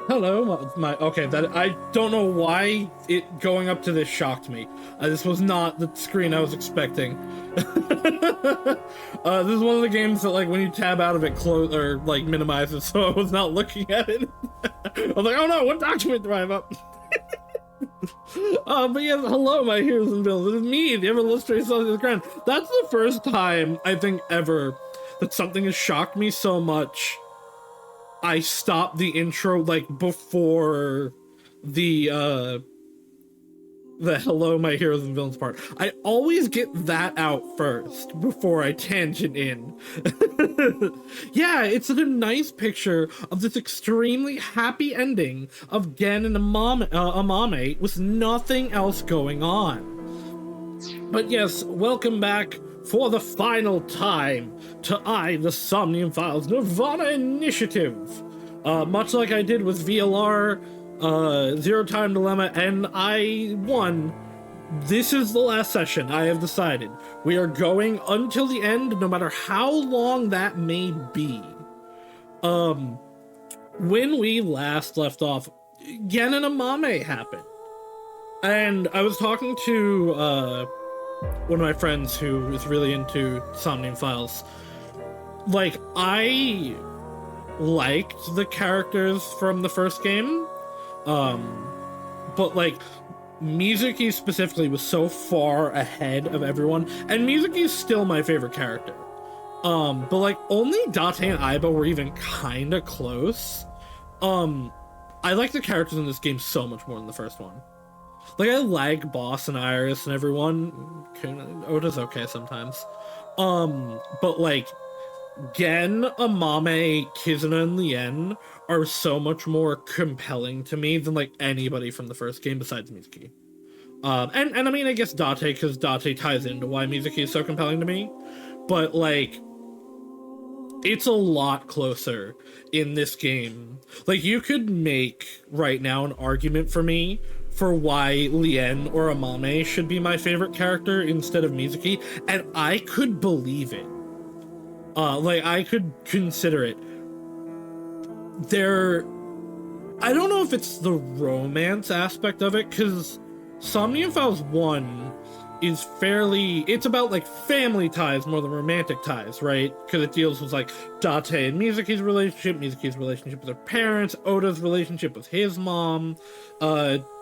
Hello, okay, that I don't know why it going up to this shocked me. This was not the screen I was expecting. This is one of the games that, like, when you tab out of it, close or like minimizes, so I was not looking at it. I was like, oh no, what document do I have up? But yeah, hello, my heroes and villains. It is me, the ever illustrious Saus of the Crown. That's the first time, I think, ever that something has shocked me so much I stopped the intro, like, before the hello, my heroes and villains part. I always get that out first before I tangent in. Yeah, it's a nice picture of this extremely happy ending of Gen and Amame with nothing else going on. But yes, welcome back for the final time to the Somnium Files Nirvana Initiative. Much like I did with VLR, Zero Time Dilemma, and I won, this is the last session. I have decided. We are going until the end, no matter how long that may be. When we last left off, Gen and Amame happened. And I was talking to, one of my friends who is really into Somnium Files. Like, I liked the characters from the first game, but like Mizuki specifically was so far ahead of everyone, and Mizuki is still my favorite character. But like only Date and Aiba were even kind of close. I like the characters in this game so much more than the first one. Like, I like Boss and Iris and everyone. Oda's okay sometimes. But like, Gen, Amame, Kizuna, and Lien are so much more compelling to me than, like, anybody from the first game besides Mizuki. And I mean, I guess Date, because Date ties into why Mizuki is so compelling to me. But, like, it's a lot closer in this game. Like, you could make, right now, an argument for me for why Lien or Amame should be my favorite character instead of Mizuki, and I could believe it. Like, I could consider it. I don't know if it's the romance aspect of it, because Somnium Files 1 is it's about, like, family ties more than romantic ties, right? Because it deals with, like, Date and Mizuki's relationship with her parents, Oda's relationship with his mom,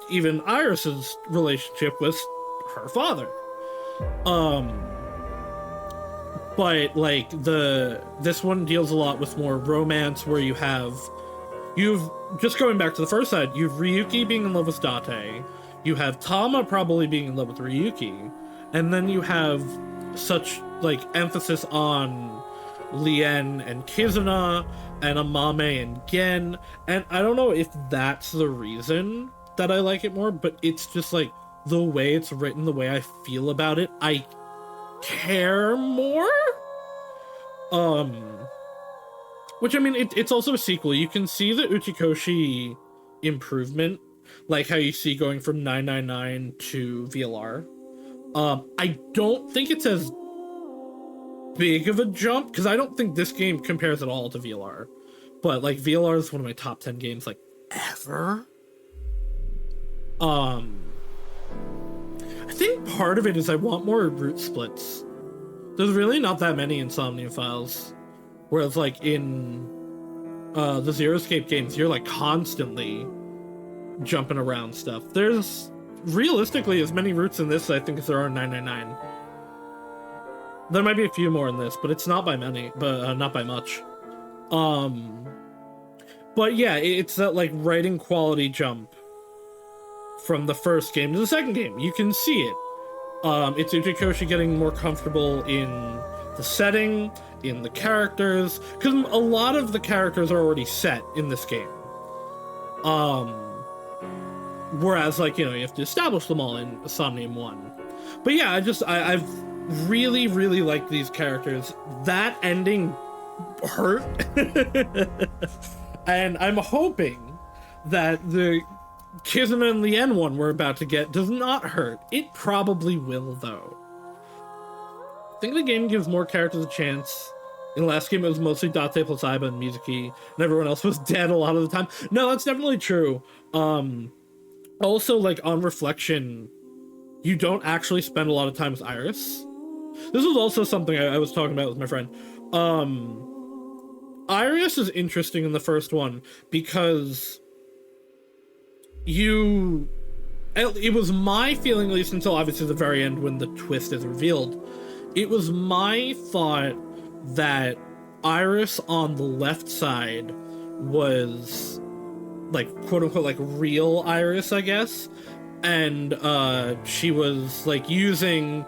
even Iris's relationship with her father. But like this one deals a lot with more romance, where you've just going back to the first side, you've Ryuki being in love with Date, you have Tama probably being in love with Ryuki, and then you have such like emphasis on Lien and Kizuna and Amame and Gen, and I don't know if that's the reason that I like it more, but it's just like the way it's written, the way I feel about it, I care more. Which, I mean, it's also a sequel. You can see the Uchikoshi improvement, like how you see going from 999 to VLR. I don't think it's as big of a jump, because I don't think this game compares at all to VLR. But like VLR is one of my top 10 games like ever. I think part of it is I want more route splits. There's really not that many in Somnium Files. Whereas like in the Zero Escape games, you're like constantly jumping around stuff. There's realistically as many routes in this, I think, as there are in 999. There might be a few more in this, but it's not by many, but not by much. But yeah, it's that like writing quality jump from the first game to the second game. You can see it. It's Uchikoshi getting more comfortable in the setting, in the characters, because a lot of the characters are already set in this game. Whereas, like, you know, you have to establish them all in Somnium 1. But yeah, I've really, really liked these characters. That ending hurt. And I'm hoping that the Kizuna and Lien one we're about to get does not hurt. It probably will, though. I think the game gives more characters a chance In the last game, it was mostly Date plus Aiba and Mizuki, and everyone else was dead a lot of the time. No, that's definitely true. Also, like, on reflection, you don't actually spend a lot of time with Iris. This was also something I was talking about with my friend. Iris is interesting in the first one because it was my feeling, at least until obviously the very end when the twist is revealed, it was my thought that Iris on the left side was like quote unquote like real Iris, I guess, and she was like using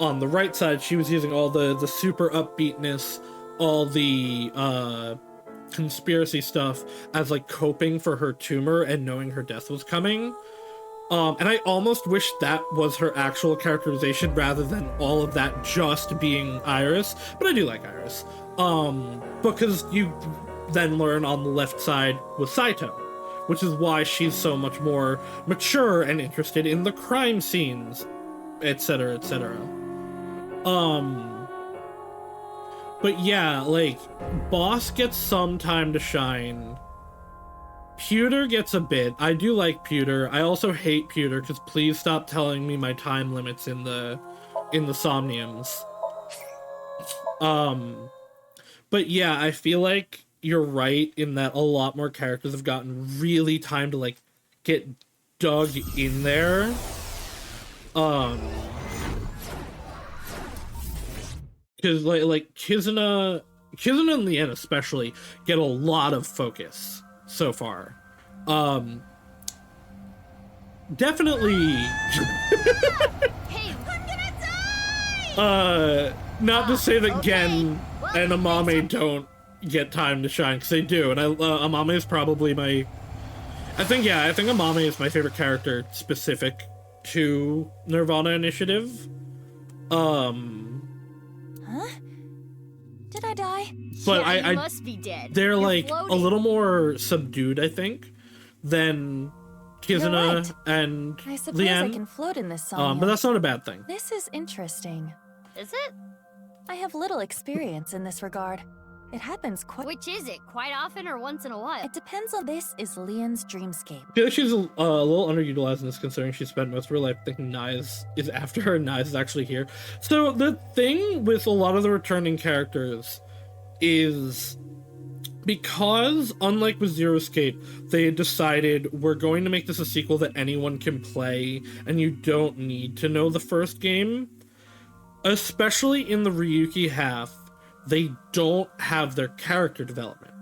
on the right side she was using all the super upbeatness, all the conspiracy stuff as like coping for her tumor and knowing her death was coming. And I almost wish that was her actual characterization rather than all of that just being Iris, but I do like Iris. Because you then learn on the left side with Saito, which is why she's so much more mature and interested in the crime scenes, etc., etc. But yeah, like, Boss gets some time to shine. Pewter gets a bit. I do like Pewter. I also hate Pewter, because please stop telling me my time limits in the Somniums. But yeah, I feel like you're right in that a lot more characters have gotten really time to, like, get dug in there. Because, like Kizuna and Lien especially get a lot of focus so far. Definitely. Hey, I'm gonna die! Not to say that Gen and Amame don't get time to shine, because they do, and Amame is probably my... I think Amame is my favorite character specific to Nirvana Initiative. Huh? Did I die? But yeah, you must be dead. They're You're like floating. a little more subdued, I think, than Kizuna right. and I suppose Lien. I can float in this song. But that's not a bad thing. This is interesting. Is it? I have little experience in this regard. It happens quite... Which is it? Quite often or once in a while? It depends on this is Lien's dreamscape. I feel like she's a little underutilized in this, considering she spent most of her life thinking Nyes is after her, and Nyes is actually here. So the thing with a lot of the returning characters is, because, unlike with Zero Escape, they had decided we're going to make this a sequel that anyone can play, and you don't need to know the first game. Especially in the Ryuki half, they don't have their character development.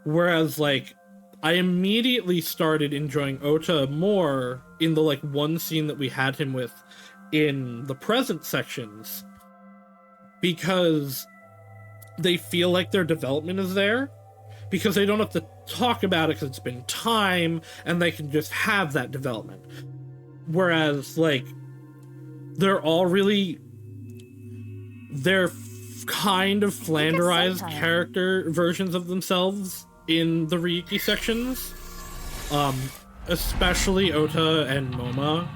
Whereas, like, I immediately started enjoying Ota more in the, like, one scene that we had him with in the present sections, because they feel like their development is there, because they don't have to talk about it because it's been time, and they can just have that development. Whereas, like, they're all really... They're kind of flanderized character versions of themselves in the Ryuki sections. Especially Ota and Moma.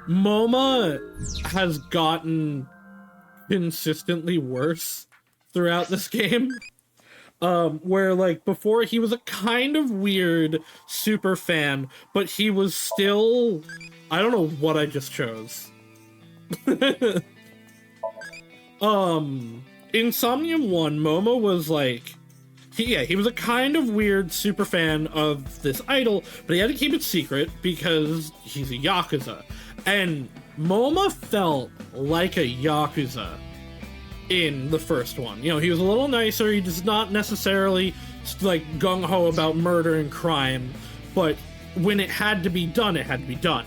Moma has gotten consistently worse throughout this game. Where, like, before he was a kind of weird super fan, but he was still... I don't know what I just chose. In Somnium 1, Momo was like, he was a kind of weird super fan of this idol, but he had to keep it secret because he's a Yakuza. And Moma felt like a Yakuza in the first one. You know, he was a little nicer, he was not necessarily, like, gung-ho about murder and crime, but when it had to be done, it had to be done.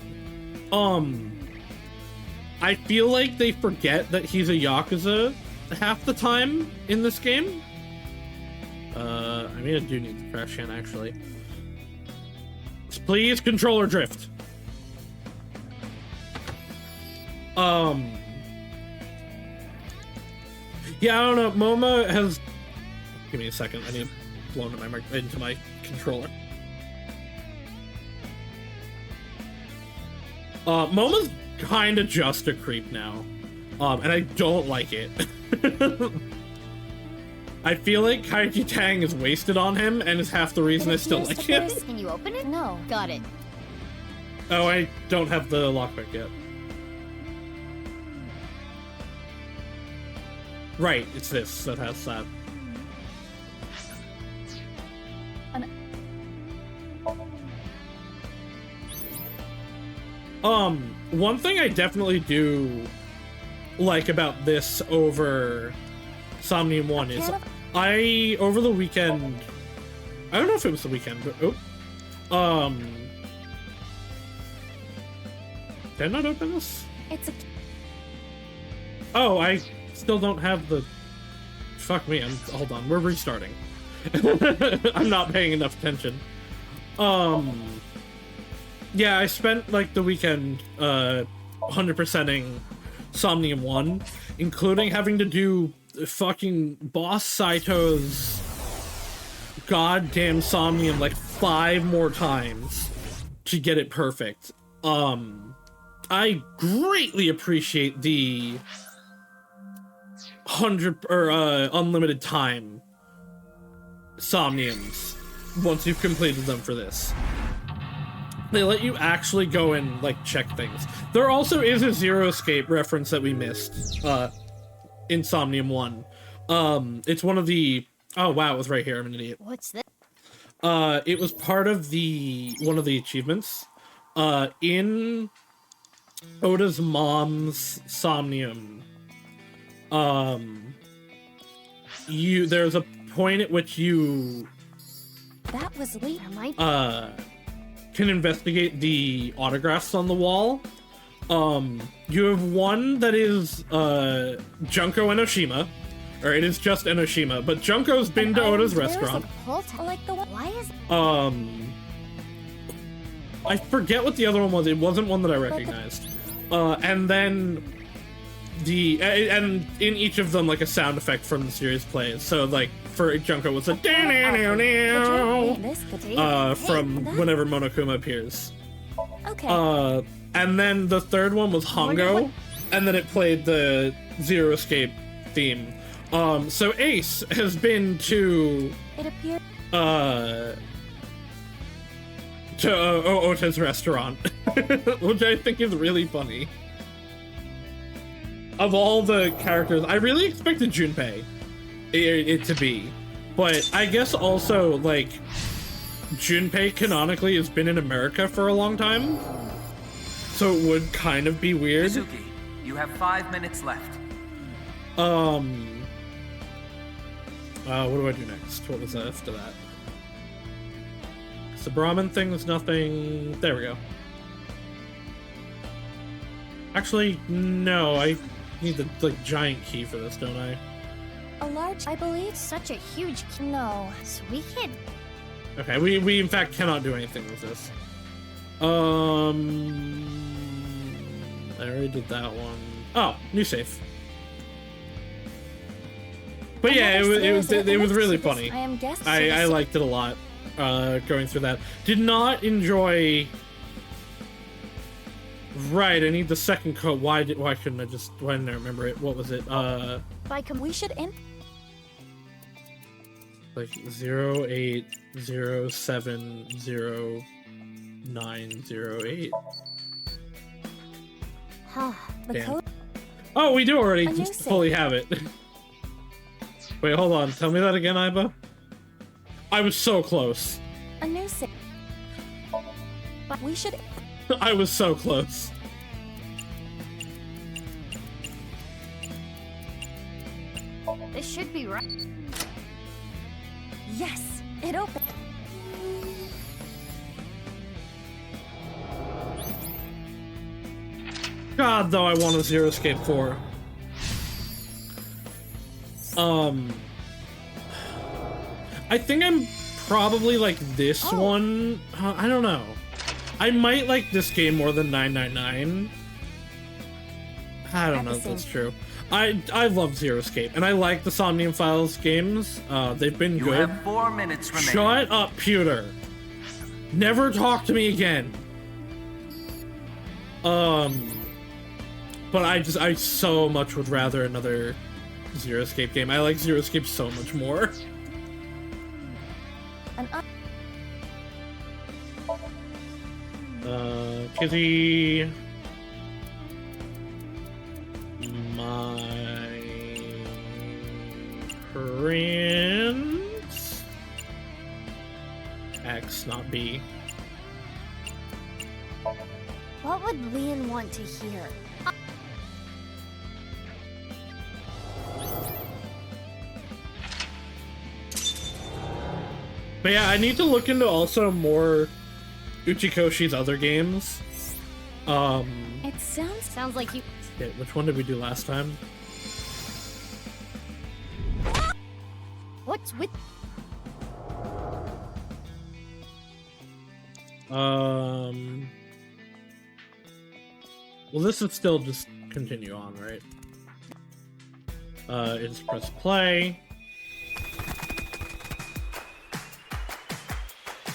I feel like they forget that he's a Yakuza half the time in this game. I mean, I do need the trash can, actually. Please, controller drift. Yeah, I don't know. Moma has... Give me a second. I need to blow into my controller. Moma's kind of just a creep now. And I don't like it. I feel like Kaiji Tang is wasted on him, and is half the reason I still like him. Can you open it? No. Got it. Oh, I don't have the lockpick yet. Right, it's this that has that. One thing I definitely do like about this over Somnium 1 is over the weekend, I don't know if it was the weekend, but did I not open this? Oh, I still don't have the, fuck me, hold on, we're restarting. I'm not paying enough attention. Yeah, I spent like the weekend 100%ing Somnium 1, including having to do fucking Boss Saito's goddamn Somnium like 5 more times to get it perfect. I greatly appreciate the 100 or unlimited time Somniums once you've completed them for this. They let you actually go and like check things. There also is a Zero Escape reference that we missed in Somnium 1. It's one of the, oh wow, it was right here, I'm an idiot. What's this? It was part of the one of the achievements in Oda's mom's Somnium. There's a point at which you That was late. can investigate the autographs on the wall. You have one that is Junko Enoshima, or it is just Enoshima, but Junko's been to Oda's restaurant. Like the one. Why is? I forget what the other one was. It wasn't one that I recognized. And then and in each of them, like a sound effect from the series plays. So like for Junko was a from whenever Monokuma appears. Okay. And then the third one was Hongo, and then it played the Zero Escape theme. So Ace has been to It appeared. To Ota's restaurant, which I think is really funny. Of all the characters, I really expected Junpei it to be, but I guess also like Junpei canonically has been in America for a long time, so it would kind of be weird. Mizuki, you have 5 minutes left. What do I do next? What was after that? The Brahmin thing was nothing. There we go. Actually, no, I need the like giant key for this, don't I? A large, I believe. Such a huge key. No. So we can't. Okay, we in fact cannot do anything with this. I already did that one. Oh, new safe. But yeah, it was really funny. I liked it a lot. Going through that. Did not enjoy. Right, I need the second code. Why couldn't I why didn't I remember it? What was it? We should end. Like 08070908. The Damn. code. Oh, we do already A new fully have it. Wait, hold on. Tell me that again, Iba. I was so close. A new safe. But we should. I was so close. This should be right. Yes, it opened. God, though, I want a Zero Escape 4. I think I'm probably like this one. I don't know. I might like this game more than 999. I don't know if that's true. I love Zero Escape, and I like the Somnium Files games. They've been good. You have 4 minutes remaining. Shut up, Pewter. Never talk to me again. But I so much would rather another Zero Escape game. I like Zero Escape so much more. Kizzy. My prince. X, not B. What would Leon want to hear? But yeah, I need to look into also more Uchikoshi's other games. It sounds like you. Shit, which one did we do last time? What's with? Well, this is still just continue on, right? It's press play.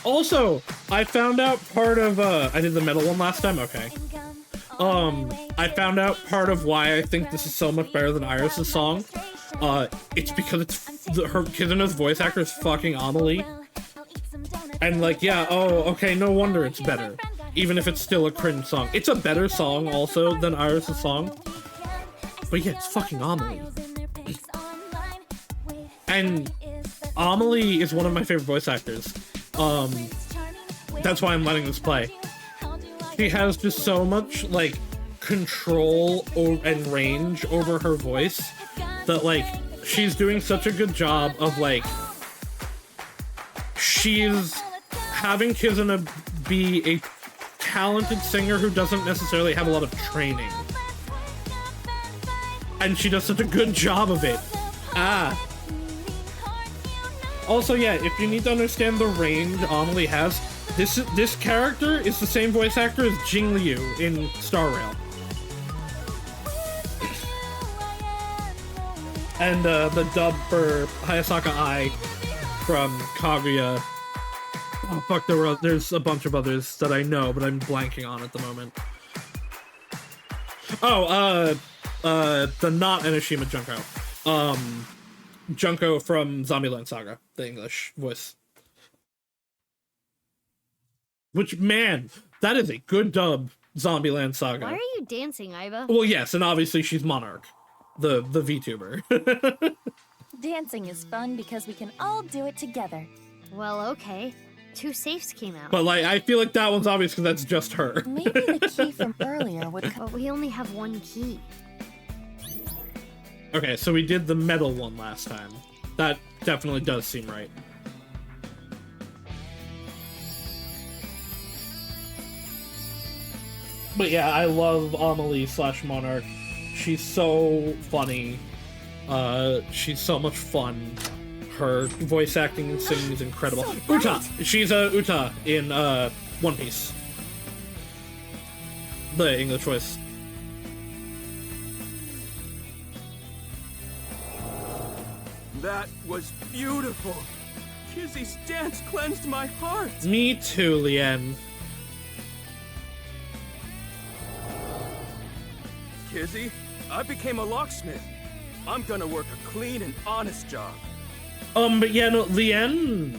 Also, I found out part of, I did the metal one last time? Okay. I found out part of why I think this is so much better than Iris' song. It's because her Kizana's voice actor is fucking Amelie. And like, yeah, oh, okay, no wonder it's better. Even if it's still a cringe song. It's a better song also than Iris' song. But yeah, it's fucking Amelie. And Amelie is one of my favorite voice actors. That's why I'm letting this play. She has just so much, like, control and range over her voice that, like, she's doing such a good job of, like, she's having Kizuna be a talented singer who doesn't necessarily have a lot of training. And she does such a good job of it. Also, yeah, if you need to understand the range Amelie has, this character is the same voice actor as Jing Liu in Star Rail. And the dub for Hayasaka Ai from Kaguya. Oh fuck, there's a bunch of others that I know, but I'm blanking on at the moment. Oh, the not Enoshima Junko. Junko from Zombieland Saga, the English voice. Which, man, that is a good dub, Zombieland Saga. Why are you dancing, Iva? Well, yes, and obviously she's Monarch, the VTuber. Dancing is fun because we can all do it together. Well, okay. 2 safes came out. But, like, I feel like that one's obvious because that's just her. Maybe the key from earlier would But we only have 1 key. Okay, so we did the metal one last time. That definitely does seem right. But yeah, I love Amelie / Monarch. She's so funny. She's so much fun. Her voice acting and singing is incredible. Uta! She's Uta in One Piece. The English voice. That was beautiful. Kizzy's dance cleansed my heart. Me too, Lien. Kizzy, I became a locksmith. I'm gonna work a clean and honest job. But yeah, no, Lien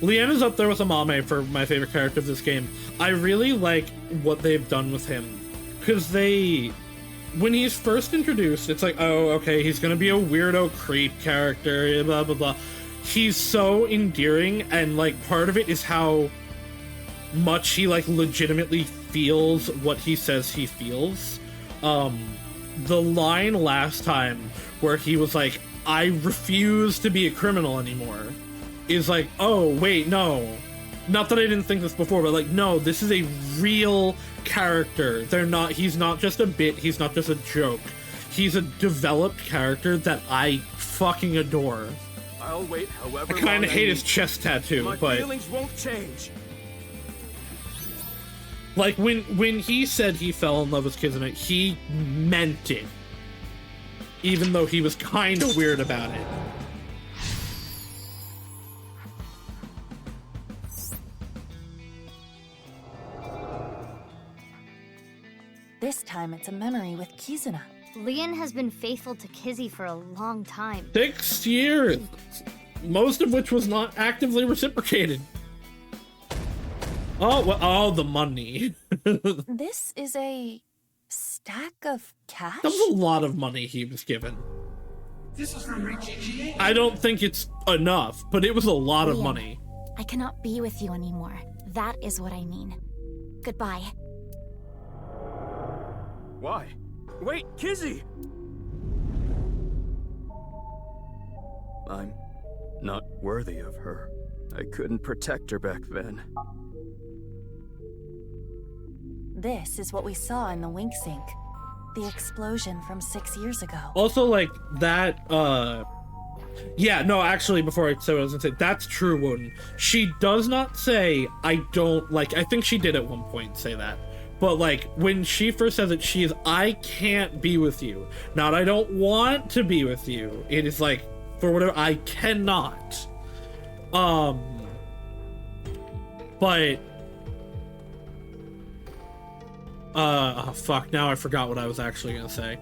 is up there with Amame for my favorite character of this game. I really like what they've done with him. Because when he's first introduced, it's like, oh, okay, he's gonna be a weirdo creep character, blah, blah, blah. He's so endearing, and, like, part of it is how much he, like, legitimately feels what he says he feels. The line last time where he was like, I refuse to be a criminal anymore, is like, oh, wait, no. Not that I didn't think this before, but like, no, this is a real character. He's not just a bit, he's not just a joke. He's a developed character that I fucking adore. I'll wait however I kind long of hate need. his chest tattoo, My but feelings won't change. like when he said he fell in love with Kizuna, he meant it. Even though he was kind of weird about it. This this time it's a memory with Kizuna. Leon has been faithful to Kizzy for a long time. 6 years, most of which was not actively reciprocated. Oh, well, oh, the money. This is a stack of cash? That was a lot of money he was given. This is from GGA. I don't think it's enough, but it was a lot of Leon, money. I cannot be with you anymore. That is what I mean. Goodbye. Why? Wait, Kizzy! I'm not worthy of her. I couldn't protect her back then. This is what we saw in the wink sink. The explosion from 6 years ago. Also, like, that, yeah, no, actually, before I say what I was gonna say, that's true, Woden. She does not say, I don't, like, I think she did at one point say that. But, like, when she first says it, she is, I can't be with you. Not, I don't want to be with you. It is, like, for whatever, I cannot. But... oh, fuck, now I forgot what I was actually gonna say.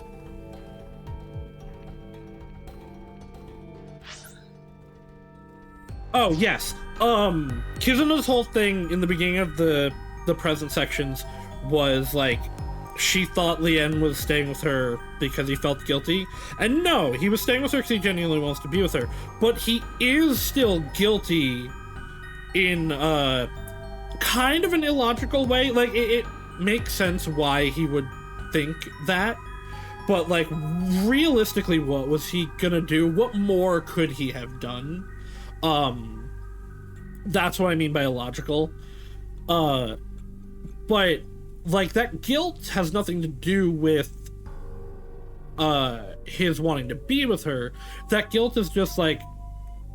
Oh, yes. Kizuna's whole thing in the beginning of the present sections was, like, she thought Lien was staying with her because he felt guilty. And no, he was staying with her because he genuinely wants to be with her. But he is still guilty in, kind of an illogical way. Like, it makes sense why he would think that. But, like, realistically, what was he gonna do? What more could he have done? That's what I mean by illogical. But, like, that guilt has nothing to do with, his wanting to be with her. That guilt is just, like,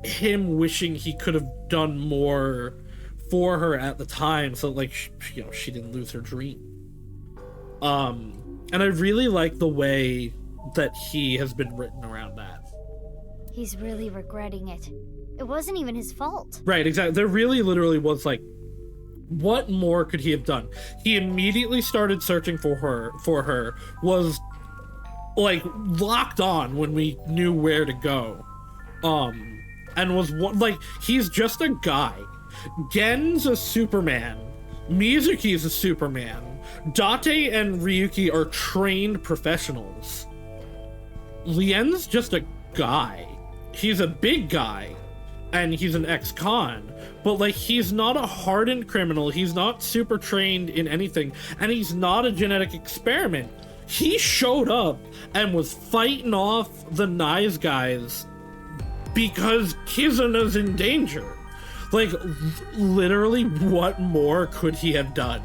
him wishing he could have done more for her at the time so, like, you know, she didn't lose her dream. And I really like the way that he has been written around that. He's really regretting it. It wasn't even his fault. Right, exactly. There really literally was, like, what more could he have done? He immediately started searching for her, was, like, locked on when we knew where to go. And was, like, he's just a guy. Gen's a Superman. Mizuki's a Superman. Date and Ryuki are trained professionals. Lien's just a guy. He's a big guy. And he's an ex-con, but, like, he's not a hardened criminal, he's not super trained in anything, and he's not a genetic experiment. He showed up and was fighting off the nice guys because Kizuna's in danger. Like, literally, what more could he have done?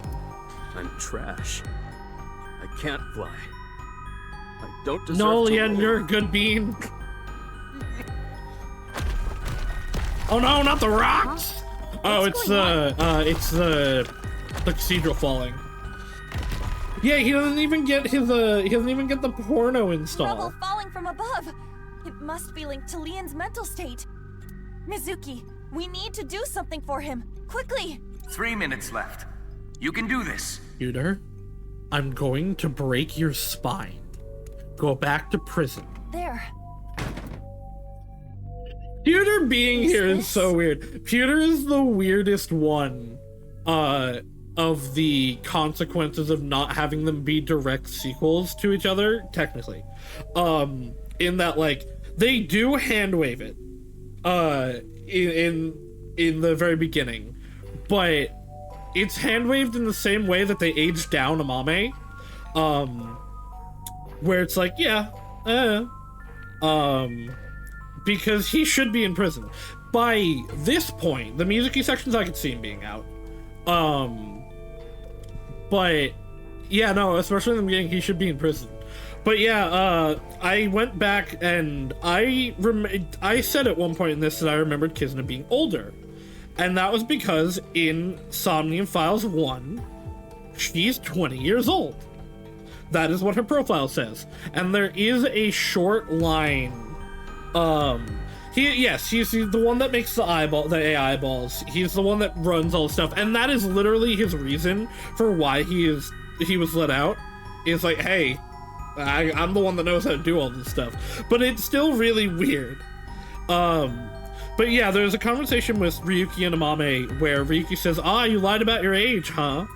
I'm trash. I can't fly. I don't deserve No, to Lien, live. you're a good bean. Oh no, not the rocks! Oh, it's the cathedral falling. Yeah, he doesn't even get his, he doesn't even get the porno installed. Rubble falling from above. It must be linked to Lien's mental state. Mizuki, we need to do something for him. Quickly! 3 minutes left. You can do this. Peter, I'm going to break your spine. Go back to prison. There. Pewter being here is so weird. Pewter is the weirdest one of the consequences of not having them be direct sequels to each other, technically. In that, like, they do hand wave it in the very beginning, but it's hand waved in the same way that they aged down Amame, where it's like, yeah, because he should be in prison. By this point, the Mizuki sections I could see him being out. But yeah, no, especially in the beginning, he should be in prison. But yeah, I went back and I said at one point in this that I remembered Kizuna being older. And that was because in Somnium Files 1, she's 20 years old. That is what her profile says. And there is a short line. He's the one that makes the AI balls. He's the one that runs all the stuff. And that is literally his reason for why he was let out is like, hey, I'm the one that knows how to do all this stuff. But it's still really weird. But yeah, there's a conversation with Ryuki and Amame where Ryuki says, you lied about your age, huh?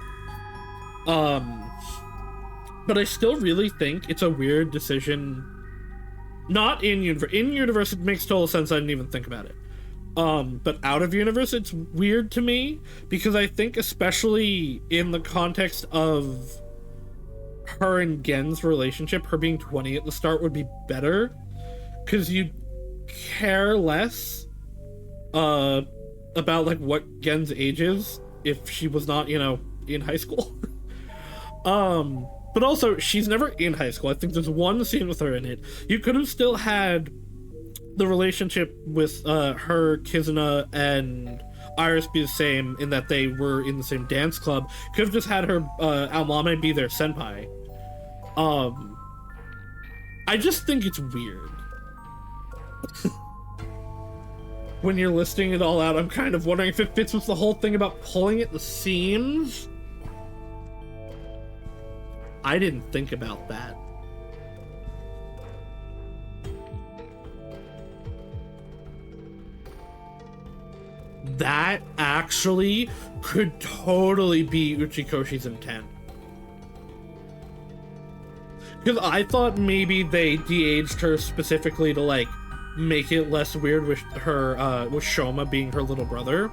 But I still really think it's a weird decision. Not in universe. In universe, it makes total sense. I didn't even think about it. But out of universe, it's weird to me because I think, especially in the context of her and Gen's relationship, her being 20 at the start would be better because you care less about like what Gen's age is if she was not, in high school. But also, she's never in high school. I think there's one scene with her in it. You could have still had the relationship with her, Kizuna, and Iris be the same in that they were in the same dance club. Could have just had her, Almame, be their senpai. I just think it's weird. When you're listing it all out, I'm kind of wondering if it fits with the whole thing about pulling at the seams. I didn't think about that. That actually could totally be Uchikoshi's intent. Because I thought maybe they de-aged her specifically to, like, make it less weird with her, with Shoma being her little brother.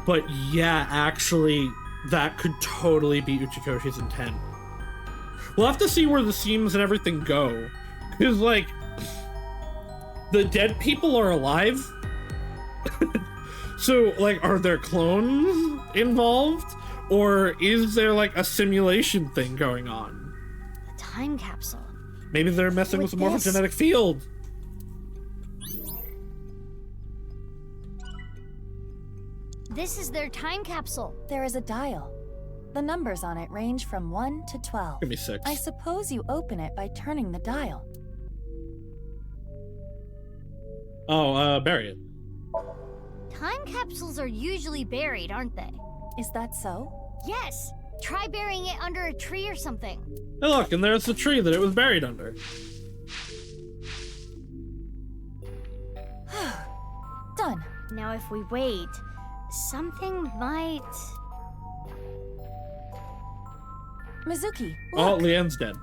But yeah, actually, that could totally be Uchikoshi's intent. We'll have to see where the seams and everything go. Because, like, the dead people are alive. So, like, are there clones involved? Or is there, like, a simulation thing going on? A time capsule. Maybe they're messing with the morphogenetic field. This is their time capsule. There is a dial. The numbers on it range from 1 to 12. Give me 6. I suppose you open it by turning the dial. Oh, bury it. Time capsules are usually buried, aren't they? Is that so? Yes. Try burying it under a tree or something. Hey, look, and there's the tree that it was buried under. Done. Now if we wait, something might... Mizuki, Oh, look. Leanne's dead.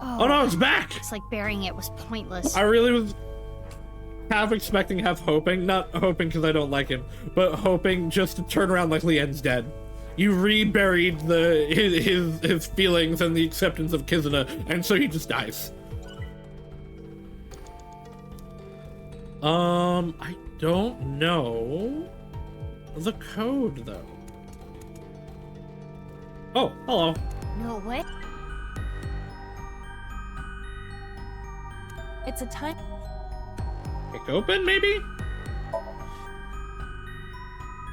Oh no, it's back! It's like burying it was pointless. I really was half expecting, half hoping. Not hoping because I don't like him, but hoping just to turn around like Leanne's dead. You reburied his feelings and the acceptance of Kizuna, and so he just dies. I don't know the code though. Oh, hello. No way. It's a time... Kick open, maybe?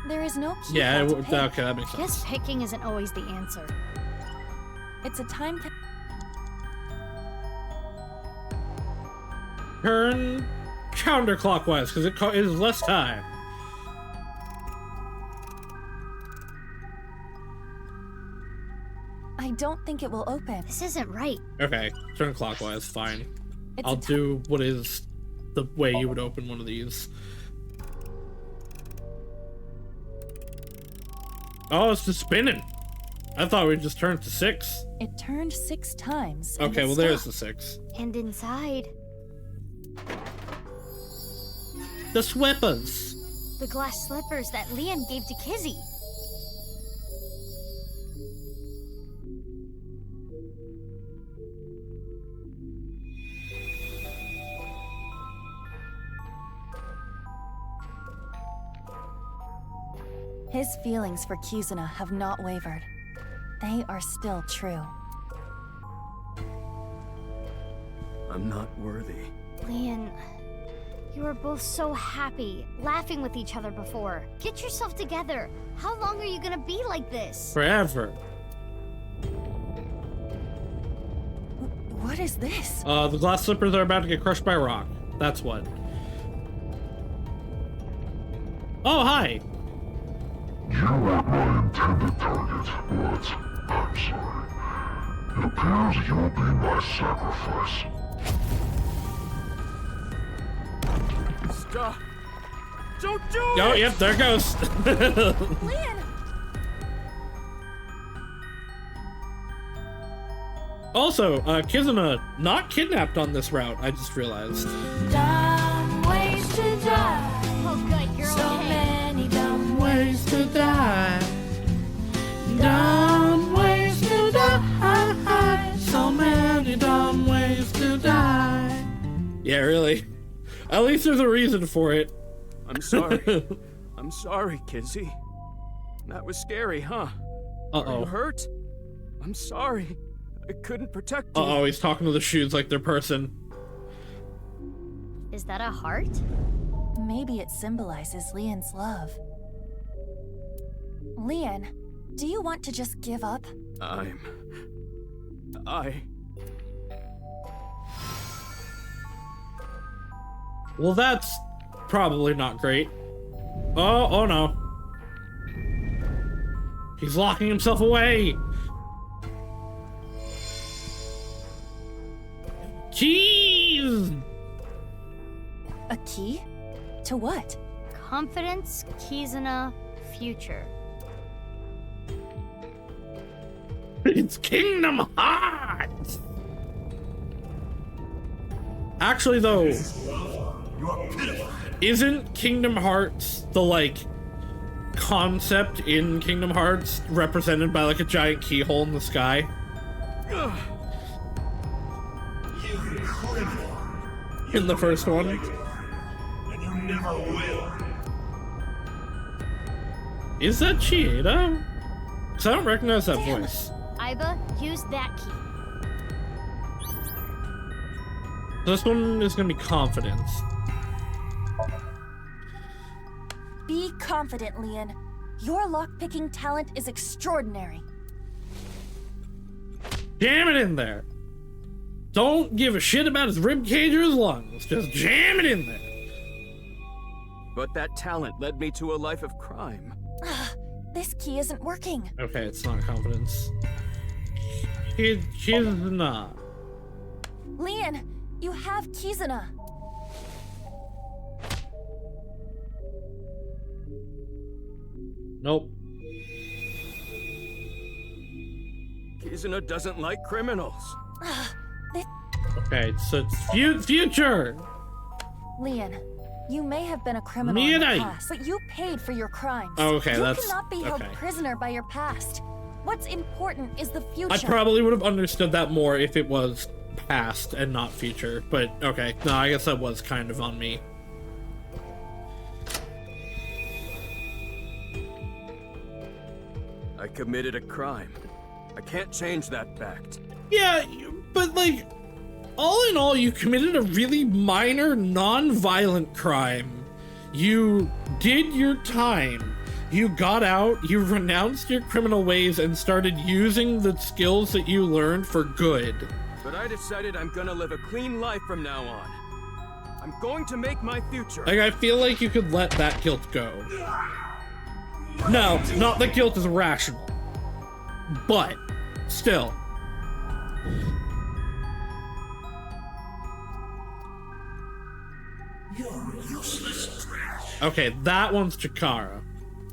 There is no key. Yeah, to pick. okay, that makes sense. Guess picking isn't always the answer. It's a time... Turn counterclockwise, because it is less time. I don't think it will open. This isn't right. Okay, turn clockwise, fine. It's I'll a do what is the way you would open one of these. Oh, it's just spinning. I thought we just turned to 6. It turned 6 times. and Okay, it well there's stopped. the 6. And inside, The slippers. the glass slippers that Lian gave to Kizzy. His feelings for Kizuna have not wavered. They are still true. I'm not worthy. Lian, you were both so happy, laughing with each other before. Get yourself together. How long are you gonna be like this? Forever. What is this? The glass slippers are about to get crushed by a rock. That's what. Oh, hi. You weren't my intended target, but I'm sorry. It appears you'll be my sacrifice. Stop! Don't do Oh, it! yep, there it goes. Leon! Also, Kizuna not kidnapped on this route, I just realized. Dumb ways to die. Oh, good, you're So okay. many dumb ways. Ways to die. Dumb ways to die. So many dumb ways to die. Yeah, really. At least there's a reason for it. I'm sorry. I'm sorry, Kizzy. That was scary, huh? Are you Uh-oh. hurt? I'm sorry. I couldn't protect you. Uh-oh, he's talking to the shoes like they're person. Is that a heart? Maybe it symbolizes Leon's love. Leon, do you want to just give up? Well, that's probably not great. Oh no. He's locking himself away. Keys! A key? To what? Confidence, Kizuna, future. It's Kingdom Hearts! Actually, though, isn't Kingdom Hearts the, like, concept in Kingdom Hearts represented by, like, a giant keyhole in the sky? You criminal. In the first one? And you never will. Is that Chieda? Because I don't recognize that voice. Aiba, use that key. This one is gonna be confidence. Be confident, Leon. Your lockpicking talent is extraordinary. Jam it in there. Don't give a shit about his ribcage or his lungs. Just jam it in there. But that talent led me to a life of crime. This key isn't working. Okay, it's not confidence. She's not. Leon, you have Kizuna. Nope. Kizuna doesn't like criminals. Okay, so it's future. Leon, you may have been a criminal in the Mirai. past, but you paid for your crimes. Oh, okay, you that's- cannot be held okay. prisoner by your past. What's important is the future. I probably would have understood that more if it was past and not future. But okay, no, I guess that was kind of on me. I committed a crime. I can't change that fact. Yeah, but like, all in all, you committed a really minor, non-violent crime. You did your time. You got out, you renounced your criminal ways, and started using the skills that you learned for good. But I decided I'm gonna live a clean life from now on. I'm going to make my future. Like, I feel like you could let that guilt go. No, not that guilt is rational. But, still. You're useless trash. Okay, that one's Chikara.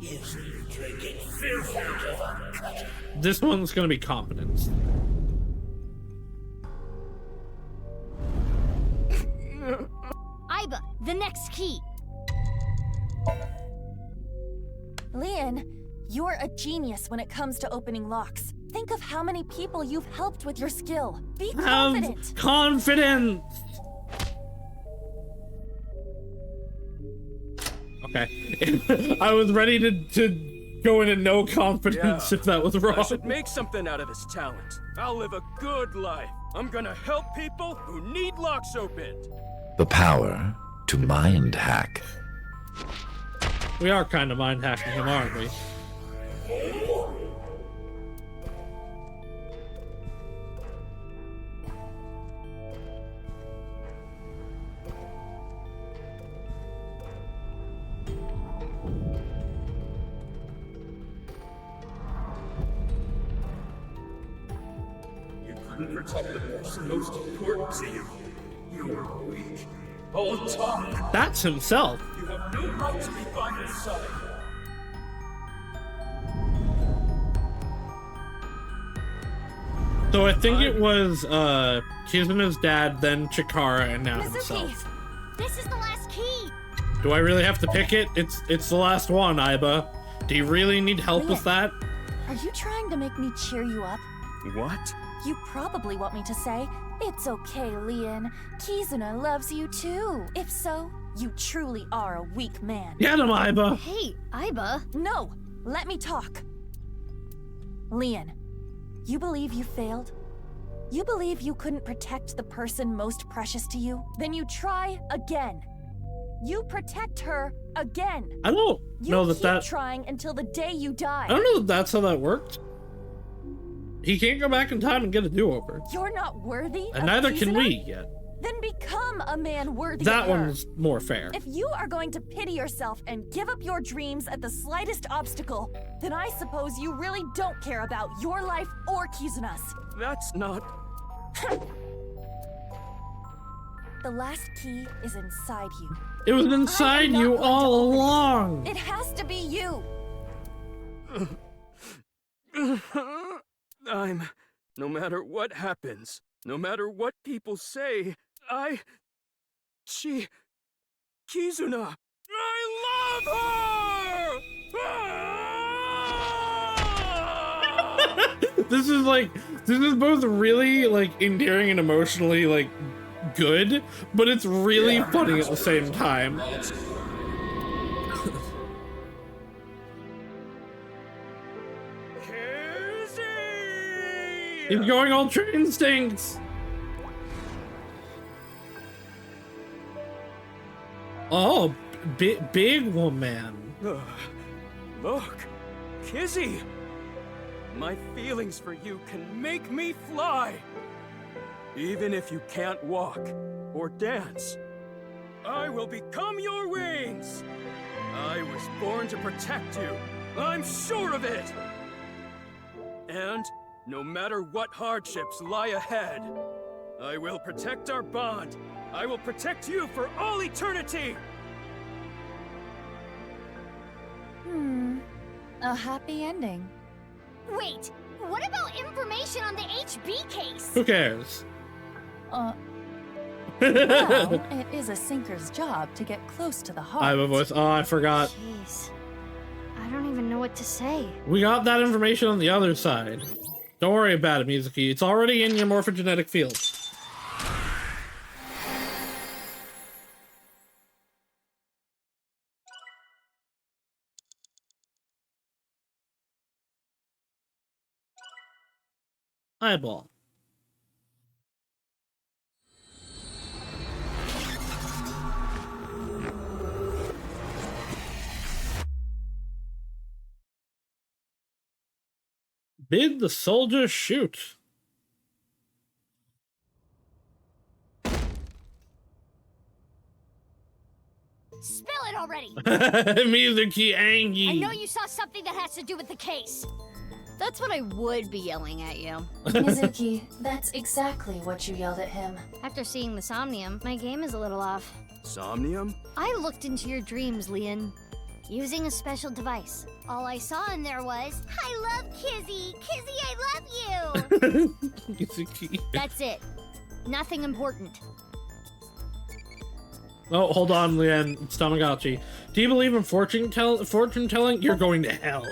Easily drinking filth out of uncut. This one's gonna be competence. Aiba, the next key. Leon, you're a genius when it comes to opening locks. Think of how many people you've helped with your skill. Be confident. Confidence! Okay. I was ready to go into no confidence Yeah. if that was wrong. I should make something out of this talent. I'll live a good life. I'm gonna help people who need locks opened. The power to mind hack. We are kind of mind hacking him, aren't we? You couldn't protect the person most important to you. You were weak. All talk. That's himself. You have no right to be by his side. So I think it was Kizuna's dad, then Chikara, and now himself. This is the last key. Do I really have to pick it? It's the last one, Aiba. Do you really need help with that? Are you trying to make me cheer you up? What? You probably want me to say, "It's okay, Leon. Kizuna loves you too." If so, you truly are a weak man. Get him, Aiba. Hey, Aiba. No, let me talk. Leon, you believe you failed? You believe you couldn't protect the person most precious to you? Then you try again. You protect her again. I don't know You that keep trying until the day you die. I don't know that that's how that worked. He can't go back in time and get a do-over. You're not worthy And of neither can Kizuna? we yet. Then become a man worthy That of her. one's more fair. If you are going to pity yourself and give up your dreams at the slightest obstacle, then I suppose you really don't care about your life or Kizuna's. That's not... The last key is inside you. It was inside not you going to all open it. along. It has to be you. No matter what happens, no matter what people say, Kizuna, I love her! This is both really like endearing and emotionally like good, but it's really funny at the same time. He's going Ultra Instincts. Oh, big woman. Look, Kizzy! My feelings for you can make me fly! Even if you can't walk or dance, I will become your wings! I was born to protect you, I'm sure of it! And no matter what hardships lie ahead, I will protect our bond. I will protect you for all eternity! A happy ending. Wait, what about information on the HB case? Who cares? Well, it is a sinker's job to get close to the heart. I have a voice. Oh, I forgot. Jeez. I don't even know what to say. We got that information on the other side. Don't worry about it, Mizuki. It's already in your morphogenetic field. Eyeball. Bid the soldier shoot. Spill it already! Mizuki Angie. I know you saw something that has to do with the case. That's what I would be yelling at you. Mizuki, that's exactly what you yelled at him. After seeing the Somnium, my game is a little off. Somnium? I looked into your dreams, Leon, using a special device. All I saw in there was, I love Kizzy! Kizzy, I love you! Mizuki. That's it. Nothing important. Oh, hold on, Leanne. It's Tamagotchi. Do you believe in fortune telling? You're going to hell.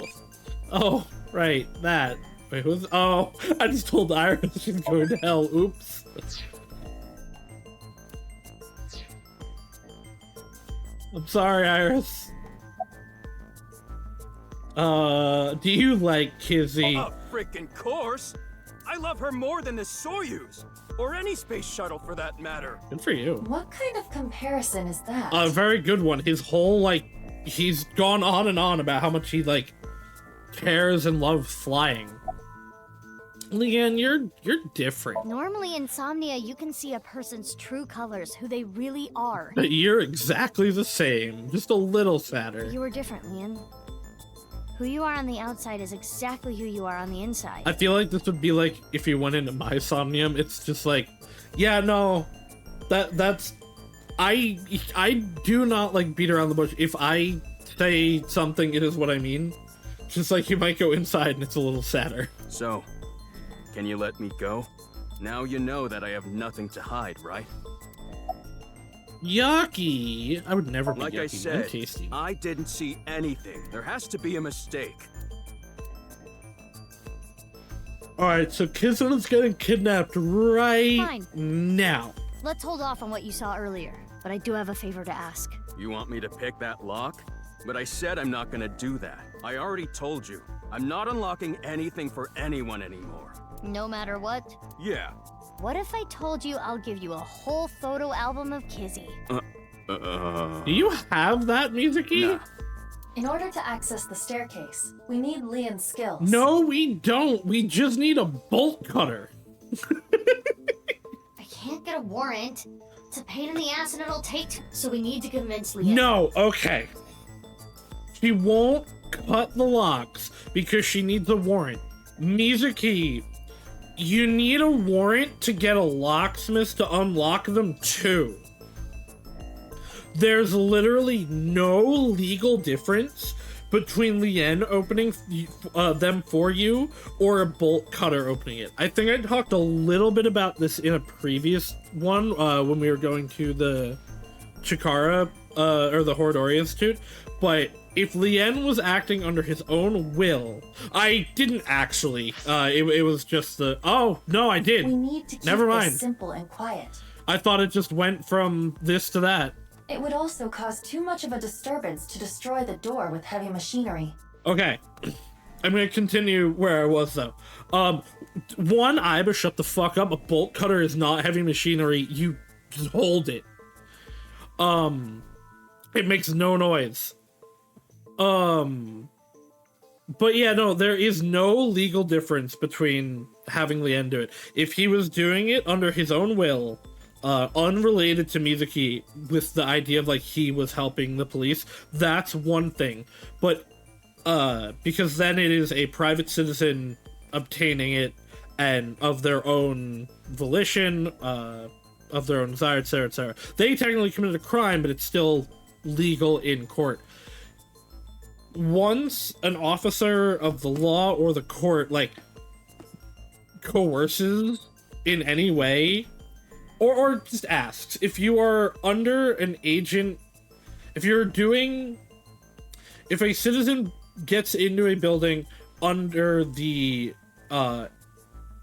Oh, right, that. Wait, who's? Oh, I just told Iris she's going to hell. Oops. I'm sorry, Iris. Do you like Kizzy? Of freaking course! I love her more than the Soyuz, or any space shuttle for that matter. Good for you. What kind of comparison is that? A very good one. His whole, like, he's gone on and on about how much he, like, cares and loves flying. Leanne, you're different. Normally in Insomnia, you can see a person's true colors, who they really are. You're exactly the same, just a little sadder. You were different, Leon. Who you are on the outside is exactly who you are on the inside. I feel like this would be like if you went into my Somnium. It's just like, yeah, no, that's I do not like beat around the bush. If I say something, it is what I mean. Just like you might go inside and it's a little sadder. So, can you let me go? Now you know that I have nothing to hide, right? Yucky! I would never be like yucky. I said, I'm tasty. I didn't see anything. There has to be a mistake. Alright, so Kizuna's getting kidnapped right Fine. now. Let's hold off on what you saw earlier, but I do have a favor to ask. You want me to pick that lock? But I said I'm not gonna do that. I already told you. I'm not unlocking anything for anyone anymore. No matter what? Yeah. What if I told you I'll give you a whole photo album of Kizzy? Do you have that, Mizuki? Nah. In order to access the staircase, we need Leon's skills. No, we don't. We just need a bolt cutter. I can't get a warrant. It's a pain in the ass and it'll take, so we need to convince Leon. No, okay. She won't cut the locks because she needs a warrant. Mizuki, you need a warrant to get a locksmith to unlock them too. There's literally no legal difference between Lien opening them for you or a bolt cutter opening it. I think I talked a little bit about this in a previous one when we were going to the Chikara or the Horodori Institute, but if Lien was acting under his own will, I didn't actually. It was just the. Oh no, I did. We need to keep Never mind. this simple and quiet. I thought it just went from this to that. It would also cause too much of a disturbance to destroy the door with heavy machinery. Okay, I'm gonna continue where I was though. One, Iba, shut the fuck up. A bolt cutter is not heavy machinery. You just hold it. It makes no noise. But yeah, no, there is no legal difference between having Lien do it. If he was doing it under his own will, unrelated to Mizuki, with the idea of like he was helping the police, that's one thing. But because then it is a private citizen obtaining it and of their own volition, of their own desire, etc., etc. They technically committed a crime, but it's still legal in court. Once an officer of the law or the court like coerces in any way, or just asks, if you are under an agent, if a citizen gets into a building under the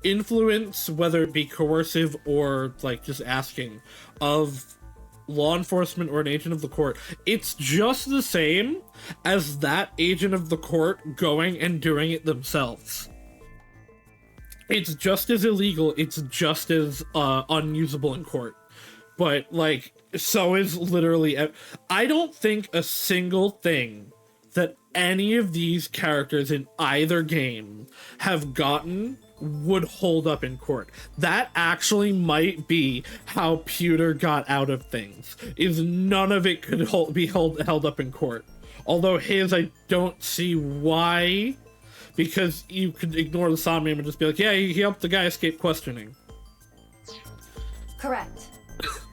influence, whether it be coercive or like just asking, of law enforcement or an agent of the court, it's just the same as that agent of the court going and doing it themselves. It's just as illegal, it's just as unusable in court. But like, so is literally I don't think a single thing that any of these characters in either game have gotten would hold up in court. That actually might be how Pewter got out of things, is none of it could be held up in court. Although his, I don't see why, because you could ignore the Somnium and just be like, yeah, he helped the guy escape questioning. Correct.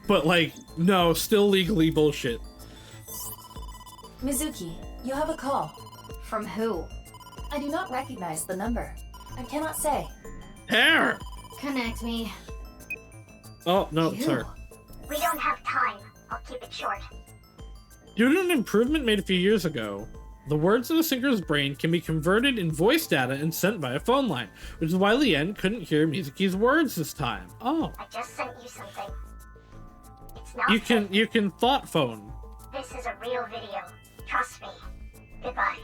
But like, no, still legally bullshit. Mizuki, you have a call. From who? I do not recognize the number. I cannot say. Hair! Connect me. Oh, no, sorry. We don't have time. I'll keep it short. Due to an improvement made a few years ago, the words in the sinker's brain can be converted in voice data and sent by a phone line, which is why Lien couldn't hear Mizuki's words this time. Oh. I just sent you something. It's not You can thought phone. This is a real video. Trust me. Goodbye.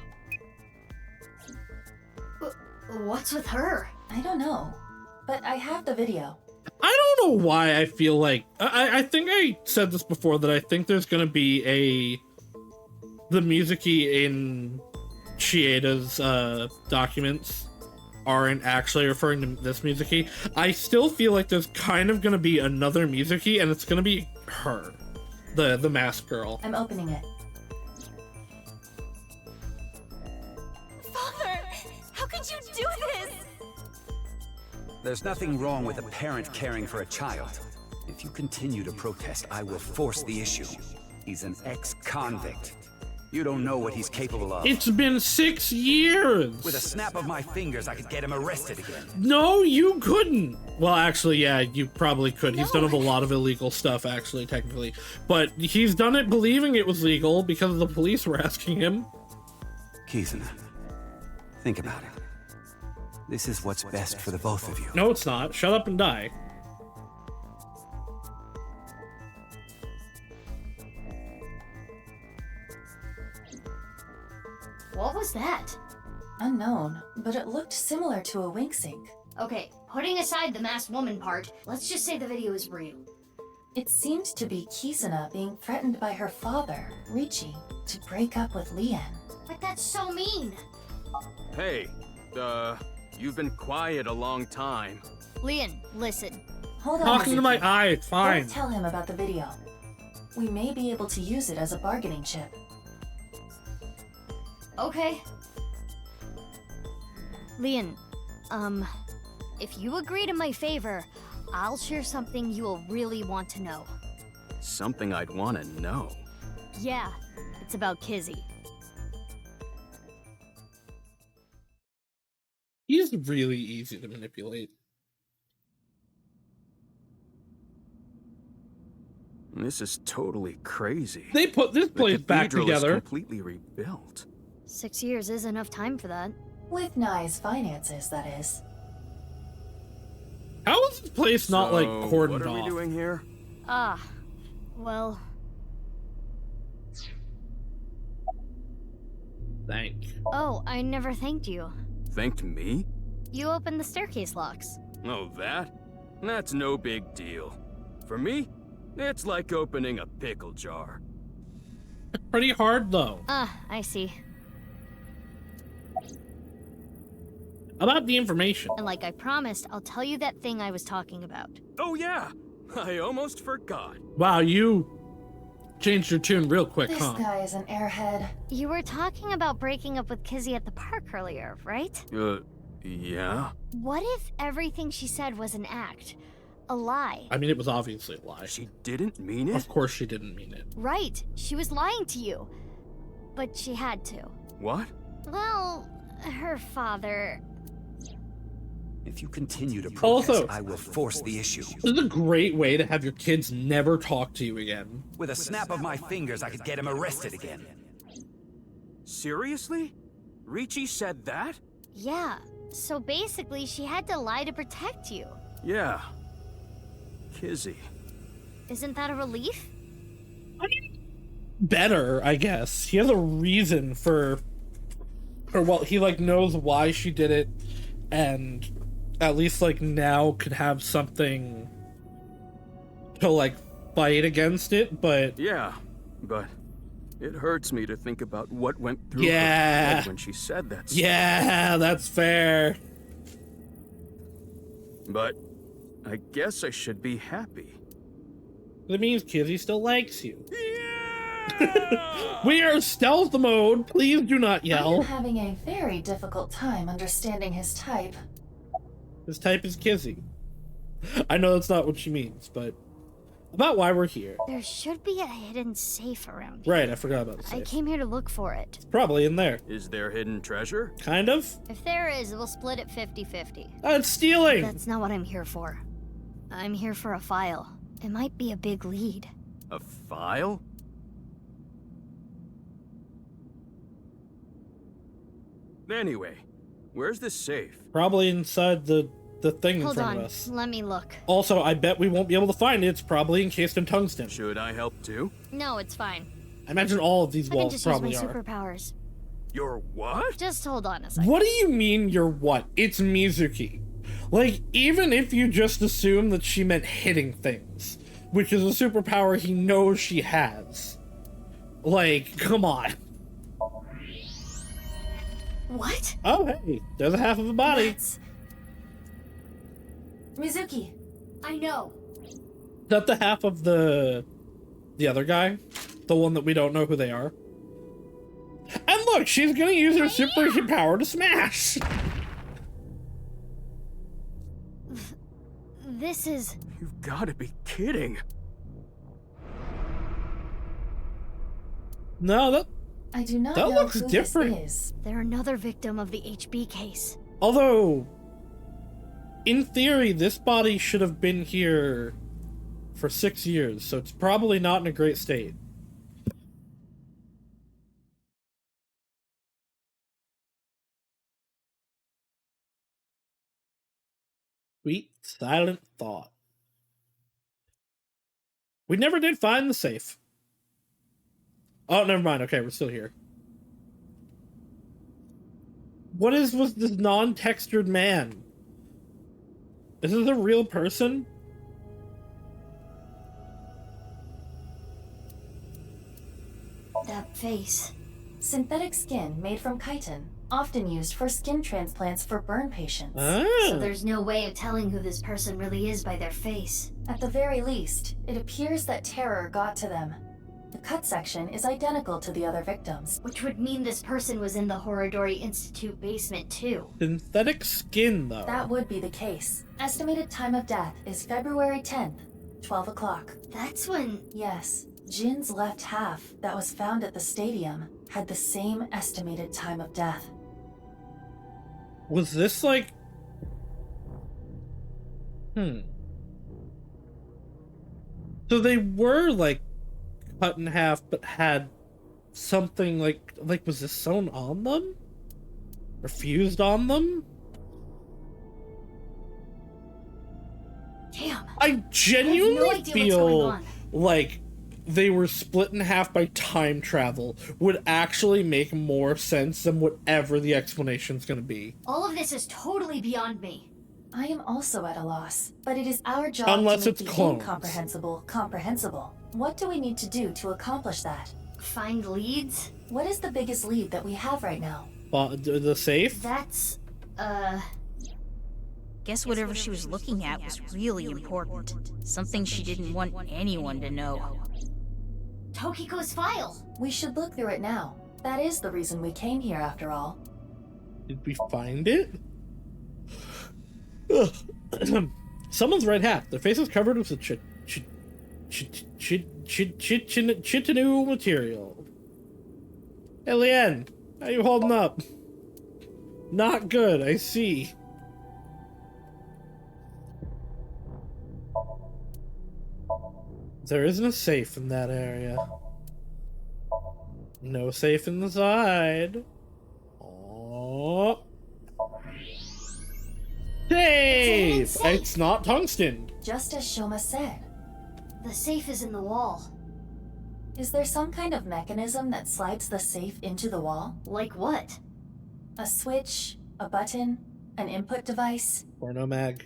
What's with her? I don't know, but I have the video. I don't know why I feel like I think I said this before, that I think there's gonna be the Mizuki in Chieda's documents aren't actually referring to this Mizuki. I still feel like there's kind of gonna be another Mizuki, and it's gonna be her, the masked girl. I'm opening it. did you do this? There's nothing wrong with a parent caring for a child. If you continue to protest, I will force the issue. He's an ex-convict. You don't know what he's capable of. It's been 6 years! With a snap of my fingers, I could get him arrested again. No, you couldn't! Well, actually, yeah, you probably could. He's done a lot of illegal stuff, actually, technically. But he's done it believing it was legal because the police were asking him. Kisana, think about it. This is what's best for the both of you. No, it's not. Shut up and die. What was that? Unknown, but it looked similar to a wink sync. Okay, putting aside the masked woman part, let's just say the video is real. It seemed to be Kisana being threatened by her father, Richie, to break up with Leanne. But that's so mean. Hey, you've been quiet a long time. Leon, listen. Hold on. Talking to my eye, it's fine. Don't tell him about the video. We may be able to use it as a bargaining chip. Okay. Leon, if you agree to my favor, I'll share something you'll really want to know. Something I'd want to know. Yeah, it's about Kizzy. He's really easy to manipulate. This is totally crazy. They put this place back together. Is completely rebuilt. 6 years is enough time for that. With Nye's finances, that is. How is this place not like cordoned what are off? we doing here? Well... Thank. Oh, I never thanked you. Thanked me? You opened the staircase locks. Oh, that? That's no big deal. For me, it's like opening a pickle jar. It's pretty hard, though. I see. About the information. And like I promised, I'll tell you that thing I was talking about. Oh yeah! I almost forgot. Wow, you changed your tune real quick, This huh? guy is an airhead. You were talking about breaking up with Kizzy at the park earlier, right? Yeah? What if everything she said was an act? A lie? I mean, it was obviously a lie. She didn't mean it? Of course she didn't mean it. Right. She was lying to you. But she had to. What? Well, her father... If you continue to protest, Also, I will force the issue. This is a great way to have your kids never talk to you again. With a snap of my fingers, I could get him arrested again. Seriously? Richie said that? Yeah. So basically, she had to lie to protect you. Yeah. Kizzy. Isn't that a relief? I mean, better, I guess. He has a reason for well, he like knows why she did it, and at least like now could have something to like fight against it. But yeah, but it hurts me to think about what went through her yeah, head when she said that stuff. Yeah, that's fair. But I guess I should be happy. That means Kizzy still likes you. Yeah! We are stealth mode. Please do not yell. I'm having a very difficult time understanding his type. His type is Kizzy. I know that's not what she means, but about why we're here. There should be a hidden safe around here. Right, I forgot about the safe. I came here to look for it. It's probably in there. Is there hidden treasure? Kind of. If there is, we'll split it 50-50. It's stealing! That's not what I'm here for. I'm here for a file. It might be a big lead. A file? Anyway, where's the safe? Probably inside the thing in Hold front on, of us. let me look. Also, I bet we won't be able to find it. It's probably encased in tungsten. Should I help too? No, it's fine. I imagine all of these I can walls just use probably my are. superpowers. Your what? Just hold on a second. What do you mean you're what? It's Mizuki. Like, even if you just assume that she meant hitting things, which is a superpower he knows she has. Like, come on. What? Oh, hey, there's a half of a body. That's... Mizuki. I know. Is that the half of the other guy? The one that we don't know who they are? And look, she's gonna use her superpower to smash! This is... You've got to be kidding. No, that I do not that know looks who different. this is. They're another victim of the HB case. Although, in theory, this body should have been here for 6 years, so it's probably not in a great state. Sweet silent thought. We never did find the safe. Oh, never mind. Okay, we're still here. What is with this non-textured man? Is this a real person? That face. Synthetic skin made from chitin, often used for skin transplants for burn patients. So there's no way of telling who this person really is by their face. At the very least, it appears that terror got to them. The cut section is identical to the other victims. Which would mean this person was in the Horodori Institute basement too. Synthetic skin, though. That would be the case. Estimated time of death is February 10th, 12 o'clock. That's when... Yes. Jin's left half that was found at the stadium had the same estimated time of death. Was this like... So they were like cut in half, but had something like was this sewn on them? Or fused on them? Damn. I genuinely no idea what's going feel on. like they were split in half by time travel would actually make more sense than whatever the explanation's gonna be. All of this is totally beyond me. I am also at a loss, but it is our job Unless to make it's the clones. incomprehensible comprehensible. What do we need to do to accomplish that? Find leads? What is the biggest lead that we have right now? The safe? That's, Guess whatever she was looking at was really important. Something she didn't want anyone to know. Tokiko's file. We should look through it now. That is the reason we came here after all. Did we find it? Someone's red hat. Their face is covered with a chitinu material. Hey, Leanne, how you holding up? Not good, I see. There isn't a safe in that area. No safe in the side. Oh. Safe! It's not tungsten. Just as Shoma said. The safe is in the wall. Is there some kind of mechanism that slides the safe into the wall? Like what? A switch, a button, an input device? Porno mag.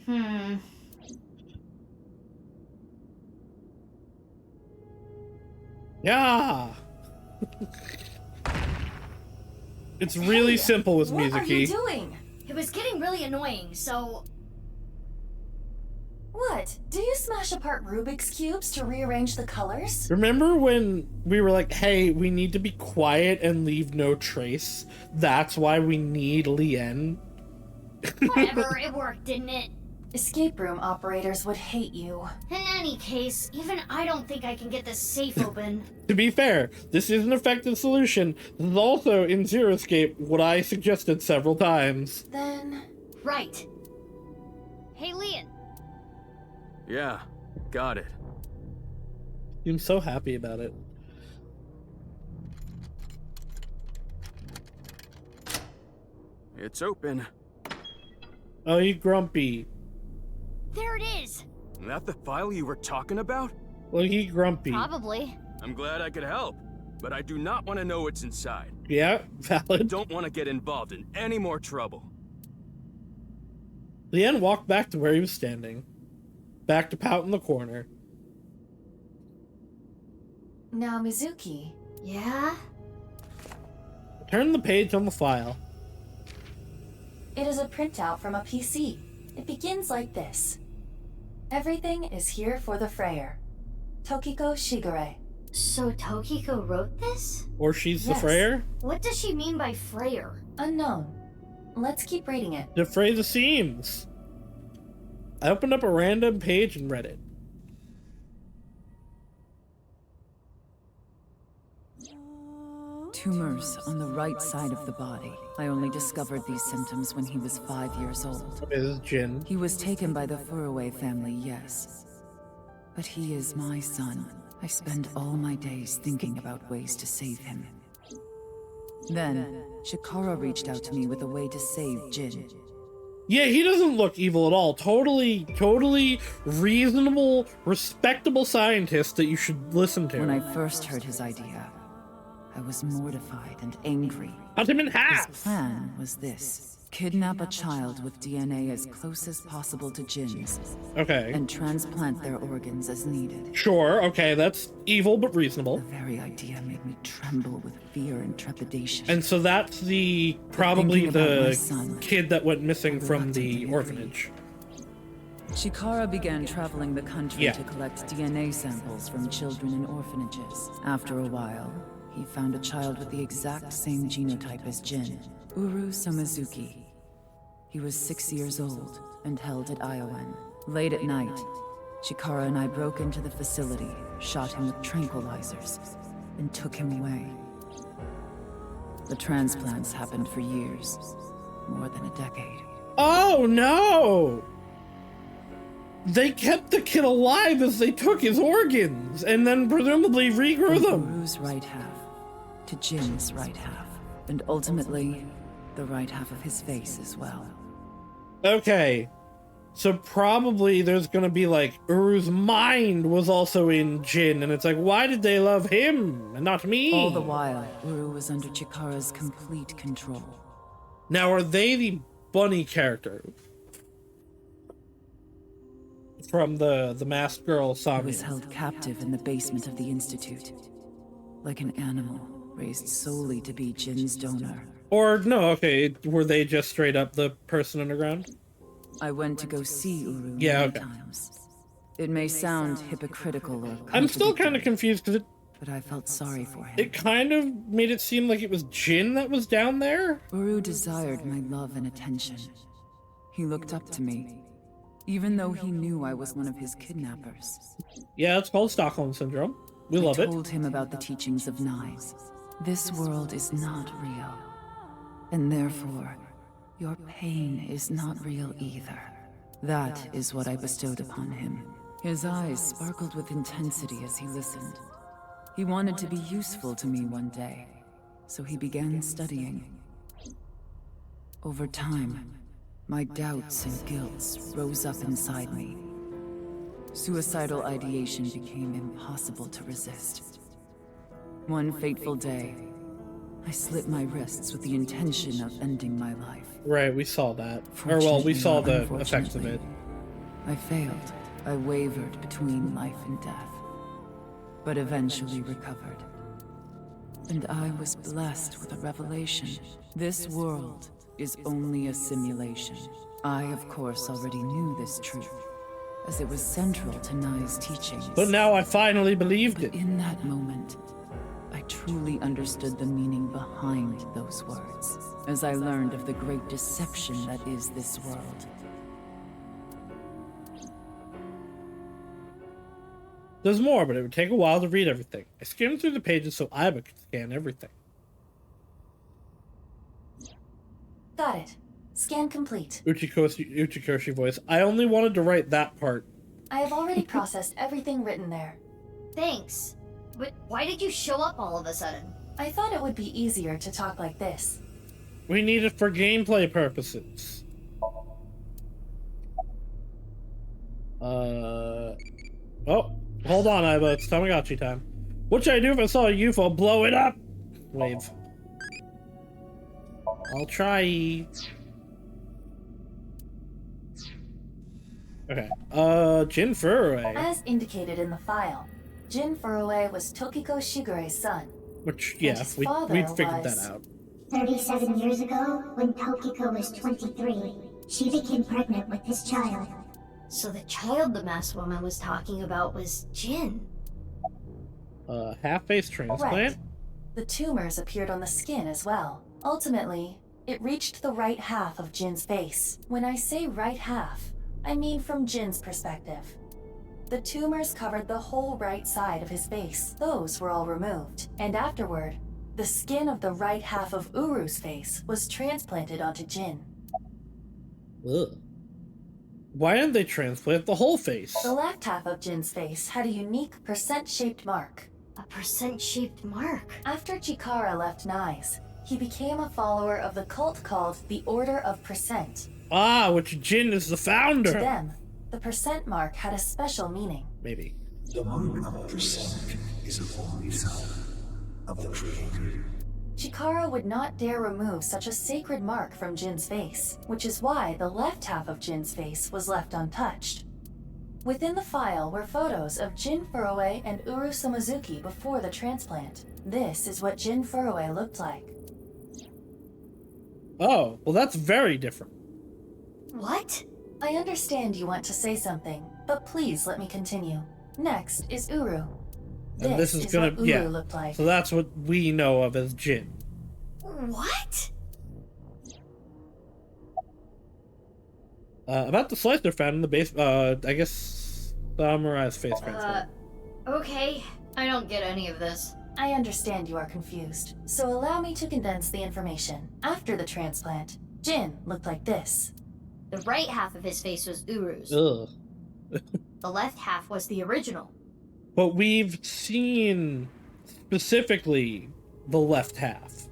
Yeah! It's really simple with Mizuki. What are you doing? It was getting really annoying, so... What? Do you smash apart Rubik's Cubes to rearrange the colors? Remember when we were like, hey, we need to be quiet and leave no trace? That's why we need Lien. Whatever, it worked, didn't it? Escape room operators would hate you. In any case, even I don't think I can get this safe open. To be fair, this is an effective solution. This is also in Zero Escape what I suggested several times. Then... Right. Hey, Lien. Yeah, got it. I'm so happy about it. It's open. Oh, you grumpy. There it is! That the file you were talking about? Well, he grumpy. Probably. I'm glad I could help, but I do not want to know what's inside. Yeah, valid. Don't want to get involved in any more trouble. Lien walked back to where he was standing. Back to pout in the corner. Now, Mizuki. Yeah? Turn the page on the file. It is a printout from a PC. It begins like this. Everything is here for the Freyer. Tokiko Shigure. So Tokiko wrote this? Or she's the Yes. Freyer? What does she mean by Freyer? Unknown. Let's keep reading it. Defray the seams. I opened up a random page and read it. Tumors on the right side of the body. I only discovered these symptoms when he was 5 years old. Okay, this is Jin. He was taken by the Furroway family, yes. But he is my son. I spend all my days thinking about ways to save him. Then, Chikara reached out to me with a way to save Jin. Yeah, he doesn't look evil at all. Totally reasonable, respectable scientist that you should listen to. When I first heard his idea, I was mortified and angry. Cut him in half! His plan was this. Kidnap a child with DNA as close as possible to Jin's. Okay. And transplant their organs as needed. Sure, okay, that's evil but reasonable. The very idea made me tremble with fear and trepidation. And so that's probably the kid that went missing from the orphanage. Chikara began traveling the country to collect DNA samples from children in orphanages. After a while, he found a child with the exact same genotype as Jin, Uru Somizuki. He was 6 years old and held at Iowan. Late at night, Chikara and I broke into the facility, shot him with tranquilizers, and took him away. The transplants happened for years, more than a decade. Oh no! They kept the kid alive as they took his organs, and then presumably regrew them. Uru's right half to Jin's right half, and ultimately, the right half of his face as well. Okay, so probably there's gonna be like, Uru's mind was also in Jin, and it's like, why did they love him and not me? All the while, Uru was under Chikara's complete control. Now, are they the bunny character from the masked girl Somnium? He was held captive in the basement of the Institute, like an animal raised solely to be Jin's donor. Or, no, okay, were they just straight up the person underground? I went to go see Uru many times. It may sound hypocritical or I'm still kind of confused because but I felt sorry for him. It kind of made it seem like it was Jin that was down there? Uru desired my love and attention. He looked up to me, even though he knew I was one of his kidnappers. Yeah, it's called Stockholm Syndrome. We love it. I told him about the teachings of Knives. This world is not real. And therefore, your pain is not real either. That is what I bestowed upon him. His eyes sparkled with intensity as he listened. He wanted to be useful to me one day, so he began studying. Over time, my doubts and guilts rose up inside me. Suicidal ideation became impossible to resist. One fateful day, I slit my wrists with the intention of ending my life. Right, we saw that. Or, well, we saw the effects of it. I failed. I wavered between life and death, but eventually recovered. And I was blessed with a revelation. This world is only a simulation. I, of course, already knew this truth, as it was central to Nai's teachings. But now I finally believed it. In that moment, I truly understood the meaning behind those words, as I learned of the great deception that is this world. There's more, but it would take a while to read everything. I skimmed through the pages so Iba could scan everything. Got it. Scan complete. Uchikoshi voice. I only wanted to write that part. I have already processed everything written there. Thanks. But why did you show up all of a sudden? I thought it would be easier to talk like this. We need it for gameplay purposes. Oh, hold on, Iba. It's Tamagotchi time. What should I do if I saw a UFO? Blow it up! Wave. I'll try. Okay. Jin Furroway. As indicated in the file, Jin Furroway was Tokiko Shigure's son. Which, yeah, we'd figured that out. 37 years ago, when Tokiko was 23, she became pregnant with this child. So the child the masked woman was talking about was Jin. Half-face transplant? Right. The tumors appeared on the skin as well. Ultimately, it reached the right half of Jin's face. When I say right half, I mean from Jin's perspective. The tumors covered the whole right side of his face. Those were all removed. And afterward, the skin of the right half of Uru's face was transplanted onto Jin. Ugh. Why didn't they transplant the whole face? The left half of Jin's face had a unique percent-shaped mark. A percent-shaped mark? After Chikara left Nyes, he became a follower of the cult called the Order of Percent. Ah, which Jin is the founder. To them, the percent mark had a special meaning. Maybe. The mark of a percent is a holy sign of the Creator. Chikara would not dare remove such a sacred mark from Jin's face, which is why the left half of Jin's face was left untouched. Within the file were photos of Jin Furue and Uru Somazuki before the transplant. This is what Jin Furue looked like. Oh, well that's very different. What? I understand you want to say something, but please let me continue. Next is Uru. And this is gonna, what Uru looked like. So that's what we know of as Jin. What? About the slicer found in the base, I guess Samurai's face transplant. Okay. I don't get any of this. I understand you are confused, so allow me to condense the information. After the transplant, Jin looked like this. The right half of his face was Uru's. Ugh. The left half was the original. But we've seen specifically the left half.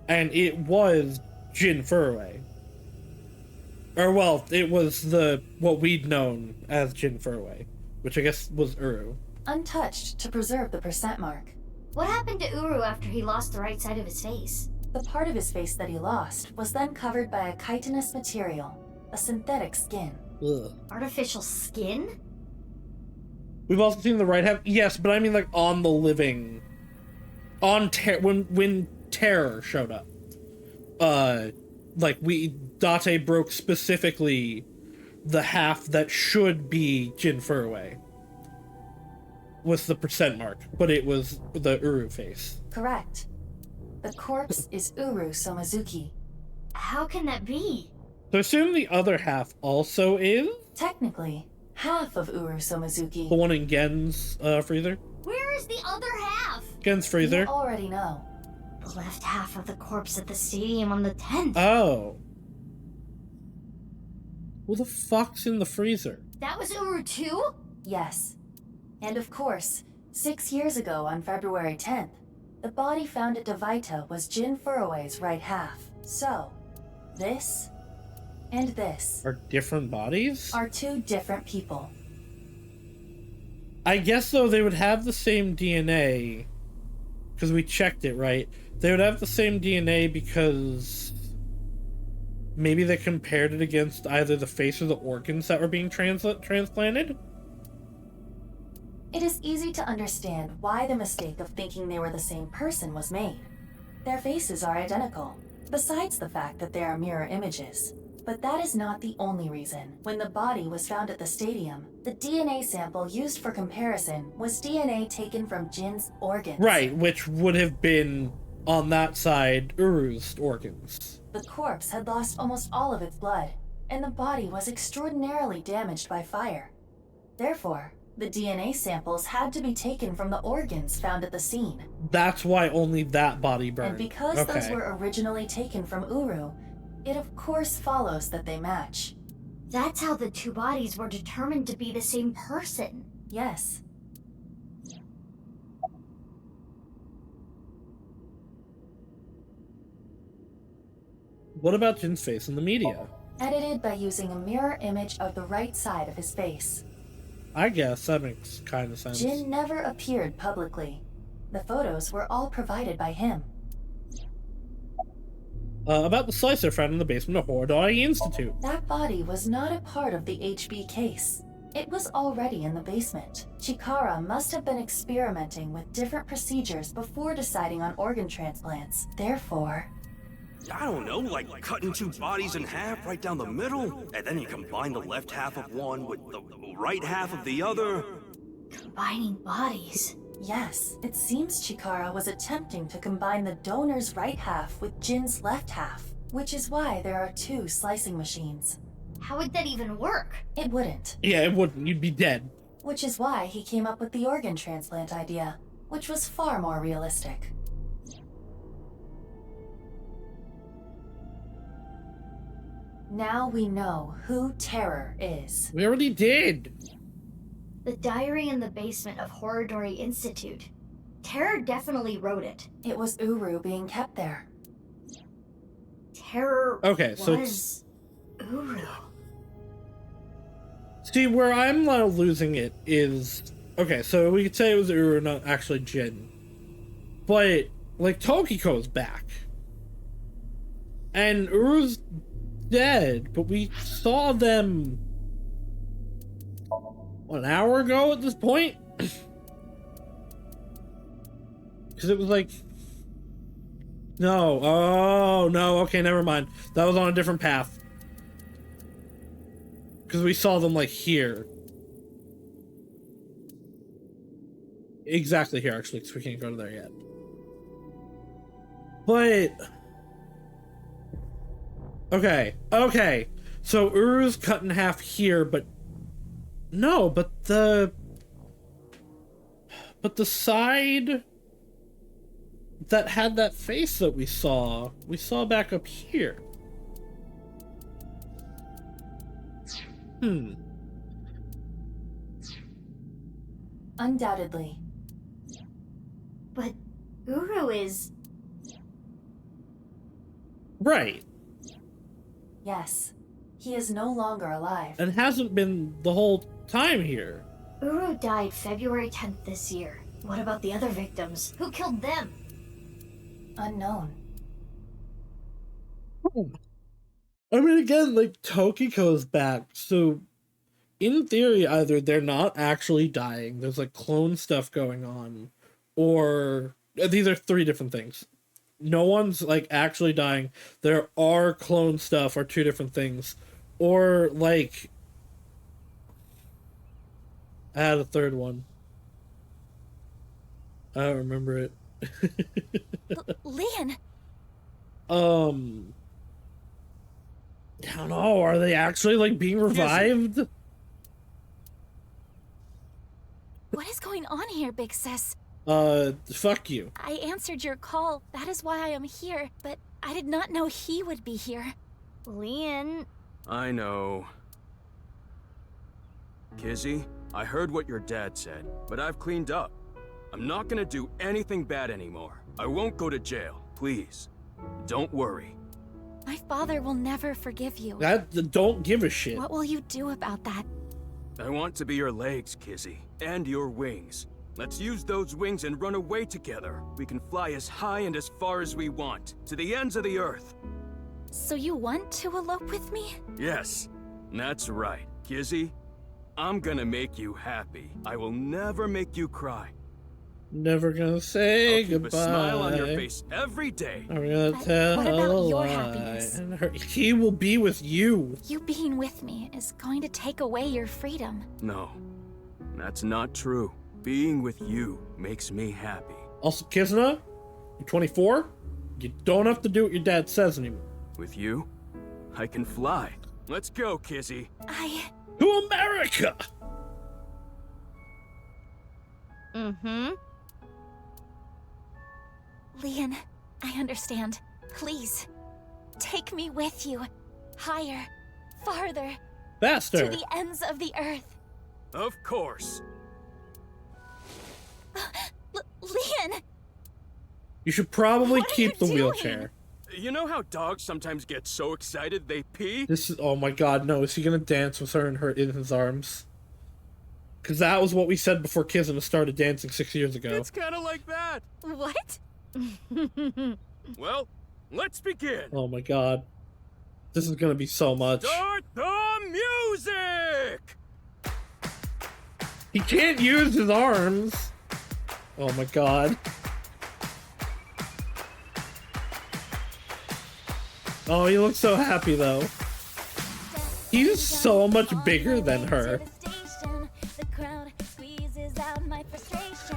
And it was Jin Furue. Or, well, it was what we'd known as Jin Furue, which I guess was Uru. Untouched to preserve the percent mark. What happened to Uru after he lost the right side of his face? The part of his face that he lost was then covered by a chitinous material, a synthetic skin. Ugh. Artificial skin? We've also seen the right half. Yes, but I mean like on the living. On when Terror showed up. Date broke specifically the half that should be Jin Furue. Was the percent mark, but it was the Uru face. Correct. The corpse is Uru Somazuki. How can that be? So assume the other half also is? Technically, half of Uru Somazuki. The one in Gen's freezer? Where is the other half? Gen's freezer? You already know. The left half of the corpse at the stadium on the 10th. Oh. Who the fuck's in the freezer? That was Uru too? Yes. And of course, 6 years ago on February 10th, the body found at Devaita was Jin Furue's right half. So, this and this are different bodies? Are two different people. I guess, though, they would have the same DNA, because we checked it, right? They would have the same DNA because maybe they compared it against either the face or the organs that were being transplanted? It is easy to understand why the mistake of thinking they were the same person was made. Their faces are identical, besides the fact that they are mirror images. But that is not the only reason. When the body was found at the stadium, the DNA sample used for comparison was DNA taken from Jin's organs. Right, which would have been, on that side, Uru's organs. The corpse had lost almost all of its blood, and the body was extraordinarily damaged by fire. Therefore, the DNA samples had to be taken from the organs found at the scene. That's why only that body burned. And because those were originally taken from Uru, it of course follows that they match. That's how the two bodies were determined to be the same person. Yes. What about Jin's face in the media? Edited by using a mirror image of the right side of his face. I guess that makes kind of sense. Jin never appeared publicly. The photos were all provided by him. About the slicer found in the basement of Horodai Institute. That body was not a part of the HB case. It was already in the basement. Chikara must have been experimenting with different procedures before deciding on organ transplants. Therefore... I don't know, like cutting two bodies in half right down the middle? And then you combine the left half of one with the right half of the other? Combining bodies? Yes, it seems Chikara was attempting to combine the donor's right half with Jin's left half, which is why there are two slicing machines. How would that even work? It wouldn't. Yeah, it wouldn't. You'd be dead. Which is why he came up with the organ transplant idea, which was far more realistic. Now we know who Terror is. We already did. The diary in the basement of Horridori Institute. Terror definitely wrote it. It was Uru being kept there. Terror Okay, so was Uru. See, where I'm losing it is... Okay, so we could say it was Uru, not actually Jin. But, like, Tokiko's back. And Uru's dead, but we saw them... an hour ago at this point? Because it was like... No. Oh, no. Okay, never mind. That was on a different path. Because we saw them, like, here. Exactly here, actually, because we can't go to there yet. But... Okay. So Uru's cut in half here, but... No, but the side that had that face that we saw back up here. Undoubtedly. But Uru is... Right. Yes. He is no longer alive. And hasn't been the whole time here. Uru died February 10th this year. What about the other victims? Who killed them? Unknown. I mean, again, like, Tokiko's back, so in theory, either they're not actually dying, there's, like, clone stuff going on, or these are three different things. No one's, like, actually dying, there are clone stuff, or two different things, or, like... I had a third one. I don't remember it. Leon! I don't know, are they actually, like, being revived? What is going on here, Big Sis? Fuck you. I answered your call. That is why I am here, but I did not know he would be here. Leon... I know. Kizzy, I heard what your dad said, but I've cleaned up. I'm not gonna do anything bad anymore. I won't go to jail, please. Don't worry. My father will never forgive you. Don't give a shit. What will you do about that? I want to be your legs, Kizzy, and your wings. Let's use those wings and run away together. We can fly as high and as far as we want, to the ends of the earth. So you want to elope with me? Yes, that's right. Kizzy, I'm gonna make you happy. I will never make you cry. Never gonna say I'll keep goodbye. a smile on your face every day. I'm gonna tell what about a your lie. happiness? And he will be with you. You being with me is going to take away your freedom. No, that's not true. Being with you makes me happy. Also, Kizuna, you're 24. You don't have to do what your dad says anymore. With you, I can fly. Let's go, Kizzy. To America! Leon, I understand. Please, take me with you. Higher, farther. Faster. To the ends of the earth. Of course. Leon! You should probably What are keep you the doing? wheelchair. You know how dogs sometimes get so excited they pee? This is, oh my god, no, is he gonna dance with her in his arms? Because that was what we said before Kizuna started dancing 6 years ago. It's kind of like that. What? Well, let's begin. Oh my god. This is gonna be so much. Start the music! He can't use his arms. Oh my god. Oh, he looks so happy though. He's so much bigger than her.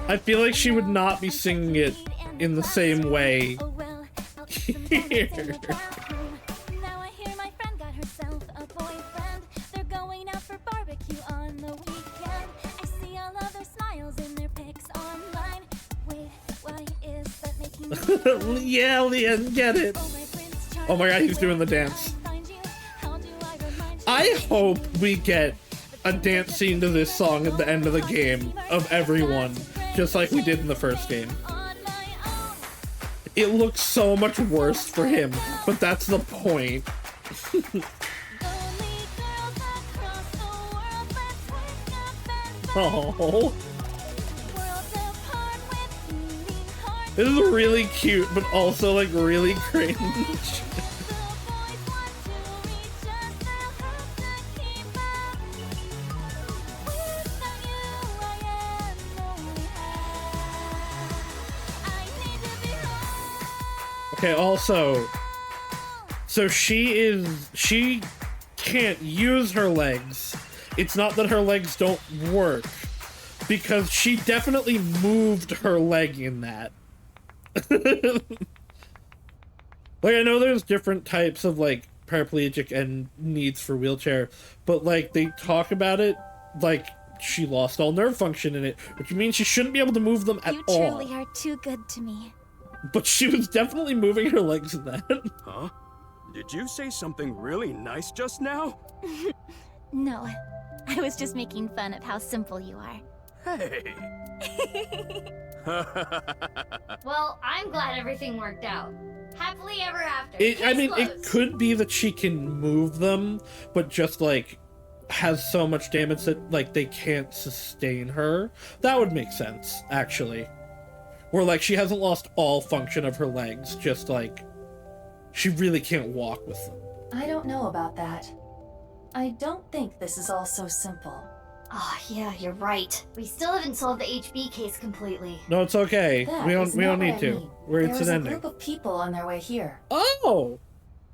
I feel like she would not be singing it in the same way here. Yeah, Leon, get it. Oh my god, he's doing the dance. I hope we get a dance scene to this song at the end of the game of everyone, just like we did in the first game. It looks so much worse for him, but that's the point. Oh. This is really cute, but also like really cringe. Okay, also, so she can't use her legs. It's not that her legs don't work, because she definitely moved her leg in that. Like, I know there's different types of, like, paraplegic and needs for wheelchair, but, like, they talk about it like she lost all nerve function in it, which means she shouldn't be able to move them at all. You truly are too good to me. But she was definitely moving her legs in that. Huh? Did you say something really nice just now? No, I was just making fun of how simple you are. Hey! Well, I'm glad everything worked out. Happily ever after. I mean, Case it closed. could be that she can move them, but just, like, has so much damage that, like, they can't sustain her. That would make sense, actually. Where, like, she hasn't lost all function of her legs, just, like, she really can't walk with them. I don't know about that. I don't think this is all so simple. Oh, yeah, you're right. We still haven't solved the HB case completely. No, it's okay. That We is don't not need what I to. mean. It's an There is a ending. group of people on their way here. Oh!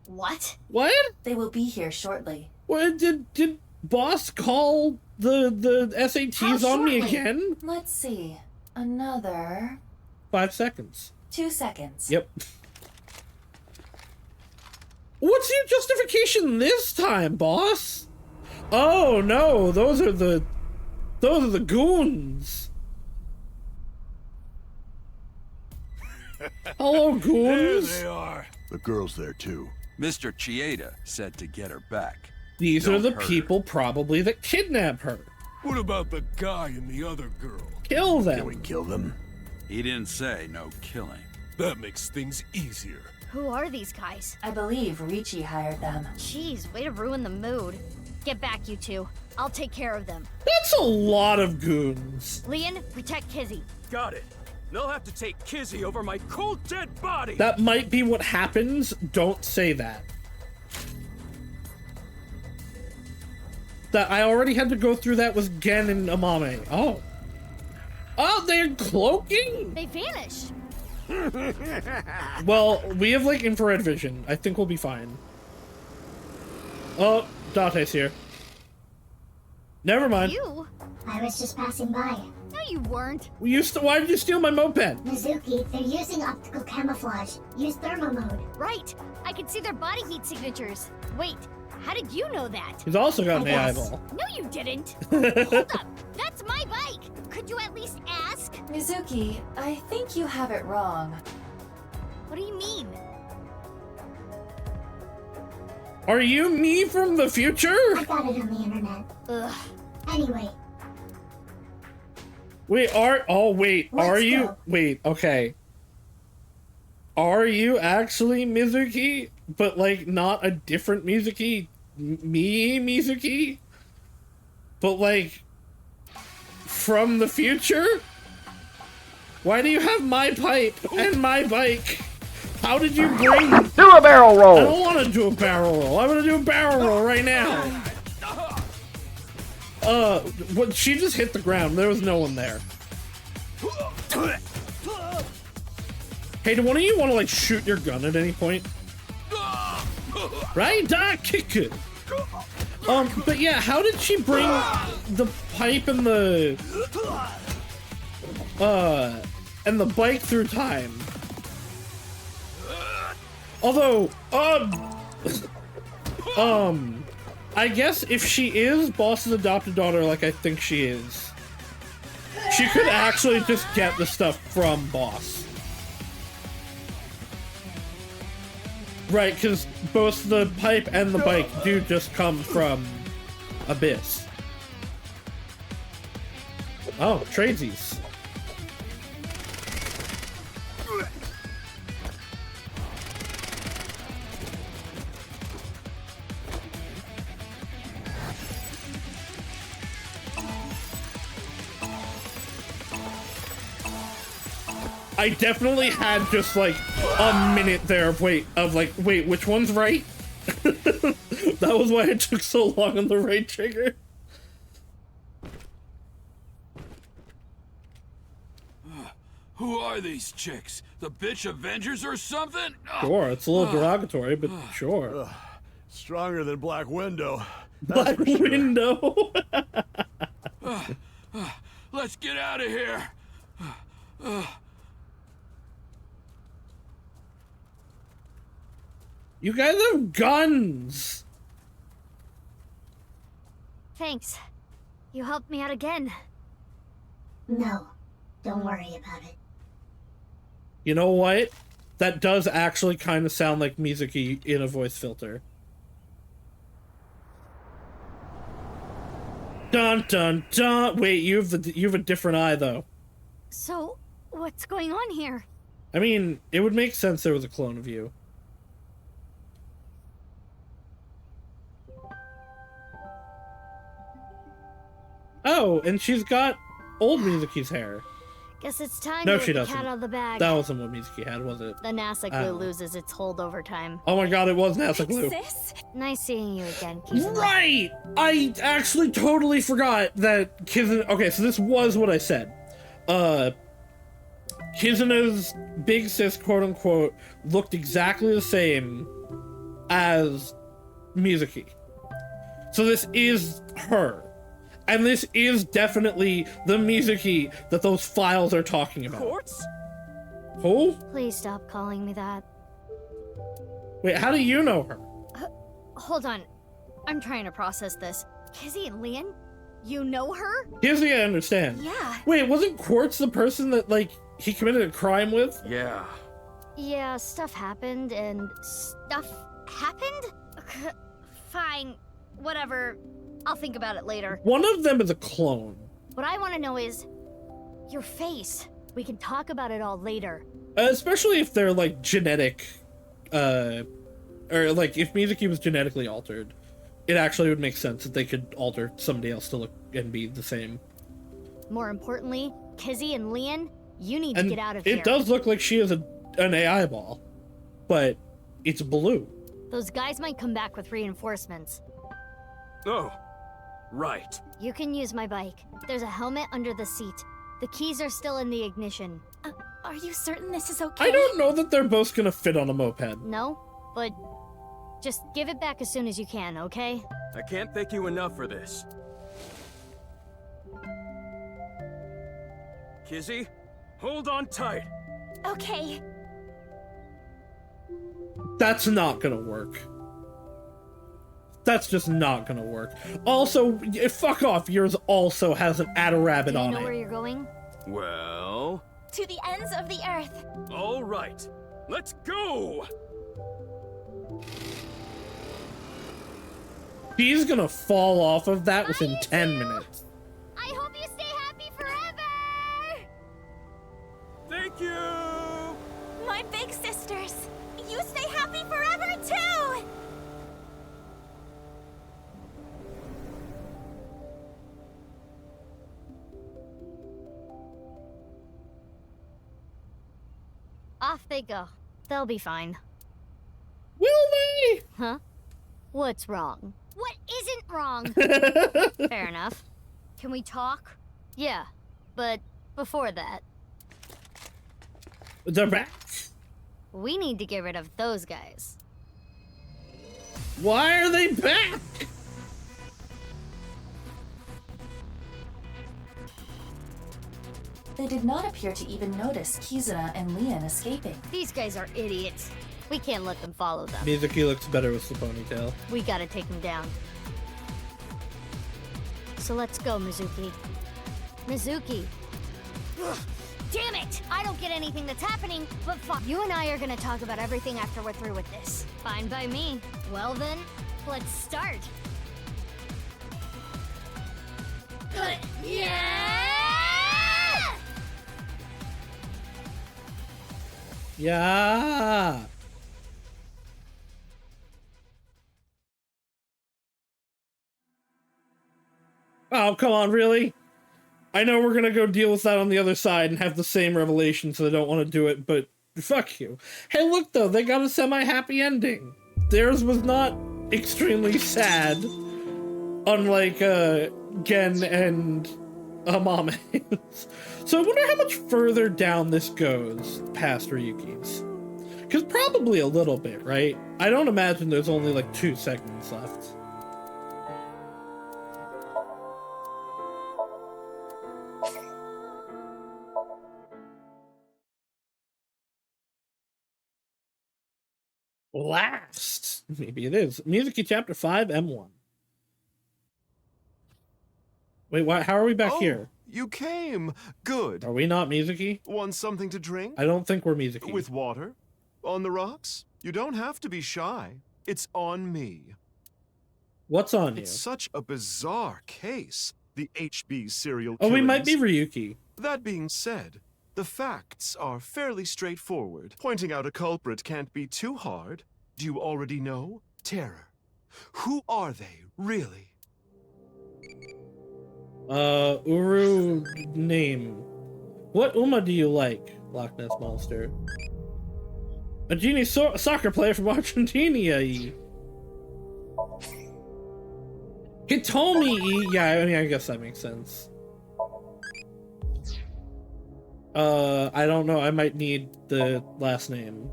What? What? They will be here shortly. What did Boss call the SATs on me again? Let's see. Another 5 seconds. 2 seconds. Yep. What's your justification this time, boss? Oh no, those are the goons. Hello, goons. There they are. The girl's there too. Mr. Chieda said to get her back. These Don't are the hurt her. people probably that kidnap her. What about the guy and the other girl? Kill them. Can we kill them? He didn't say no killing. That makes things easier. Who are these guys? I believe Ricci hired them. Jeez, way to ruin the mood. Get back, you two. I'll take care of them. That's a lot of goons. Leon, protect Kizzy. Got it. They'll have to take Kizzy over my cold dead body. That might be what happens. Don't say that. That I already had to go through that with Gen and Amame. Oh. Oh, they're cloaking? They vanished. Well, we have, like, infrared vision. I think we'll be fine. Oh, Dante's here. Never mind. You? I was just passing by. No, you weren't. Why did you steal my moped? Mizuki, they're using optical camouflage. Use thermal mode. Right. I can see their body heat signatures. Wait, how did you know that? He's also got an AI guess. ball. No, you didn't. Hold up. That's my bike. Could you at least ask? Mizuki, I think you have it wrong. What do you mean? Are you me from the future? I got it on the internet. Ugh. Anyway, Wait, Let's you? go. Wait, okay. Are you actually Mizuki? But, like, not a different Mizuki? Me Mizuki? But, like, from the future? Why do you have my pipe and my bike? How did you bring... Do a barrel roll! I don't want to do a barrel roll. I'm gonna do a barrel roll right now. What? She just hit the ground. There was no one there. Hey, do one of you want to, like, shoot your gun at any point? Right? Kick it. But yeah, how did she bring the pipe and the bike through time? Although, I guess if she is Boss's adopted daughter, like I think she is, she could actually just get the stuff from Boss. Right, because both the pipe and the bike do just come from Abyss. Oh, tradesies. I definitely had just like a minute there of wait, which one's right? That was why it took so long on the right trigger. Who are these chicks? The bitch Avengers or something? Sure, it's a little derogatory, but sure. Stronger than Black Widow. Black Widow. Let's get out of here. You guys have guns. Thanks. You helped me out again. No, don't worry about it. You know what? That does actually kind of sound like Mizuki in a voice filter. Dun dun dun. Wait, you have a different eye though. So, what's going on here? I mean, it would make sense there was a clone of you. Oh, and she's got old Mizuki's hair. Guess it's time No, to she let the doesn't. cat out of the bag. That wasn't what Mizuki had, was it? The NASA glue loses its hold over time. Oh my god, it was NASA glue. Sis? Nice seeing you again, Kizuna. Right! I actually totally forgot that Kizuna... Okay, so this was what I said. Kizuna's big sis, quote-unquote, looked exactly the same as Mizuki. So this is her. And this is definitely the Mizuki that those files are talking about. Quartz? Who? Please stop calling me that. Wait, how do you know her? Hold on. I'm trying to process this. Kizzy and Leon? You know her? Kizzy, I understand. Yeah. Wait, wasn't Quartz the person that, like, he committed a crime with? Yeah. Yeah, stuff happened, and stuff happened? Fine. Whatever. I'll think about it later. One of them is a clone. What I want to know is your face. We can talk about it all later. Especially if they're, like, genetic, or, like, if Mizuki was genetically altered, it actually would make sense that they could alter somebody else to look and be the same. More importantly, Kizzy and Leon, you need to get out of here. It does look like she is an AI ball, but it's blue. Those guys might come back with reinforcements. Oh, right. You can use my bike. There's a helmet under the seat. The keys are still in the ignition. Are you certain this is okay? I don't know that they're both gonna fit on a moped. No, but just give it back as soon as you can, okay? I can't thank you enough for this. Kizzy, hold on tight. Okay. That's not gonna work. That's just not gonna work. Also, fuck off, yours also has an Adder-rabbit on Do you know where it. you're going? Well... To the ends of the earth. All right, let's go! He's gonna fall off of that within 10 minutes. I hope you stay happy forever! Thank you! My big sisters, you stay happy forever too! Off they go. They'll be fine. Will they? Huh? What's wrong? What isn't wrong? Fair enough. Can we talk? Yeah, but before that, They're back. we need to get rid of those guys. Why are they back? They did not appear to even notice Kizuna and Leon escaping. These guys are idiots. We can't let them follow them. Mizuki looks better with the ponytail. We gotta take them down. So let's go, Mizuki. Mizuki! Damn it! I don't get anything that's happening, but fuck. You and I are gonna talk about everything after we're through with this. Fine by me. Well then, let's start. Yeah! Yeah. Oh, come on, really? I know we're gonna go deal with that on the other side and have the same revelation, so I don't want to do it, but fuck you. Hey, look though, they got a semi-happy ending. Theirs was not extremely sad, unlike Gen and Amame's. So I wonder how much further down this goes past Ryuki's. Because probably a little bit, right? I don't imagine there's only like 2 segments left. Last, maybe it is. Music Chapter 5, M1. Wait, what? How are we back here? You came. Good. Are we not Mizuki? Want something to drink? I don't think we're Mizuki. With water? On the rocks? You don't have to be shy. It's on me. What's on you? It's such a bizarre case, the HB serial Oh, killings. we might be Ryuki. That being said, the facts are fairly straightforward. Pointing out a culprit can't be too hard. Do you already know? Terror. Who are they, really? Uru name. What Uma do you like, Loch Ness Monster? A genie soccer player from Argentina. Hitomi. Yeah, I mean, I guess that makes sense. I don't know. I might need the last name.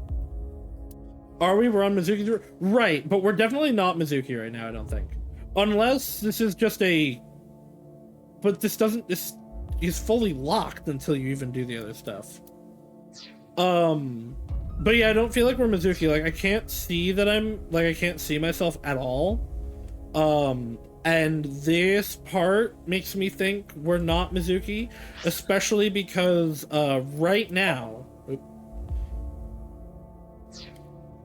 Are we? We're on Mizuki? Right, but we're definitely not Mizuki right now, I don't think. Unless this is just a... But this doesn't... This is fully locked until you even do the other stuff. But yeah, I don't feel like we're Mizuki. Like, I can't see that I'm... Like, I can't see myself at all. And this part makes me think we're not Mizuki. Especially because, right now...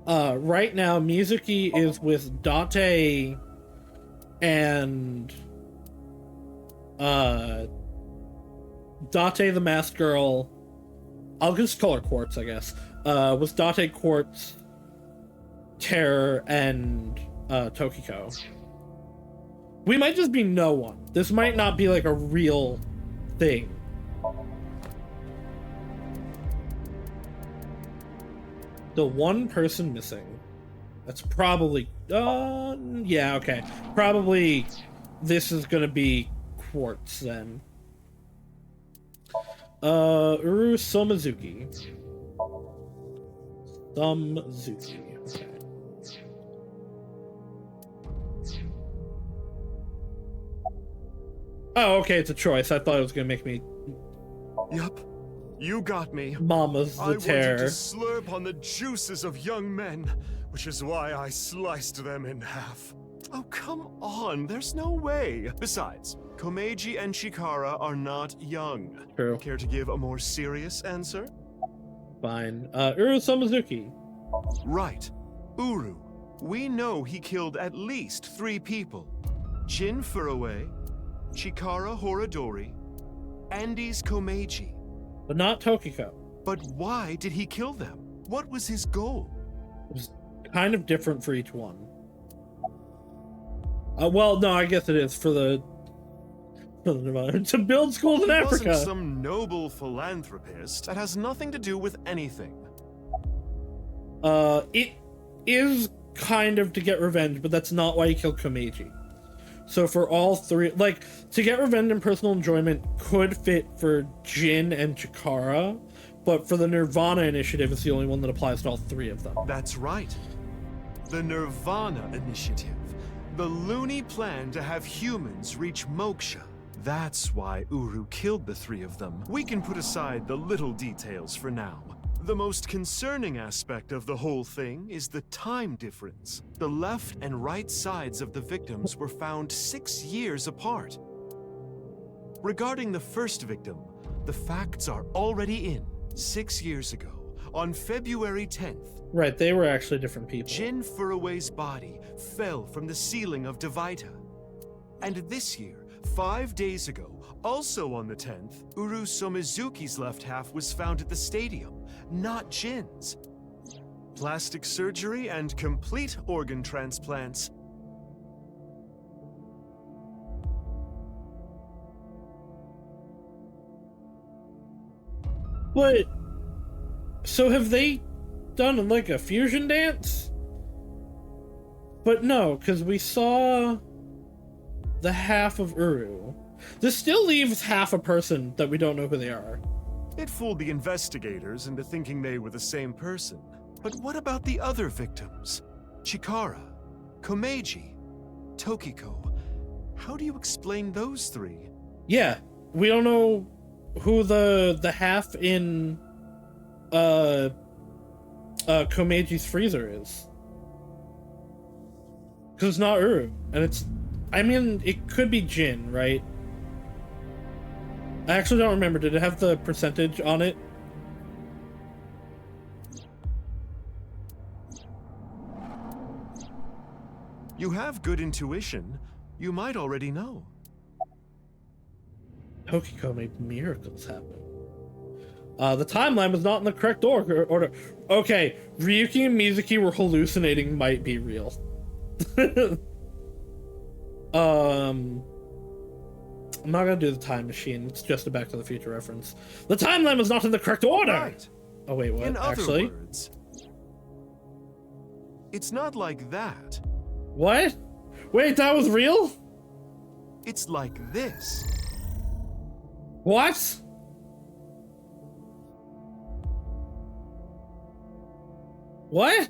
right now, Mizuki is with Date and Date the Masked Girl. I'll just call her Quartz, I guess. Was Date, Quartz, Terror, and Tokiko. We might just be no one. This might not be like a real thing. The one person missing. That's probably... yeah, okay. Probably this is gonna be Quartz, then. Uru Somazuki. Somazuki. Okay. Oh, okay, it's a choice. I thought it was gonna make me... Yup. You got me. Mama's the I terror. wanted to slurp on the juices of young men, which is why I sliced them in half. Oh, come on, there's no way. Besides, Komeiji and Chikara are not young. True. Care to give a more serious answer? Fine. Uru Somazuki. Right. Uru. We know he killed at least 3 people. Jin Furue, Chikara Horadori, Andes Komeiji. But not Tokiko. But why did he kill them? What was his goal? It was kind of different for each one. Well, no, I guess it is for the to build schools in Africa. He wasn't some noble philanthropist. That has nothing to do with anything. It is kind of to get revenge, but that's not why he killed Komeiji. So for all 3, like, to get revenge and personal enjoyment could fit for Jin and Chikara, but for the Nirvana initiative, it's the only one that applies to all 3 of them. That's right. The Nirvana initiative. The loony plan to have humans reach moksha. That's why Uru killed the 3 of them. We can put aside the little details for now. The most concerning aspect of the whole thing is the time difference. The left and right sides of the victims were found 6 years apart. Regarding the first victim, The facts are already in. 6 years ago, on February 10th, Right, they were actually different people. Jin Furue's body fell from the ceiling of Devaita. And this year, 5 days ago, also on the 10th, Uru Somizuki's left half was found at the stadium, not Jin's. Plastic surgery and complete organ transplants. What? So have they done like a fusion dance? But no, because we saw the half of Uru. This still leaves half a person that we don't know who they are. It fooled the investigators into thinking they were the same person. But what about the other victims? Chikara, Komeiji, Tokiko. How do you explain those three? Yeah, we don't know who the half in Komeiji's freezer is. Because it's not Uru, and it's, I mean, it could be Jin, right? I actually don't remember. Did it have the percentage on it? You have good intuition. You might already know. Tokiko made miracles happen. The timeline was not in the correct order. Okay, Ryuki and Mizuki were hallucinating might be real. I'm not gonna do the time machine. It's just a Back to the Future reference. The timeline was not in the correct order! Right. Oh wait, what? In Actually? other words, it's not like that. What? Wait, that was real? It's like this. What? What?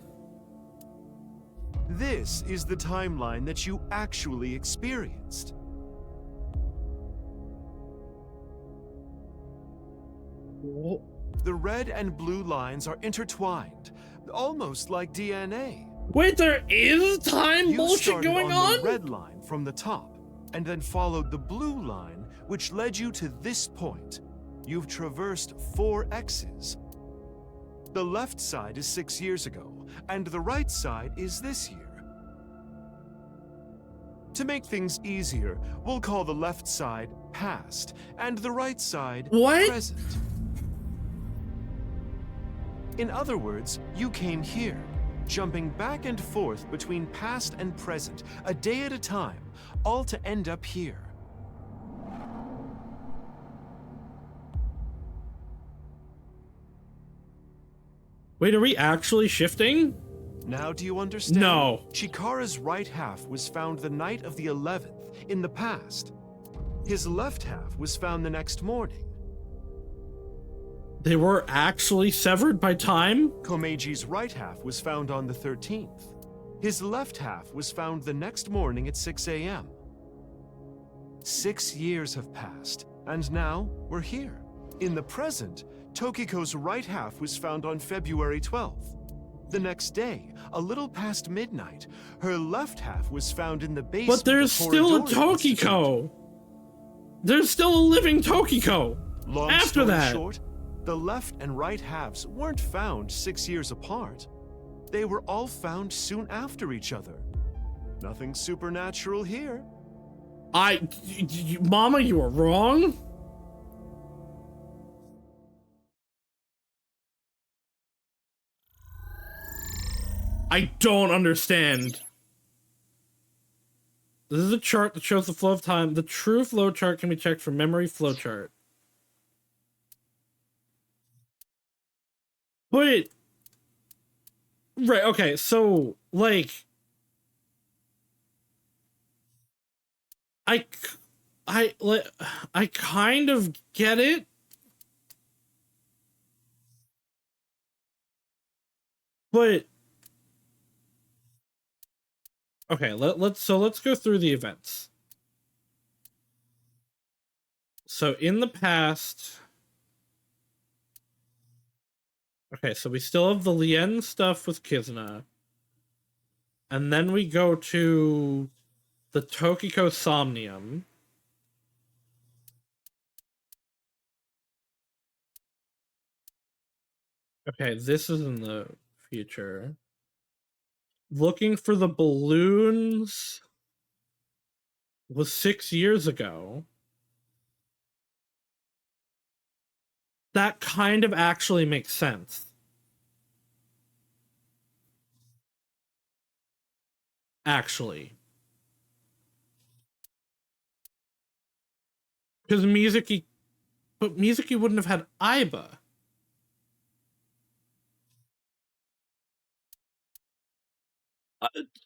This is the timeline that you actually experienced. The red and blue lines are intertwined, almost like DNA. Wait, there is time bullshit going on? The red line from the top, and then followed the blue line, which led you to this point. You've traversed 4 X's. The left side is 6 years ago, and the right side is this year. To make things easier, we'll call the left side past, and the right side present. In other words, you came here, jumping back and forth between past and present, a day at a time, all to end up here. Wait, are we actually shifting? Now do you understand? No. Chikara's right half was found the night of the 11th, in the past. His left half was found the next morning. They were actually severed by time? Komeiji's right half was found on the 13th. His left half was found the next morning at 6 a.m. 6 years have passed, and now we're here. In the present, Tokiko's right half was found on February 12th. The next day, a little past midnight, her left half was found in the basement. But there's still a Tokiko! There's still a living Tokiko! Long after story that! Short, the left and right halves weren't found 6 years apart. They were all found soon after each other. Nothing supernatural here. Mama, you were wrong? I don't understand. This is a chart that shows the flow of time. The true flow chart can be checked from memory flowchart. But, right, okay, so, like, I kind of get it. But, okay, let's go through the events. So in the past, okay, so we still have the Lien stuff with Kizuna. And then we go to the Tokiko Somnium. Okay, this is in the future. Looking for the balloons was 6 years ago. That kind of actually makes sense. Actually. Because Mizuki wouldn't have had Aiba.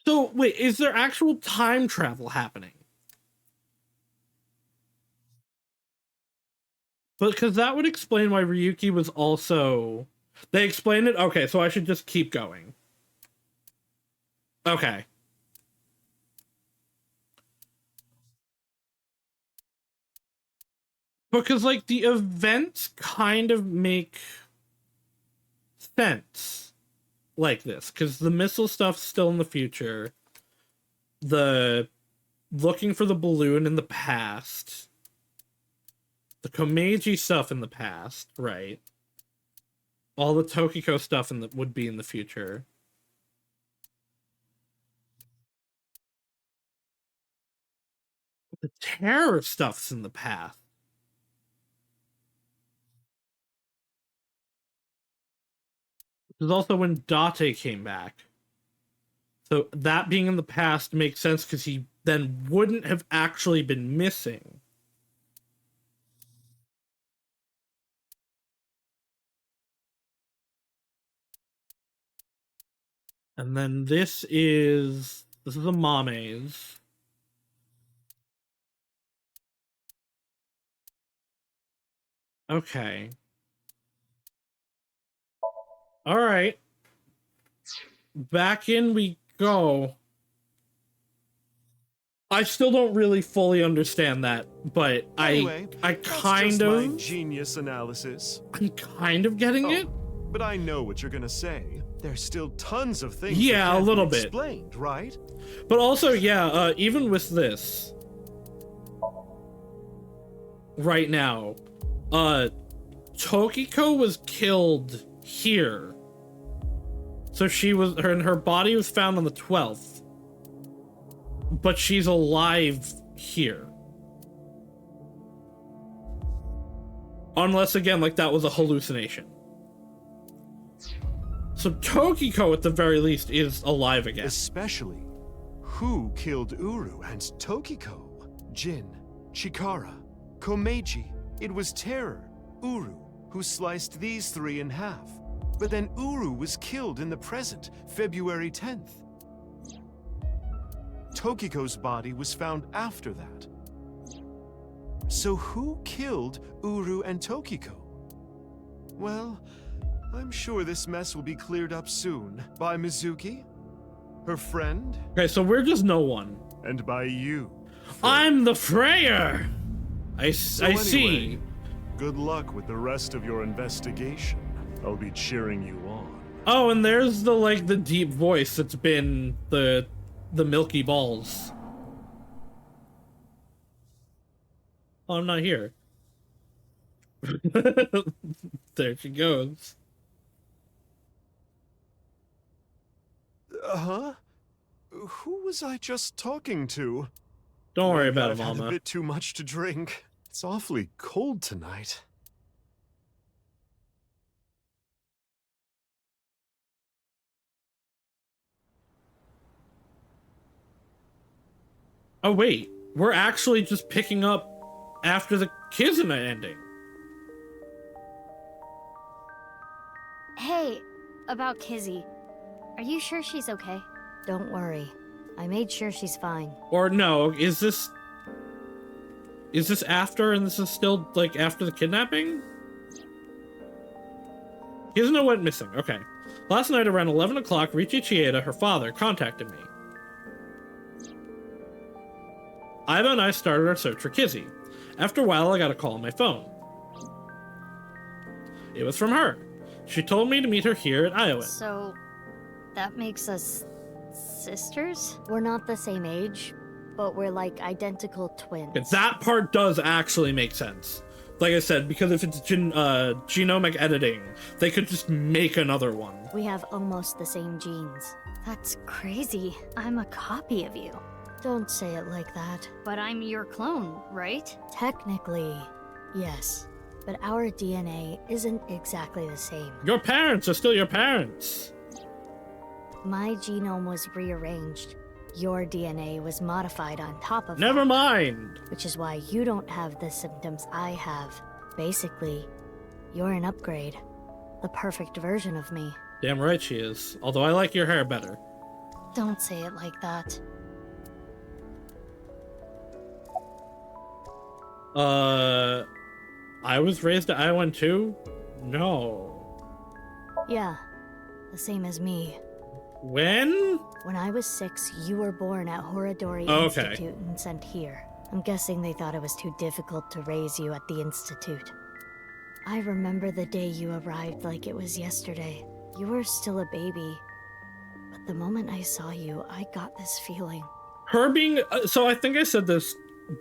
So, wait, is there actual time travel happening? But because that would explain why Ryuki was also... They explained it? Okay, so I should just keep going. Okay. Because, like, the events kind of make sense like this. Because the missile stuff's still in the future. The looking for the balloon in the past. The Komeiji stuff in the past, right? All the Tokiko stuff would be in the future. The terror stuff's in the past. This is also when Date came back. So that being in the past makes sense because he then wouldn't have actually been missing. And then this is a Mame's. Okay. All right. Back in we go. I still don't really fully understand that, but Anyway, I that's kind just of my genius analysis. I'm kind of getting it. But I know what you're gonna say. There's still tons of things Yeah, that can't a little be bit. explained, right? But also, yeah, even with this right now, Tokiko was killed here. So her body was found on the 12th. But she's alive here. Unless, again, like that was a hallucination. So Tokiko, at the very least, is alive again. Especially, who killed Uru and Tokiko? Jin, Chikara, Komeiji. It was Terror, Uru, who sliced these three in half. But then Uru was killed in the present, February 10th. Tokiko's body was found after that. So who killed Uru and Tokiko? Well, I'm sure this mess will be cleared up soon. By Mizuki, her friend. Okay, so we're just no one. And by you. I'm the Freyer! I Anyway, see. Good luck with the rest of your investigation. I'll be cheering you on. Oh, and there's the deep voice that's been the Milky Balls. Oh, I'm not here. There she goes. Huh? Who was I just talking to? Don't worry about it, I've had Mama. a bit too much to drink. It's awfully cold tonight. Oh, wait. We're actually just picking up after the Kizuna ending. Hey, about Kizzy. Are you sure she's okay? Don't worry. I made sure she's fine. Or no, is this after, and this is still, after the kidnapping? Kizuna went missing. Okay. Last night around 11 o'clock, Richi Chieda, her father, contacted me. Iva and I started our search for Kizzy. After a while, I got a call on my phone. It was from her. She told me to meet her here at Iowa. So, that makes us sisters? We're not the same age, but we're like identical twins. That part does actually make sense. Like I said, because if it's genomic editing, they could just make another one. We have almost the same genes. That's crazy. I'm a copy of you. Don't say it like that. But I'm your clone, right? Technically, yes. But our DNA isn't exactly the same. Your parents are still your parents. My genome was rearranged. Your DNA was modified on top of Never that, mind. which is why you don't have the symptoms I have. Basically, you're an upgrade. The perfect version of me. Damn right she is. Although I like your hair better. Don't say it like that. I was raised at Iowan too? No. Yeah, the same as me. When? When I was 6, you were born at Horadori Okay. Institute and sent here. I'm guessing they thought it was too difficult to raise you at the Institute. I remember the day you arrived like it was yesterday. You were still a baby. But the moment I saw you, I got this feeling. Her being... so I think I said this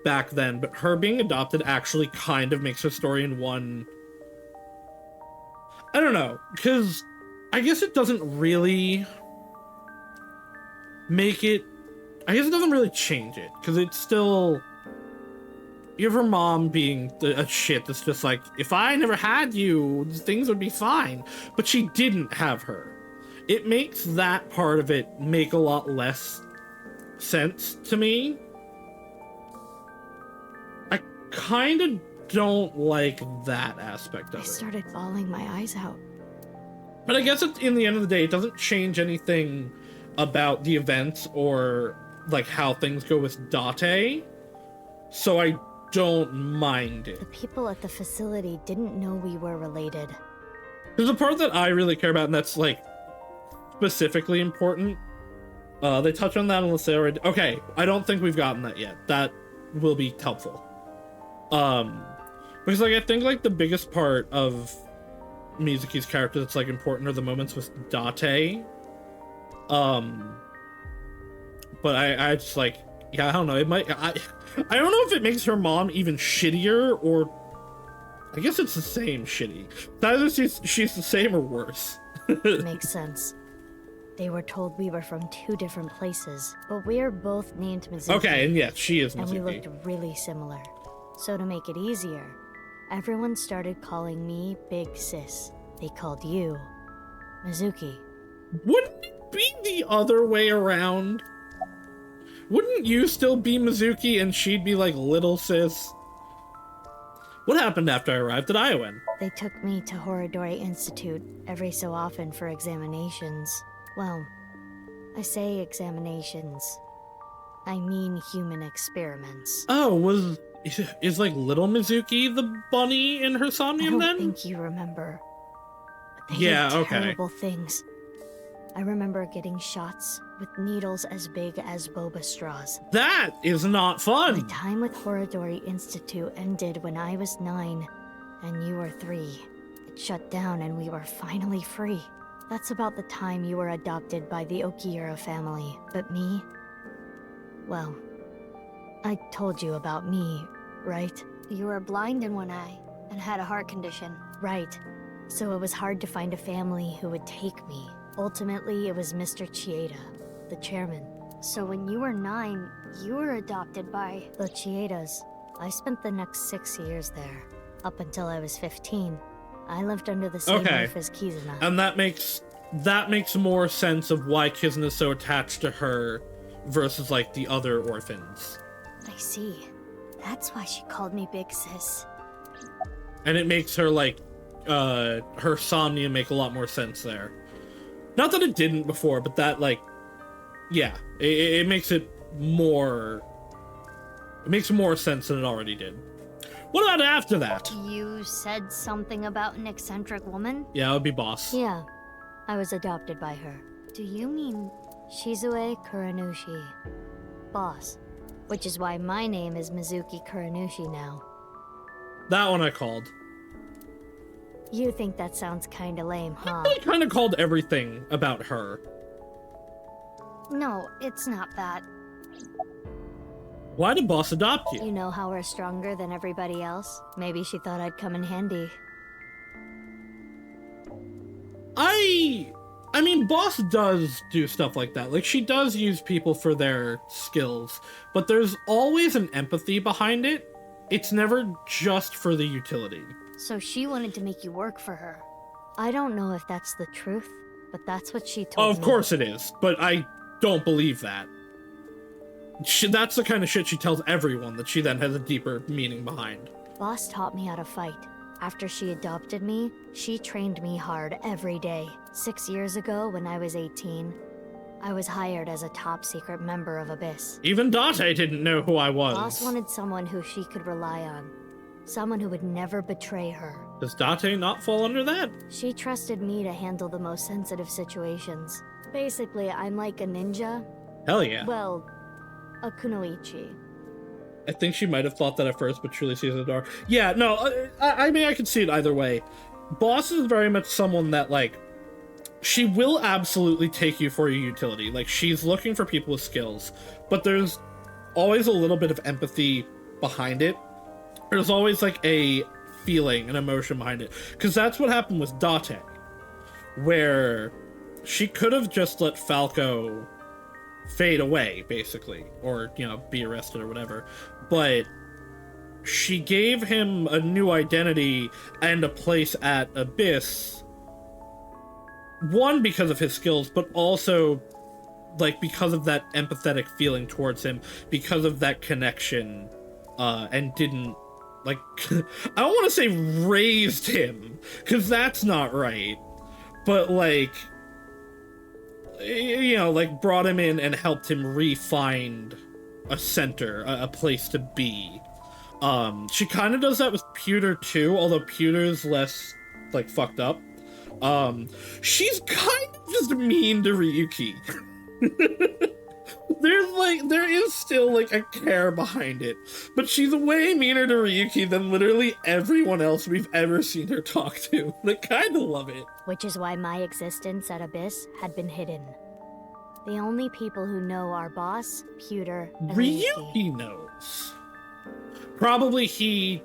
back then, but her being adopted actually kind of makes her story in one... I don't know, because I guess it doesn't really make it... I guess it doesn't really change it, because it's still... You have her mom being a shit that's just like, if I never had you, things would be fine. But she didn't have her. It makes that part of it make a lot less sense to me. I kind of don't like that aspect of it. I started bawling my eyes out. But I guess in the end of the day, it doesn't change anything about the events or like how things go with Date. So I don't mind it. The people at the facility didn't know we were related. There's a part that I really care about, and that's like specifically important. They touch on that unless they already... Okay, I don't think we've gotten that yet. That will be helpful. Because like I think like the biggest part of Mizuki's character that's like important are the moments with Date. But I just like, yeah, I don't know. It might... I don't know if it makes her mom even shittier, or I guess it's the same shitty. Either she's the same or worse. Makes sense. They were told we were from 2 different places, but we're both named Mizuki. Okay, and yes, she is Mizuki. And we looked really similar. So to make it easier, everyone started calling me Big Sis. They called you Mizuki. Wouldn't it be the other way around? Wouldn't you still be Mizuki and she'd be like Little Sis? What happened after I arrived at Iowan? They took me to Horadori Institute every so often for examinations. Well, I say examinations. I mean human experiments. Oh, is like Little Mizuki the bunny in her Somnium then? I don't think you remember. But they Yeah, did okay. terrible things. I remember getting shots with needles as big as boba straws. That is not fun! My time with Horadori Institute ended when I was 9, and you were 3. It shut down and we were finally free. That's about the time you were adopted by the Okiura family. But me? Well, I told you about me, right? You were blind in one eye and had a heart condition. Right. So it was hard to find a family who would take me. Ultimately, it was Mr. Chieda, the chairman. So when you were 9, you were adopted by... The Chiedas. I spent the next 6 years there. Up until I was 15. I lived under the same roof as Kizuna. And that makes more sense of why Kizuna's so attached to her versus like the other orphans. I see. That's why she called me Big Sis. And it makes her like her Somnium make a lot more sense there. Not that it didn't before, but that like, yeah, it makes it more. It makes more sense than it already did. What about after that? You said something about an eccentric woman? Yeah, it would be Boss. Yeah, I was adopted by her. Do you mean... Shizue Kuranushi. Boss. Which is why my name is Mizuki Kuranushi now. That one I called. You think that sounds kinda lame, huh? I kind of called everything about her. No, it's not that. Why did Boss adopt you? You know how we're stronger than everybody else? Maybe she thought I'd come in handy. I mean, Boss does do stuff like that. Like, she does use people for their skills, but there's always an empathy behind it. It's never just for the utility. So she wanted to make you work for her. I don't know if that's the truth, but that's what she told Oh, me. of course it is, but I don't believe that. That's the kind of shit she tells everyone that she then has a deeper meaning behind. Boss taught me how to fight. After she adopted me, she trained me hard every day. 6 years ago, when I was 18, I was hired as a top-secret member of Abyss. Even Date didn't know who I was. Boss wanted someone who she could rely on. Someone who would never betray her. Does Date not fall under that? She trusted me to handle the most sensitive situations. Basically, I'm like a ninja. Hell yeah. Well, a kunoichi. I think she might have thought that at first, but truly sees the door. Yeah, no, I mean, I could see it either way. Boss is very much someone that, like, she will absolutely take you for your utility. Like, she's looking for people with skills, but there's always a little bit of empathy behind it. There's always, like, a feeling, an emotion behind it. Because that's what happened with Date, where she could have just let Falco fade away, basically, or, you know, be arrested or whatever, but she gave him a new identity and a place at Abyss, one, because of his skills, but also, like, because of that empathetic feeling towards him, because of that connection, and didn't, like, I don't want to say raised him, because that's not right, but, like, you know, like, brought him in and helped him re-find a center, a place to be. She kind of does that with Pewter too, although Pewter's less, like, fucked up. She's kind of just mean to Ryuki. There is still, like, a care behind it, but she's way meaner to Ryuki than literally everyone else we've ever seen her talk to. I kind of love it. Which is why my existence at Abyss had been hidden. The only people who know are Boss, Pewter, and Ryuki knows. Probably he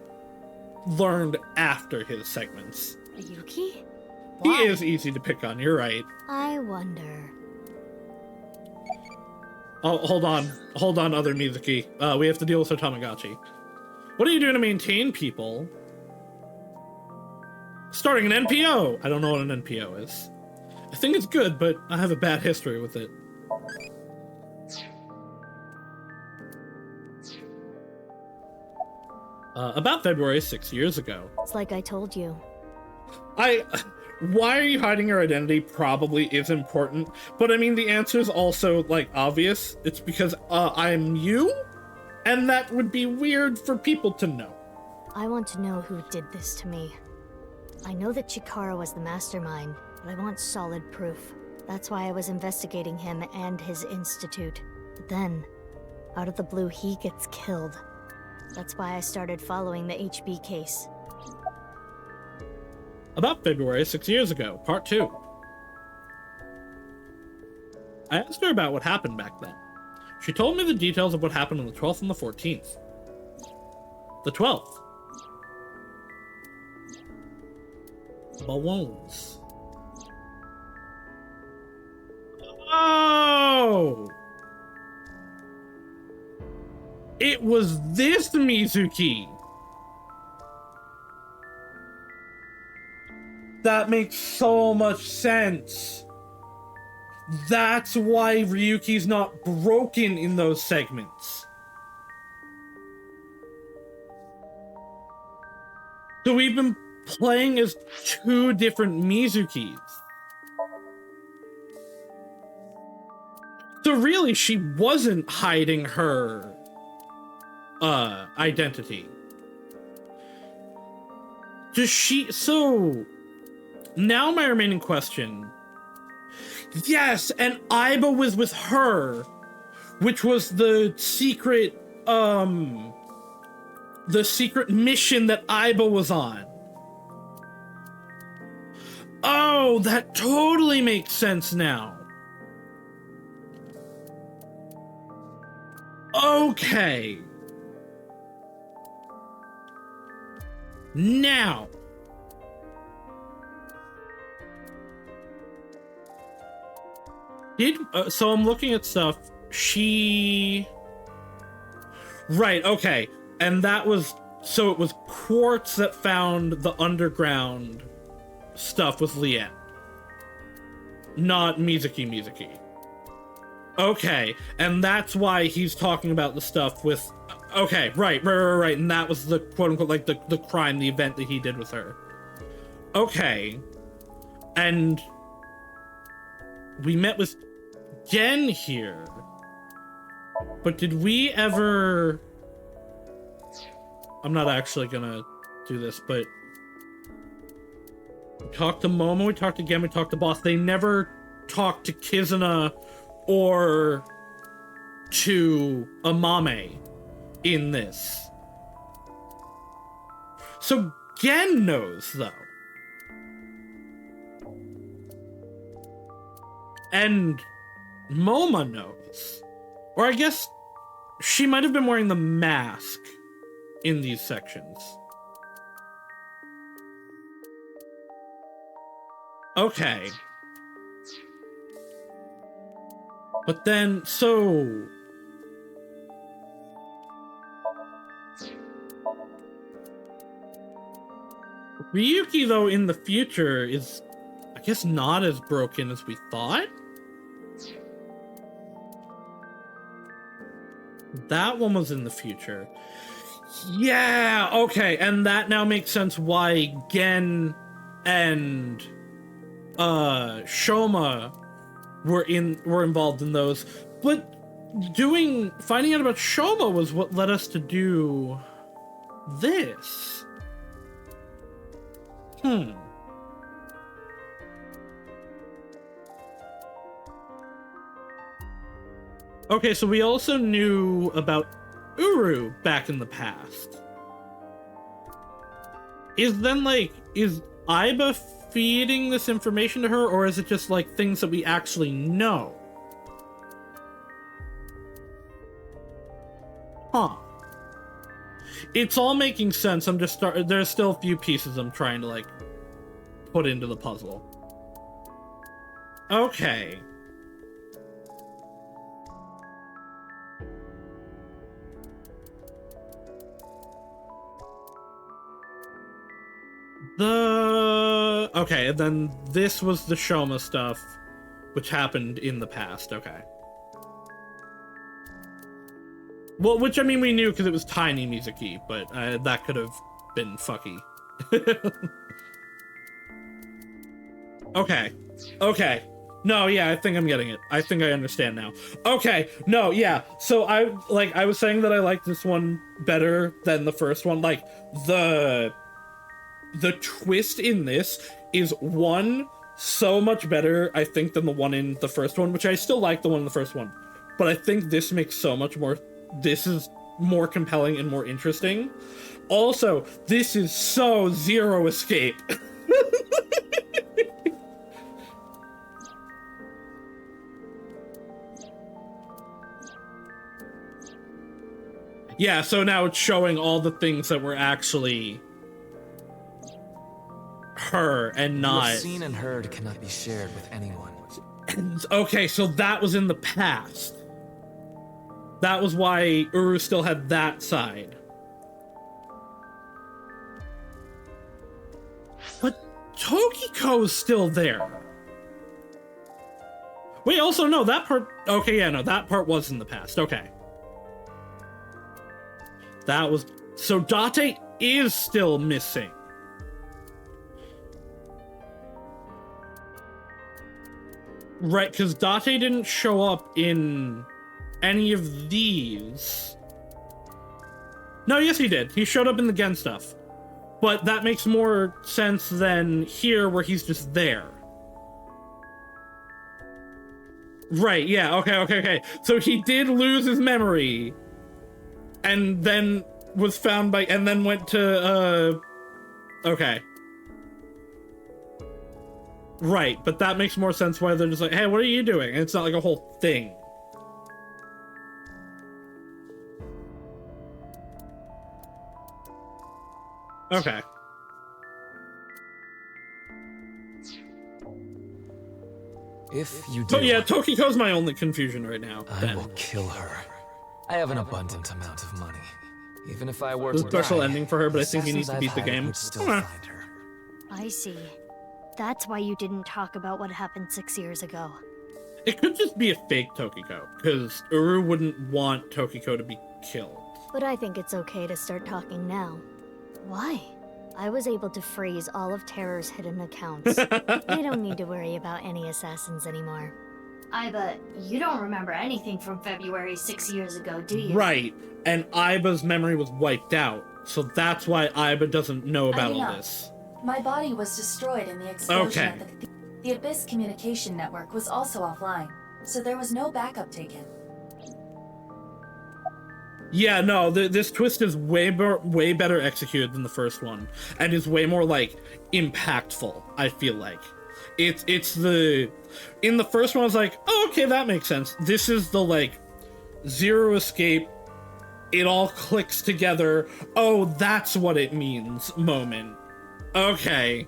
learned after his segments. Ryuki? He is easy to pick on, you're right. I wonder. Oh, hold on, other Mizuki. We have to deal with her Tamagotchi. What are you doing to maintain people? Starting an NPO! I don't know what an NPO is. I think it's good, but I have a bad history with it. About February 6 years ago. It's like I told you. Why are you hiding your identity probably is important, but I mean, the answer is also, like, obvious. It's because, I'm you, and that would be weird for people to know. I want to know who did this to me. I know that Chikara was the mastermind, but I want solid proof. That's why I was investigating him and his institute. But then, out of the blue, he gets killed. That's why I started following the HB case. About February 6 years ago, part 2. I asked her about what happened back then. She told me the details of what happened on the 12th and the 14th. The 12th. Balloons. Oh! It was this Mizuki! That makes so much sense. That's why Ryuki's not broken in those segments. So we've been playing as two different Mizukis. So really, she wasn't hiding her identity. Does she... So... Now my remaining question. Yes, and Aiba was with her, which was the secret mission that Aiba was on. Oh, that totally makes sense now. Okay. Now. So I'm looking at stuff. Right, okay. And that was... So it was Quartz that found the underground stuff with Liette. Not Mizuki. Okay, and that's why he's talking about the stuff with... Okay, right. And that was the quote-unquote, like, the crime, the event that he did with her. Okay. And... we met with Gen here. But did we ever... I'm not actually gonna do this, but... we talked to Momo, we talked to Gen, we talked to Boss. They never talked to Kizuna or to Amame in this. So Gen knows, though. And Moma knows. Or I guess she might have been wearing the mask in these sections. Okay. But then, so... Ryuki, though, in the future is, I guess, not as broken as we thought? That one was in the future. Yeah, okay, and that now makes sense why Gen and Shoma were involved in those. But finding out about Shoma was what led us to do this. Okay, so we also knew about Uru back in the past. Is Aiba feeding this information to her, or is it just like things that we actually know? Huh. It's all making sense. I'm just there's still a few pieces I'm trying to like put into the puzzle. Okay. Okay, and then this was the Shoma stuff, which happened in the past. Okay. Well, which, I mean, we knew because it was tiny Mizuki, but that could have been fucky. Okay. No, yeah, I think I'm getting it. I think I understand now. Okay, no, yeah. So I was saying that I liked this one better than the first one. Like, the twist in this is so much better, I think, than the one in the first one, which I still like the one in the first one. But I think this makes so much more... This is more compelling and more interesting. Also, this is so Zero Escape. Yeah, so now it's showing all the things that were actually her and not... What's seen and heard cannot be shared with anyone. Okay, so that was in the past. That was why Uru still had that side. But Tokiko's still there. Wait, also, no, that part... Okay, yeah, no, that part was in the past. Okay. That was... So Date is still missing. Right, because Date didn't show up in any of these. No, yes he did. He showed up in the Gen stuff. But that makes more sense than here where he's just there. Right, yeah, okay. So he did lose his memory. And then was found by... And then went to, Okay. Right, but that makes more sense why they're just like, hey, what are you doing? And it's not like a whole thing. Okay. If you do... Yeah, Tokiko's my only confusion right now. I will kill her. I have an abundant amount of money. Even if I were There's to a special die, ending for her, but I think you need to beat the game. would still find her. I see. That's why you didn't talk about what happened 6 years ago. It could just be a fake Tokiko, because Uru wouldn't want Tokiko to be killed. But I think it's okay to start talking now. Why? I was able to freeze all of Terror's hidden accounts. They don't need to worry about any assassins anymore. Aiba, you don't remember anything from February 6 years ago, do you? Right, and Aiba's memory was wiped out, so that's why Aiba doesn't know I about do all not. this. My body was destroyed in the explosion Okay. at the Abyss communication network was also offline, so there was no backup taken. Yeah, no, this twist is way better executed than the first one, and is way more, like, impactful, I feel like. It's the... In the first one, I was like, oh, okay, that makes sense. This is the, like, zero escape, it all clicks together, oh, that's what it means moment. Okay.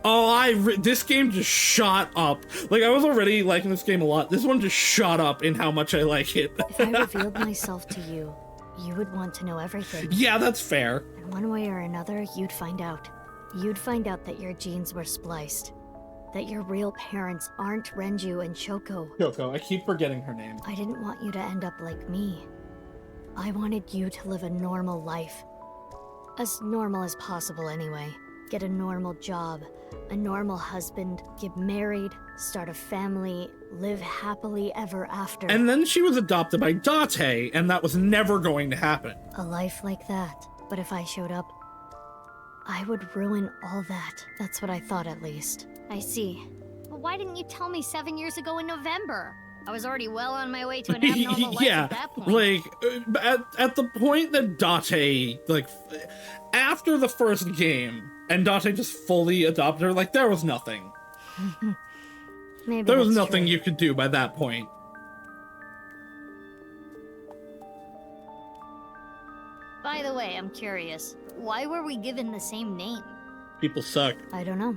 Oh, this game just shot up. Like, I was already liking this game a lot. This one just shot up in how much I like it. If I revealed myself to you, you would want to know everything. Yeah, that's fair. And one way or another, you'd find out. You'd find out that your genes were spliced. That your real parents aren't Renju and Shoko. Shoko, I keep forgetting her name. I didn't want you to end up like me. I wanted you to live a normal life. As normal as possible, anyway. Get a normal job, a normal husband, get married, start a family, live happily ever after. And then she was adopted by Date, and that was never going to happen. A life like that. But if I showed up, I would ruin all that. That's what I thought, at least. I see. But why didn't you tell me 7 years ago in November? I was already well on my way to an abnormal life Yeah, at that point. like, at the point that Date, like, after the first game, and Date just fully adopted her, like, there was nothing. Maybe there was that's nothing true. you could do by that point. By the way, I'm curious. Why were we given the same name? People suck. I don't know.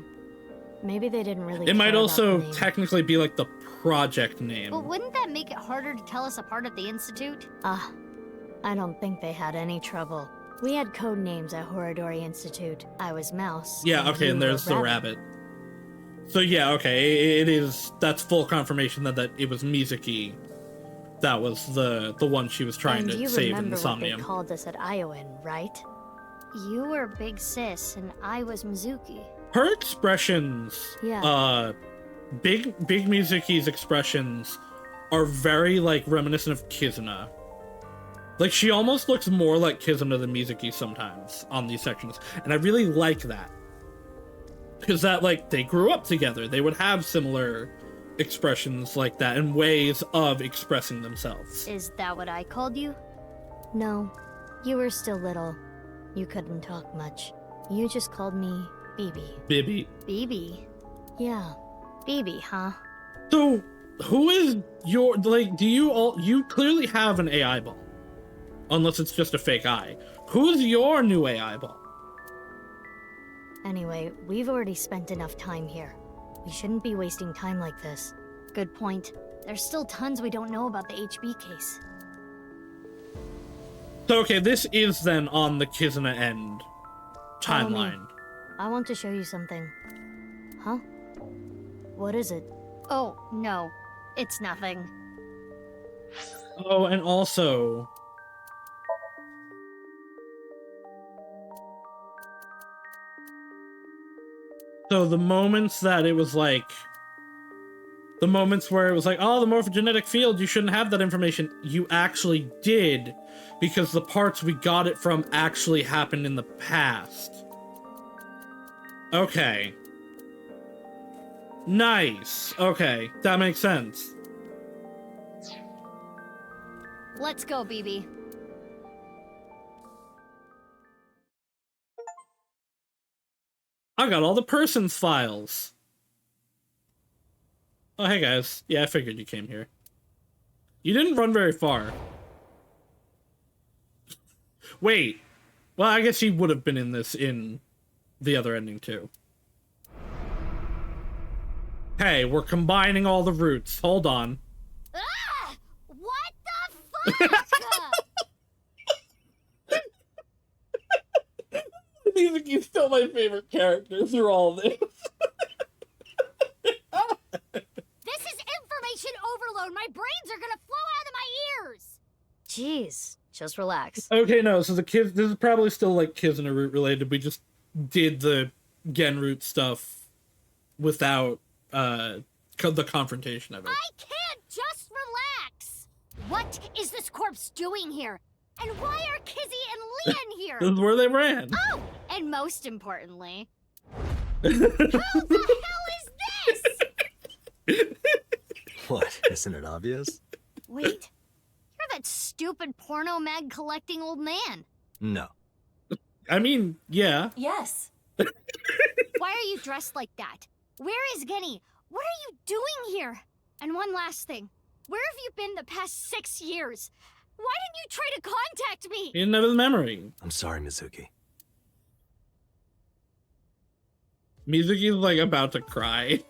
Maybe they didn't really It might care about also the name. technically be, like, the project name. But wouldn't that make it harder to tell us apart at the Institute? I don't think they had any trouble. We had code names at Horadori Institute. I was Mouse. Yeah, okay, you and were there's the rabbit. So yeah, okay, that's full confirmation that it was Mizuki. That was the one she was trying And to you save in remember the what they Somnium. called us at Iowan, right? You were Big Sis, and I was Mizuki. Her expressions, Yeah. Big Mizuki's expressions are very, like, reminiscent of Kizuna. Like, she almost looks more like Kizuna than Mizuki sometimes on these sections. And I really like that. Because that, like, they grew up together. They would have similar expressions like that and ways of expressing themselves. Is that what I called you? No, you were still little. You couldn't talk much. You just called me Bibi. Bibi. Bibi? Yeah. Bibi, huh? So, who is your, like, you clearly have an AI ball. Unless it's just a fake eye. Who's your new AI ball? Anyway, we've already spent enough time here. We shouldn't be wasting time like this. Good point. There's still tons we don't know about the HB case. So, okay, this is then on the Kizuna end Follow me. timeline. I want to show you something. Huh? What is it? Oh, no. It's nothing. Oh, and also... So the moments that it was like... The moments where it was like, oh, the morphogenetic field, you shouldn't have that information. You actually did, because the parts we got it from actually happened in the past. Okay. Nice. Okay, that makes sense. Let's go, Bibi. I got all the persons files. Oh, hey guys. Yeah, I figured you came here. You didn't run very far. Wait. Well, I guess she would have been in this in the other ending too. Hey, we're combining all the roots. Hold on. Ah! What the fuck? Mizuki's still my favorite character through all this. This is information overload. My brains are gonna flow out of my ears. Jeez, just relax. Okay, no, so the kids, this is probably still like Kizuna root related. We just did the Gen root stuff without the confrontation of it. I can't just relax. What is this corpse doing here? And why are Kizzy and Leon here? This is where they ran. Oh, and most importantly, who the hell is this? What? Isn't it obvious? Wait, you're that stupid porno mag collecting old man. No. I mean, yeah. Yes. Why are you dressed like that? Where is Genny? What are you doing here? And one last thing. Where have you been the past 6 years? Why didn't you try to contact me? He didn't have his memory. I'm sorry, Mizuki. Mizuki's like about to cry.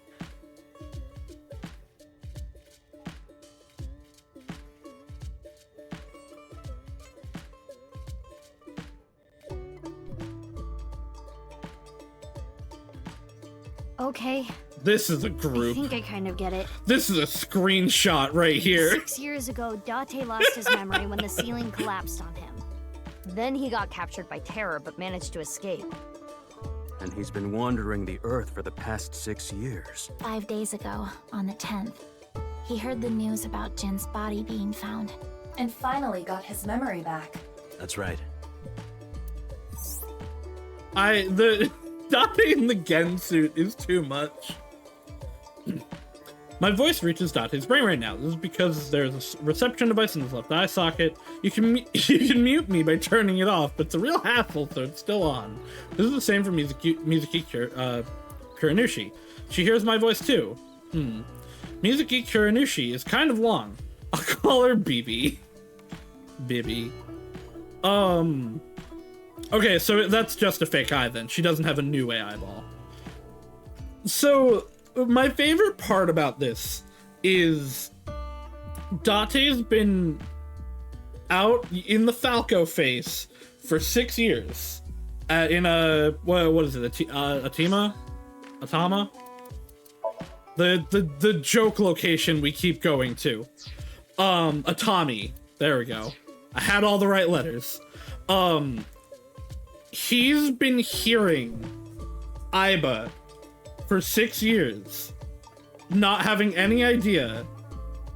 Okay. This is a I group. think I kind of get it. This is a screenshot right here. 6 years ago, Date lost his memory when the ceiling collapsed on him. Then he got captured by terror, but managed to escape. And he's been wandering the Earth for the past 6 years. 5 days ago, on the 10th, he heard the news about Jin's body being found. And finally got his memory back. That's right. The Date in the Gen suit is too much. My voice reaches Date's brain right now. This is because there's a reception device in his left eye socket. You can mute me by turning it off, but it's a real hassle, so it's still on. This is the same for Mizuki Kuranushi. She hears my voice too. Mizuki Kuranushi is kind of long. I'll call her Bibi. Bibi. Okay, so that's just a fake eye then. She doesn't have a new eyeball. So, my favorite part about this is Date's been out in the Falco face for 6 years. In a, what is it, Atama? The joke location we keep going to. Atami. There we go. I had all the right letters. He's been hearing Aiba for 6 years, not having any idea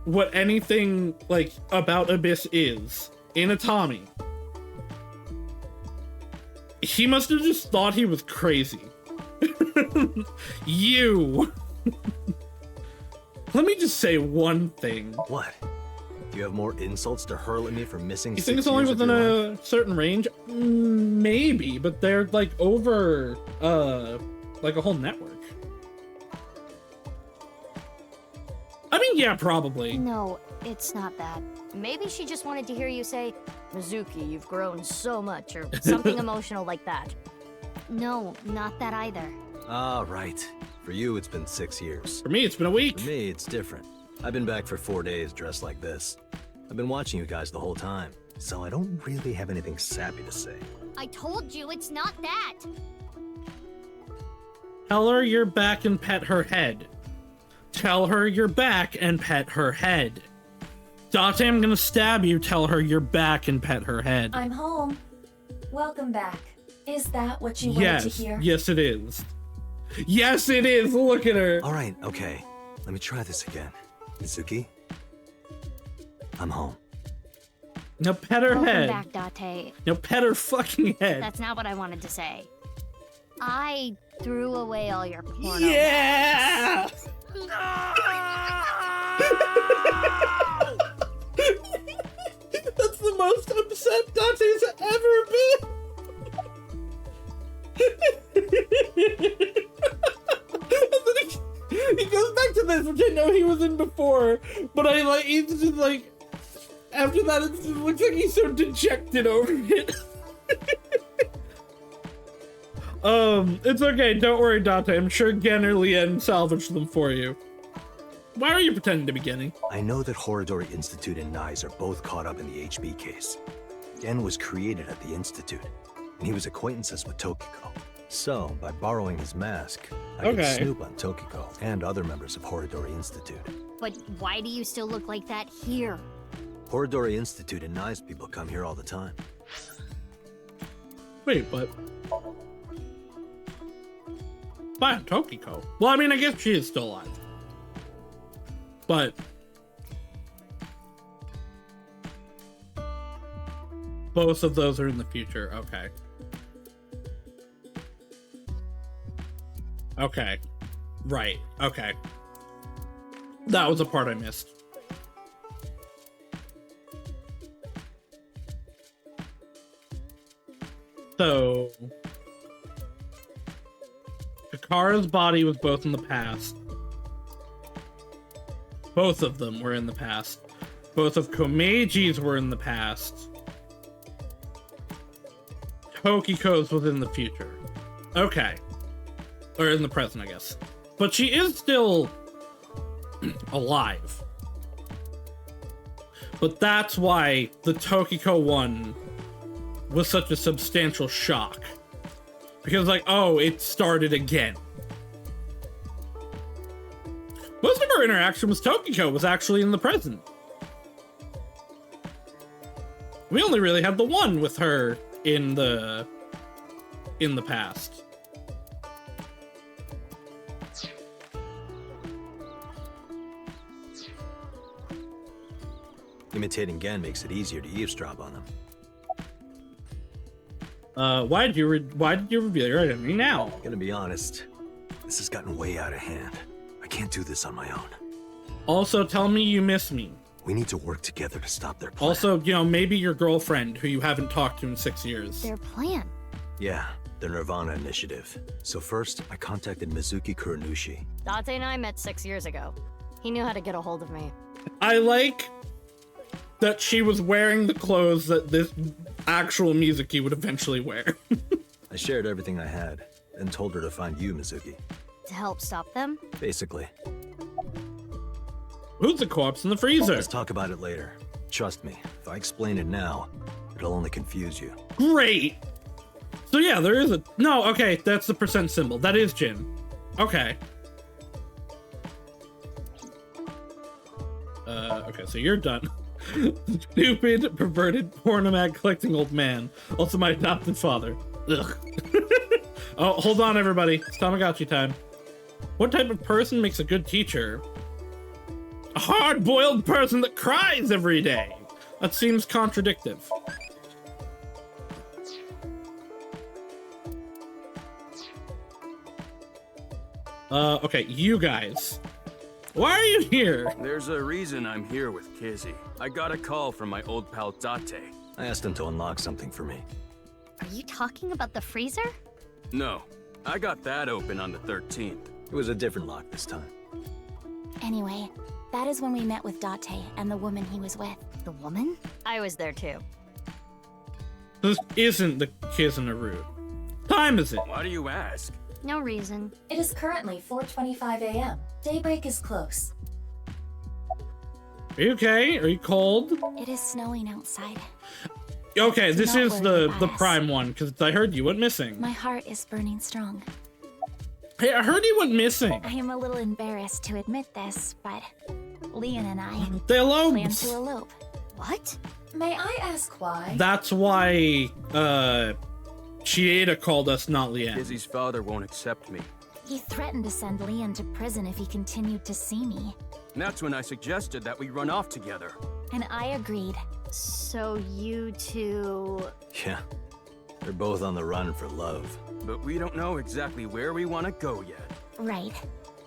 what anything, like, about Abyss is in Atami. He must have just thought he was crazy. You! Let me just say one thing. What? Do you have more insults to hurl at me for missing 6 You think it's only within a certain range? Maybe, but they're like over like a whole network. I mean, yeah, probably. No, it's not that. Maybe she just wanted to hear you say, Mizuki, you've grown so much, or something emotional like that. No, not that either. Ah, right. For you, it's been 6 years. For me, it's been a week. For me, it's different. I've been back for 4 days dressed like this. I've been watching you guys the whole time, so I don't really have anything sappy to say. I told you it's not that. Tell her you're back and pet her head. Tell her you're back and pet her head. Date, I'm gonna stab you. Tell her you're back and pet her head. I'm home. Welcome back. Is that what you wanted to hear? Yes, it is. Yes, it is. Look at her. All right, okay. Let me try this again. Mizuki, I'm home. Now pet her head. Welcome back, Date. Now pet her fucking head. That's not what I wanted to say. I threw away all your porno. Yeah! That's the most upset Dante's ever been. He goes back to this, which I know he was in before, but he's just like, after that, it looks like he's so dejected over it. It's okay. Don't worry, Dante. I'm sure Gen or Lien salvaged them for you. Why are you pretending to be Genny? I know that Horadori Institute and Nyes are both caught up in the HB case. Gen was created at the Institute, and he was acquaintances with Tokiko. So, by borrowing his mask, I could snoop on Tokiko and other members of Horadori Institute. But why do you still look like that here? Horadori Institute and Nyes people come here all the time. Wait, what? Why Tokiko? Well, I mean, I guess she is still alive. But both of those are in the future. Okay. Okay. Right. Okay. That was a part I missed. So Kakara's body was both in the past. Both of them were in the past. Both of Komeji's were in the past. Tokiko's was in the future. Okay. Or in the present, I guess. But she is still alive. But that's why the Tokiko one was such a substantial shock. Because, like, oh, it started again. Most of her interaction with Tokiko was actually in the present. We only really had the one with her in the past. Imitating Gen makes it easier to eavesdrop on them. Why did you reveal your identity now? Gonna be honest, this has gotten way out of hand. I can't do this on my own. Also, tell me you miss me. We need to work together to stop their plan. Also, you know, maybe your girlfriend, who you haven't talked to in 6 years. Their plan? Yeah, the Nirvana Initiative. So first, I contacted Mizuki Kuranushi. Date and I met 6 years ago. He knew how to get a hold of me. I like that she was wearing the clothes that this actual Mizuki would eventually wear. I shared everything I had, and told her to find you, Mizuki. To help stop them? Basically. Who's the corpse in the freezer? Let's talk about it later. Trust me, if I explain it now, it'll only confuse you. Great! So yeah, there is a... No, okay, that's the percent symbol. That is Jin. Okay. Okay, so you're done. Stupid, perverted, pornomag collecting old man. Also my adopted father. Ugh. Oh, hold on, everybody. It's Tamagotchi time. What type of person makes a good teacher? A hard-boiled person that cries every day. That seems contradictive. Okay, you guys. Why are you here? There's a reason I'm here with Kizzy. I got a call from my old pal Date. I asked him to unlock something for me. Are you talking about the freezer? No, I got that open on the 13th. It was a different lock this time. Anyway, that is when we met with Date and the woman he was with. The woman? I was there too. This isn't the Kizuna Time is it? Why do you ask? No reason. It is currently 4:25 a.m. Daybreak is close. Are you okay? Are you cold? It is snowing outside. Okay, this not is worry the about us. prime one, because I heard you went missing. My heart is burning strong. Hey, I heard you went missing. I am a little embarrassed to admit this, but Leon and I They eloped. plan to elope. What? May I ask why? That's why, Chieda called us, not Leanne. Kizzy's father won't accept me. He threatened to send Leon to prison if he continued to see me. And that's when I suggested that we run off together. And I agreed. So you two... Yeah, they're both on the run for love. But we don't know exactly where we want to go yet. Right.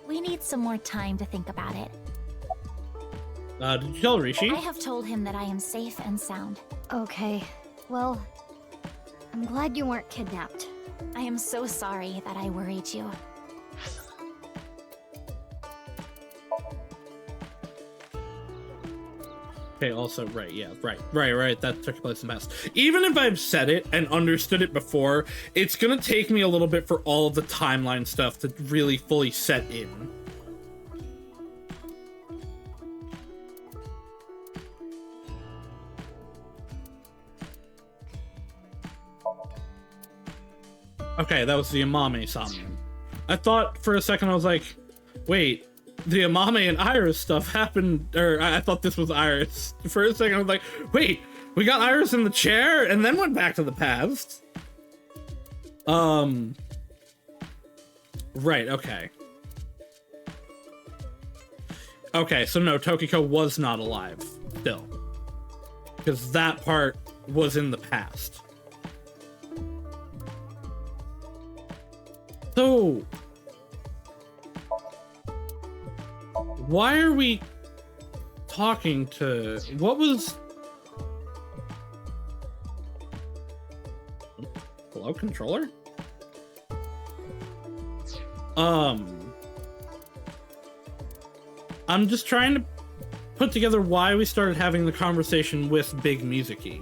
We need some more time to think about it. Did you tell Rishi? I have told him that I am safe and sound. Okay. Well, I'm glad you weren't kidnapped. I am so sorry that I worried you. Okay, also, right, yeah, right, that took place in the past. Even if I've said it and understood it before, it's gonna take me a little bit for all of the timeline stuff to really fully set in. Okay, that was the Amame Somnium. I thought for a second, I was like, wait, the Amame and Iris stuff happened, or I thought this was Iris. For a second, I was like, wait, we got Iris in the chair and then went back to the past. Right, okay. Okay, so no, Tokiko was not alive still. Because that part was in the past. So, why are we talking to, what was, hello, controller? I'm just trying to put together why we started having the conversation with Big Mizuki.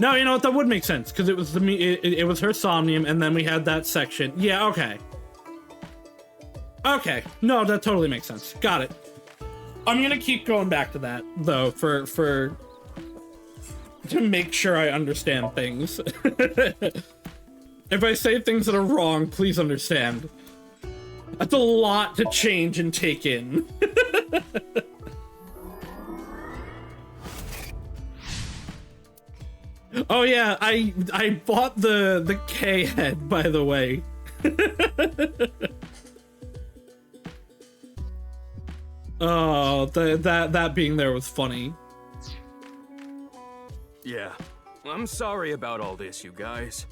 No, you know what, that would make sense, because it was it was her Somnium, and then we had that section. Yeah, okay. Okay, no, that totally makes sense. Got it. I'm gonna keep going back to that, though, to make sure I understand things. If I say things that are wrong, please understand. That's a lot to change and take in. Oh yeah, I bought the K head, by the way. Oh, that being there was funny. Yeah, I'm sorry about all this, you guys.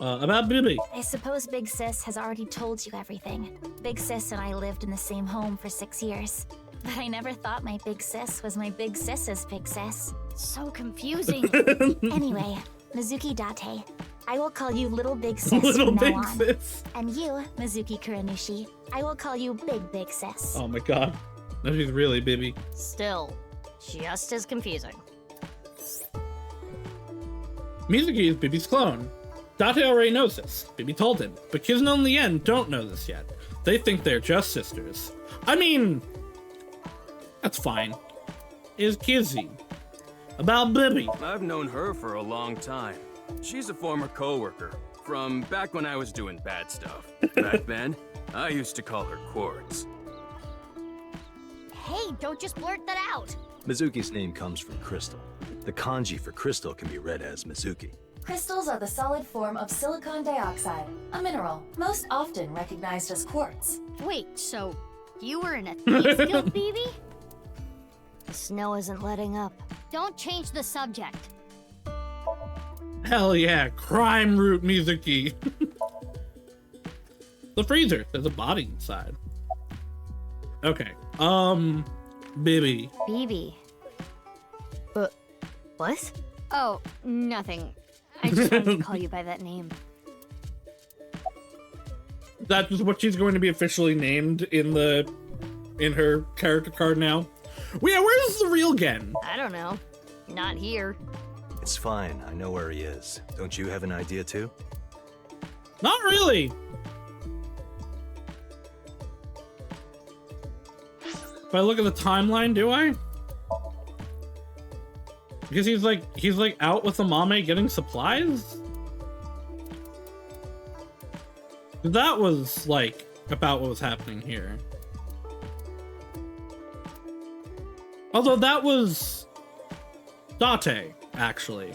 About Bibi. I suppose Big Sis has already told you everything. Big Sis and I lived in the same home for 6 years. But I never thought my Big Sis was my Big Sis's Big Sis. So confusing. Anyway, Mizuki Date, I will call you Little Big Sis Little from Big now on. Sis. And you, Mizuki Kuranushi, I will call you Big Sis. Oh my god. No, she's really Bibi. Still, just as confusing. Mizuki is Bibi's clone. Date already knows this. Bibi told him. But Kizuna and Lien don't know this yet. They think they're just sisters. I mean, that's fine. Is Kizzy. About Bibi. I've known her for a long time. She's a former coworker from back when I was doing bad stuff. Back then, I used to call her Quartz. Hey, don't just blurt that out. Mizuki's name comes from crystal. The kanji for crystal can be read as Mizuki. Crystals are the solid form of silicon dioxide, a mineral, most often recognized as quartz. Wait, so you were in a thief guild, BB? The snow isn't letting up. Don't change the subject. Hell yeah, crime root Mizuki. The freezer, there's a body inside. Okay, Bibi. BB. What? Oh, nothing. I just wanted to call you by that name. That's what she's going to be officially named in her character card now. Well, yeah, where's the real Gen? I don't know. Not here. It's fine, I know where he is. Don't you have an idea too? Not really. If I look at the timeline, do I? Because he's like out with Amame getting supplies? That was like about what was happening here. Although that was Date, actually.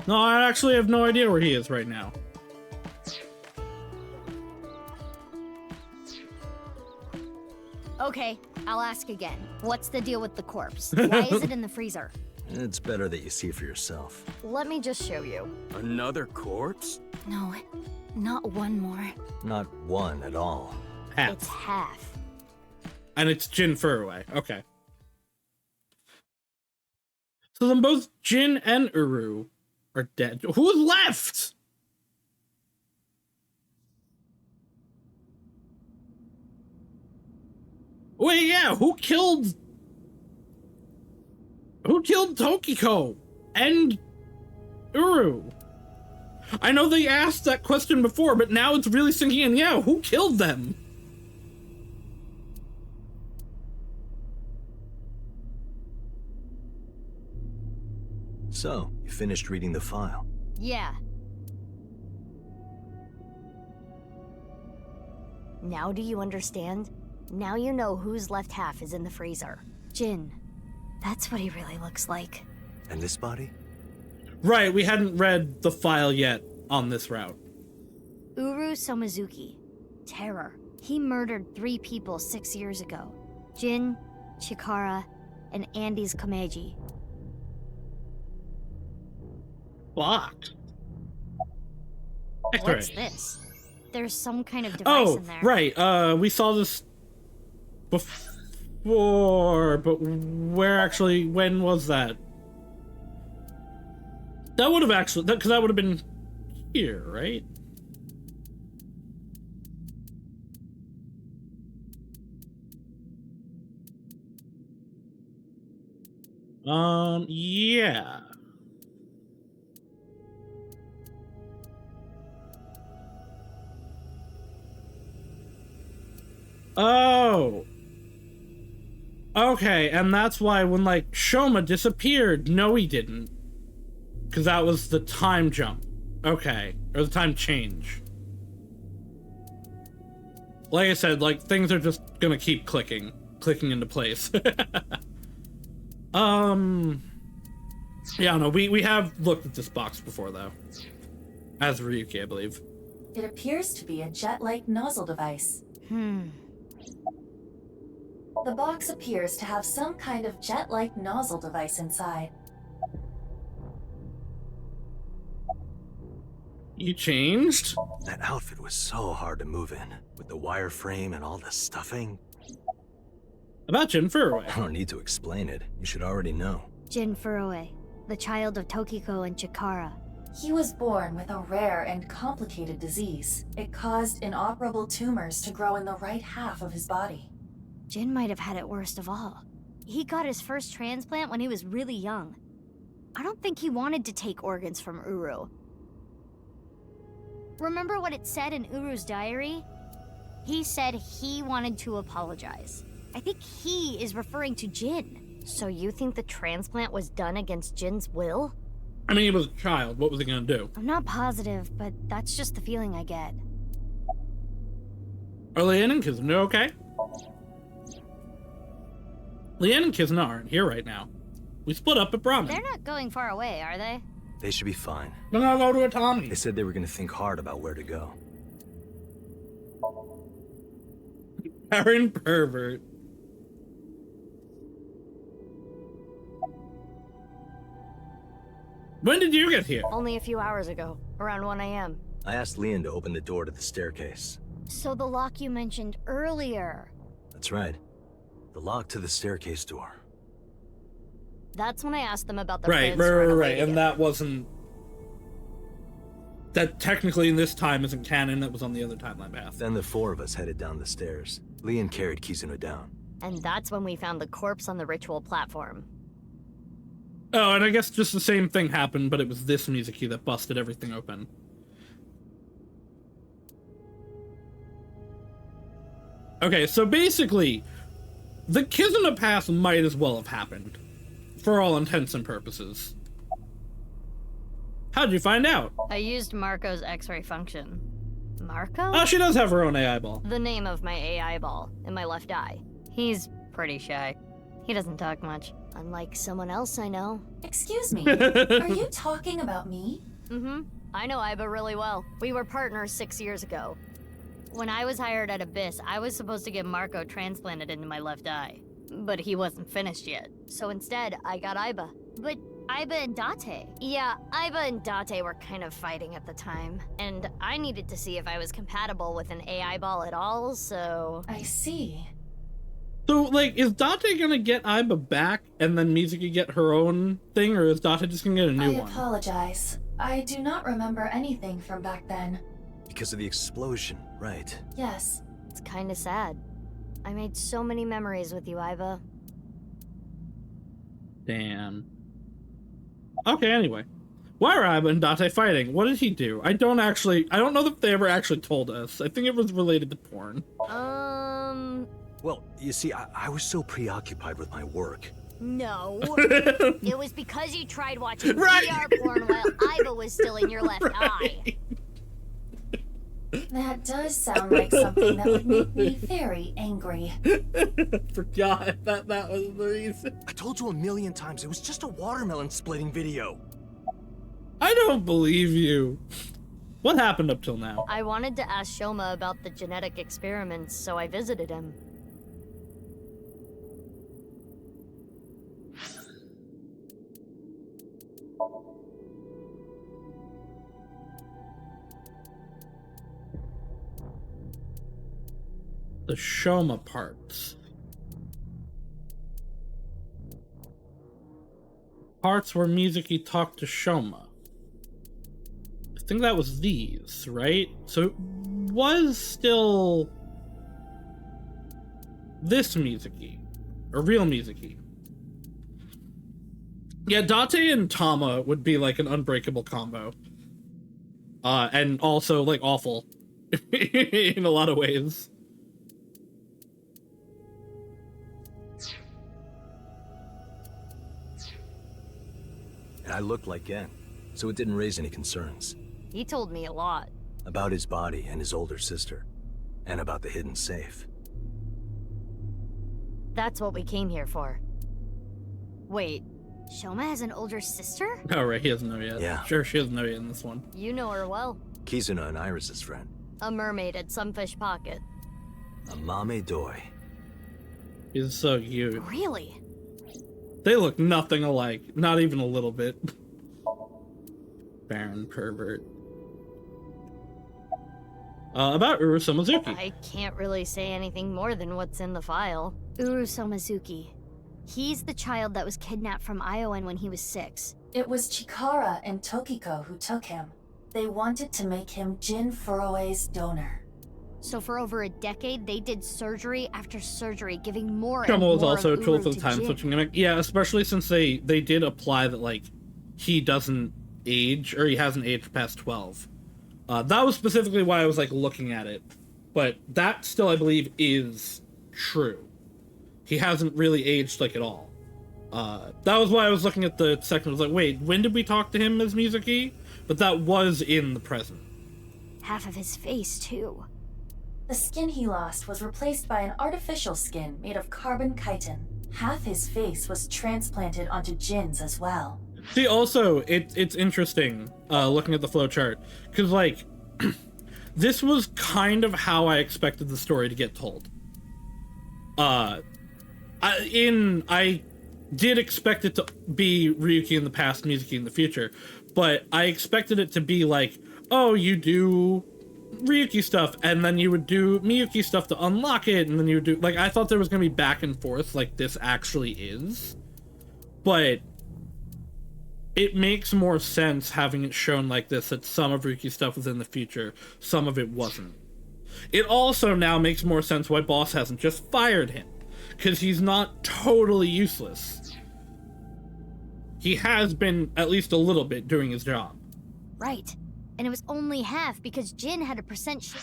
No, I actually have no idea where he is right now. Okay, I'll ask again. What's the deal with the corpse? Why is it in the freezer? It's better that you see for yourself. Let me just show you. Another corpse? No, not one more. Not one at all. Half. It's half. And it's Jin Furue. Okay. So then both Jin and Uru are dead. Who's left? Wait, yeah, who killed Tokiko and Uru? I know they asked that question before, but now it's really sinking in. Yeah, who killed them? So, you finished reading the file? Yeah. Now do you understand? Now you know whose left half is in the freezer. Jin. That's what he really looks like. And this body? Right, we hadn't read the file yet on this route. Uru Somizuki. Terror. He murdered 3 people 6 years ago. Jin, Chikara, and Andy's Komeiji. Fuck. What's this? There's some kind of device in there. Right. We saw this before, but when was that? That would have actually, because that would have been here, right? Yeah. Oh. Okay, and that's why when, like, Shoma disappeared, no he didn't. Because that was the time jump. Okay. Or the time change. Like I said, like, things are just gonna keep clicking into place. Yeah, no, we have looked at this box before, though. As Ryuki, I believe. It appears to be a jet-like nozzle device. The box appears to have some kind of jet-like nozzle device inside. You changed? That outfit was so hard to move in, with the wireframe and all the stuffing. About Jin Furue. I don't need to explain it. You should already know. Jin Furue, the child of Tokiko and Chikara. He was born with a rare and complicated disease. It caused inoperable tumors to grow in the right half of his body. Jin might have had it worst of all. He got his first transplant when he was really young. I don't think he wanted to take organs from Uru. Remember what it said in Uru's diary? He said he wanted to apologize. I think he is referring to Jin. So you think the transplant was done against Jin's will? I mean, he was a child. What was he gonna do? I'm not positive, but that's just the feeling I get. Are Leanne and Kizuna okay? Leanne and Kizuna aren't here right now. We split up at Brahmin. They're not going far away, are they? They should be fine. They're gonna go to a Tommy. They said they were gonna think hard about where to go. Aaron pervert. When did you get here? Only a few hours ago, around 1 a.m. I asked Leon to open the door to the staircase. So the lock you mentioned earlier. That's right. The lock to the staircase door. That's when I asked them about the right. And that wasn't... That technically in this time isn't canon, that was on the other timeline path. Then the 4 of us headed down the stairs. Leon carried Kizuna down. And that's when we found the corpse on the ritual platform. Oh, and I guess just the same thing happened, but it was this Mizuki that busted everything open. Okay, so basically, the Kizuna pass might as well have happened. For all intents and purposes. How'd you find out? I used Marco's X-ray function. Marco? Oh, she does have her own AI ball. The name of my AI ball in my left eye. He's pretty shy. He doesn't talk much. Unlike someone else I know. Excuse me, are you talking about me? Mm-hmm. I know Aiba really well. We were partners 6 years ago. When I was hired at Abyss, I was supposed to get Marco transplanted into my left eye. But he wasn't finished yet. So instead, I got Aiba. But Aiba and Date. Yeah, Aiba and Date were kind of fighting at the time. And I needed to see if I was compatible with an AI ball at all, so... I see. So, like, is Date gonna get Aiba back and then Mizuki get her own thing, or is Date just gonna get a new one? I apologize. I do not remember anything from back then. Because of the explosion, right? Yes. It's kinda sad. I made so many memories with you, Aiba. Damn. Okay, anyway. Why are Aiba and Date fighting? What did he do? I don't know if they ever actually told us. I think it was related to porn. Well, you see, I was so preoccupied with my work. No. It was because you tried watching VR porn while Aiba was still in your left eye. That does sound like something that would make me very angry. Forgot that was the reason. I told you a million times, it was just a watermelon splitting video. I don't believe you. What happened up till now? I wanted to ask Shoma about the genetic experiments, so I visited him. The Shoma parts. Parts where Mizuki talked to Shoma. I think that was these, right? So it was still this Mizuki, or real Mizuki. Yeah, Date and Tama would be like an unbreakable combo. And also like awful in a lot of ways. And I looked like Gen, so it didn't raise any concerns. He told me a lot. About his body and his older sister. And about the hidden safe. That's what we came here for. Wait, Shoma has an older sister? Oh, right, he doesn't know yet. Yeah. Sure, she doesn't know yet in this one. you know her well. Kizuna and Iris's friend. A mermaid at Sunfish Pocket. A mame doi. He's so cute. Really? They look nothing alike. Not even a little bit. Baron pervert. About Uru Somazuki. I can't really say anything more than what's in the file. Uru Somazuki. He's the child that was kidnapped from Iowan when he was 6. It was Chikara and Tokiko who took him. They wanted to make him Jin Furue's donor. So for over a decade, they did surgery after surgery, giving more Shoma and was more also a of tool Uru for the to time Jin. switching gimmick. Yeah, especially since they did apply that, like, he doesn't age, or he hasn't aged past 12. That was specifically why I was, like, looking at it. But that still, I believe, is true. He hasn't really aged, like, at all. That was why I was looking at the section. I was like, wait, when did we talk to him as Mizuki? But that was in the present. Half of his face, too. The skin he lost was replaced by an artificial skin made of carbon chitin. Half his face was transplanted onto Jin's as well. See, also, it's interesting, looking at the flowchart, because, like, this was kind of how I expected the story to get told. I did expect it to be Ryuki in the past, Mizuki in the future, but I expected it to be like, oh, you do Ryuki stuff, and then you would do Miyuki stuff to unlock it, and then you would do, like, I thought there was gonna be back and forth like this actually is, but it makes more sense having it shown like this, that some of Ryuki's stuff was in the future, some of it wasn't. It also now makes more sense why Boss hasn't just fired him, because he's not totally useless. He has been at least a little bit doing his job. Right. And it was only half because Jin had a percent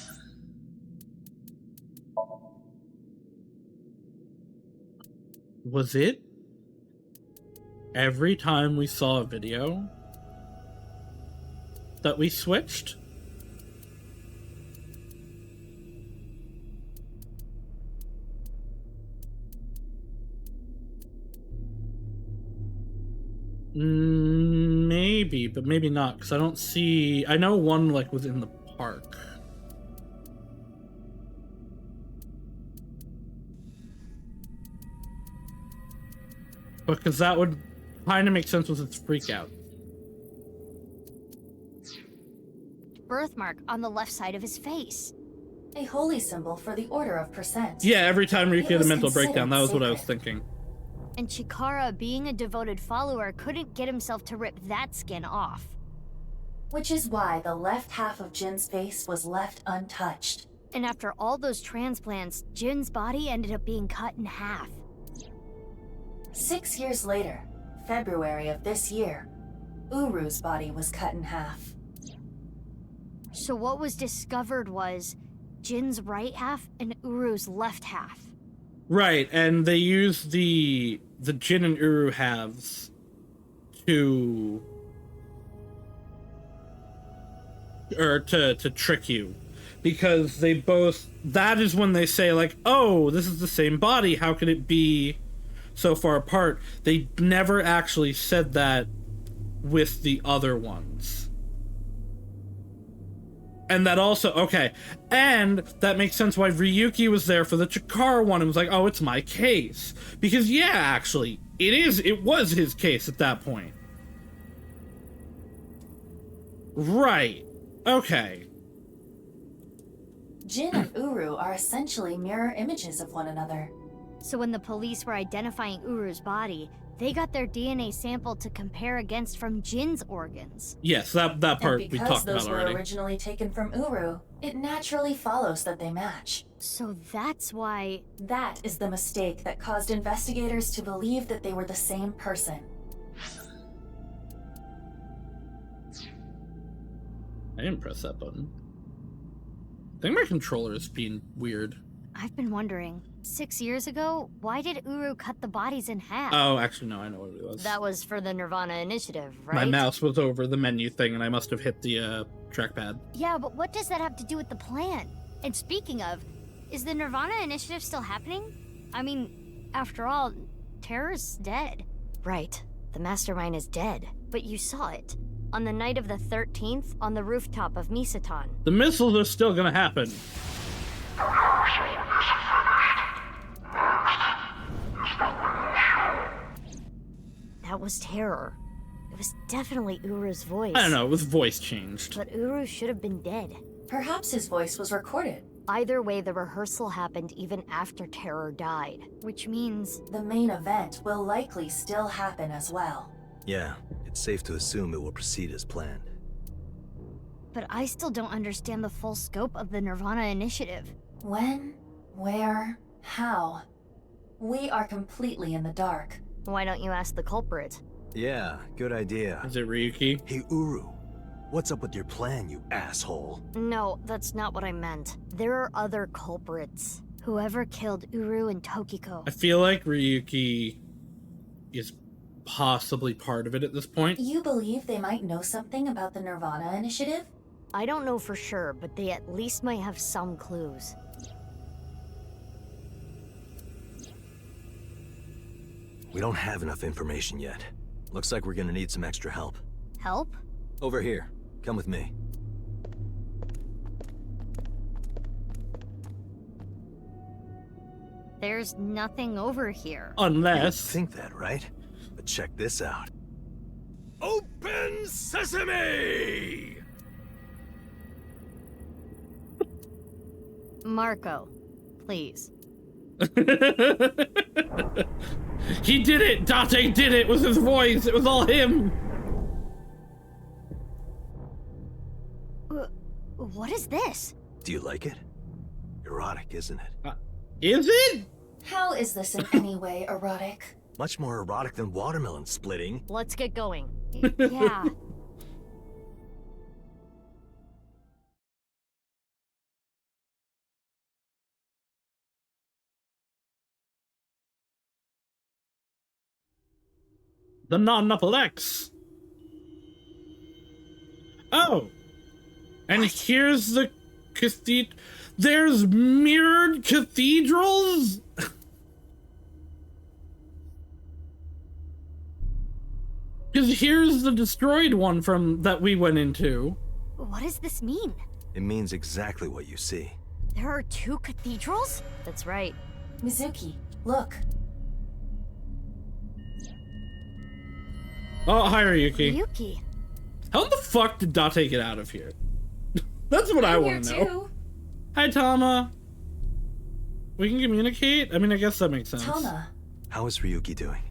Was it every time we saw a video that we switched? Maybe, but maybe not, because I don't see... I know one, like, was in the park. Because that would kind of make sense with its freak out. birthmark on the left side of his face. a holy symbol for the Order of Percent. Yeah, every time Ryuki had a mental breakdown, that was what I was sacred. thinking. And Chikara, being a devoted follower, couldn't get himself to rip that skin off. Which is why the left half of Jin's face was left untouched. And after all those transplants, Jin's body ended up being cut in half. 6 years later, February of this year, Uru's body was cut in half. So what was discovered was Jin's right half and Uru's left half. Right, and they used the Jin and Uru halves to trick you, because they both, that is when they say like, oh, this is the same body, how could it be so far apart? They never actually said that with the other ones. And that also, okay, and that makes sense why Ryuki was there for the Chikara one and was like, oh, it's my case. Because yeah, actually, it was his case at that point. Right. Okay. Jin and Uru are essentially mirror images of one another. So when the police were identifying Uru's body, they got their DNA sample to compare against from Jin's organs. Yes, that part we talked about already. And because those were originally taken from Uru, it naturally follows that they match. So that's why... That is the mistake that caused investigators to believe that they were the same person. I didn't press that button. I think my controller is being weird. I've been wondering, 6 years ago, why did Uru cut the bodies in half? Oh, actually, no, I know what it was. That was for the Nirvana initiative, right? My mouse was over the menu thing, and I must have hit the trackpad. Yeah, but what does that have to do with the plan? And speaking of, is the Nirvana initiative still happening? I mean, after all, Terror's dead. Right, the mastermind is dead, but you saw it. On the night of the 13th, on the rooftop of Misatan. The missiles are still gonna happen. That was Terror. It was definitely Uru's voice. I don't know, it was voice changed. But Uru should have been dead. Perhaps his voice was recorded. Either way, the rehearsal happened even after Terror died. Which means... the main event will likely still happen as well. Yeah, it's safe to assume it will proceed as planned. But I still don't understand the full scope of the Nirvana initiative. When? Where? How? We are completely in the dark. Why don't you ask the culprit? Yeah, good idea. Is it Ryuki? Hey, Uru. What's up with your plan, you asshole? No, that's not what I meant. There are other culprits. Whoever killed Uru and Tokiko. I feel like Ryuki is possibly part of it at this point. You believe they might know something about the Nirvana initiative? I don't know for sure, but they at least might have some clues. We don't have enough information yet. Looks like we're gonna need some extra help. Help? Over here. Come with me. There's nothing over here. Unless... You think that, right? But check this out. Open sesame! Marco, please. He did it! Date did it with his voice! It was all him! What is this? Do you like it? Erotic, isn't it? Is it? How is this in any way erotic? Much more erotic than watermelon splitting. Let's get going. Yeah. The non-knuckle X. Oh. And here's the cathedral. There's mirrored cathedrals? Because here's the destroyed one from that we went into. What does this mean? It means exactly what you see. There are 2 cathedrals? That's right. Mizuki, look. Oh, hi, Ryuki. Hi, Tama. We can communicate? I mean, I guess that makes sense. Tama. How is Ryuki doing?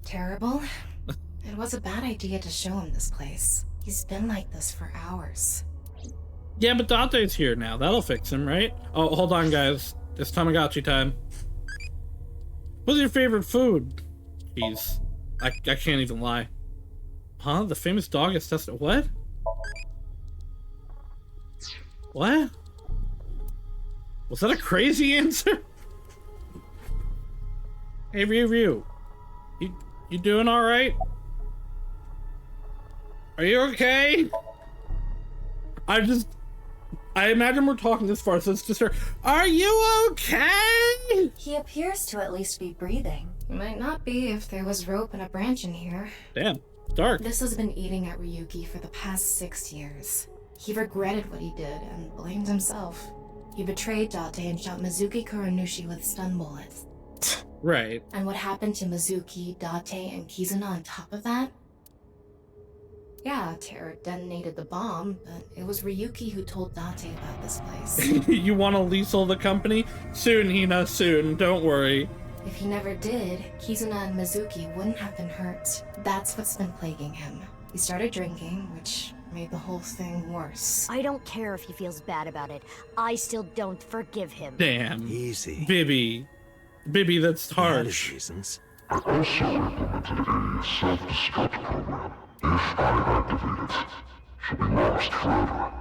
Terrible. It was a bad idea to show him this place. He's been like this for hours. Yeah, but Dante's here now. That'll fix him, right? Oh, hold on, guys. It's Tamagotchi time. What's your favorite food? Jeez. I can't even lie. Huh? The famous dog is tested. What? What? Was that a crazy answer? Hey, Ryu. You doing alright? Are you okay? I imagine we're talking this far, so it's just her. Are you okay? He appears to at least be breathing. He might not be if there was rope and a branch in here. Damn, dark. This has been eating at Ryuki for the past 6 years. He regretted what he did and blamed himself. He betrayed Date and shot Mizuki Kuranushi with stun bullets. Right. And what happened to Mizuki, Date, and Kizuna on top of that? Yeah, Terror detonated the bomb, but it was Ryuki who told Date about this place. You want to lethal the company? Soon, Hina, soon. Don't worry. If he never did, Kizuna and Mizuki wouldn't have been hurt. That's what's been plaguing him. He started drinking, which made the whole thing worse. I don't care if he feels bad about it. I still don't forgive him. Damn. Easy. Bibby, that's harsh. Reasons. I also implemented a self-destruct program. If I activate it, she'll be lost forever.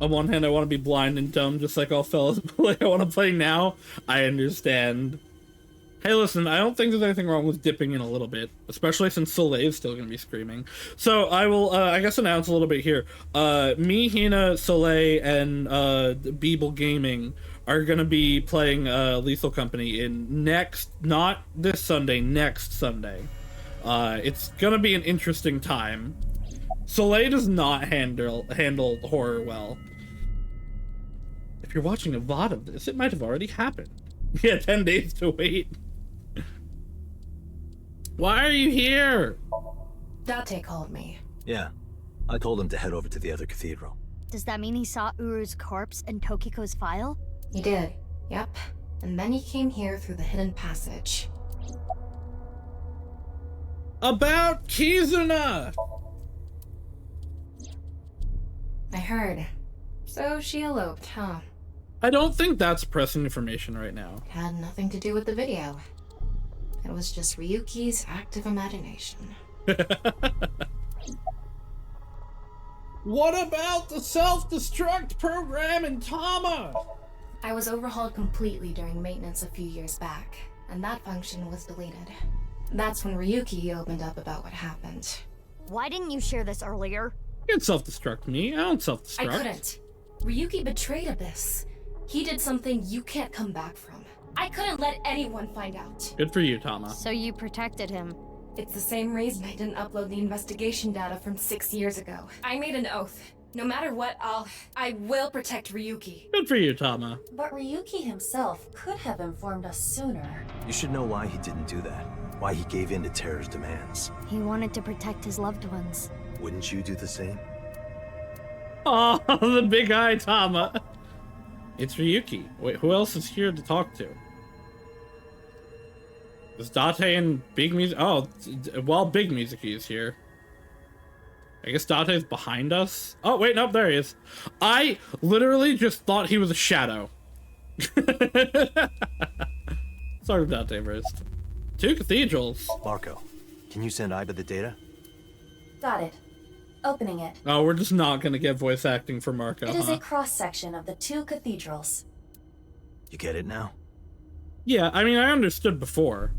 On one hand, I want to be blind and dumb, just like all fellas, but like I want to play now. I understand. Hey, listen, I don't think there's anything wrong with dipping in a little bit, especially since Soleil is still going to be screaming. So I will, I guess, announce a little bit here. Me, Hina, Soleil, and Beeble Gaming are going to be playing Lethal Company in not this Sunday, next Sunday. It's going to be an interesting time. Soleil does not handle horror well. If you're watching a VOD of this, it might have already happened. Yeah, 10 days to wait. Why are you here? Date called me. Yeah. I told him to head over to the other cathedral. Does that mean he saw Uru's corpse and Tokiko's file? He did. Yep. And then he came here through the hidden passage. About Kizuna! I heard. So she eloped, huh? I don't think that's pressing information right now. It had nothing to do with the video. It was just Ryuki's active imagination. What about the self-destruct program in Tama? I was overhauled completely during maintenance a few years back, and that function was deleted. That's when Ryuki opened up about what happened. Why didn't you share this earlier? You can self-destruct me. I don't self-destruct. I couldn't. Ryuki betrayed Abyss. He did something you can't come back from. I couldn't let anyone find out. Good for you, Tama. So you protected him. It's the same reason I didn't upload the investigation data from 6 years ago. I made an oath. No matter what, I will protect Ryuki. Good for you, Tama. But Ryuki himself could have informed us sooner. You should know why he didn't do that. Why he gave in to Terror's demands. He wanted to protect his loved ones. Wouldn't you do the same? Oh, the big eye, Tama. It's Ryuki. Wait, who else is here to talk to? Is Date and Big Music? Oh, well, Big Mizuki is here. I guess Date's behind us. Oh, wait, nope, there he is. I literally just thought he was a shadow. Sorry, Date first. 2 cathedrals. Marco, can you send Iba the data? Got it. Opening it. Oh, we're just not gonna get voice acting for Marco, It is a cross-section of the 2 cathedrals. You get it now? Yeah, I mean, I understood before.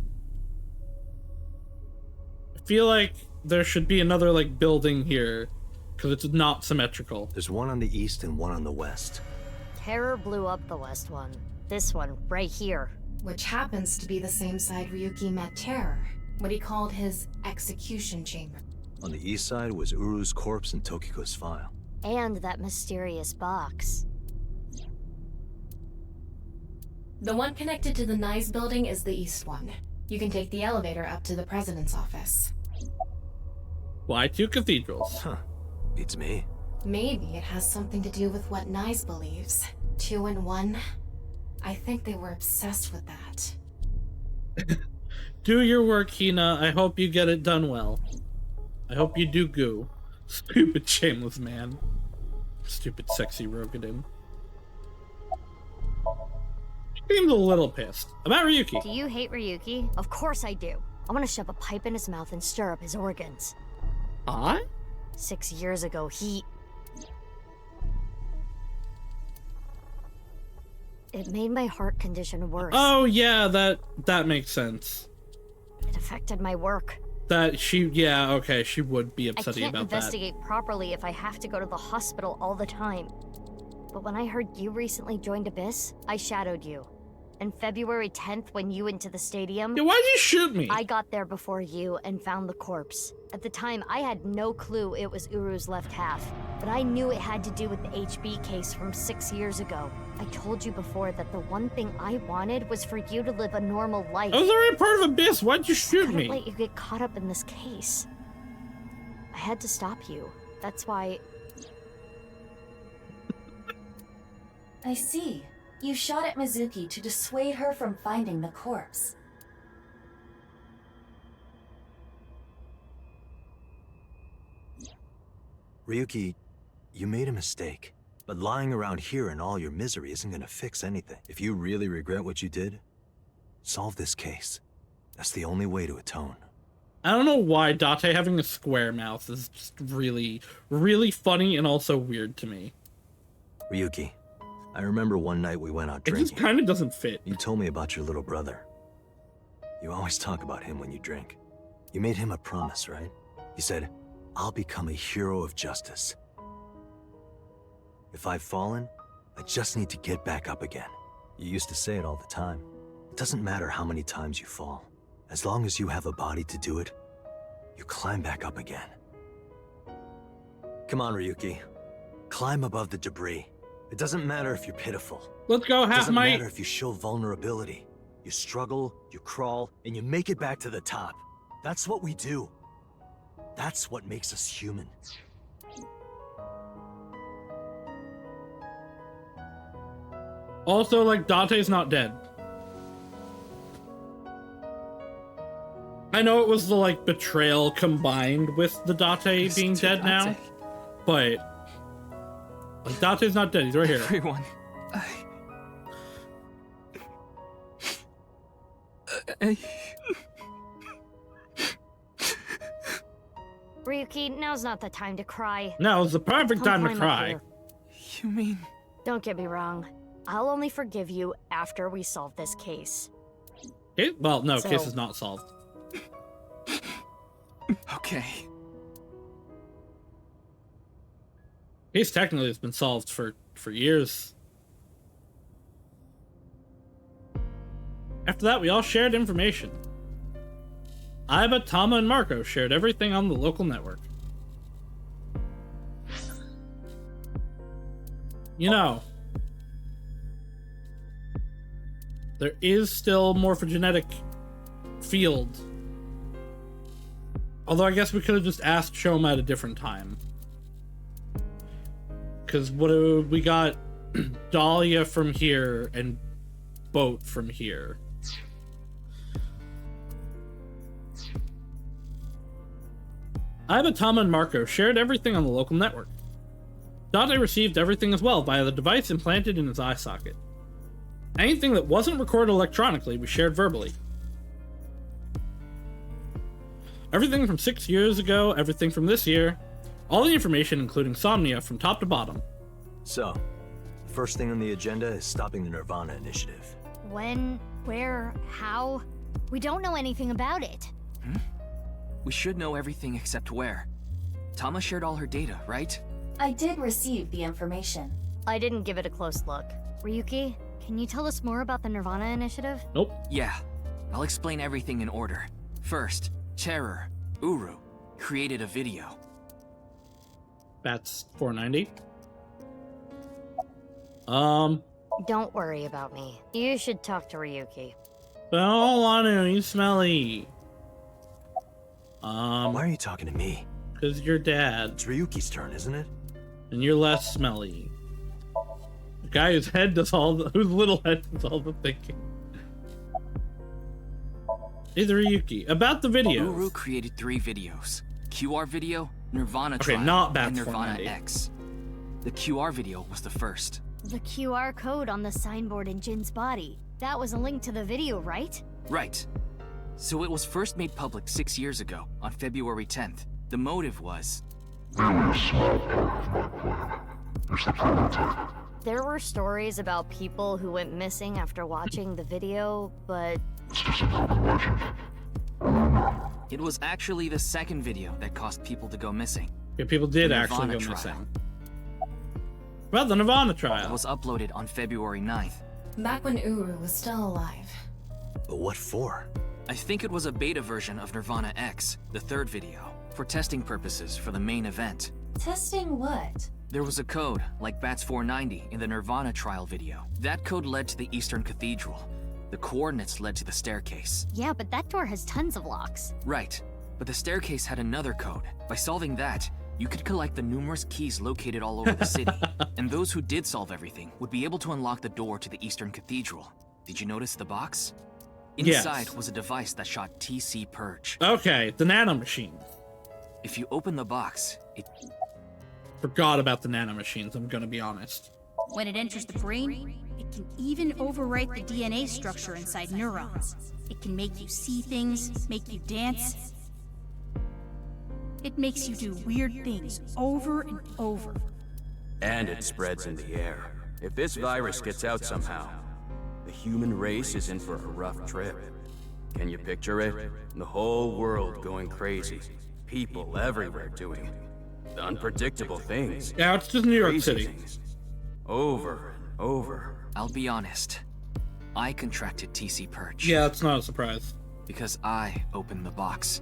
I feel like there should be another, like, building here, because it's not symmetrical. There's one on the east and one on the west. Terror blew up the west one. This one, right here. Which happens to be the same side Ryuki met Terror. What he called his execution chamber. On the east side was Uru's corpse and Tokiko's file. And that mysterious box. The one connected to the Nyes building is the east one. You can take the elevator up to the president's office. Why 2 cathedrals? Huh. Beats me. Maybe it has something to do with what Nyes believes. 2 in 1. I think they were obsessed with that. Do your work, Hina. I hope you get it done well. I hope you do goo. Stupid shameless man. Stupid sexy Rogadin. She seems a little pissed. About Ryuki. Do you hate Ryuki? Of course I do. I want to shove a pipe in his mouth and stir up his organs. 6 years ago, It made my heart condition worse. Oh yeah, that makes sense. It affected my work. Yeah, okay, she would be upset about that. I can't investigate properly if I have to go to the hospital all the time. But when I heard you recently joined Abyss, I shadowed you. And February 10th, when you went to the stadium... Yeah, why'd you shoot me? I got there before you and found the corpse. At the time, I had no clue it was Uru's left half. But I knew it had to do with the HB case from 6 years ago. I told you before that the one thing I wanted was for you to live a normal life. I was already part of Abyss. Why'd you shoot me? I couldn't let you get caught up in this case. I had to stop you. That's why... I see. You shot at Mizuki to dissuade her from finding the corpse. Ryuki, you made a mistake. But lying around here in all your misery isn't gonna fix anything. If you really regret what you did, solve this case. That's the only way to atone. I don't know why Date having a square mouth is just really, really funny and also weird to me. Ryuki, I remember one night we went out drinking. It just kind of doesn't fit. You told me about your little brother. You always talk about him when you drink. You made him a promise, right? You said, I'll become a hero of justice. If I've fallen, I just need to get back up again. You used to say it all the time. It doesn't matter how many times you fall. As long as you have a body to do it, you climb back up again. Come on, Ryuki. Climb above the debris. It doesn't matter if you're pitiful. Let's go, half It doesn't might. matter if you show vulnerability. You struggle, you crawl, and you make it back to the top. That's what we do. That's what makes us human. Also, like, Date's not dead. I know it was the, like, betrayal combined with the Date being dead now, but like, Date's not dead. He's right here. Everyone, Ryuki, now's not the time to cry. No, it's the perfect time to climb up cry. here. You mean... Don't get me wrong. I'll only forgive you after we solve this case. Well, no, So- case is not solved. Okay. Case technically has been solved for years. After that, we all shared information. Iba, Tama, and Marco shared everything on the local network. You know, there is still morphogenetic field. Although I guess we could have just asked Shoma at a different time. Because we got Dahlia from here and Boat from here. Iba, Tama, and Marco shared everything on the local network. Date received everything as well via the device implanted in his eye socket. Anything that wasn't recorded electronically was shared verbally. Everything from 6 years ago, everything from this year, all the information including Somnia from top to bottom. So, the first thing on the agenda is stopping the Nirvana initiative. When? Where? How? We don't know anything about it. We should know everything except where. Tama shared all her data, right? I did receive the information. I didn't give it a close look. Ryuki, can you tell us more about the Nirvana initiative? Nope. Yeah. I'll explain everything in order. First, Terror, Uru, created a video. That's 490. Don't worry about me. You should talk to Ryuki. I don't want to, you smelly. Why are you talking to me? Because you're dad. It's Ryuki's turn, isn't it? And you're less smelly. The guy whose little head does all the thinking. Is Ryuki. About the video. Uru created 3 videos. QR video, Nirvana Okay, Trial, not bad and Nirvana 490. X. The QR video was the first. The QR code on the signboard in Jin's body. That was a link to the video, right? Right. So it was first made public 6 years ago, on February 10th. The motive was... Merely a small part of my plan. It's the prototype. There were stories about people who went missing after watching the video, but... It's just an urban legend. It was actually the second video that caused people to go missing. Yeah, people did The actually Nirvana go trial. missing. Well, the Nirvana It trial. was uploaded on February 9th. Back when Uru was still alive. But what for? I think it was a beta version of Nirvana X, the third video, for testing purposes for the main event. Testing what? There was a code, like BATS 490 in the Nirvana trial video. That code led to the Eastern Cathedral. The coordinates led to the staircase. Yeah, but that door has tons of locks. Right, but the staircase had another code. By solving that, you could collect the numerous keys located all over the city, and those who did solve everything would be able to unlock the door to the Eastern Cathedral. Did you notice the box? Yes. Inside was a device that shot TC Purge. Okay, the nanomachine. If you open the box, it... Forgot about the nanomachines, I'm gonna be honest. When it enters the brain, it can even overwrite the DNA structure inside neurons. It can make you see things, make you dance. It makes you do weird things over and over. And it spreads in the air. If this virus gets out somehow, the human race is in for a rough trip. Can you picture it? The whole world going crazy. People everywhere doing unpredictable things. Yeah, it's just New York Crazy City. things. Over and over. I'll be honest. I contracted TC Purge. Yeah, it's not a surprise. Because I opened the box.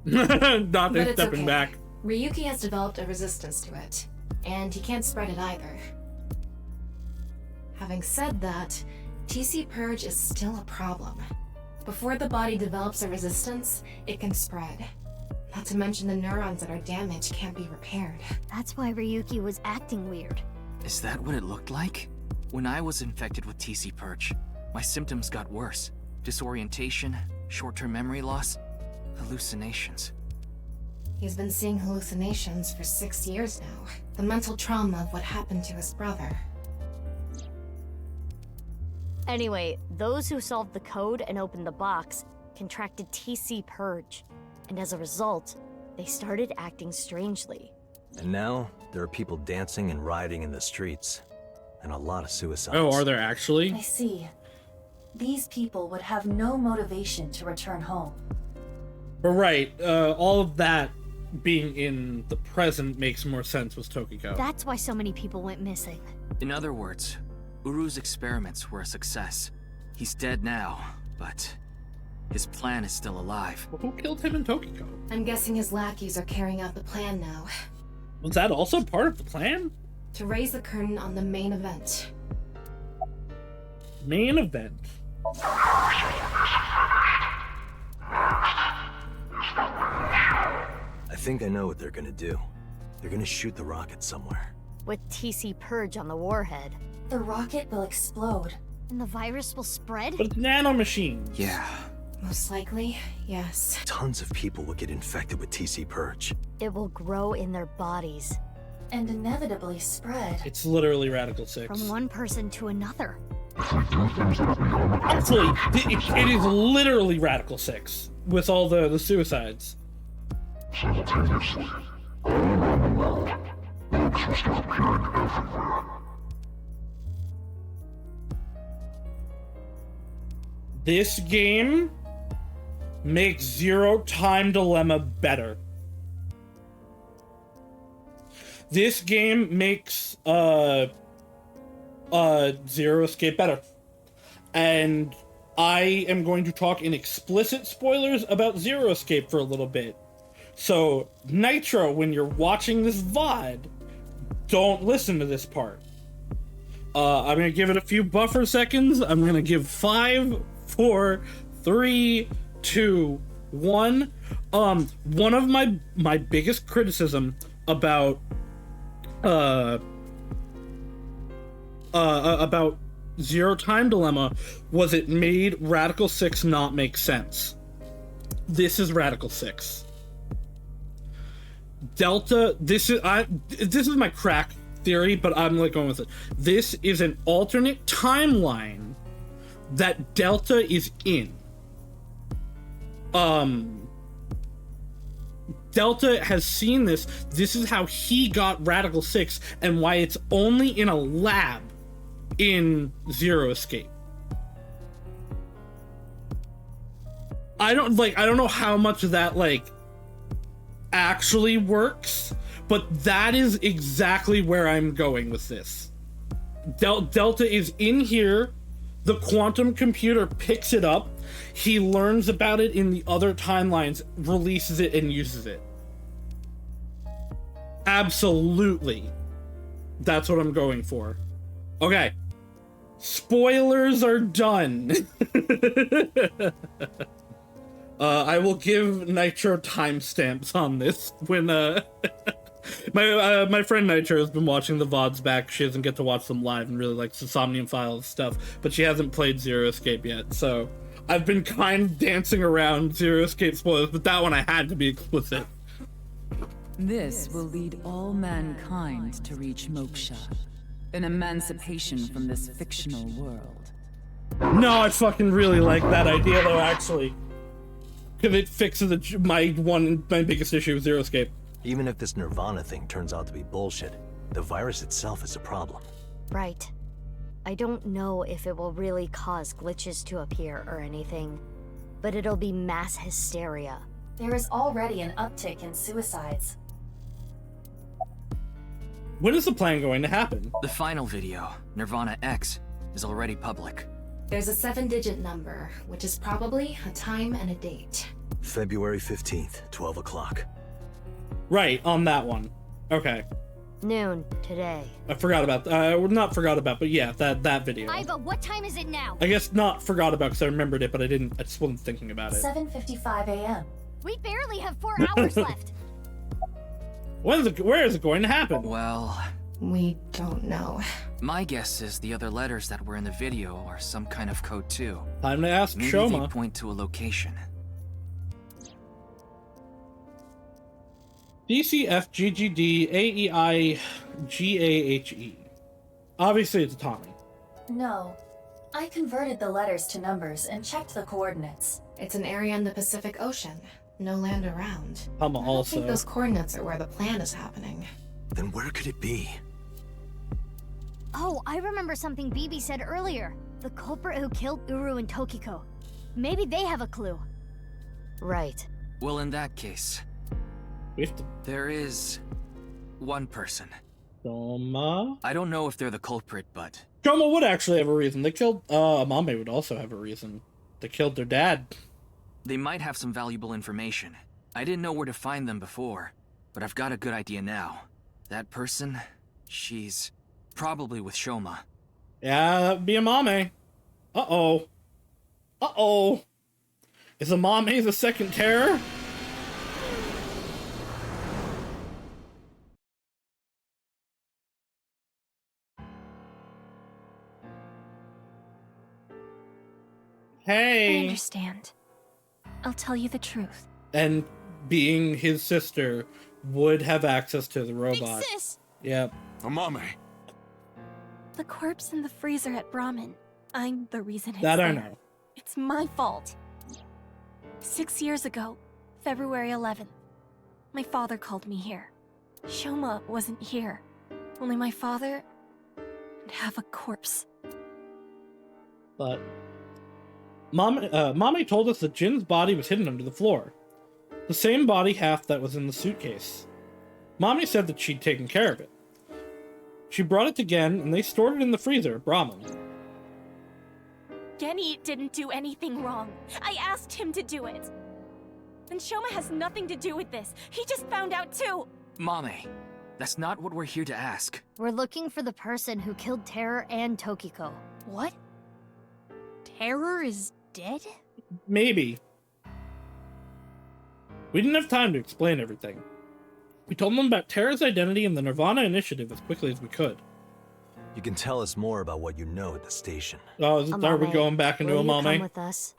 Not But it's stepping okay. back. Ryuki has developed a resistance to it, and he can't spread it either. Having said that, TC Purge is still a problem. Before the body develops a resistance, it can spread. Not to mention the neurons that are damaged can't be repaired. That's why Ryuki was acting weird. Is that what it looked like? When I was infected with TC Purge, my symptoms got worse. Disorientation, short-term memory loss, hallucinations. He's been seeing hallucinations for 6 years now. The mental trauma of what happened to his brother. Anyway, those who solved the code and opened the box contracted TC Purge, and as a result, they started acting strangely. And now, there are people dancing and rioting in the streets. And a lot of suicides. Oh, are there actually? I see. These people would have no motivation to return home. Right, all of that being in the present makes more sense with Tokiko. That's why so many people went missing. In other words, Uru's experiments were a success. He's dead now, but his plan is still alive. Well, who killed him in Tokiko? I'm guessing his lackeys are carrying out the plan now. Was that also part of the plan? To raise the curtain on the main event. Main event. I think I know what they're gonna do. They're gonna shoot the rocket somewhere. With TC Purge on the warhead. The rocket will explode. And the virus will spread? But it's nanomachines. Yeah. Most likely, yes. Tons of people will get infected with TC Purge. It will grow in their bodies. And inevitably spread. It's literally Radical 6. From one person to another. Actually, it is literally Radical 6 with all the suicides. Simultaneously, all around the world, bugs will start appearing everywhere. This game makes Zero Time Dilemma better. This game makes Zero Escape better. And I am going to talk in explicit spoilers about Zero Escape for a little bit. So, Nitro, when you're watching this VOD, don't listen to this part. I'm gonna give it a few buffer seconds. I'm gonna give 5, 4, 3, 2, 1. One of my biggest criticism about Zero Time Dilemma was it made Radical 6 not make sense. This is Radical 6. Delta, this is my crack theory, but I'm like going with it. This is an alternate timeline that Delta is in. Delta has seen this. This is how he got Radical 6 and why it's only in a lab in Zero Escape. I don't know how much of that like actually works, but that is exactly where I'm going with this. Delta is in here. The quantum computer picks it up. He learns about it in the other timelines, releases it, and uses it. Absolutely. That's what I'm going for. Okay. Spoilers are done. I will give Nitro timestamps on this when my friend Nitro has been watching the VODs back. She doesn't get to watch them live and really likes the Somnium Files stuff, but she hasn't played Zero Escape yet, so I've been kind of dancing around Zero Escape spoilers, but that one I had to be explicit. This will lead all mankind to reach moksha, an emancipation from this fictional world. No, I fucking really like that idea though, actually. Because it fixes my biggest issue with Zero Escape. Even if this Nirvana thing turns out to be bullshit, the virus itself is a problem. Right. I don't know if it will really cause glitches to appear or anything, but it'll be mass hysteria. There is already an uptick in suicides. When is the plan going to happen? The final video, Nirvana X, is already public. There's a 7-digit number, which is probably a time and a date. February 15th, 12 o'clock. Right, on that one. Okay. Noon, today. I forgot about, not forgot about, but yeah, that video. Iva, what time is it now? I guess not forgot about because I remembered it, but I just wasn't thinking about it. 7:55 a.m. We barely have 4 hours left. Where is it going to happen? Well, we don't know. My guess is the other letters that were in the video are some kind of code too. Time to ask Maybe Shoma. they point to a location. DCFGGDAEIGAHE. Obviously, it's Tommy. No. I converted the letters to numbers and checked the coordinates. It's an area in the Pacific Ocean. No land around. I don't think those coordinates are where the plan is happening. Then where could it be? Oh, I remember something BB said earlier. The culprit who killed Uru and Tokiko. Maybe they have a clue. Right. Well, in that case, there is one person. Shoma? I don't know if they're the culprit, but... Shoma would actually have a reason. They killed... Amame would also have a reason. They killed their dad. They might have some valuable information. I didn't know where to find them before, but I've got a good idea now. That person, she's probably with Shoma. Yeah, that would be Amame. Uh-oh. Uh-oh. Is Amame the second terror? Hey. I understand. I'll tell you the truth. And being his sister would have access to the robot. Big sis! Yep. Amame. The corpse in the freezer at Brahmin. I'm the reason it's That I there. know. It's my fault. 6 years ago, February 11th, my father called me here. Shoma wasn't here. Only my father and half a corpse. But Mommy told us that Jin's body was hidden under the floor. The same body half that was in the suitcase. Mommy said that she'd taken care of it. She brought it to Gen, and they stored it in the freezer at Brahmin. Genny didn't do anything wrong. I asked him to do it. And Shoma has nothing to do with this. He just found out too. Mame, that's not what we're here to ask. We're looking for the person who killed Terror and Tokiko. What? Terror is dead? Maybe. We didn't have time to explain everything. We told them about Terra's identity and the Nirvana Initiative as quickly as we could. You can tell us more about what you know at the station. Oh, are we going back into will you Amame? come with us?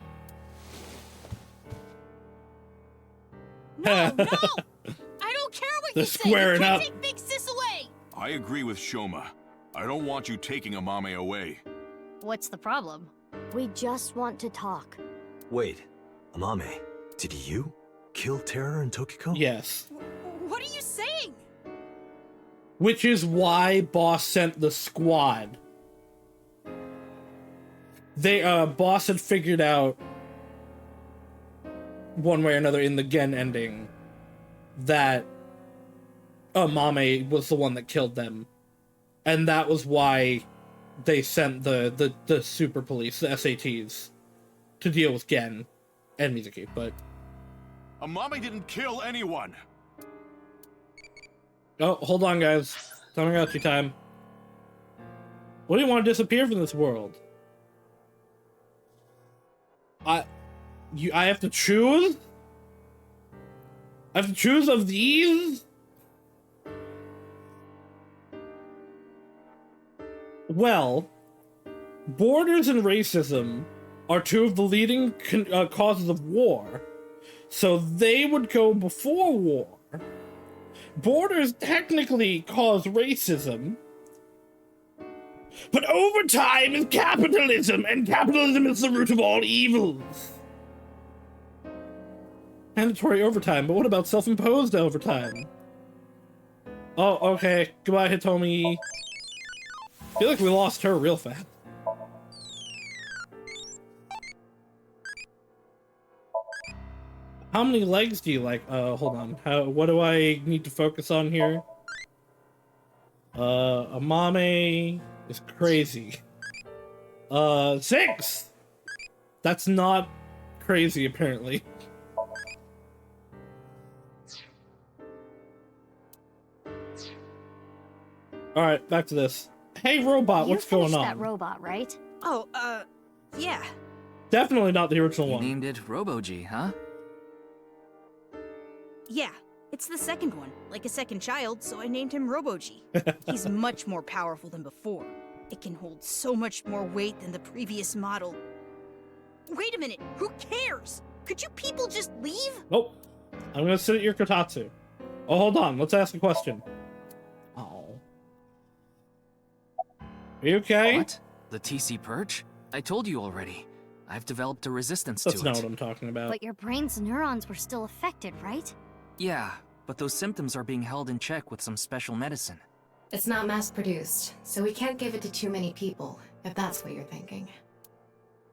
No! I don't care what They're you say! squaring You can't up. take Big Sis away! I agree with Shoma. I don't want you taking Amame away. What's the problem? We just want to talk. Wait, Amame, did you kill Terra and Tokiko? Yes. What are you saying? Which is why Boss sent the squad. Boss had figured out one way or another in the Gen ending that Amame was the one that killed them. And that was why they sent the super police, the SATs, to deal with Gen and Mizuki, but... Amame didn't kill anyone! Oh, hold on, guys. Tamagotchi time. What do you want to disappear from this world? I have to choose? I have to choose of these? Well, borders and racism are two of the leading causes of war, so they would go before war. Borders technically cause racism, but overtime is capitalism, and capitalism is the root of all evils. Mandatory overtime, but what about self-imposed overtime? Oh, okay. Goodbye, Hitomi. I feel like we lost her real fast. How many legs do you like? Hold on. What do I need to focus on here? Amame is crazy. 6! That's not crazy, apparently. Alright, back to this. Hey, robot, what's going on? That robot, right? Oh, yeah. Definitely not the original You one. named it Robo-G, huh? Yeah, it's the second one, like a second child, so I named him Robo-G. He's much more powerful than before. It can hold so much more weight than the previous model. Wait a minute, who cares? Could you people just leave? Nope. I'm gonna sit at your kotatsu. Oh, hold on, let's ask a question. Oh. Are you okay? What? The TC Purge? I told you already. I've developed a resistance That's to not it. what I'm talking about. But your brain's neurons were still affected, right? Yeah, but those symptoms are being held in check with some special medicine. It's not mass-produced, so we can't give it to too many people, if that's what you're thinking.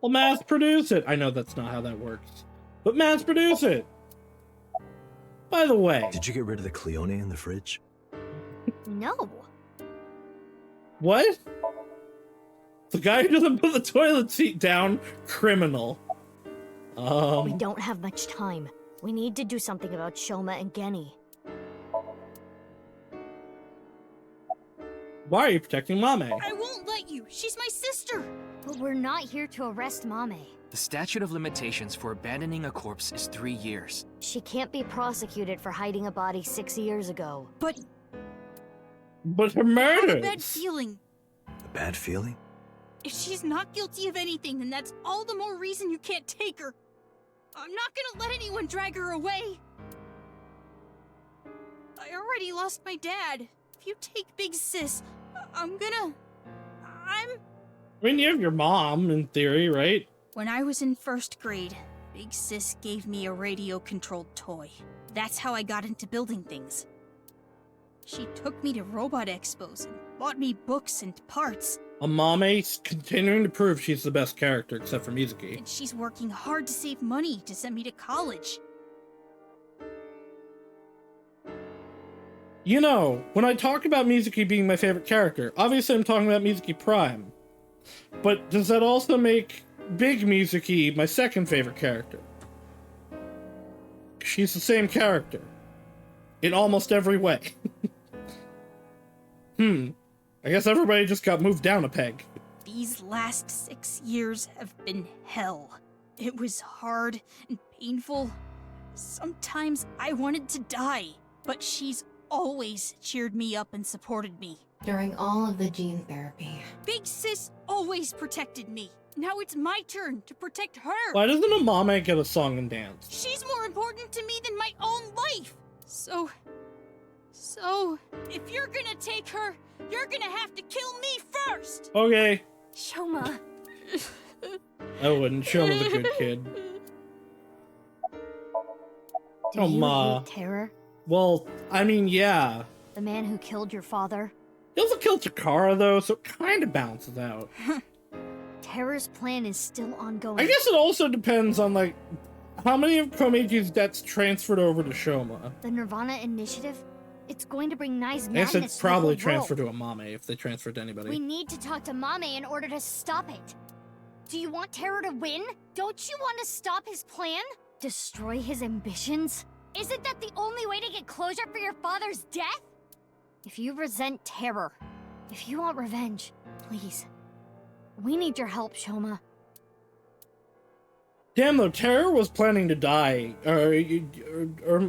Well, mass produce it. I know that's not how that works, but mass produce it. By the way, Did you get rid of the Cleone in the fridge? No. What? The guy who doesn't put the toilet seat down, criminal. We don't have much time. We need to do something about Shoma and Genny. Why are you protecting Mame? I won't let you. She's my sister. But we're not here to arrest Mame. The statute of limitations for abandoning a corpse is 3 years. She can't be prosecuted for hiding a body 6 years ago. But her murder. bad feeling. A bad feeling? If she's not guilty of anything, then that's all the more reason you can't take her. I'm not gonna let anyone drag her away. I already lost my dad. If you take Big Sis, I mean, you have your mom, in theory, right? When I was in 1st grade, Big Sis gave me a radio-controlled toy. That's how I got into building things. She took me to robot expos and bought me books and parts. Amame's continuing to prove she's the best character, except for Mizuki. And she's working hard to save money to send me to college. You know, when I talk about Mizuki being my favorite character, obviously I'm talking about Mizuki Prime. But does that also make Big Mizuki my second favorite character? She's the same character. In almost every way. I guess everybody just got moved down a peg. These last 6 years have been hell. It was hard and painful. Sometimes I wanted to die, but she's always cheered me up and supported me. During all of the gene therapy. Big Sis always protected me. Now it's my turn to protect her. Why doesn't Amame get a song and dance? She's more important to me than my own life. So, if you're gonna take her, you're gonna have to kill me first. Okay. Shoma. I wouldn't. Shoma's a good kid. Did you hate Terror? Well, I mean, yeah. The man who killed your father? He also killed Takara, though, so it kind of balances out. Terror's plan is still ongoing. I guess it also depends on, like, how many of Komechi's debts transferred over to Shoma. The Nirvana Initiative? It's going to bring Nai's I guess madness it's probably to the whole world. transferred to Amame if they transferred to anybody. We need to talk to Mame in order to stop it. Do you want Terror to win? Don't you want to stop his plan? Destroy his ambitions? Isn't that the only way to get closure for your father's death? If you resent Terror, if you want revenge, please. We need your help, Shoma. Damn, though, Terror was planning to die. Or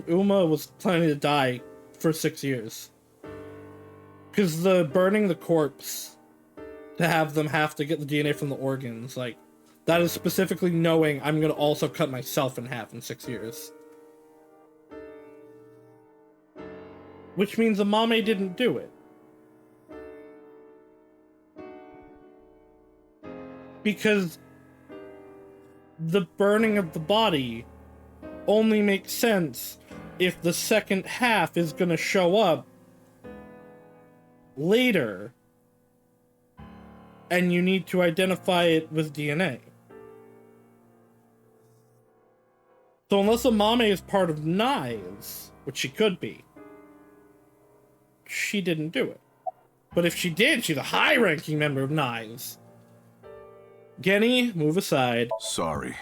Uma was planning to die for 6 years. Because the burning the corpse to have them have to get the DNA from the organs, like, that is specifically knowing I'm gonna also cut myself in half in 6 years. Which means Amame didn't do it. Because the burning of the body only makes sense if the second half is gonna show up later and you need to identify it with DNA. So unless Amame is part of Knives, which she could be, she didn't do it. But if she did, she's a high-ranking member of Knives. Genny, move aside. Sorry,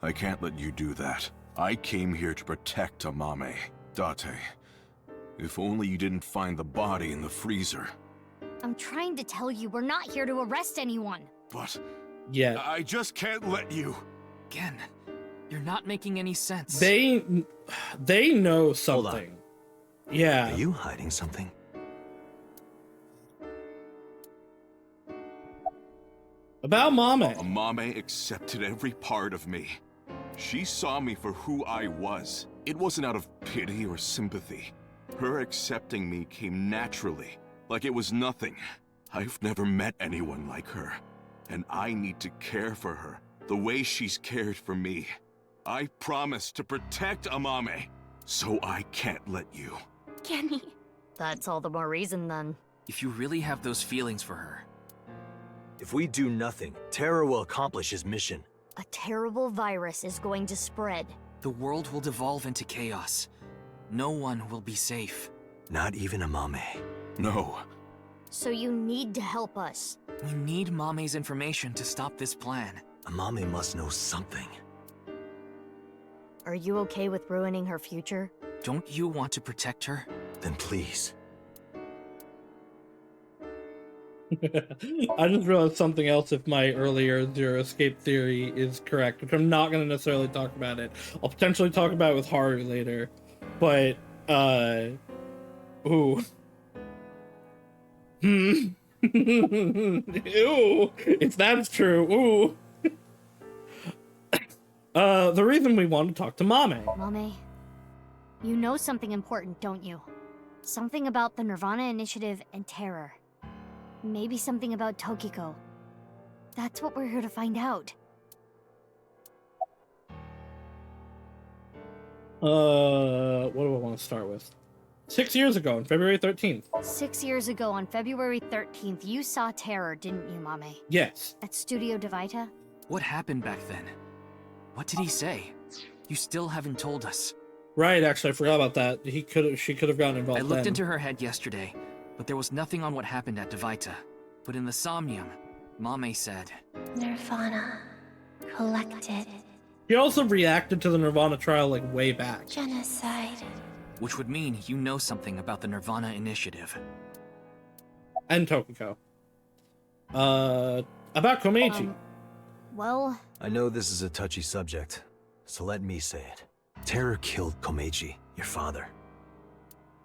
I can't let you do that. I came here to protect Amame. Date, if only you didn't find the body in the freezer. I'm trying to tell you, we're not here to arrest anyone. But... yeah, I just can't let you. Again, you're not making any sense. They know something. Yeah. Are you hiding something? About Mame. Amame accepted every part of me. She saw me for who I was. It wasn't out of pity or sympathy. Her accepting me came naturally, like it was nothing. I've never met anyone like her, and I need to care for her the way she's cared for me. I promise to protect Amame, so I can't let you. Kenny. That's all the more reason, then. If you really have those feelings for her... If we do nothing, Terror will accomplish his mission. A terrible virus is going to spread. The world will devolve into chaos. No one will be safe. Not even Amame. No. So you need to help us. We need Mame's information to stop this plan. Amame must know something. Are you okay with ruining her future? Don't you want to protect her? Then please. I just realized something else if my earlier Zero Escape theory is correct, which I'm not going to necessarily talk about it. I'll potentially talk about it with Haru later. But, ooh. Ew, if that's true, ooh. The reason we want to talk to Mame. Mame, you know something important, don't you? Something about the Nirvana Initiative and Terror. Maybe something about Tokiko. That's what we're here to find out. What do I want to start with? 6 years ago, on February 13th. 6 years ago, on February 13th, you saw Terror, didn't you, Mame? Yes. At Studio Devita? What happened back then? What did he say? You still haven't told us. Right, actually, I forgot about that. She could have gotten involved I looked then. into her head yesterday, but there was nothing on what happened at Devita. But in the Somnium, Mame said... Nirvana. Collected. He also reacted to the Nirvana trial, like, way back. Genocide. Which would mean you know something about the Nirvana Initiative. And Tokiko. About Komeiji. Well... I know this is a touchy subject, so let me say it. Terror killed Komeiji, your father.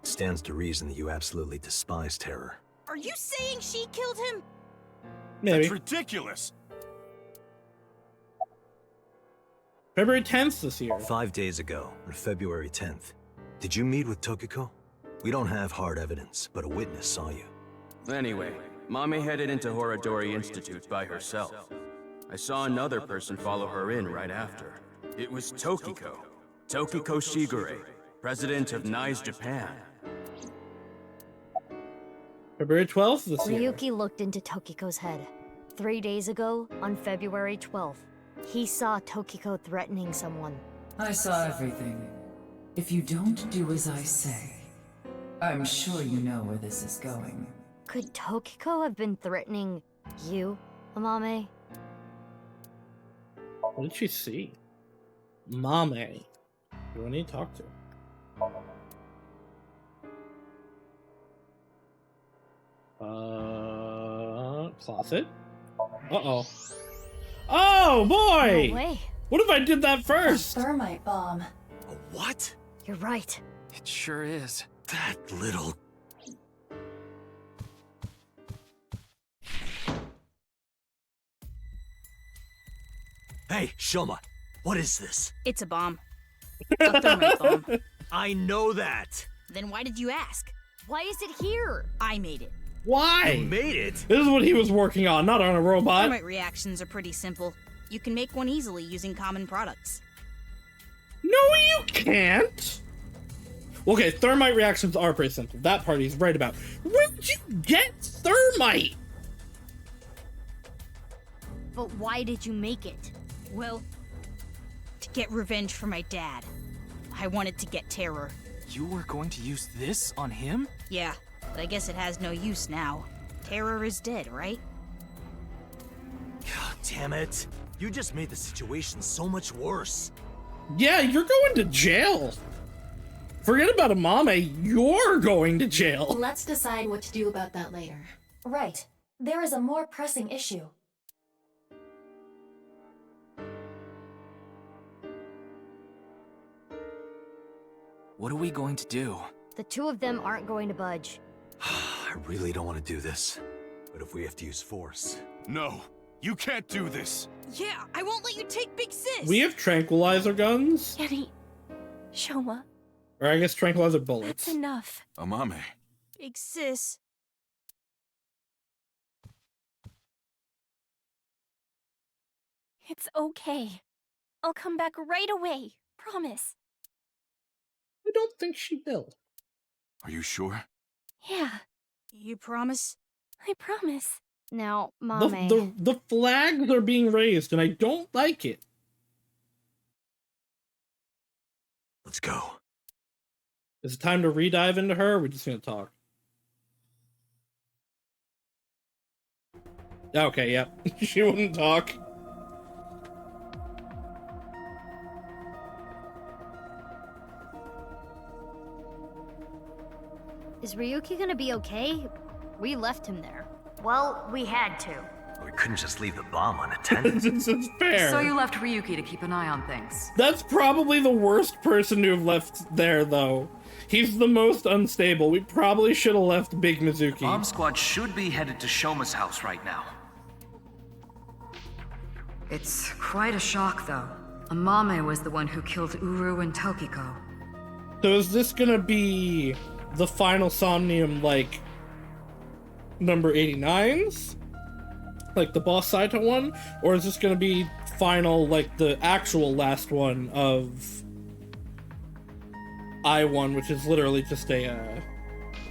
Stands to reason that you absolutely despise Terror. Are you saying she killed him? Maybe. That's ridiculous. February 10th this year. 5 days ago, on February 10th, did you meet with Tokiko? We don't have hard evidence, but a witness saw you. Anyway, Mommy headed into Horadori Institute by herself. I saw another person follow her in right after. It was Tokiko. Tokiko Shigure, president of NICE Japan. February 12th this year. Ryuki looked into Tokiko's head. 3 days ago, on February 12th, he saw Tokiko threatening someone. I saw everything. If you don't do as I say, I'm sure you know where this is going. Could Tokiko have been threatening you, Amame? What did she see? Mame. Who do I need to talk to? Closet? Uh-oh. Oh, boy! No way. What if I did that first? A thermite bomb. A what? You're right. It sure is. That little... Hey, Shoma, what is this? It's a bomb. A thermite bomb. I know that. Then why did you ask? Why is it here? I made it. Why? You made it? This is what he was working on, not on a robot. Thermite reactions are pretty simple. You can make one easily using common products. No, you can't! Okay, thermite reactions are pretty simple. That part he's right about. Where'd you get thermite? But why did you make it? Well, to get revenge for my dad. I wanted to get Terror. You were going to use this on him? Yeah, but I guess it has no use now. Terror is dead, right? God damn it. You just made the situation so much worse. Yeah, you're going to jail. Forget about Amame, you're going to jail. Let's decide what to do about that later. Right. There is a more pressing issue. What are we going to do? The two of them aren't going to budge. I really don't want to do this. But if we have to use force... No, you can't do this. Yeah, I won't let you take Big Sis! We have tranquilizer guns? Getty. Shoma. Or I guess tranquilizer bullets. That's enough. Amame. Big Sis. It's okay. I'll come back right away. Promise. I don't think she will. Are you sure? Yeah, You promise? I promise. Now, The, Mame. the flags are being raised, and I don't like it. Let's go. Is it time to re-dive into her, or are we just gonna talk? Okay, yep. She wouldn't talk. Is Ryuki gonna be okay? We left him there. Well, we had to. We couldn't just leave the bomb unattended. It's fair. So you left Ryuki to keep an eye on things. That's probably the worst person to have left there, though. He's the most unstable. We probably should have left Big Mizuki. Bomb squad should be headed to Shoma's house right now. It's quite a shock, though. Amame was the one who killed Uru and Tokiko. So is this gonna be the final Somnium, like, number 89's? Like the boss Saito one? Or is this gonna be final, like the actual last one of I-1, which is literally just a,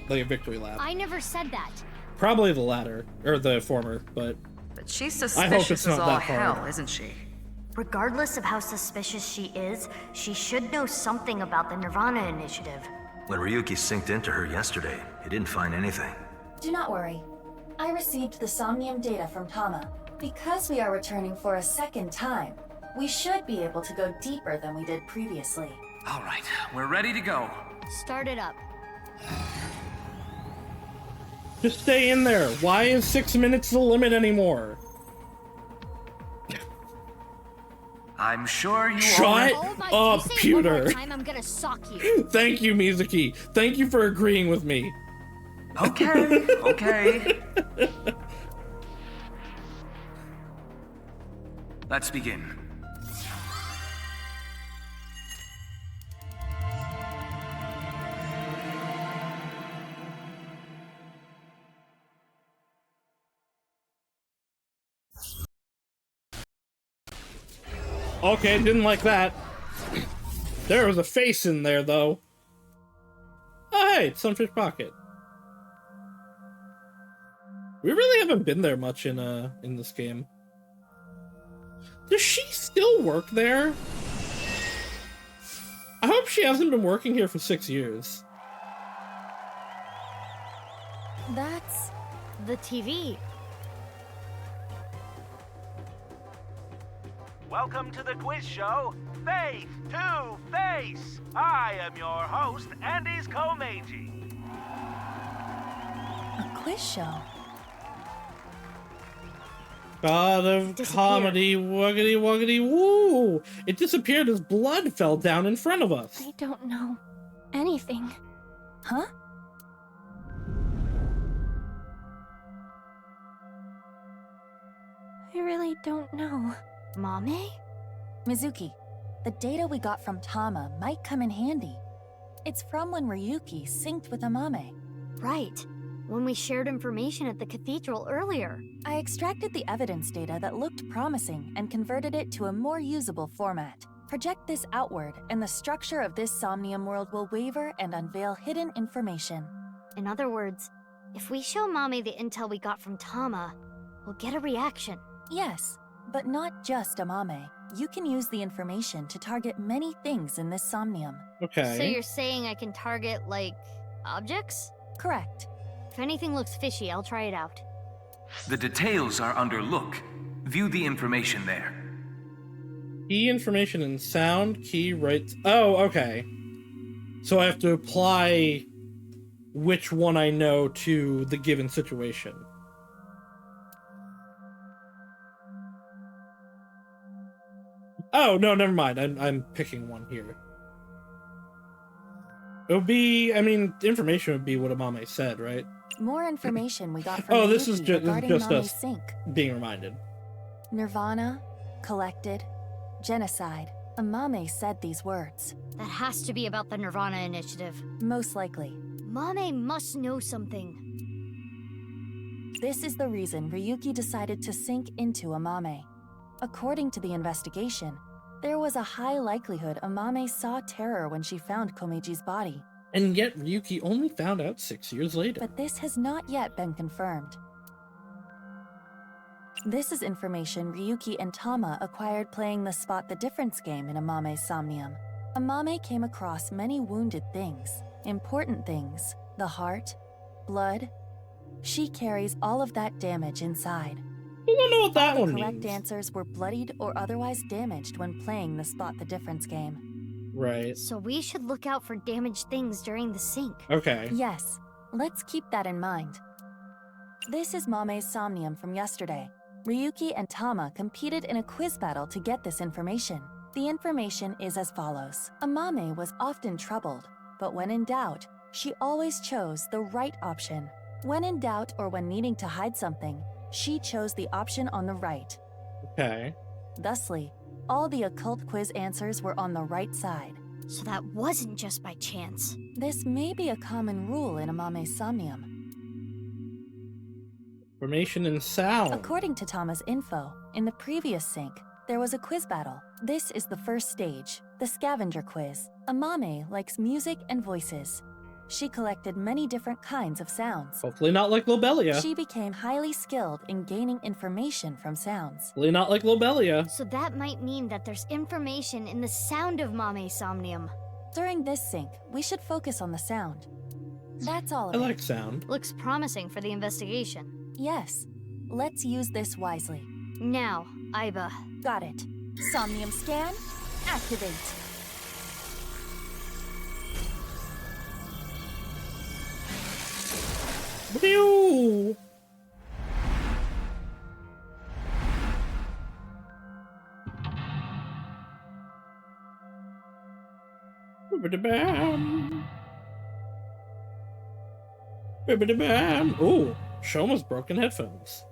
like a victory lap? I never said that. Probably the latter, or the former, but But she's I hope suspicious it's as not all that hard. hell, isn't she? Regardless of how suspicious she is, she should know something about the Nirvana Initiative. When Ryuki synced into her yesterday, he didn't find anything. Do not worry. I received the Somnium data from Tama. Because we are returning for a second time, we should be able to go deeper than we did previously. All right, we're ready to go. Start it up. just stay in there. Why is 6 minutes the limit anymore? I'm sure you Shut up, Pewter. I'm gonna sock you. Thank you, Mizuki. Thank you for agreeing with me. Okay, okay. Let's begin. Okay, didn't like that. There was a face in there, though. Oh, hey, it's Sunfish Pocket. We really haven't been there much in this game. Does she still work there? I hope she hasn't been working here for 6 years. That's the TV. Welcome to the quiz show, Faith to Face. I am your host, Andy's Komeiji. A quiz show? God of comedy, wuggity wuggity woo! It disappeared as blood fell down in front of us. I don't know anything. Huh? I really don't know. Mame? Mizuki, the data we got from Tama might come in handy. It's from when Ryuki synced with Amame. Right. When we shared information at the cathedral earlier. I extracted the evidence data that looked promising and converted it to a more usable format. Project this outward, and the structure of this Somnium world will waver and unveil hidden information. In other words, if we show Mame the intel we got from Tama, we'll get a reaction. Yes, but not just Amame. You can use the information to target many things in this Somnium. Okay. So you're saying I can target, like, objects? Correct. If anything looks fishy, I'll try it out. The details are under look. View the information there. Key information and sound, key right... Oh, okay. So I have to apply which one I know to the given situation. Oh, no, never mind. I'm picking one here. It would be... I mean, information would be what Amame said, right? More information we got from Oh, this is just Mame's us sync. being reminded. Nirvana, collected, genocide. Amame said these words. That has to be about the Nirvana initiative. Most likely. Mame must know something. This is the reason Ryuki decided to sink into Amame. According to the investigation, there was a high likelihood Amame saw terror when she found Komeji's body. And yet Ryuki only found out 6 years later. But this has not yet been confirmed. This is information Ryuki and Tama acquired playing the Spot the Difference game in Amame's Somnium. Amame came across many wounded things, important things, the heart, blood. She carries all of that damage inside. I don't know what that all one the correct means. answers were bloodied or otherwise damaged when playing the Spot the Difference game. Right. So we should look out for damaged things during the sync. Okay. Yes, let's keep that in mind. This is Mame's Somnium from yesterday. Ryuki and Tama competed in a quiz battle to get this information. The information is as follows. Amame was often troubled, but when in doubt, she always chose the right option. When in doubt or when needing to hide something, she chose the option on the right. Okay. Thusly, all the occult quiz answers were on the right side. So that wasn't just by chance. This may be a common rule in Amame's Somnium. Information and sound. According to Tama's info, in the previous sync, there was a quiz battle. This is the first stage, the scavenger quiz. Amame likes music and voices. She collected many different kinds of sounds. Hopefully not like Lobelia. She became highly skilled in gaining information from sounds. Hopefully not like Lobelia. So that might mean that there's information in the sound of Mame's Somnium. During this sync, we should focus on the sound. That's all of I it. like sound. Looks promising for the investigation. Yes. Let's use this wisely. Now, Aiba. Got it. Somnium scan, activate. Pew! Bibbidi-bam. Bibbidi-bam. Ooh, Shoma's broken headphones.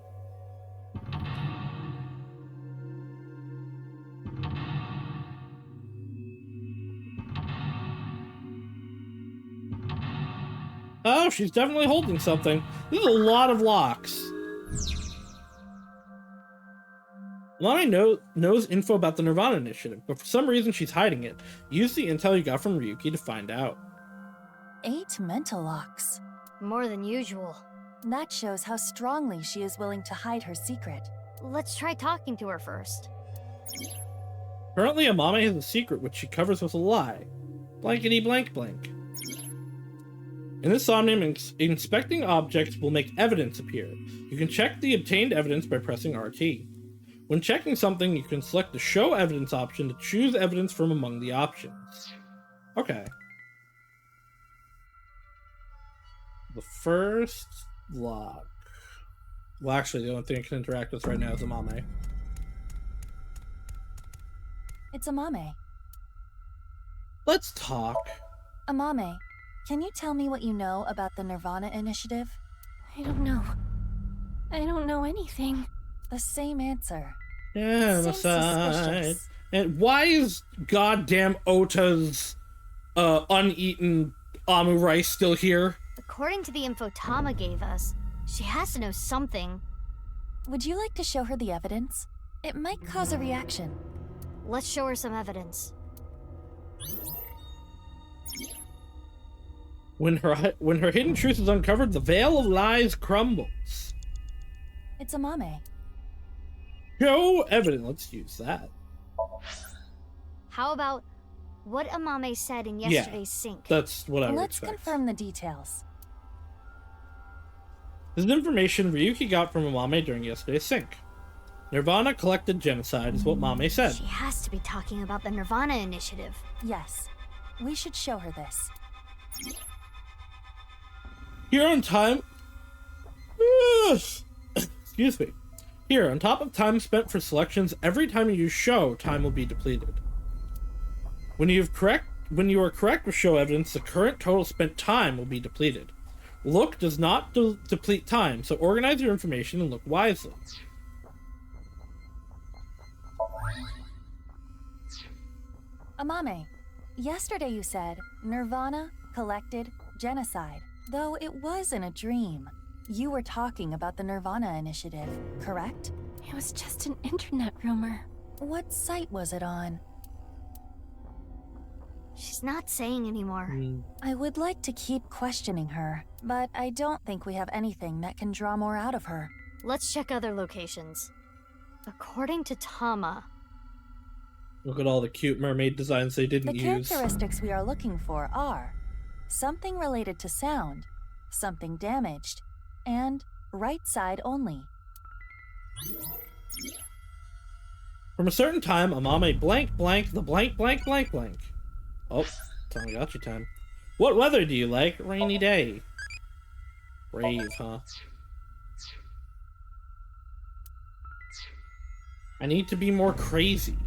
Oh, she's definitely holding something. There's a lot of locks. Lani knows info about the Nirvana Initiative, but for some reason she's hiding it. Use the intel you got from Ryuki to find out. 8 mental locks. More than usual. That shows how strongly she is willing to hide her secret. Let's try talking to her first. Currently, Amame has a secret which she covers with a lie. Blankety blank blank. In this Somnium, inspecting objects will make evidence appear. You can check the obtained evidence by pressing RT. When checking something, you can select the Show Evidence option to choose evidence from among the options. Okay. The first lock. Well, actually, the only thing I can interact with right now is Amame. It's Amame. Let's talk. Amame, can you tell me what you know about the Nirvana Initiative? I don't know. I don't know anything. The same answer. Genocide. And why is goddamn Ota's uneaten Amu rice still here? According to the info Tama gave us, she has to know something. Would you like to show her the evidence? It might cause a reaction. Let's show her some evidence. When her hidden truth is uncovered, the veil of lies crumbles. It's Amame. Show evidence. Let's use that. How about what Amame said in yesterday's sync? That's what I would Let's expect. confirm the details. This is information Ryuki got from Amame during yesterday's sync. Nirvana collected genocide is what Mame said. She has to be talking about the Nirvana Initiative. Yes. We should show her this. Here on time... Excuse me. Here, on top of time spent for selections, every time you use show, time will be depleted. When you are correct with show evidence, the current total spent time will be depleted. Look does not deplete time, so organize your information and look wisely. Amame, yesterday you said Nirvana collected genocide, though it was in a dream. You were talking about the Nirvana Initiative, correct? It was just an internet rumor. What site was it on? She's not saying anymore. I would like to keep questioning her, but I don't think we have anything that can draw more out of her. Let's check other locations. According to Tama... Look at all the cute mermaid designs they didn't The use. characteristics we are looking for are something related to sound, something damaged, and right side only. From a certain time, Amame blank blank the blank blank blank blank. Oh, Tamagotchi time. What weather do you like? Rainy day. Brave, huh? I need to be more crazy.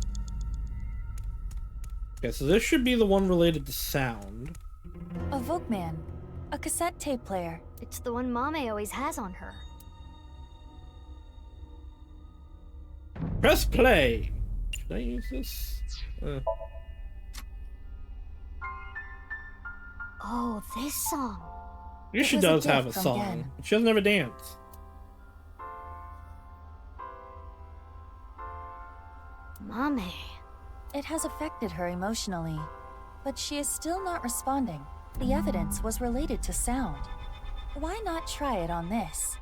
Okay, so this should be the one related to sound. A Volkman, a cassette tape player. It's the one Mame always has on her. Press play. Should I use this? Oh, this song. I guess she does have a song. But she doesn't have a dance. Mame. It has affected her emotionally, but she is still not responding. The evidence was related to sound. Why not try it on this?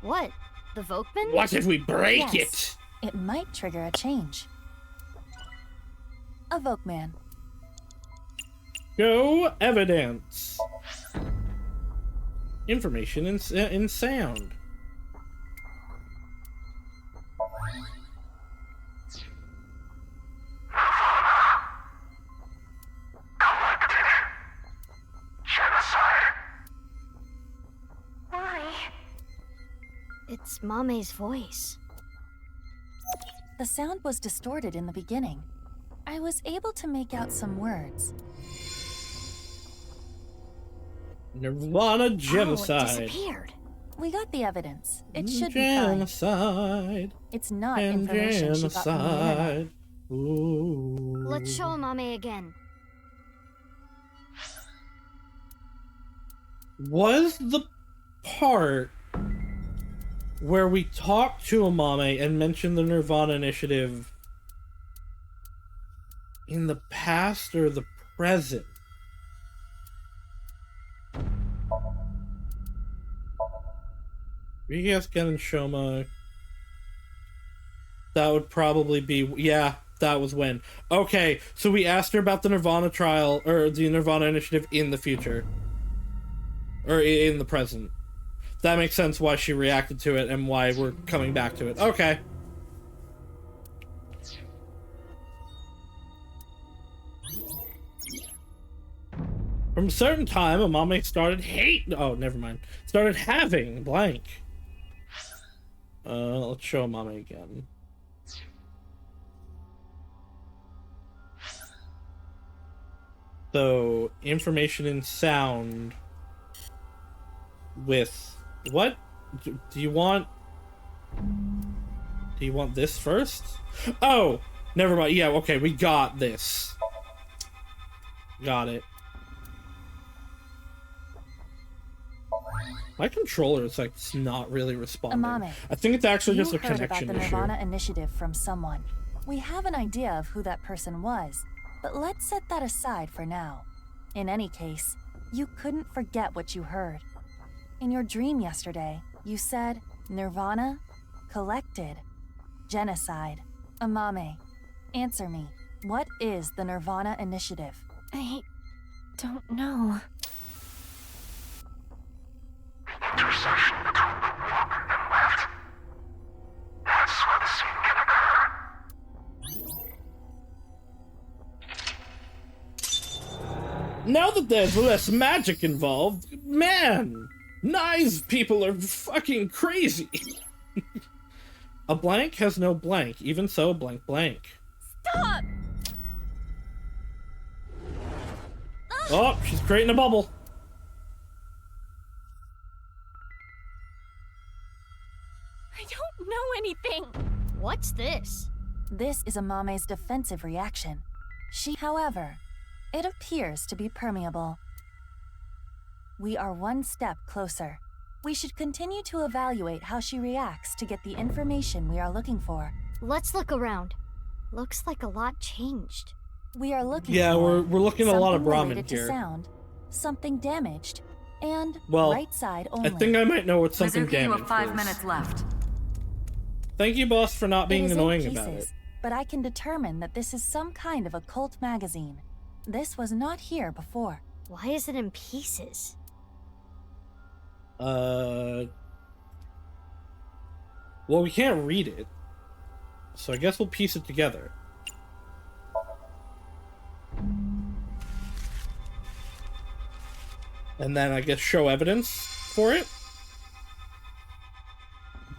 What? The Volkman? What if we break Yes. It might trigger a change. A Volkman. Show evidence. Information in sound. Why? It's Mame's voice. The sound was distorted in the beginning. I was able to make out some words. Nirvana genocide. Oh, it disappeared. We got the evidence. It should be fine. Genocide. It's not information she got from the internet. Ooh. Let's show Amame again. Was the part where we talked to Amame and mentioned the Nirvana Initiative in the past or the present? Ryusuke and Shoma. That would probably be... Yeah, that was when. Okay, so we asked her about the Nirvana trial, or the Nirvana Initiative in the future. Or in the present. That makes sense why she reacted to it and why we're coming back to it. Okay. From a certain time, Amame started Oh, never mind. Started having blank. Let's show Amame again. So, information in sound with what? Do you want this first? Oh, never mind. Yeah, okay, we got this. Got it. My controller is like it's not really responding. Amame, I think it's actually just a you heard connection about the issue. Nirvana Initiative from someone. We have an idea of who that person was, but let's set that aside for now. In any case, you couldn't forget what you heard. In your dream yesterday, you said Nirvana, collected, genocide. Amame, answer me. What is the Nirvana Initiative? I don't know. Intersection between the woman and left. That's where the scene can occur. Now that there's less magic involved, man, Nye's people are fucking crazy. A blank has no blank, even so, blank blank. Stop! Oh, she's creating a bubble. I don't know anything! What's this? This is Amame's defensive reaction. However, it appears to be permeable. We are one step closer. We should continue to evaluate how she reacts to get the information we are looking for. Let's look around. Looks like a lot changed. We are looking we're for looking at a lot of something Brahmin related to here. sound, something damaged, and Well, right side only. I think I might know what something Mizuki, you damaged have 5 is. minutes left. Thank you, boss, for not being It is in annoying pieces, about it. but I can determine that this is some kind of occult magazine. This was not here before. Why is it in pieces? Well, we can't read it, so I guess we'll piece it together. And then I guess show evidence for it.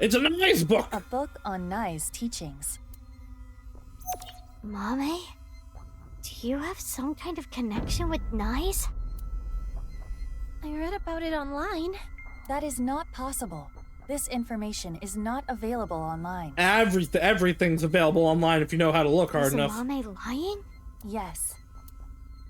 It's a nice book! A book on Nye's teachings. Mame? Do you have some kind of connection with Nye's? I read about it online. That is not possible. This information is not available online. Everything's available online if you know how to look hard Is enough. Mame lying? Yes.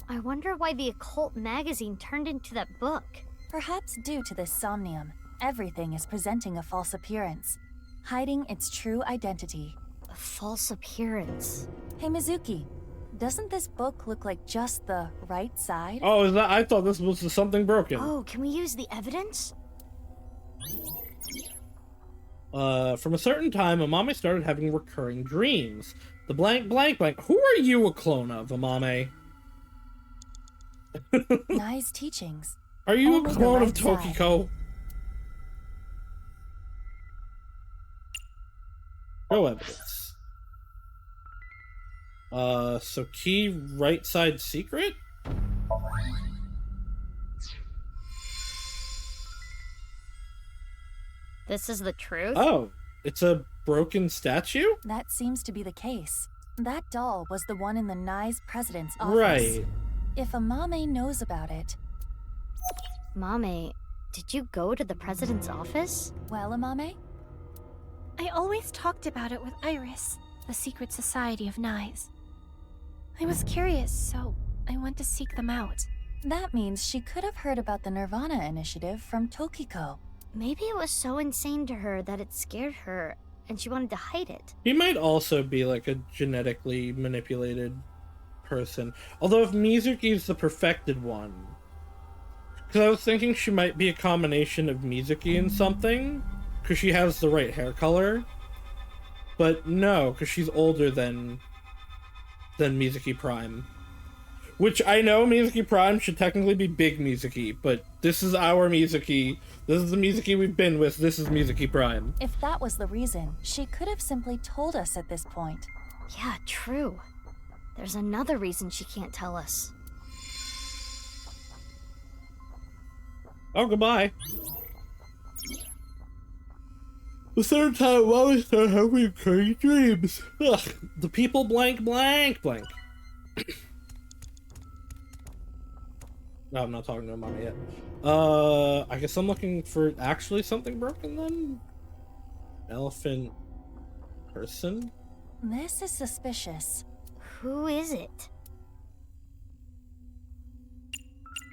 I wonder why the occult magazine turned into that book. Perhaps due to this Somnium, everything is presenting a false appearance, hiding its true identity. A false appearance? Hey Mizuki, doesn't this book look like just the right side? Oh, is that? I thought this was something broken. Oh, can we use the evidence? From a certain time, Amame started having recurring dreams. The blank, blank, blank. Who are you a clone of, Amame? Nye's teachings. Are you Only a the clone of right side. Tokiko? No evidence. So key right side secret? This is the truth? Oh, it's a broken statue? That seems to be the case. That doll was the one in the Nye's president's office. Right. If Amame knows about it... Mame, did you go to the president's office? Well, Amame? I always talked about it with Iris, the secret society of Knives. I was curious, so I went to seek them out. That means she could have heard about the Nirvana initiative from Tokiko. Maybe it was so insane to her that it scared her, and she wanted to hide it. He might also be like a genetically manipulated person. Although if Mizuki's the perfected one... Because I was thinking she might be a combination of Mizuki and something, because she has the right hair color. But no, because she's older than Mizuki Prime. Which I know Mizuki Prime should technically be Big Mizuki, but this is our Mizuki. This is the Mizuki we've been with. This is Mizuki Prime. If that was the reason, she could have simply told us at this point. Yeah, true. There's another reason she can't tell us. Oh, goodbye. The third time, why we start having crazy dreams? Ugh. The people blank. No, I'm not talking to Mama yet. I guess I'm looking for actually something broken then? Elephant person? This is suspicious. Who is it?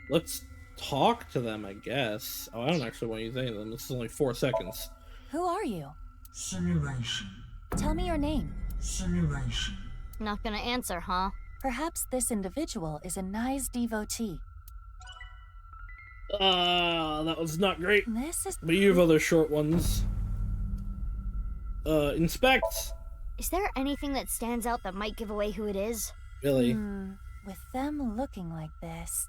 Let's talk to them, I guess. Oh, I don't actually want to use any of them. This is only 4 seconds. Who are you? Simulation. Tell me your name. Simulation. Not gonna answer, huh? Perhaps this individual is a Nai's devotee. That was not great. This is... But you have other short ones. Inspect. Is there anything that stands out that might give away who it is? Really? With them looking like this...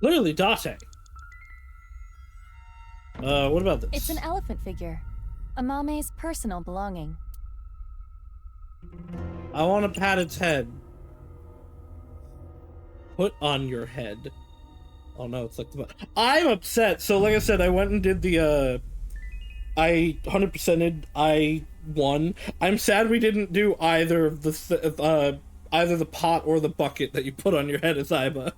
Literally, Date. What about this? It's an elephant figure. Amame's personal belonging. I want to pat its head. Put on your head. Oh no, it's like the... I'm upset. So like I said, I went and did the, I 100%ed, I won. I'm sad we didn't do either of the, either the pot or the bucket that you put on your head as Aiba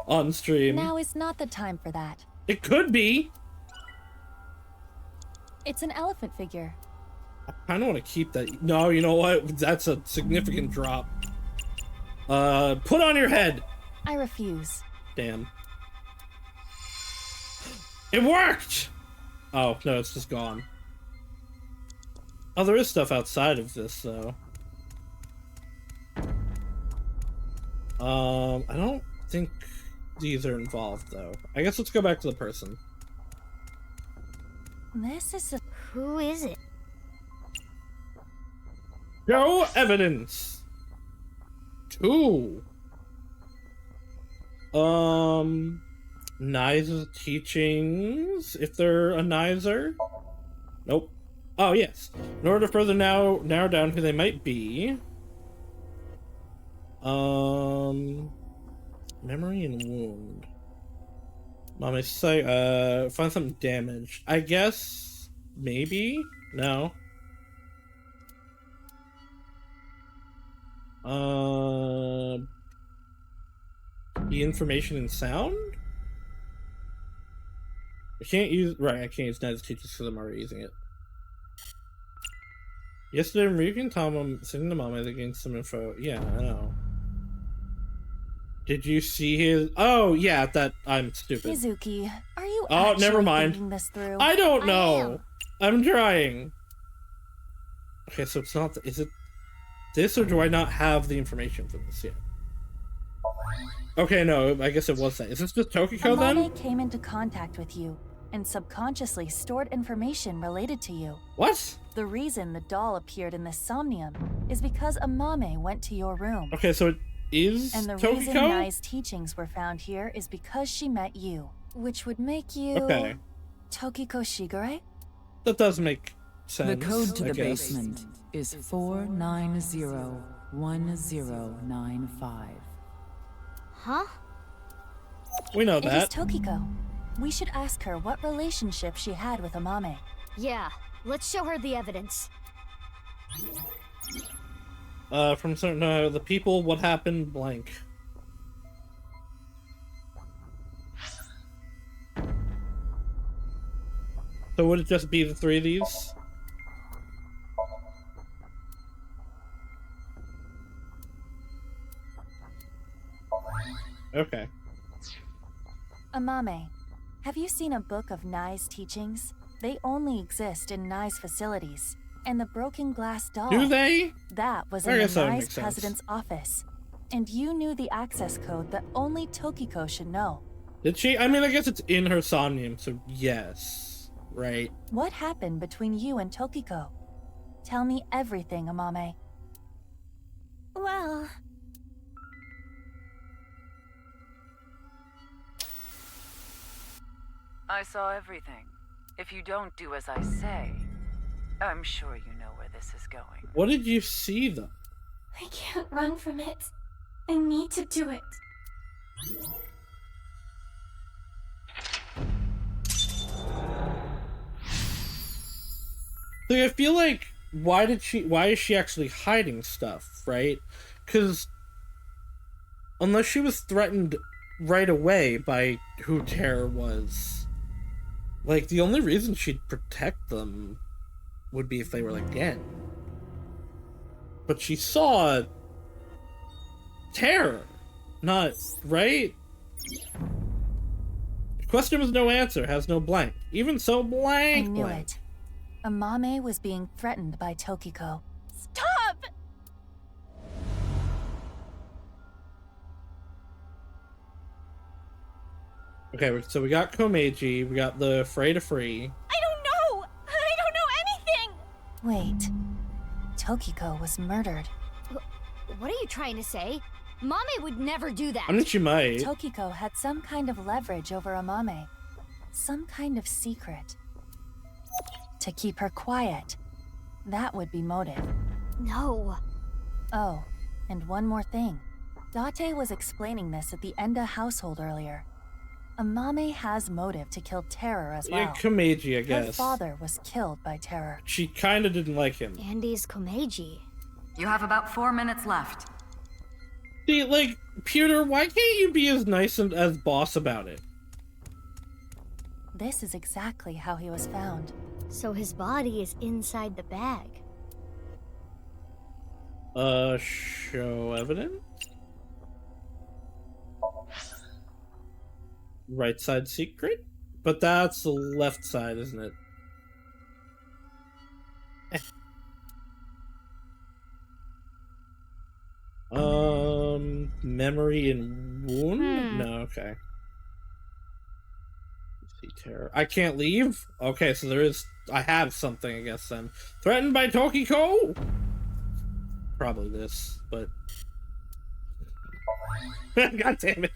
on stream. Now is not the time for that. It could be. It's an elephant figure. I kind of want to keep that. No, you know what? That's a significant drop. Put on your head. I refuse. Damn. It worked! Oh, no, it's just gone. Oh, there is stuff outside of this, though. I don't think these are involved, though. I guess let's go back to the person. This is a... Who is it? No evidence! 2. Nize's teachings, if they're a Nizer? Nope. Oh, yes. In order to further narrow down who they might be... Memory and wound. Mama say, find something damaged. I guess... maybe? No. The information and sound? I can't use... Right, I can't use Nize's teachings because I'm already using it. Yesterday, Ryuki and Tom sitting to Mama, they gained some info. Yeah, I know. Did you see his... Oh, yeah, that... I'm stupid. Mizuki, are you never mind. thinking this through? I don't know. I'm trying. Okay, so it's not... Is it this, or do I not have the information for this yet? Okay, no, I guess it was that. Is this just Tokiko then? Amane came into contact with you and subconsciously stored information related to you. What? The reason the doll appeared in the Somnium is because Amame went to your room. Okay, so it is And the Tokiko? reason Nai's teachings were found here is because she met you, which would make you... Okay. Tokiko Shigure? That does make sense. The code to I the guess. basement is 4901095. Huh? We know It is that. Tokiko. We should ask her what relationship she had with Amame. Yeah, let's show her the evidence. From certain, the people, what happened, blank. So would it just be the three of these? Okay. Amame, have you seen a book of Nai's teachings? They only exist in Nai's facilities. And the broken glass doll. Do they? That was I in guess the that Nai's makes sense. president's office. And you knew the access code that only Tokiko should know. Did she? I mean, I guess it's in her Somnium, so yes. Right. What happened between you and Tokiko? Tell me everything, Amame. Well... I saw everything. If you don't do as I say, I'm sure you know where this is going. What did you see, though? I can't run from it. I need to do it. Like, I feel like, why is she actually hiding stuff, right? Because unless she was threatened right away by who Terror was, like, the only reason she'd protect them would be if they were like dead. But she saw Terror, not, right? Question with no answer has no blank. Even so, blank. I knew blank. it. Amame was being threatened by Tokiko. Stop! Okay, so we got Komeiji, we got the Fray to Free. I don't know! I don't know anything! Wait. Tokiko was murdered. What are you trying to say? Mame would never do that. I mean, she might. Tokiko had some kind of leverage over Amame. Some kind of secret. To keep her quiet. That would be motive. No. Oh, and one more thing. Date was explaining this at the Enda household earlier. Amame has motive to kill Terror as well. Yeah, Komeiji, I guess. Her father was killed by Terror. She kind of didn't like him. Andy's Komeiji. You have about 4 minutes left. See, like, Pewter, why can't you be as nice and as boss about it? This is exactly how he was found. So his body is inside the bag. Show evidence? Right side secret? But that's the left side, isn't it? Memory and wound? No, okay. See Terror. I can't leave? Okay, so there is... I have something, I guess, then. Threatened by Tokiko? Probably this, but... God damn it.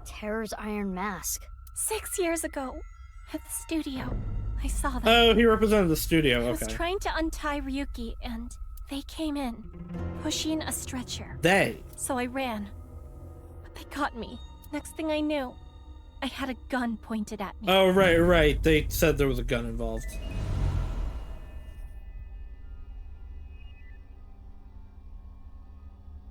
Terror's iron mask. 6 years ago, at the studio, I saw them. Oh, he represented the studio, I was okay. trying to untie Ryuki, and they came in, pushing a stretcher. They? So I ran. But they got me. Next thing I knew, I had a gun pointed at me. Oh, right. They said there was a gun involved.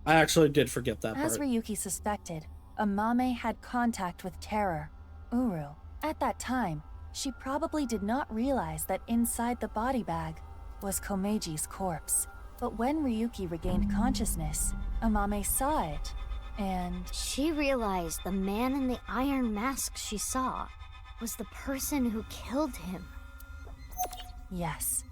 I actually did forget that As part. Ryuki suspected, Amame had contact with Terror, Uru. At that time, she probably did not realize that inside the body bag was Komeiji's corpse. But when Ryuki regained consciousness, Amame saw it, and... She realized the man in the iron mask she saw was the person who killed him. Yes.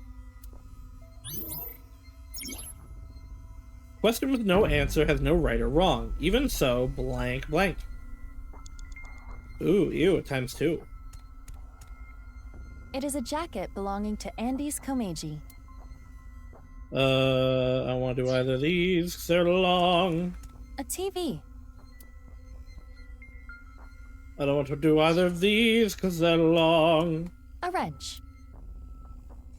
Question with no answer has no right or wrong. Even so, blank blank. Ooh, ew, times 2. It is a jacket belonging to Andy's Komeiji. I want to do either of these, 'cause they're long. A TV. I don't want to do either of these, 'cause they're long. A wrench.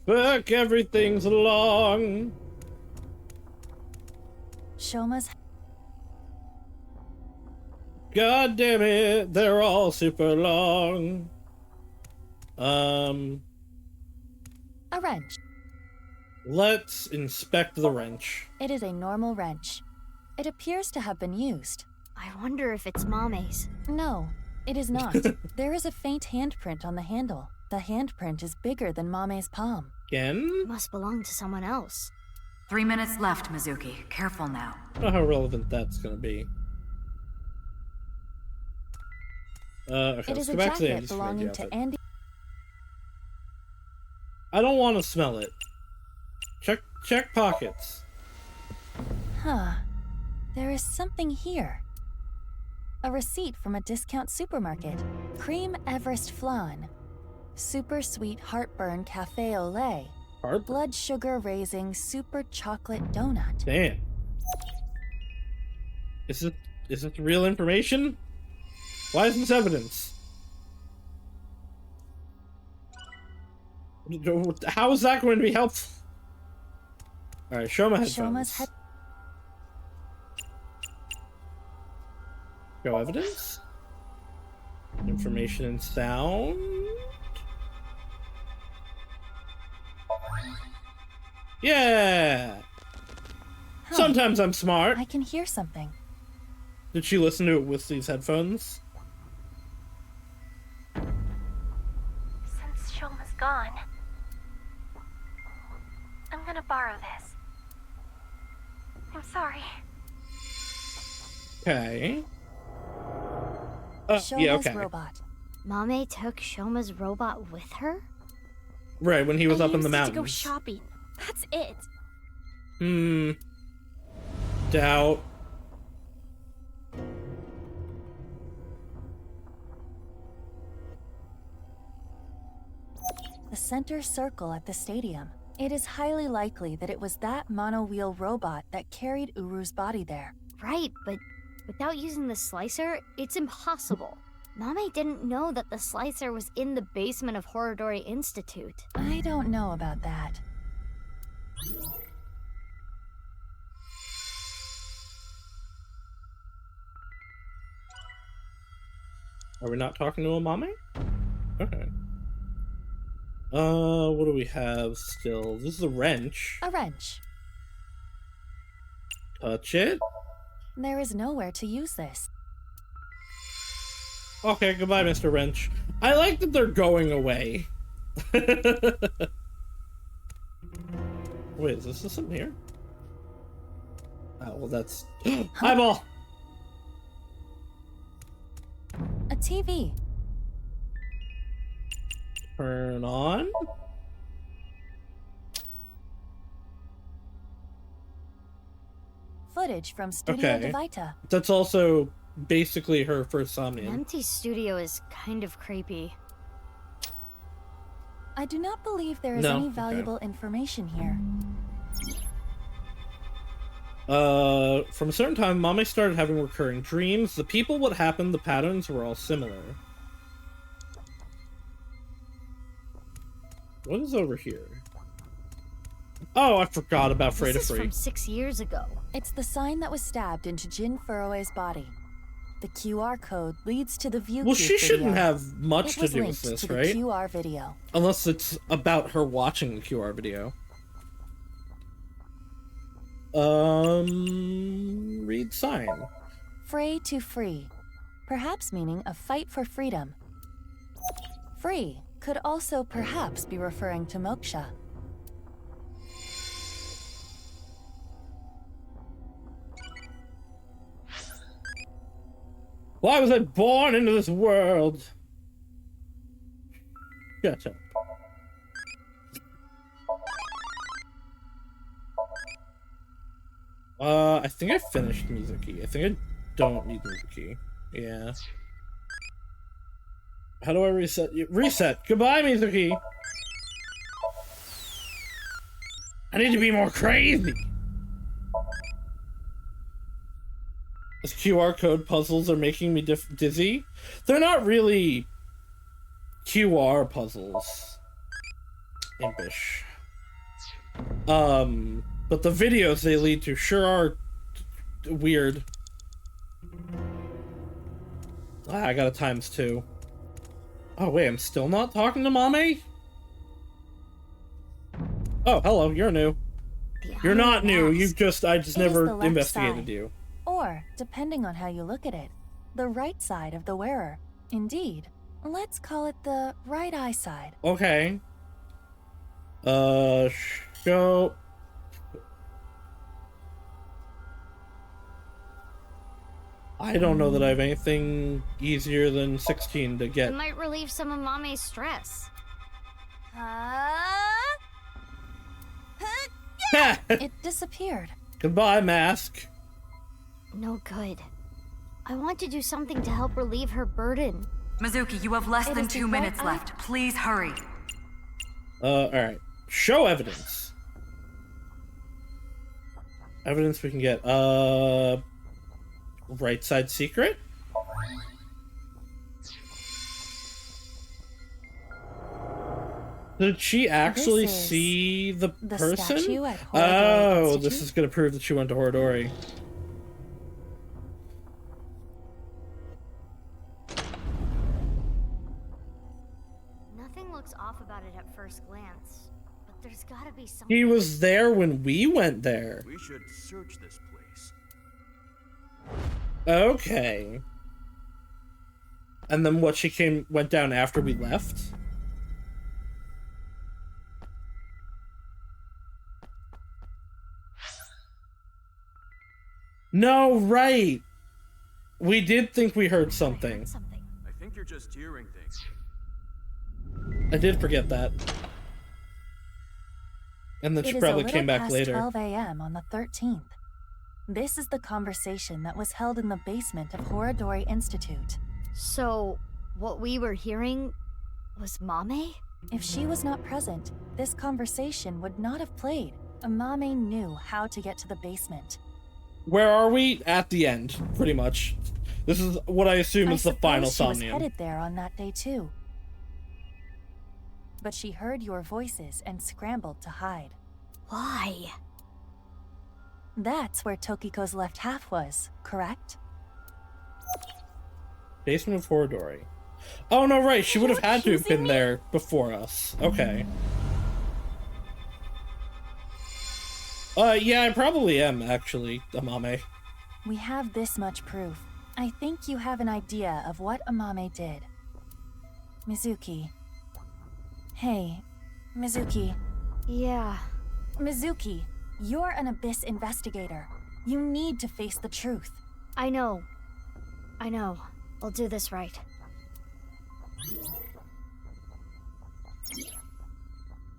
Fuck, everything's long. Shoma's... God damn it, they're all super long. A wrench. Let's inspect the wrench. It is a normal wrench. It appears to have been used. I wonder if it's Mame's. No, It is not. There is a faint handprint on the handle. The handprint is bigger than Mame's palm. Again? Must belong to someone else. 3 minutes left, Mizuki. Careful now. I don't know how relevant that's gonna be. Okay, It let's is go a back to the jacket Andy's belonging outfit. to Andy. I don't want to smell it. Check pockets. Huh. There is something here. A receipt from a discount supermarket. Cream Everest flan. Super sweet heartburn cafe au lait. Blood sugar raising super chocolate donut. Damn. Is it real information? Why isn't this evidence? How is that going to be helpful? Alright, show my headphones. Show evidence? Information and sound? Yeah! Huh. Sometimes I'm smart. I can hear something. Did she listen to it with these headphones? Since Shoma's gone, I'm gonna borrow this. I'm sorry. Okay. Shoma's yeah, okay. robot. Mame took Shoma's robot with her? Right, when he was up in the I used it to go mountains. shopping. That's it. Doubt. The center circle at the stadium. It is highly likely that it was that mono-wheel robot that carried Uru's body there. Right, but without using the slicer, it's impossible. Mame didn't know that the slicer was in the basement of Horodori Institute. I don't know about that. Are we not talking to a Mame? Okay. What do we have still? This is a wrench. A wrench. Touch it. There is nowhere to use this. Okay, goodbye, Mr. Wrench. I like that they're going away. Wait, is this something here? Oh, well, that's... Eyeball! A TV. Turn on. Footage from Studio Okay. Devita. That's also basically her first An Somnium. empty studio is kind of creepy. I do not believe there is No, any okay. valuable information here. From a certain time, Mame started having recurring dreams. The people, what happened, the patterns were all similar. What is over here? Oh, I forgot about Freda This is Free. from 6 years ago. It's the sign that was stabbed into Jin Furue's body. The QR code leads to the view. Well, she shouldn't video. have much It to was do with linked this, to the right? QR video. Unless it's about her watching the QR video. Read sign. Fray to free. Perhaps meaning a fight for freedom. Free could also perhaps be referring to moksha. Why was I born into this world? Shut up. I think I finished Mizuki. I think I don't need Mizuki. Yeah. How do I reset you? Reset! Goodbye, Mizuki! I need to be more crazy! Those QR code puzzles are making me dizzy. They're not really QR puzzles. Impish. But the videos they lead to sure are weird. I got a ×2. Oh wait, I'm still not talking to Mame? Oh, hello, you're new. You're not new, I just It is the never left investigated side. you. Or, depending on how you look at it, the right side of the wearer. Indeed. Let's call it the right eye side. Okay. Show... I don't know that I have anything easier than 16 to get. It might relieve some of Mame's stress. It disappeared. Goodbye, mask. No good. I want to do something to help relieve her burden. Mizuki, you have less than 2 minutes left. Please hurry. Alright. Show evidence. Evidence we can get. Right side secret? Did she actually see the person? Statue at Oh, this is gonna prove that she went to Horodori. Nothing looks off about it at first glance, but there's gotta be something. He was there when we went there. We should search this place. Okay. And then what, she went down after we left? No, right. We did think we heard something. I think you're just hearing things. I did forget that. And then she probably came back later. It is 12 a.m. on the 13th. This is the conversation that was held in the basement of Horodori Institute. So, what we were hearing was Mame? If she was not present, this conversation would not have played. Mame knew how to get to the basement. Where are we? At the end, pretty much. This is what I assume is the final Somnium. She was headed there on that day too. But she heard your voices and scrambled to hide. Why? That's where Tokiko's left half was, correct? Basement of Horodori. Oh, no, right. She would have had to have been there before us. Okay. Yeah, I probably am, actually, Amame. We have this much proof. I think you have an idea of what Amame did. Mizuki. Hey, Mizuki. Yeah. Mizuki, you're an Abyss investigator. You need to face the truth. I know. I'll do this right.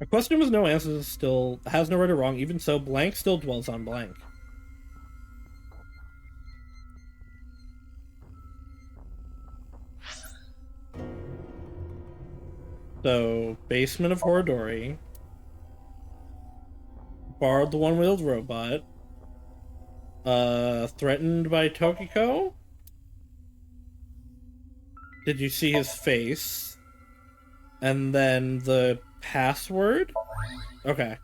A question with no answers still has no right or wrong. Even so, blank still dwells on blank. So, basement of Horodori. Borrowed the one-wheeled robot. Threatened by Tokiko? Did you see his face? And then the password? Okay.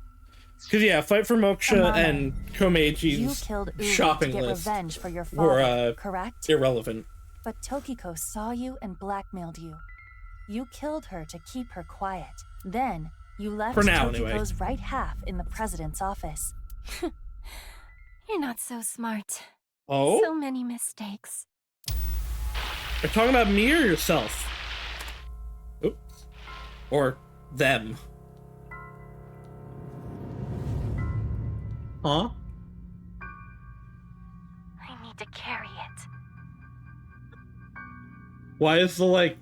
Because, yeah, Fight for Moksha and Komeji's shopping to get list revenge for your father, correct? Irrelevant. But Tokiko saw you and blackmailed you. You killed her to keep her quiet. Then, you left For now, Tokiko's anyway. right half in the president's office. You're not so smart. Oh? So many mistakes. You're talking about me or yourself? Oops. Or them. Huh? I need to carry it. Why is the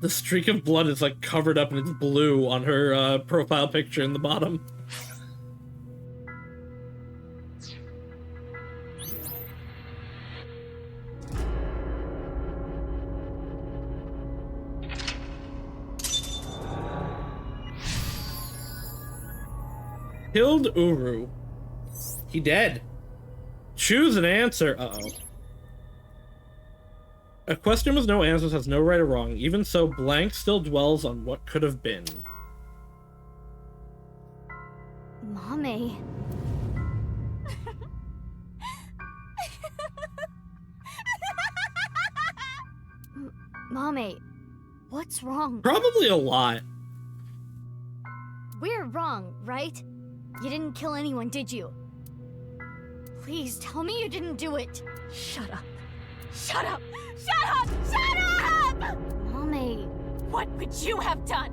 streak of blood is covered up and it's blue on her profile picture in the bottom? Killed Uru. He dead. Choose an answer. Uh-oh. A question with no answers has no right or wrong. Even so, blank still dwells on what could have been. Mame. Mame, what's wrong? Probably a lot. We're wrong, right? You didn't kill anyone, did you? Please tell me you didn't do it. Shut up. Shut up! Shut up! Shut up! Mommy. What would you have done?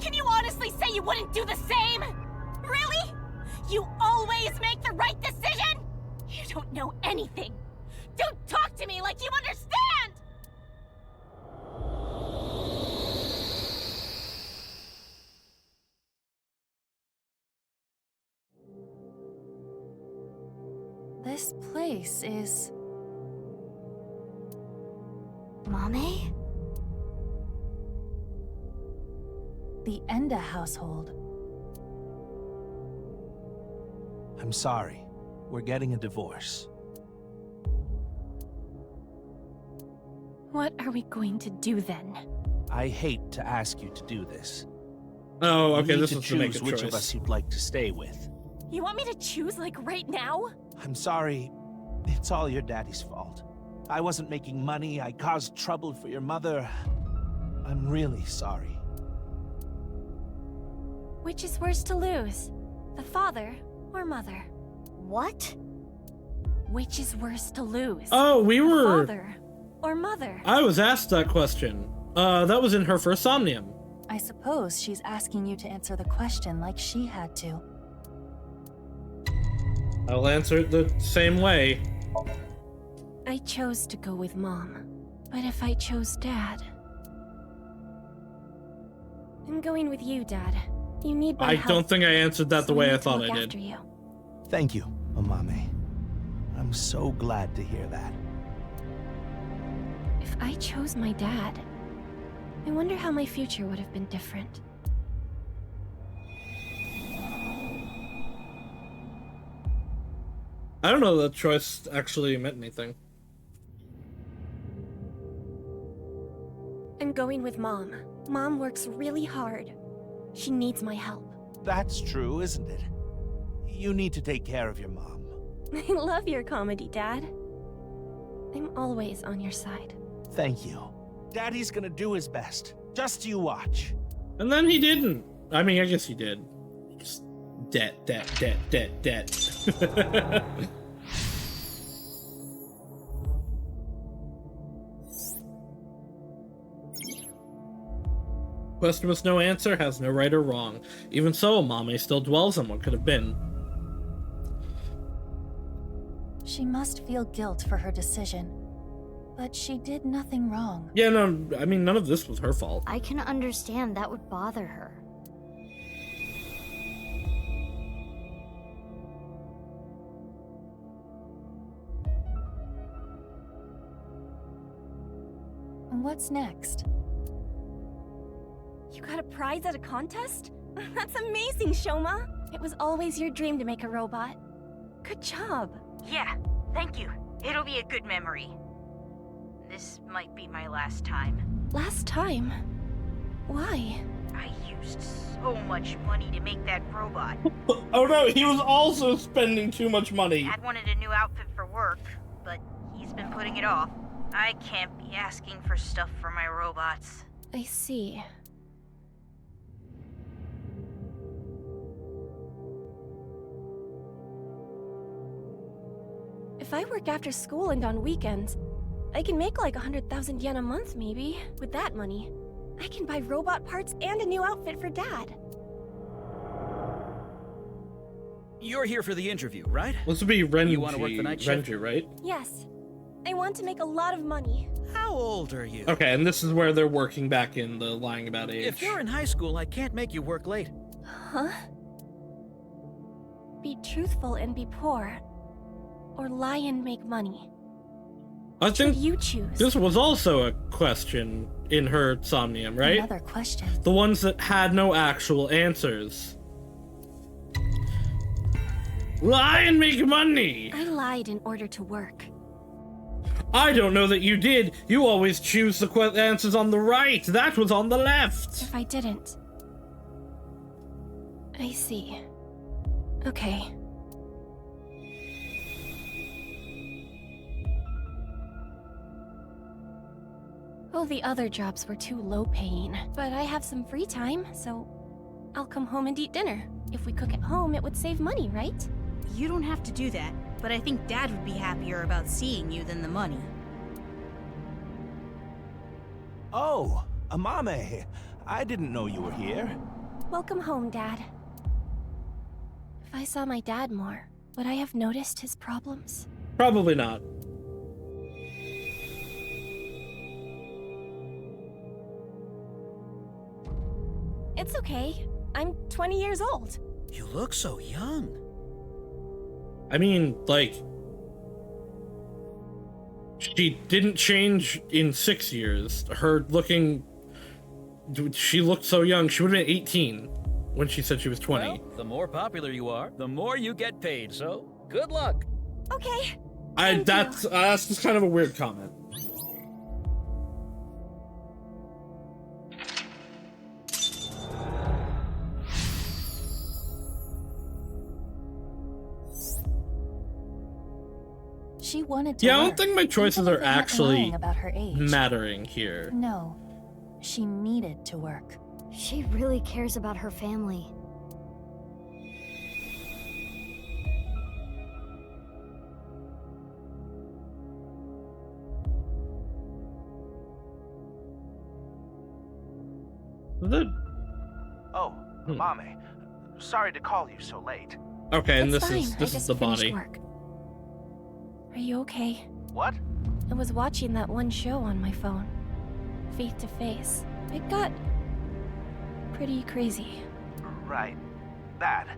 Can you honestly say you wouldn't do the same? Really? You always make the right decision? You don't know anything. Don't talk to me like you understand! This place is... Mommy? the Enda household. I'm sorry. We're getting a divorce. What are we going to do then? I hate to ask you to do this. Oh, okay, You need this to was to make a choose which choice. of us you'd like to stay with. You want me to choose, like, right now? I'm sorry. It's all your daddy's fault. I wasn't making money. I caused trouble for your mother. I'm really sorry. Which is worse to lose? The father or mother? What? Which is worse to lose? Oh, we were... Father or mother? I was asked that question. That was in her first Somnium. I suppose she's asking you to answer the question like she had to. I'll answer it the same way. I chose to go with Mom. But if I chose Dad... I'm going with you, Dad. You need my help. I don't think I answered that the way I thought I did. You. Thank you, Omame. I'm so glad to hear that. If I chose my dad, I wonder how my future would have been different. I don't know that choice actually meant anything. I'm going with Mom. Mom works really hard. She needs my help. That's true, isn't it? You need to take care of your mom. I love your comedy, Dad. I'm always on your side. Thank you. Daddy's gonna do his best. Just you watch. And then he didn't. I mean, I guess he did. Just debt, debt, debt, debt, debt. Question with no answer has no right or wrong. Even so, Mame still dwells on what could have been. She must feel guilt for her decision. But she did nothing wrong. Yeah, no, I mean, none of this was her fault. I can understand that would bother her. What's next? You got a prize at a contest? That's amazing, Shoma! It was always your dream to make a robot. Good job. Yeah, thank you. It'll be a good memory. This might be my last time. Last time? Why? I used so much money to make that robot. Oh no, he was also spending too much money. Dad wanted a new outfit for work, but he's been putting it off. I can't be asking for stuff for my robots. I see. If I work after school and on weekends, I can make like 100,000 yen a month, maybe. With that money, I can buy robot parts and a new outfit for Dad. You're here for the interview, right? This would be Renji, You want to work the night shift? Renji, right? Yes. I want to make a lot of money. How old are you? Okay, and this is where they're working back in the lying about age. If you're in high school, I can't make you work late. Huh? Be truthful and be poor. Or lie and make money. I think you choose. This was also a question in her Somnium, right? Another question. The ones that had no actual answers. Lie and make money! I lied in order to work. I don't know that you did. You always choose the answers on the right. That was on the left. If I didn't. I see. Okay. Well, the other jobs were too low paying, but I have some free time, so I'll come home and eat dinner. If we cook at home, it would save money, right? You don't have to do that, but I think Dad would be happier about seeing you than the money. Oh, Amame. I didn't know you were here. Welcome home, Dad. If I saw my dad more, would I have noticed his problems? Probably not. It's okay. I'm 20 years old. You look so young. I mean, like, she didn't change in 6 years. She looked so young. She would have been 18 when she said she was 20. Well, the more popular you are, the more you get paid, so good luck. Okay. That's just kind of a weird comment. She wanted to Yeah, I work, don't think my choices even are if they meant actually lying about her age. mattering here. No, she needed to work. She really cares about her family. Oh, Mame. Sorry to call you so late. Okay, and It's this fine. is the finished body. Work. Are you okay? What? I was watching that one show on my phone. Faith to Face. It got pretty crazy. Right. That.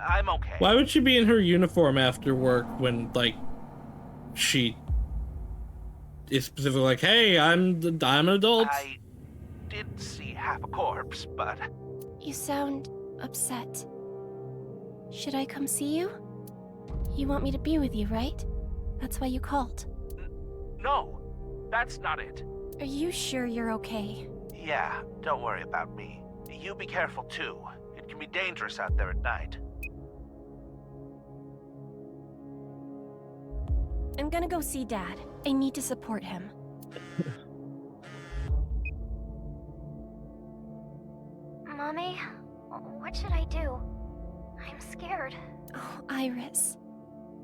I'm okay. Why would she be in her uniform after work when, like, she is specifically like, hey, I'm an adult? I did see half a corpse, but... You sound upset. Should I come see you? You want me to be with you, right? That's why you called. No, that's not it. Are you sure you're okay? Yeah, don't worry about me. You be careful too. It can be dangerous out there at night. I'm gonna go see Dad. I need to support him. Mommy, what should I do? I'm scared. Oh, Iris.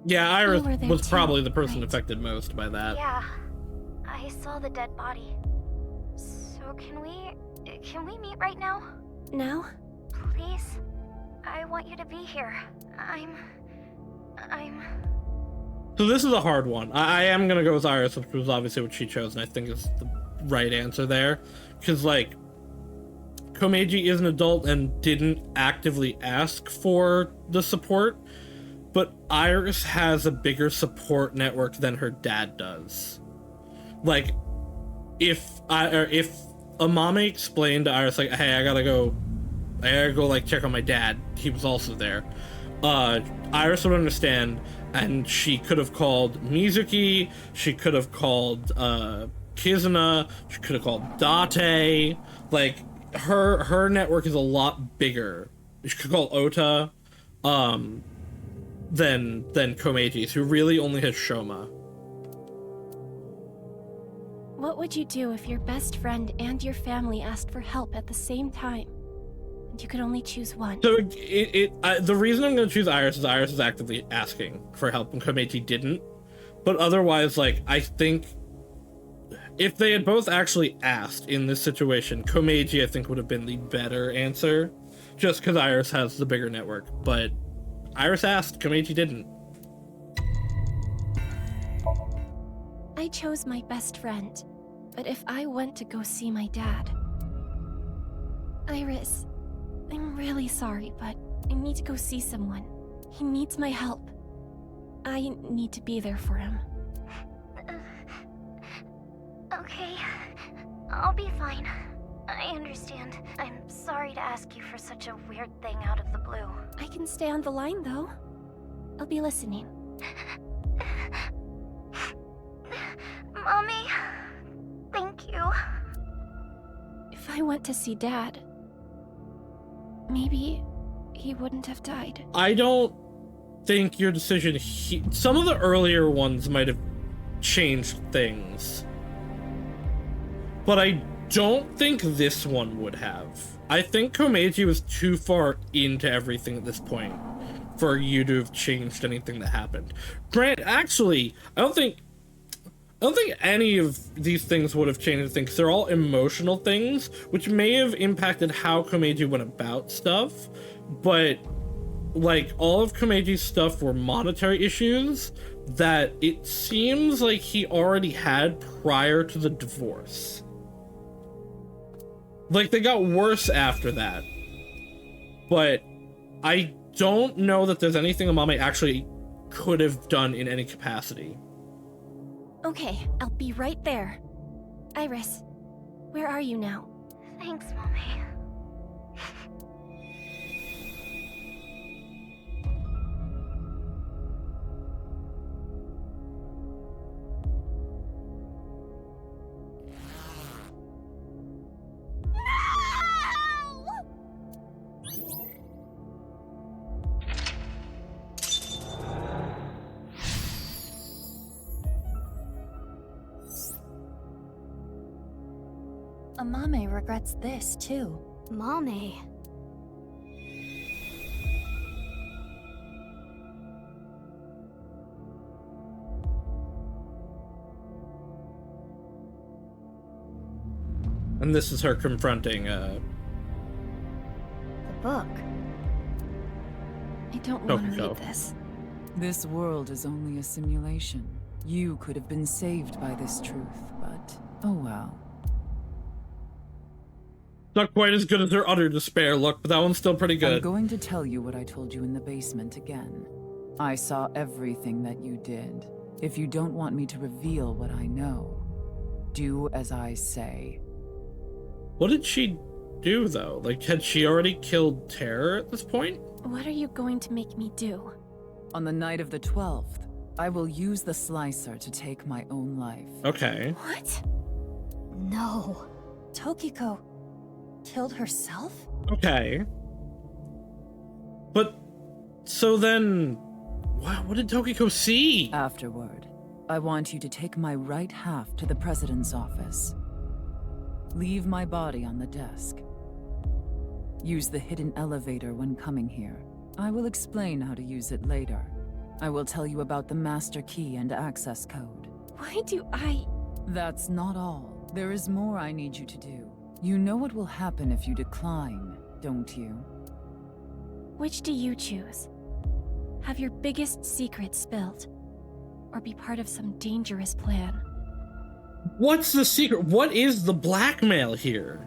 Yeah, Iris You were there was too, probably the person right? affected most by that. Yeah, I saw the dead body. So can we meet right now? Now? Please? I want you to be here. I'm... So this is a hard one. I am gonna go with Iris, which was obviously what she chose, and I think is the right answer there. Because, like, Komeiji is an adult and didn't actively ask for the support, but Iris has a bigger support network than her dad does. Like, if Amame explained to Iris, like, hey, I gotta go, like, check on my dad, he was also there, Iris would understand, and she could have called Mizuki, she could have called, Kizuna, she could have called Date, like, her network is a lot bigger. She could call Ota, than Komeiji's, who really only has Shoma. What would you do if your best friend and your family asked for help at the same time? And you could only choose one. So the reason I'm going to choose Iris is actively asking for help and Komeiji didn't. But otherwise, like, I think if they had both actually asked in this situation, Komeiji, I think, would have been the better answer. Just because Iris has the bigger network. But Iris asked, Komeiji didn't. I chose my best friend. But if I went to go see my dad... Iris, I'm really sorry, but I need to go see someone. He needs my help. I need to be there for him. Okay, I'll be fine. I understand. I'm sorry to ask you for such a weird thing out of the blue. I can stay on the line, though. I'll be listening. Mommy, thank you. If I went to see Dad, maybe he wouldn't have died. I don't think your decision... some of the earlier ones might have changed things. But I don't think this one would have. I think Komeiji was too far into everything at this point for you to have changed anything that happened. Grant, actually, I don't think... I don't think any of these things would have changed anything, because they're all emotional things, which may have impacted how Komeiji went about stuff, but like all of Komeiji's stuff were monetary issues that it seems like he already had prior to the divorce. Like, they got worse after that. But I don't know that there's anything Amame actually could have done in any capacity. Okay, I'll be right there. Iris, where are you now? Thanks, Mommy. Amame regrets this, too. Mame. And this is her confronting, The book. I don't want to Tokiko. read this. This world is only a simulation. You could have been saved by this truth, but oh well. Not quite as good as her utter despair look, but that one's still pretty I'm good. going to tell you what I told you in the basement again. I saw everything that you did. If you don't want me to reveal what I know, do as I say. What did she do, though? Like, had she already killed Terror at this point? What are you going to make me do? On the night of the 12th, I will use the slicer to take my own life. Okay. What? No. Tokiko killed herself? Okay. But, so then, what did Tokiko see? Afterward, I want you to take my right half to the president's office. Leave my body on the desk. Use the hidden elevator when coming here. I will explain how to use it later. I will tell you about the master key and access code. Why do I... That's not all. There is more I need you to do. You know what will happen if you decline, don't you? Which do you choose? Have your biggest secret spilled? Or be part of some dangerous plan? What's the secret? What is the blackmail here?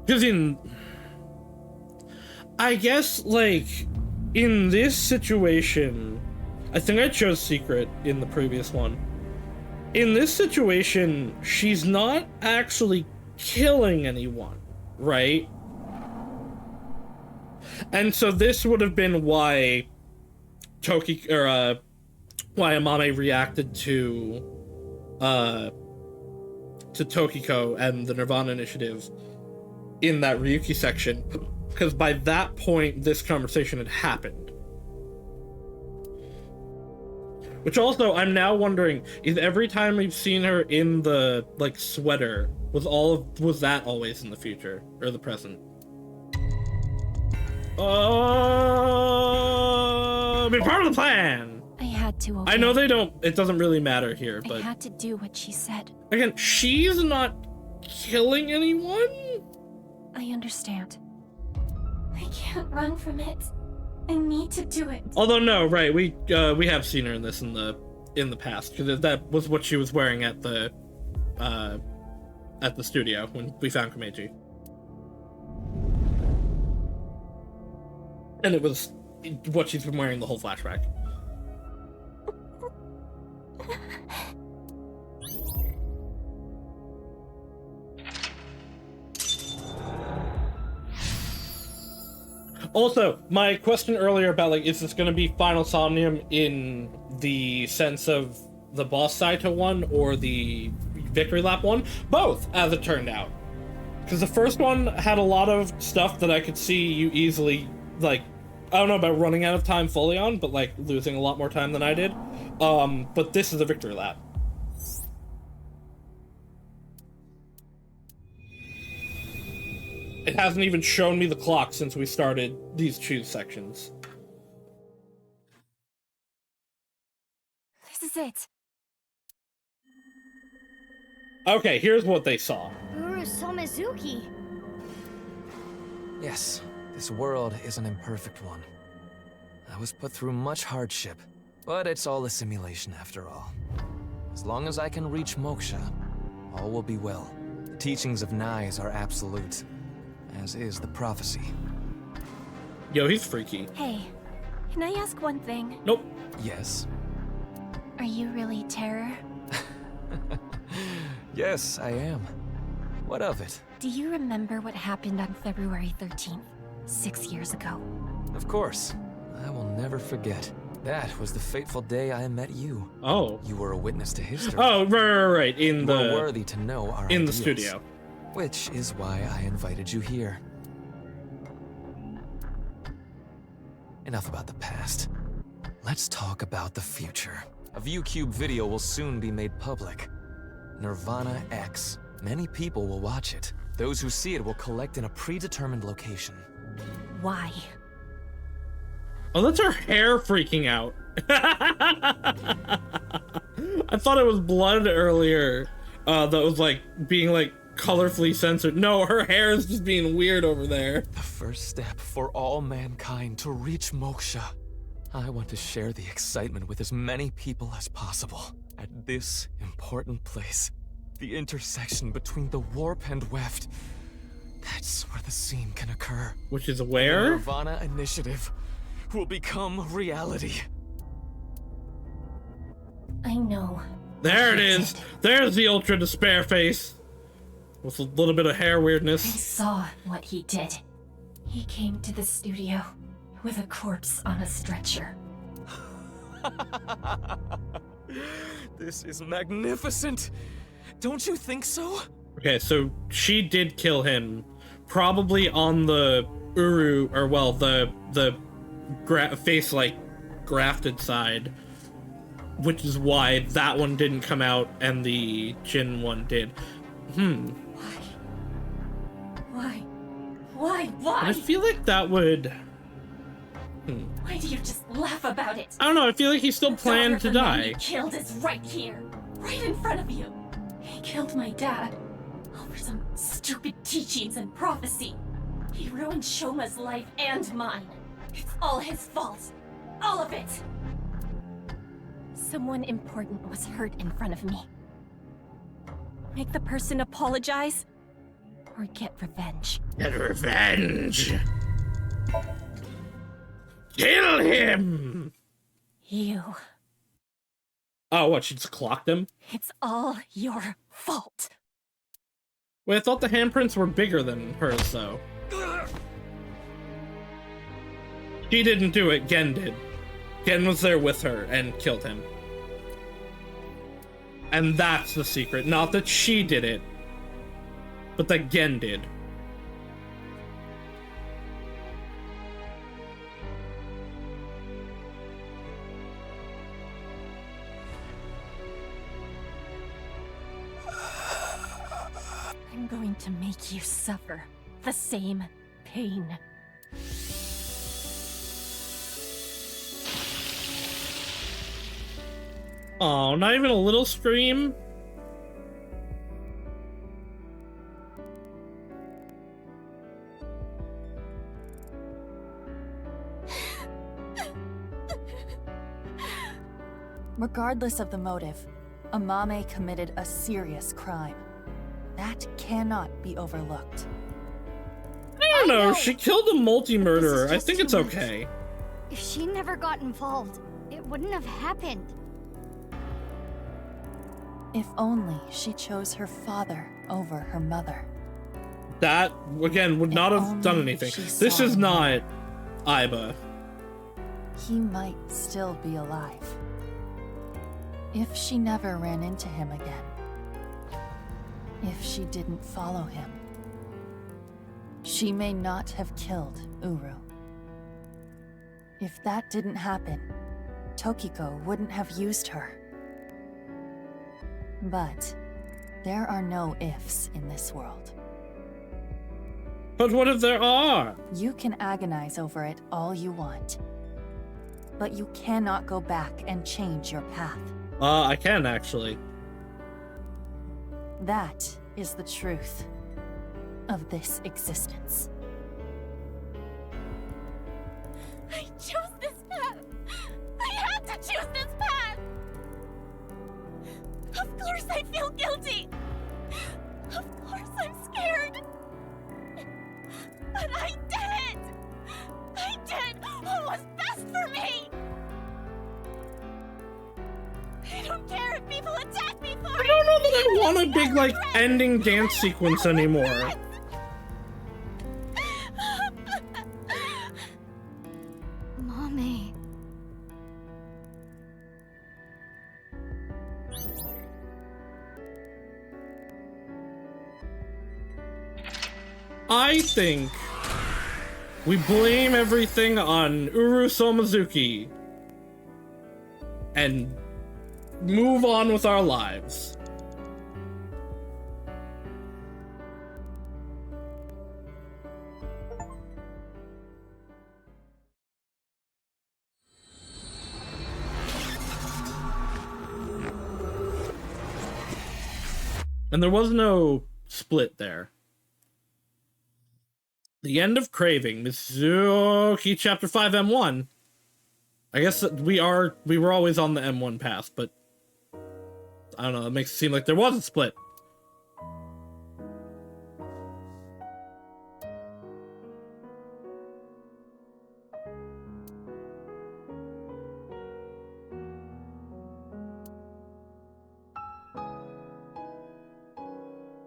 Because I guess, like, in this situation, I think I chose secret in the previous one. In this situation, she's not actually killing anyone, right? And so this would have been why why Amame reacted to Tokiko and the Nirvana Initiative in that Ryuki section, because by that point this conversation had happened. Which also, I'm now wondering, is every time we've seen her in the, like, sweater, was that always in the future or the present? Be part of the plan. I had to obey. I know it doesn't really matter here, but I had to do what she said. again, she's not killing anyone? I understand. I can't run from it. I need to do it. Although no, right, we have seen her in this in the past, because that was what she was wearing at the studio when we found Komeiji. And it was what she's been wearing the whole flashback. Also, my question earlier about, like, is this going to be Final Somnium in the sense of the boss Saito one or the Victory Lap one? Both, as it turned out. Because the first one had a lot of stuff that I could see you easily, like, I don't know about running out of time fully on, but, like, losing a lot more time than I did. But this is a Victory Lap. It hasn't even shown me the clock since we started these choose sections. This is it. Okay, here's what they saw. Uru Somizuki. Yes, this world is an imperfect one. I was put through much hardship, but it's all a simulation after all. As long as I can reach moksha, all will be well. The teachings of Nyes are absolute, as is the prophecy. Yo, he's freaky. Hey, can I ask one thing? Nope. Yes? Are you really Terror? Yes, I am. What of it? Do you remember what happened on February 13th, 6 years ago? Of course. I will never forget. That was the fateful day I met you. Oh. You were a witness to history. Oh, right. You were worthy to know our in ideas, the studio. Which is why I invited you here. Enough about the past. Let's talk about the future. A ViewCube video will soon be made public. Nirvana X. Many people will watch it. Those who see it will collect in a predetermined location. Why? Oh, that's her hair freaking out. I thought it was blood earlier. That was like being like colorfully censored. No, her hair is just being weird over there. The first step for all mankind to reach moksha. I want to share the excitement with as many people as possible. At this important place, the intersection between the warp and weft. That's where the scene can occur. Which is where? The Nirvana Initiative will become reality. I know. There it is. There's the ultra despair face. With a little bit of hair I weirdness. saw what he did. He came to the studio with a corpse on a stretcher. This is magnificent. Don't you think so? Okay, so she did kill him. Probably on the Uru, or well, the face like grafted side. Which is why that one didn't come out and the Jin one did. Why? I feel like that would... Why do you just laugh about it? I don't know, I feel like he still planned to die. He killed is right here, right in front of you. He killed my dad over some stupid teachings and prophecy. He ruined Shoma's life and mine. It's all his fault. All of it. Someone important was hurt in front of me. Make the person apologize or get revenge. Get revenge! Kill him! You. Oh, what, she just clocked him? It's all your fault. Wait, I thought the handprints were bigger than hers, though. She didn't do it, Gen did. Gen was there with her and killed him. And that's the secret. Not that she did it, but that Gen did. I'm going to make you suffer the same pain. Oh, not even a little scream? Regardless of the motive, Amame committed a serious crime. That cannot be overlooked. I don't know, she killed a multi-murderer. I think it's okay. If she never got involved, it wouldn't have happened. If only she chose her father over her mother. That, again, would not have done anything. This is not Aiba. He might still be alive. If she never ran into him again. If she didn't follow him. She may not have killed Uru. If that didn't happen, Tokiko wouldn't have used her. But there are no ifs in this world. But what if there are? You can agonize over it all you want. But you cannot go back and change your path. I can, actually. That is the truth of this existence. I chose this path! I had to choose this path! Of course I feel guilty! Of course I'm scared! But I did it! I did what was best for me! I don't care if people attack me for it! I don't know that I want a big, like, ending dance sequence anymore. Mommy. I think we blame everything on Uru Somazuki and move on with our lives. And there was no split there. The End of Craving, Mizuki Chapter 5 M1. I guess we were always on the M1 path, but I don't know, it makes it seem like there was a split.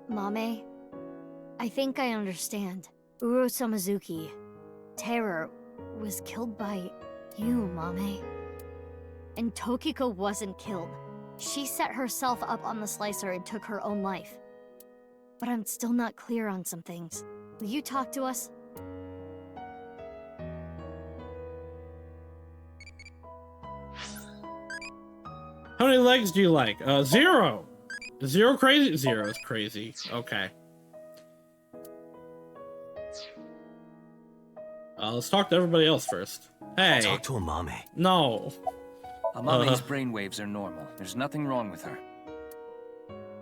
Mame, I think I understand. Uro Samazuki, Terror, was killed by you, Mame. And Tokiko wasn't killed. She set herself up on the slicer and took her own life. But I'm still not clear on some things. Will you talk to us? How many legs do you like? 0. 0 crazy? 0 is crazy. Okay. Let's talk to everybody else first. Hey. Talk to Amame. No. Amame's brainwaves are normal. There's nothing wrong with her.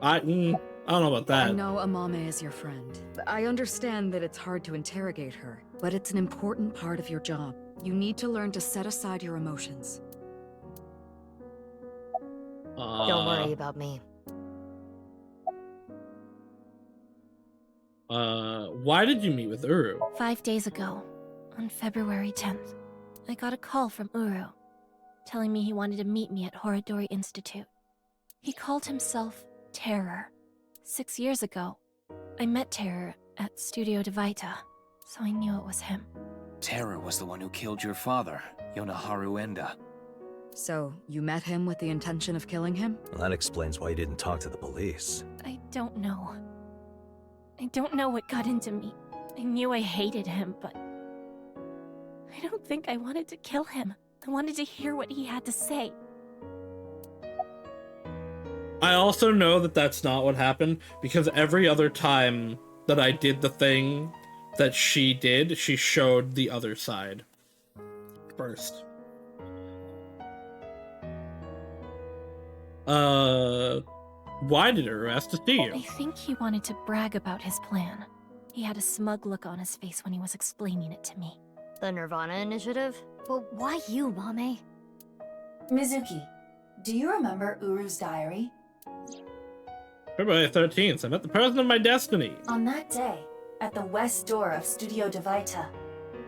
I don't know about that. I know Amame is your friend. I understand that it's hard to interrogate her, but it's an important part of your job. You need to learn to set aside your emotions. Don't worry about me. Why did you meet with Uru? 5 days ago, on February 10th, I got a call from Uru, telling me he wanted to meet me at Horodori Institute. He called himself Terror. 6 years ago, I met Terror at Studio Devaita, so I knew it was him. Terror was the one who killed your father, Yonaharu Enda. So, you met him with the intention of killing him? Well, that explains why you didn't talk to the police. I don't know. I don't know what got into me. I knew I hated him, but I don't think I wanted to kill him. I wanted to hear what he had to say. I also know that that's not what happened, because every other time that I did the thing that she did, she showed the other side first. Why did Uru ask to see you? I think he wanted to brag about his plan. He had a smug look on his face when he was explaining it to me. The Nirvana Initiative? Well, why you, Mame? Mizuki, do you remember Uru's diary? February 13th, I met the person of my destiny. On that day, at the west door of Studio Devaita,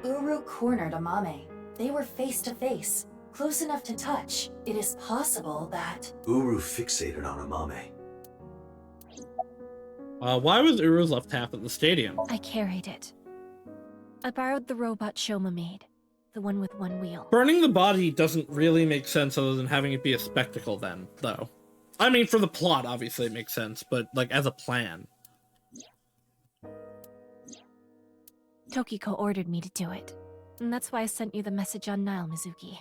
Uru cornered Amame. They were face to face, close enough to touch. It is possible that... Uru fixated on Amame. Why was Uru's left half at the stadium? I carried it. I borrowed the robot Shoma made, the one with one wheel. Burning the body doesn't really make sense other than having it be a spectacle then, though. I mean, for the plot, obviously it makes sense, but, like, as a plan. Tokiko ordered me to do it. And that's why I sent you the message on Nile, Mizuki.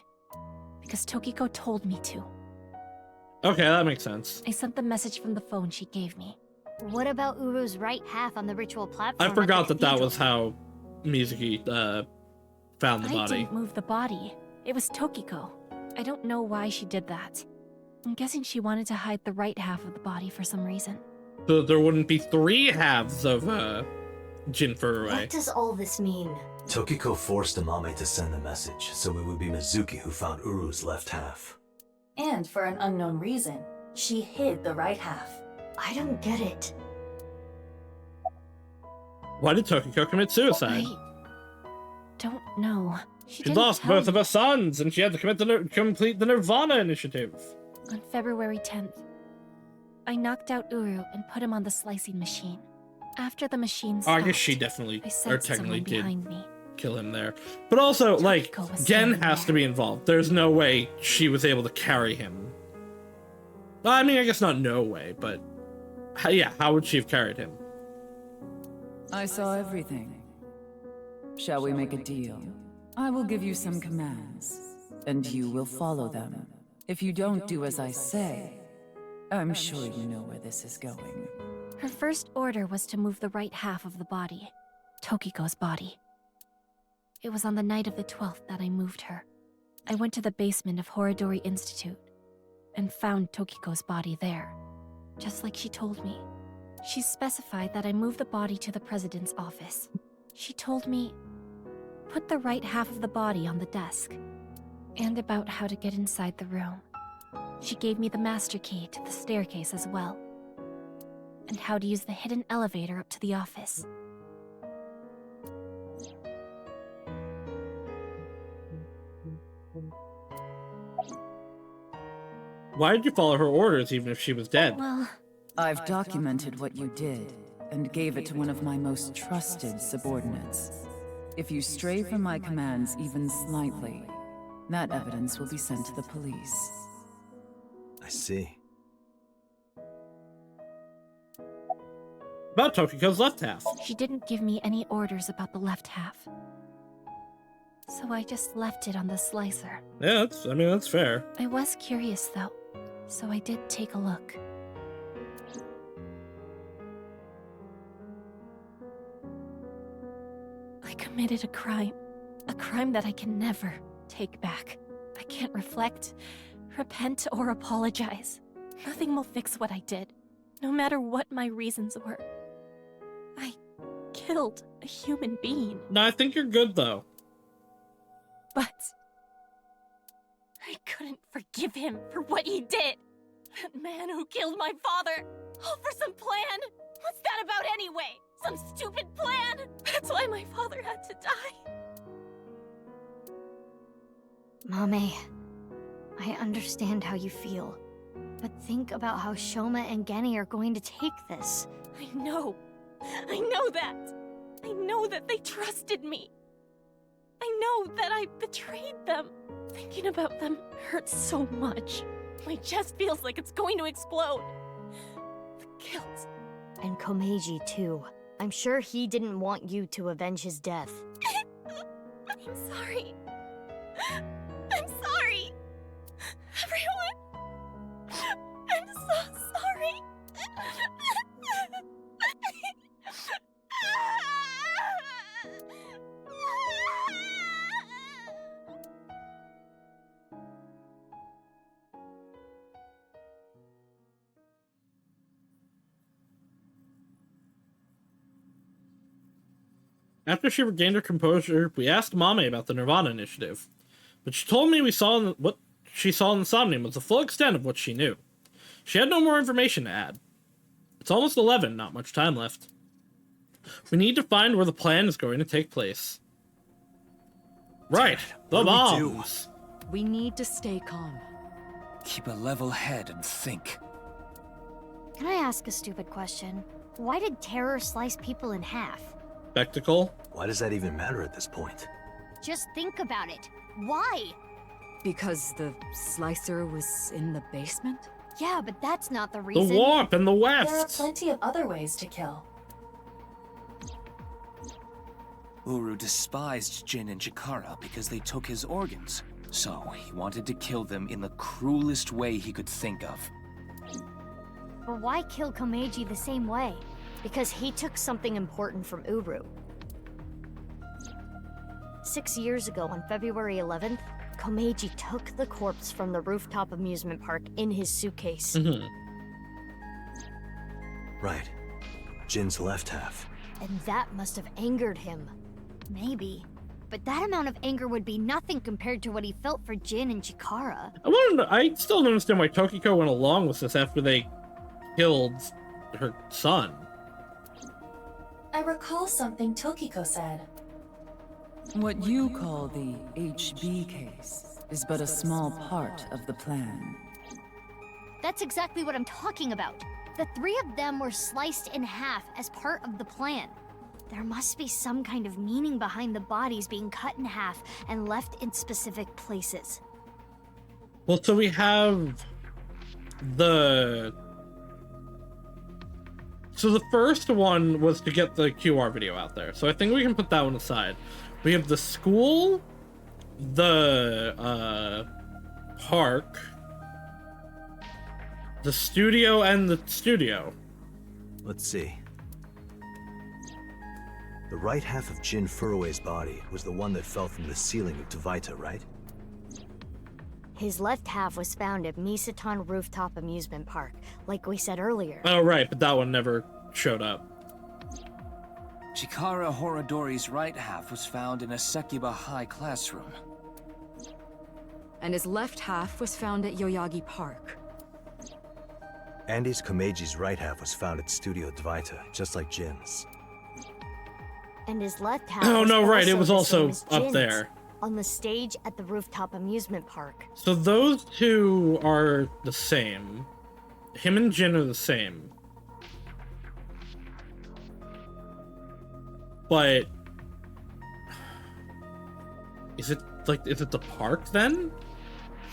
Because Tokiko told me to. Okay, that makes sense. I sent the message from the phone she gave me. What about Uru's right half on the ritual platform? I forgot that was how Mizuki, found the body. I didn't move the body. It was Tokiko. I don't know why she did that. I'm guessing she wanted to hide the right half of the body for some reason. So that there wouldn't be 3 halves of Jin Furue. What does all this mean? Tokiko forced Amame to send the message, so it would be Mizuki who found Uru's left half. And for an unknown reason, she hid the right half. I don't get it. Why did Tokiko commit suicide? Don't know. She didn't lost tell both of me. her sons, and she had to complete the Nirvana initiative. On February 10th, I knocked out Uru and put him on the slicing machine. After the machine Oh, stopped, I guess she definitely, I or sensed technically someone did behind me. kill him there. But also, like, was Gen standing has to be involved. There's no way she was able to carry him. Well, I mean, I guess not no way, but how would she have carried him? I saw everything. Shall we make a deal? I will give you some commands, and you will follow them. If you don't do as I say, I'm sure you know where this is going. Her first order was to move the right half of the body, Tokiko's body. It was on the night of the 12th that I moved her. I went to the basement of Horodori Institute and found Tokiko's body there, just like she told me. She specified that I move the body to the president's office. She told me, put the right half of the body on the desk, and about how to get inside the room. She gave me the master key to the staircase as well, and how to use the hidden elevator up to the office. Why did you follow her orders even if she was dead? Well, I've documented what you did and gave it to one of my most trusted subordinates. If you stray from my commands even slightly, that evidence will be sent to the police. I see. About Tokiko's left half. she didn't give me any orders about the left half. So I just left it on the slicer. Yeah, that's fair. I was curious though, so I did take a look. I committed a crime that I can never take back. I can't reflect, repent, or apologize. Nothing will fix what I did, no matter what my reasons were. I killed a human being. No, I think you're good though. But I couldn't forgive him for what he did. That man who killed my father, all for some plan. What's that about anyway? Some stupid plan? That's why my father had to die. Mame, I understand how you feel. But think about how Shoma and Genny are going to take this. I know that. I know that they trusted me. I know that I betrayed them. Thinking about them hurts so much. My chest feels like it's going to explode. The guilt. And Komeiji, too. I'm sure he didn't want you to avenge his death. I'm sorry. I'm sorry. Everyone. I'm so sorry. After she regained her composure, we asked Mame about the Nirvana initiative, but she told me what she saw in the Somnium was the full extent of what she knew. She had no more information to add. It's almost 11, not much time left. We need to find where the plan is going to take place. Right, the bombs. We need to stay calm. Keep a level head and think. Can I ask a stupid question? Why did terror slice people in half? Spectacle? Why does that even matter at this point? Just think about it. Why? Because the slicer was in the basement? Yeah, but that's not the The reason. warp and the There are weft. plenty of other ways to kill. Uru despised Jin and Chikara because they took his organs. So he wanted to kill them in the cruelest way he could think of. But why kill Komeiji the same way? Because he took something important from Uru. 6 years ago, on February 11th, Komeiji took the corpse from the rooftop amusement park in his suitcase. Right. Jin's left half. And that must have angered him. Maybe. But that amount of anger would be nothing compared to what he felt for Jin and Chikara. I still don't understand why Tokiko went along with this after they killed her son. I recall something Tokiko said. What you call the HB case is but a small part of the plan. That's exactly what I'm talking about. The three of them were sliced in half as part of the plan. There must be some kind of meaning behind the bodies being cut in half and left in specific places. Well, so we have the... So the first one was to get the QR video out there. So I think we can put that one aside. We have the school, the park, the studio, and the studio. Let's see. The right half of Jin Furue's body was the one that fell from the ceiling of Tavaita, right? His left half was found at Misaton Rooftop Amusement Park, like we said earlier. Oh, right, but that one never showed up. Chikara Horodori's right half was found in a Sekiba High classroom. And his left half was found at Yoyagi Park. Andy's Komeji's right half was found at Studio Tavaita, just like Jin's. And his left half Oh, was no, right, it also was the also same as up Jin's, there. on the stage at the Rooftop Amusement Park. So those two are the same. Him and Jin are the same. But is it the park then?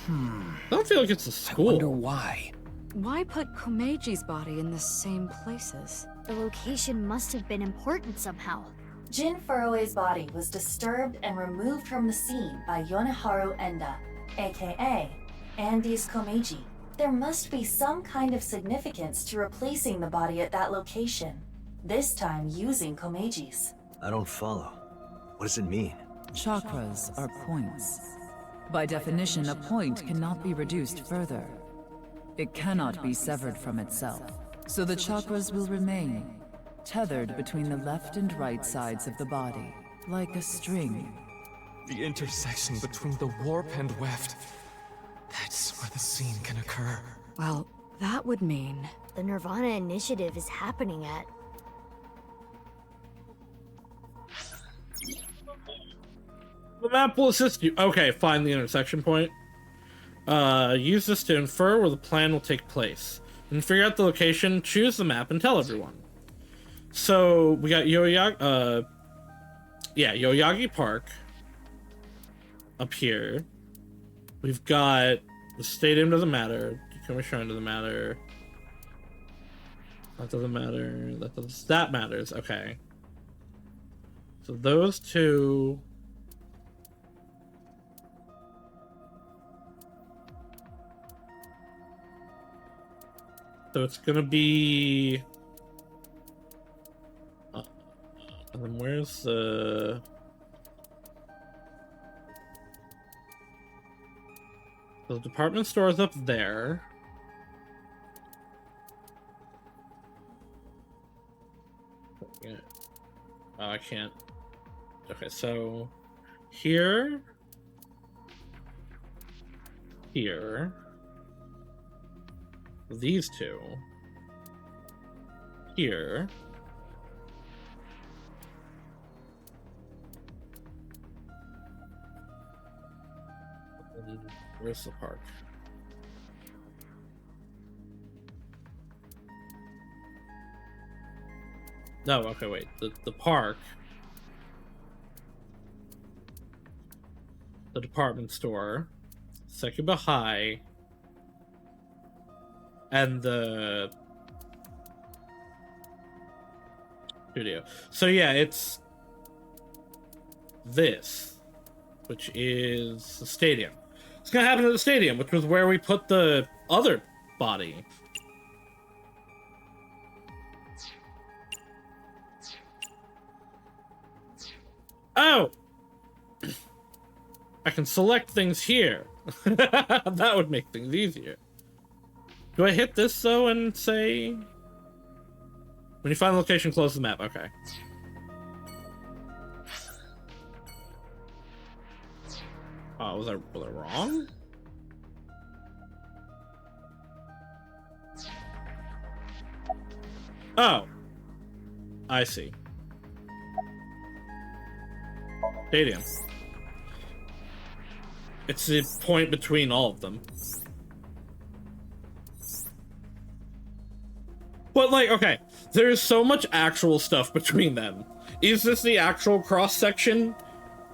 I don't feel like it's the school. I wonder why. Why put Komeji's body in the same places? The location must have been important somehow. Jin Furue's body was disturbed and removed from the scene by Yoneharu Enda, aka Andy's Komeji. There must be some kind of significance to replacing the body at that location, this time using Komeji's. I don't follow. What does it mean? Chakras are points. By definition, a point cannot be reduced further. It cannot be severed from itself. So the chakras will remain, tethered between the left and right sides of the body, like a string. The intersection between the warp and weft. That's where the scene can occur. Well, that would mean... The Nirvana Initiative is happening at... The map will assist you. Okay, find the intersection point. Use this to infer where the plan will take place. And figure out the location, choose the map, and tell everyone. So, we got Yoyagi Park up here. We've got the stadium doesn't matter. Yukumi Shrine doesn't matter. That doesn't matter. That matters. Okay. So those two... So it's gonna be... and then where's the... The department store is up there. Yeah. Oh, I can't. Okay, so... Here... Here... These two here, where's the park? No, okay, wait. The park, the department store, Sekiba High, and the studio. So yeah, it's this, which is the stadium. It's gonna happen at the stadium, which was where we put the other body. Oh! I can select things here. That would make things easier. Do I hit this though and say... When you find the location, close the map. Okay. Oh, was I wrong? Oh. I see. Stadium. It's the point between all of them. But, like, okay, there's so much actual stuff between them. Is this the actual cross-section?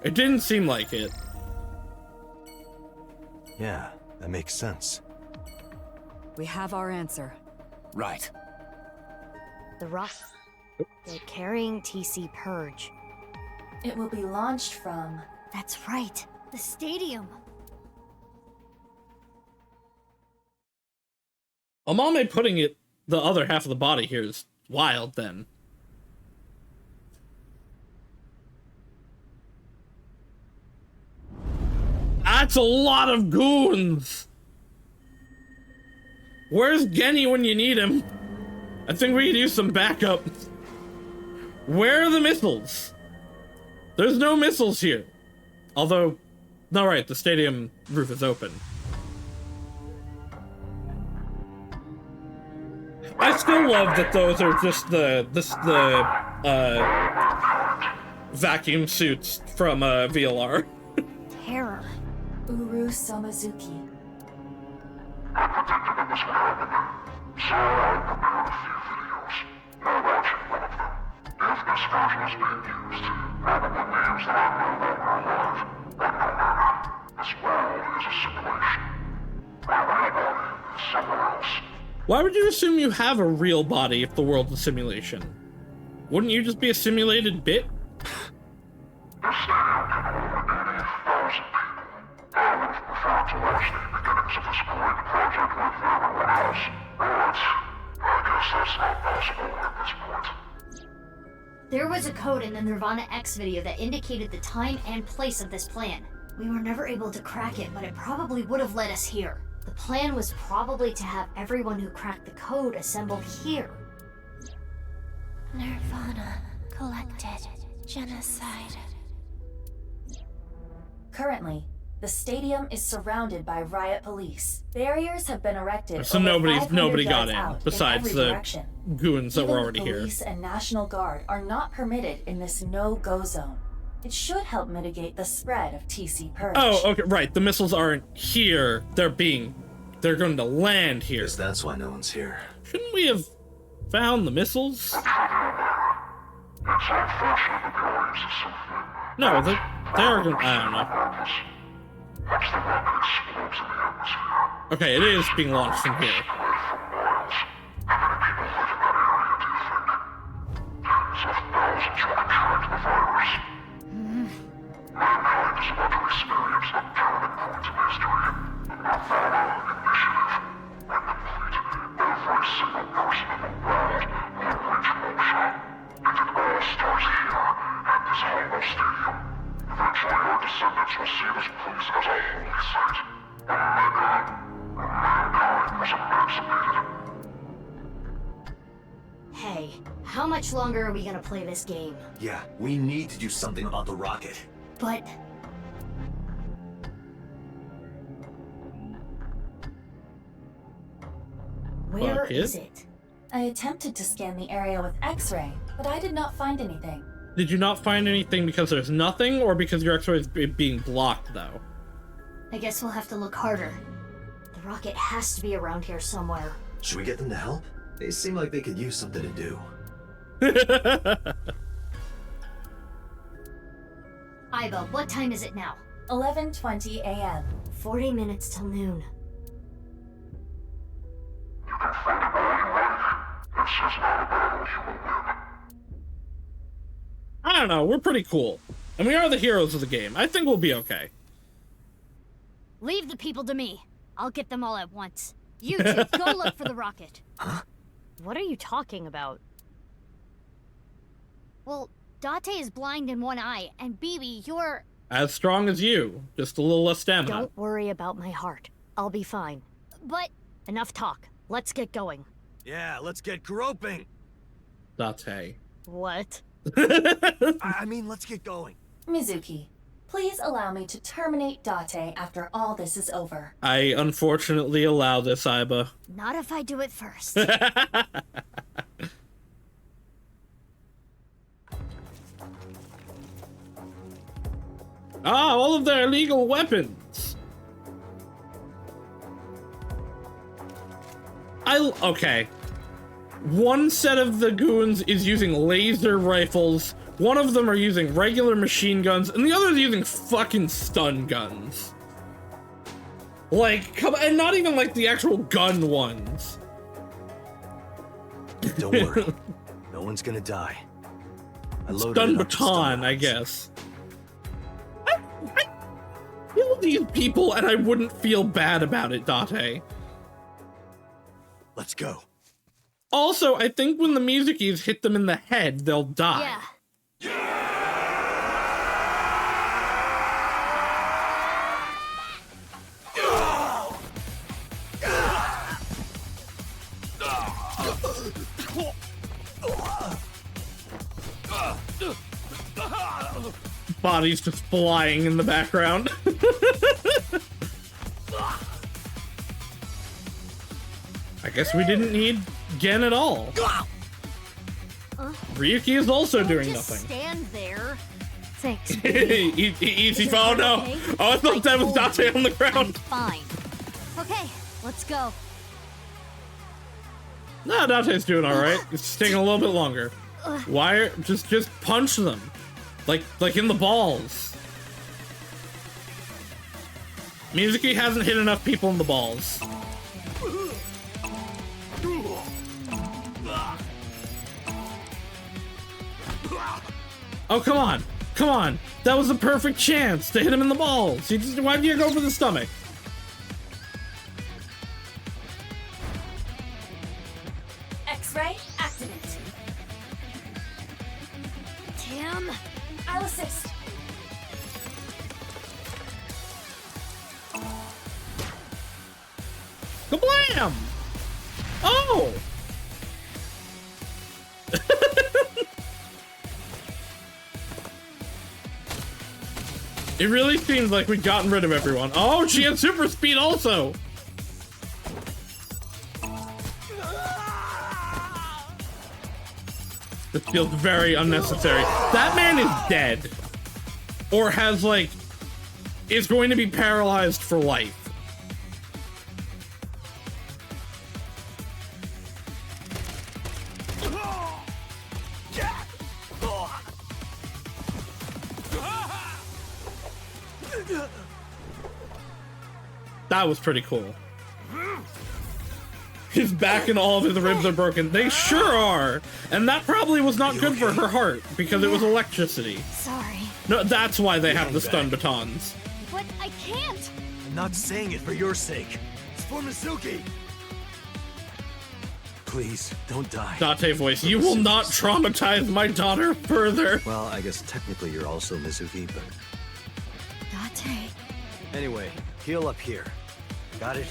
It didn't seem like it. Yeah, that makes sense. We have our answer. Right. The rock. They're carrying TC Purge. It will be launched from... That's right. The stadium. Amame putting it, the other half of the body here is wild, then. That's a lot of goons! Where's Genny when you need him? I think we could use some backup. Where are the missiles? There's no missiles here. Although, no, right, the stadium roof is open. I still love that those are just the vacuum suits from VLR. Terror. Uru Somazuki. Why would you assume you have a real body if the world's a simulation? Wouldn't you just be a simulated bit? There was a code in the Nirvana X video that indicated the time and place of this plan. We were never able to crack it, but it probably would have led us here. The plan was probably to have everyone who cracked the code assembled here. Nirvana. Collected. Genocide. Currently, the stadium is surrounded by riot police. Barriers have been erected. So over nobody 500 got yards in, out besides in every the direction. goons that were Even already the here. police and National Guard are not permitted in this no-go zone. It should help mitigate the spread of TC Purge. Oh, okay, right. The missiles aren't here. They're going to land here. Guess that's why no one's here. Shouldn't we have found the missiles? No, they are going to... I don't know. Okay, it is being launched from here. Hey, how much longer are we gonna play this game? Yeah, we need to do something about the rocket. But... where is it? I attempted to scan the area with X-ray, but I did not find anything. Did you not find anything because there's nothing, or because your X-ray is being blocked, though? I guess we'll have to look harder. The rocket has to be around here somewhere. Should we get them to help? They seem like they could use something to do. Iva, what time is it now? 11:20 a.m. 40 minutes till noon. I don't know, we're pretty cool. And we are the heroes of the game. I think we'll be okay. Leave the people to me. I'll get them all at once. You two, go look for the rocket. Huh? What are you talking about? Well, Date is blind in one eye, and Bibi, you're... As strong as you, just a little less stamina. Don't worry about my heart. I'll be fine. But... Enough talk. Let's get going. Yeah, let's get groping. Date. What? I mean, let's get going. Mizuki, please allow me to terminate Date after all this is over. I unfortunately allow this, Aiba. Not if I do it first. Ah, all of their illegal weapons. Okay. One set of the goons is using laser rifles, one of them are using regular machine guns, and the other is using fucking stun guns. Like, come, and not even like the actual gun ones. Don't worry. No one's gonna die. I loaded Stun it up with baton, I guess. I kill these people and I wouldn't feel bad about it, Date. Let's go. Also, I think when the Mizukis hit them in the head, they'll die. Yeah. Bodies just flying in the background. I guess we didn't need Gen at all. Ryuki is also doing nothing. Stand there. Thanks. Easy fall, no. Okay? Oh, I thought that was Date on the ground. Fine. Okay, let's go. No, Date's doing all right. It's just taking a little bit longer. Why? Just punch them, like in the balls. Mizuki hasn't hit enough people in the balls. Oh, come on. Come on. That was a perfect chance to hit him in the balls. Why did you go for the stomach? X-ray, activate. Damn. I'll assist. Kablam! Oh! It really seems like we've gotten rid of everyone. Oh, she had super speed also! This feels very unnecessary. That man is dead. Or has, like, is going to be paralyzed for life. That was pretty cool. His back and all of his ribs are broken. They sure are. And that probably was not good for her heart because it was electricity. Sorry. No, that's why they have the stun batons. But I can't. I'm not saying it for your sake. It's for Mizuki. Please, don't die. Date voice, you will not traumatize my daughter further. Well, I guess technically you're also Mizuki, but... Date. Anyway, heal up here. Got it?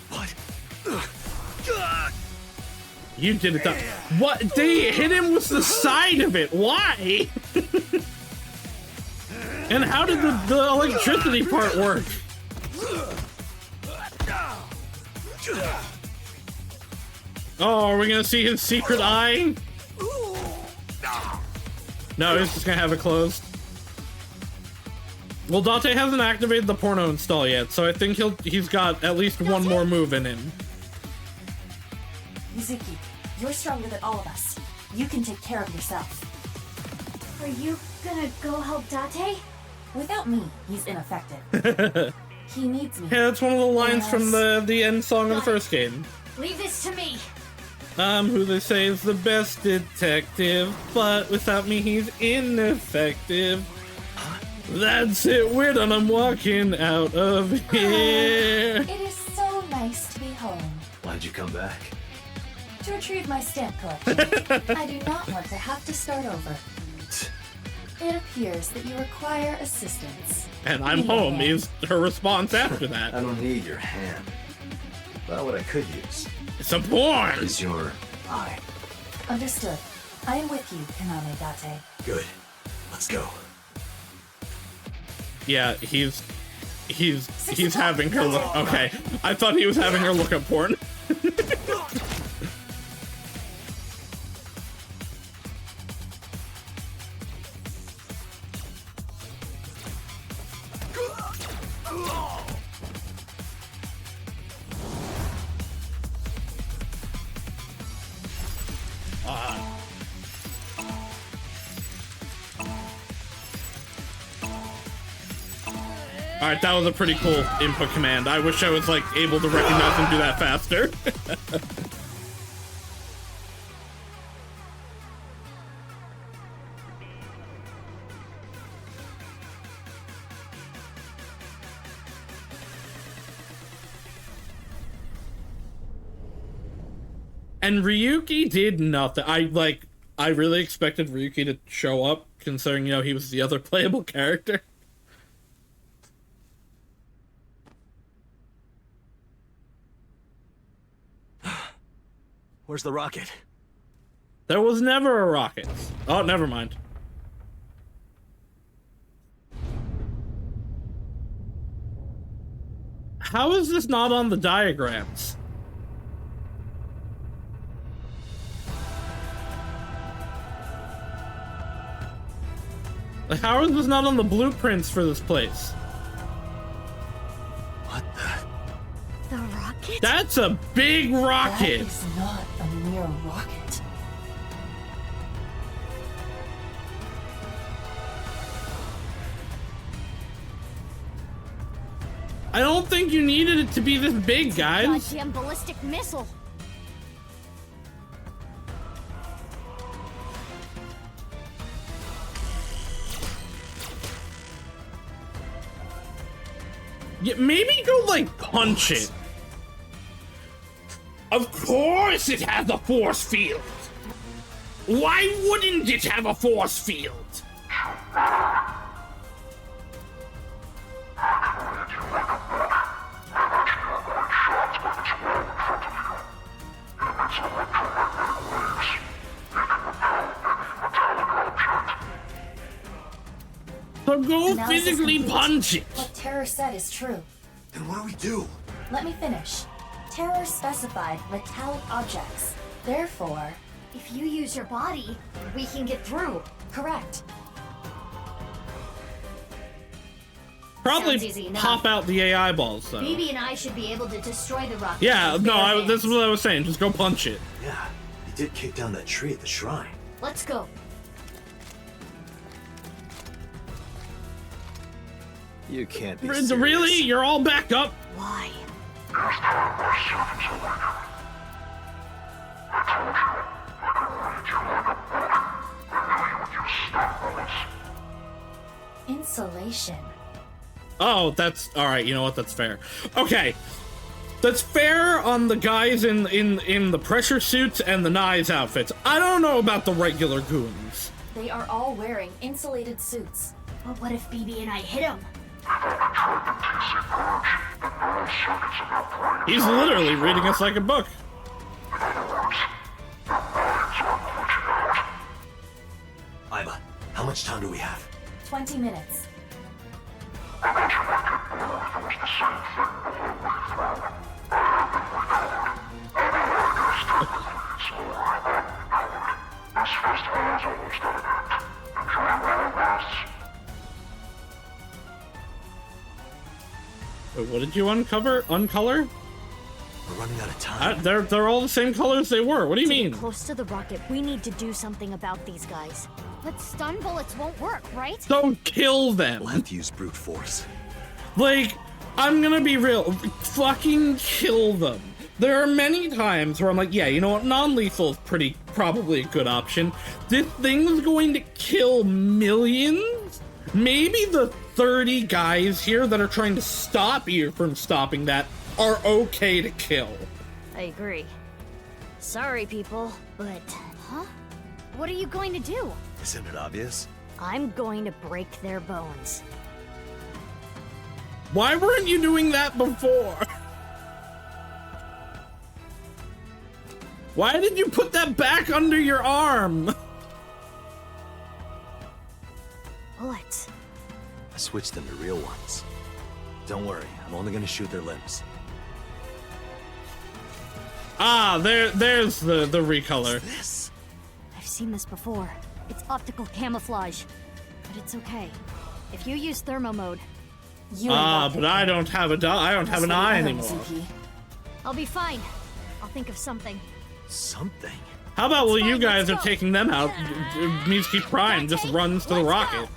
What? You did it. What? They hit him with the side of it. Why? And how did the electricity part work? Oh, are we gonna see his secret eye? No, he's just gonna have it closed. Well, Date hasn't activated the porno install yet, so I think he's got at least one more move in him. Mizuki, you're stronger than all of us. You can take care of yourself. Are you gonna go help Date? Without me, he's ineffective. He needs me. Yeah, that's one of the lines from the end song of the first game. Leave this to me. I'm who they say is the best detective, but without me he's ineffective. That's it, we're done, I'm walking out of here. It is so nice to be home. Why'd you come back? To retrieve my stamp collection. I do not want to have to start over. It appears that you require assistance. And I'm home is her response after that. I don't need your hand. Well, what I could use some porn is your eye. Understood. I am with you, Kaname Date. Good. Let's go. Yeah, he's having her look. Okay, I thought he was having her look up porn. Alright, that was a pretty cool input command. I wish I was, like, able to recognize and do that faster. And Ryuki did nothing. I really expected Ryuki to show up, considering, you know, he was the other playable character. Where's the rocket? There was never a rocket. Oh, never mind. How is this not on the diagrams? Like, how is this not on the blueprints for this place? What the? The rocket? That's a big rocket! That is not a mere rocket. I don't think you needed it to be this big, guys. Goddamn ballistic missile. Yeah, maybe go, like, punch it. Of course it has a force field. Why wouldn't it have a force field? So go physically punch it. What Terror said is true. Then what do we do? Let me finish. Terror specified metallic objects. Therefore, if you use your body, we can get through. Correct. Probably pop out the AI balls, though. BB and I should be able to destroy the rocket. Yeah, no, this is what I was saying. Just go punch it. Yeah, he did kick down that tree at the shrine. Let's go. You can't be Really? serious. You're all back up? Why? Insulation. Oh, that's all right. You know what? That's fair. Okay, that's fair on the guys in the pressure suits and the knives outfits. I don't know about the regular goons. They are all wearing insulated suits. But what if BB and I hit him? He's literally reading us like a book. Iba, how much time do we have? 20 minutes. What did you uncolor? We're running out of time. They're all the same colors they were. What do you mean? Close to the rocket, we need to do something about these guys. But stun bullets won't work, right? Don't kill them. We'll have to use brute force. Like, I'm gonna be real. Fucking kill them. There are many times where I'm like, yeah, you know what? Non-lethal is probably a good option. This thing's going to kill millions. Maybe the 30 guys here that are trying to stop you from stopping that are okay to kill. I agree. Sorry, people, but... Huh? What are you going to do? Isn't it obvious? I'm going to break their bones. Why weren't you doing that before? Why did you put that back under your arm? Bullets. I switched them to real ones. Don't worry, I'm only gonna shoot their limbs. Ah, there's the recolor. I've seen this before. It's optical camouflage. But it's okay. If you use thermo mode. But I don't have I don't have an eye anymore. I'll be fine. I'll think of something. Something? How about while you guys are taking them out, Mizuki Prime just runs to the rocket.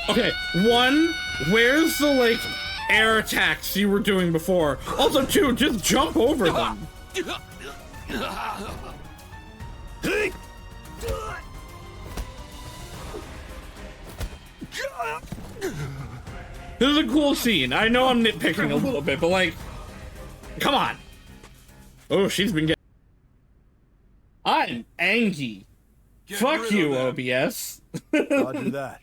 Okay, one, where's the, like, air attacks you were doing before? Also, two, just jump over them. This is a cool scene. I know I'm nitpicking a little bit, but, like, come on. Oh, she's been getting... I'm angry. Fuck you, OBS. Roger that.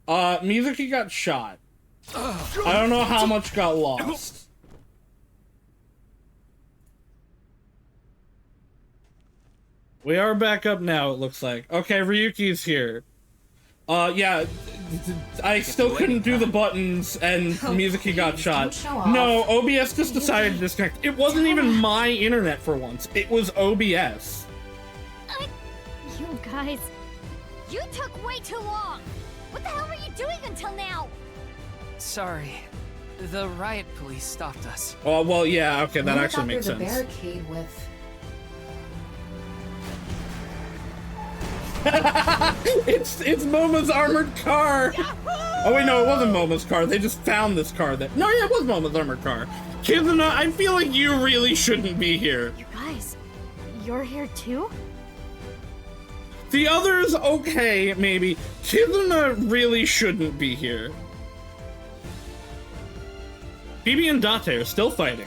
Mizuki got shot. I don't know how much got lost. We are back up now, it looks like. Okay, Ryuki's here. Yeah, I still couldn't do the buttons, and Mizuki got shot. No, OBS just decided to disconnect. It wasn't even my internet for once. It was OBS. You guys, you took way too long. What the hell were you doing until now? Sorry. The riot police stopped us. Oh, well, yeah, okay, that actually makes sense. Barricade with... it's Momo's armored car. Oh wait, no, it wasn't Momo's car. They just found this car that... No, yeah, it was Momo's armored car. Kizuna, I feel like you really shouldn't be here. You guys, you're here too? The others, okay, maybe. Kizuna really shouldn't be here. Bibi and Date are still fighting.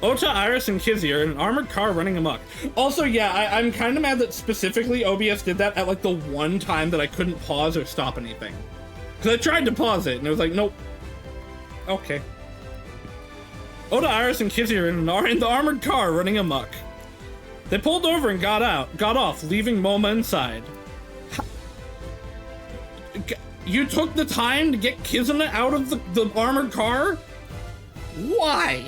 Ota, Iris, and Kizzy are in an armored car running amok. Also, yeah, I'm kind of mad that specifically OBS did that at, like, the one time that I couldn't pause or stop anything. Because I tried to pause it, and it was like, nope. Okay. Ota, Iris, and Kizzy are in the armored car running amok. They pulled over and got off, leaving Moma inside. You took the time to get Kizuna out of the armored car? Why?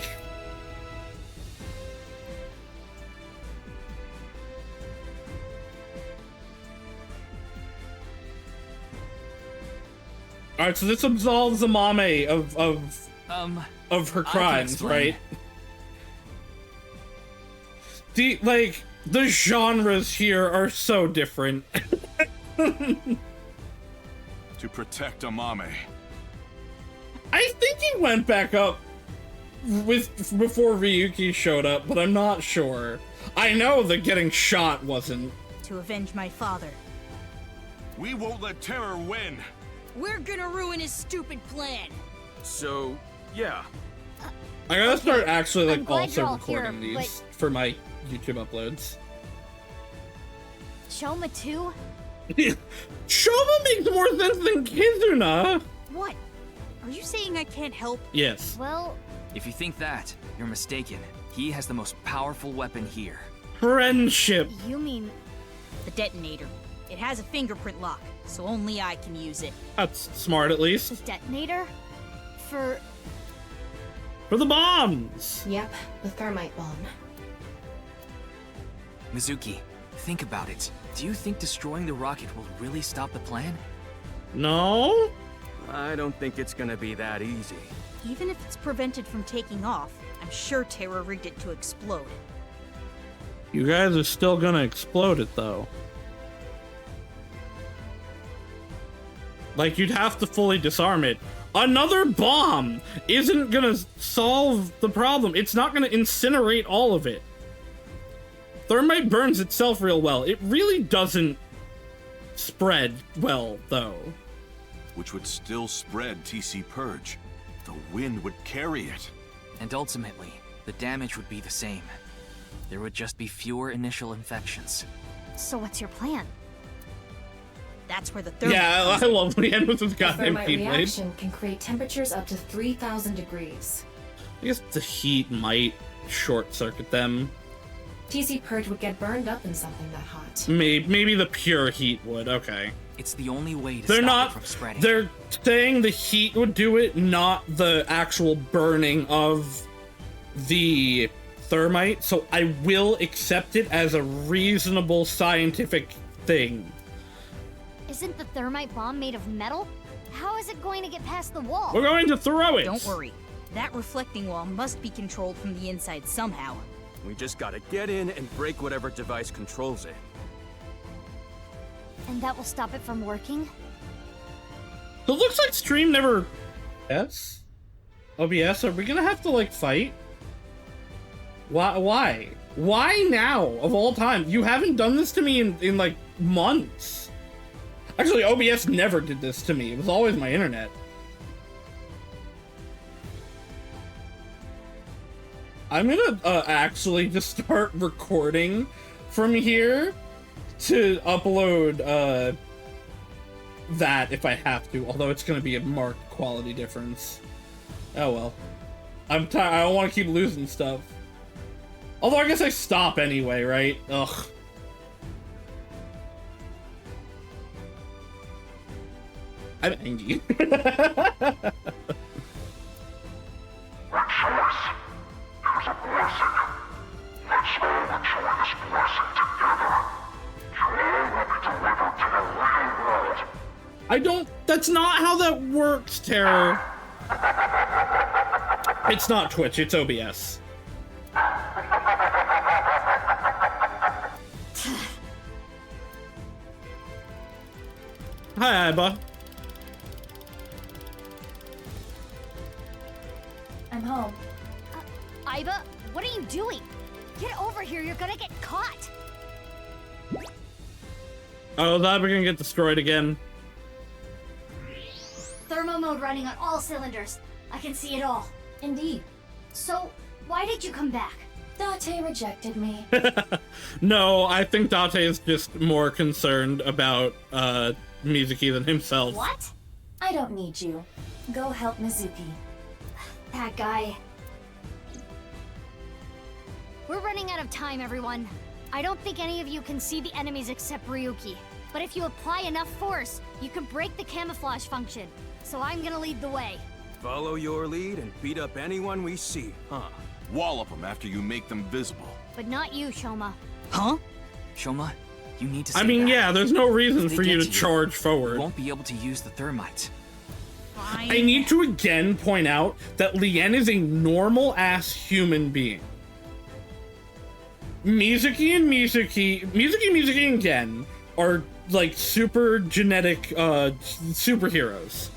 Alright, so this absolves Amame of her crimes, right? The genres here are so different. To protect Amame. I think he went back up before Ryuki showed up, but I'm not sure. I know that getting shot wasn't. To avenge my father. We won't let terror win. We're gonna ruin his stupid plan. So, yeah. I gotta start actually, like, glad also you're all recording here, these for my YouTube uploads. Shoma too? Shoma makes more sense than Kizuna! What? Are you saying I can't help? Yes. Well... If you think that, you're mistaken. He has the most powerful weapon here. Friendship. You mean... The detonator. It has a fingerprint lock, so only I can use it. That's smart, at least. The detonator? For the bombs! Yep, the thermite bomb. Mizuki, think about it. Do you think destroying the rocket will really stop the plan? No? I don't think it's gonna be that easy. Even if it's prevented from taking off, I'm sure Terra rigged it to explode. You guys are still gonna explode it, though. Like, you'd have to fully disarm it. Another bomb isn't gonna solve the problem. It's not gonna incinerate all of it. Thermite burns itself real well. It really doesn't spread well, though. Which would still spread TC Purge. The wind would carry it. And ultimately, the damage would be the same. There would just be fewer initial infections. So what's your plan? That's where the thermite Yeah, I love Leanne with this goddamn Thermite heat blade. reaction can create temperatures up to 3,000 degrees. I guess the heat might short circuit them. TC Purge would get burned up in something that hot. Maybe the pure heat would. Okay. It's the only way to They're stop not. it from spreading. They're saying the heat would do it, not the actual burning of the thermite. So I will accept it as a reasonable scientific thing. Isn't the thermite bomb made of metal? How is it going to get past the wall? We're going to throw it. Don't worry. That reflecting wall must be controlled from the inside somehow. We just gotta get in and break whatever device controls it. And that will stop it from working? So it looks like stream never. Yes. OBS. Are we gonna have to like fight? Why? Why now? Of all time, you haven't done this to me in like months. Actually, OBS never did this to me. It was always my internet. I'm gonna actually just start recording from here to upload that if I have to, although it's gonna be a marked quality difference. Oh well. I'm tired. I don't want to keep losing stuff. Although I guess I stop anyway, right? Ugh. I'm angry. I don't. That's not how that works, Terror. It's not Twitch, it's OBS. Hi, Iba. I'm home. Iba, what are you doing? Get over here, you're gonna get caught! Oh, that we're gonna get destroyed again. Thermo mode running on all cylinders. I can see it all. Indeed. So, why did you come back? Date rejected me. No, I think Date is just more concerned about Mizuki than himself. What? I don't need you. Go help Mizuki. That guy. We're running out of time, everyone. I don't think any of you can see the enemies except Ryuki. But if you apply enough force, you can break the camouflage function. So I'm gonna lead the way. Follow your lead and beat up anyone we see, huh? Wallop them after you make them visible. But not you, Shoma. Huh? Shoma, you need to I stay mean, back. yeah, there's no reason If they for you get to charge forward. You won't be able to use the thermite. I need to again point out that Lien is a normal-ass human being. Mizuki and Gen are like super genetic superheroes.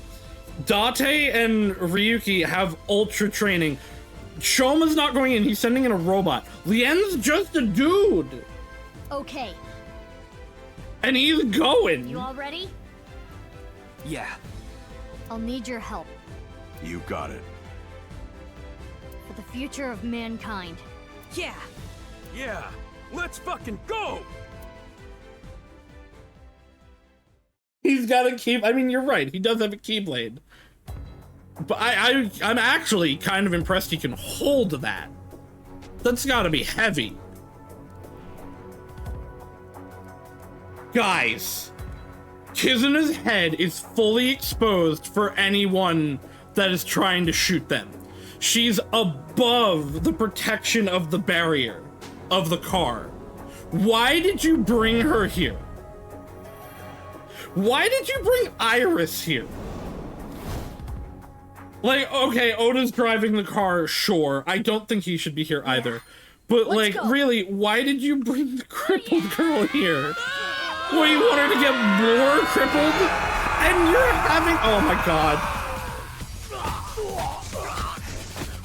Date and Ryuki have ultra training. Shoma's not going in, he's sending in a robot. Lien's just a dude. Okay. And he's going. You all ready? Yeah. I'll need your help. You got it. For the future of mankind. Yeah. Yeah. Let's fucking go! He's got a key. I mean, you're right. He does have a keyblade. But I'm actually kind of impressed he can hold that. That's gotta be heavy. Guys, Kizuna's head is fully exposed for anyone that is trying to shoot them. She's above the protection of the barrier of the car. Why did you bring her here? Why did you bring Iris here? Like, okay, Oda's driving the car, sure. I don't think he should be here either. But Let's like, go. really, why did you bring the crippled girl here? What, you want her to get more crippled? And you're having, oh my god.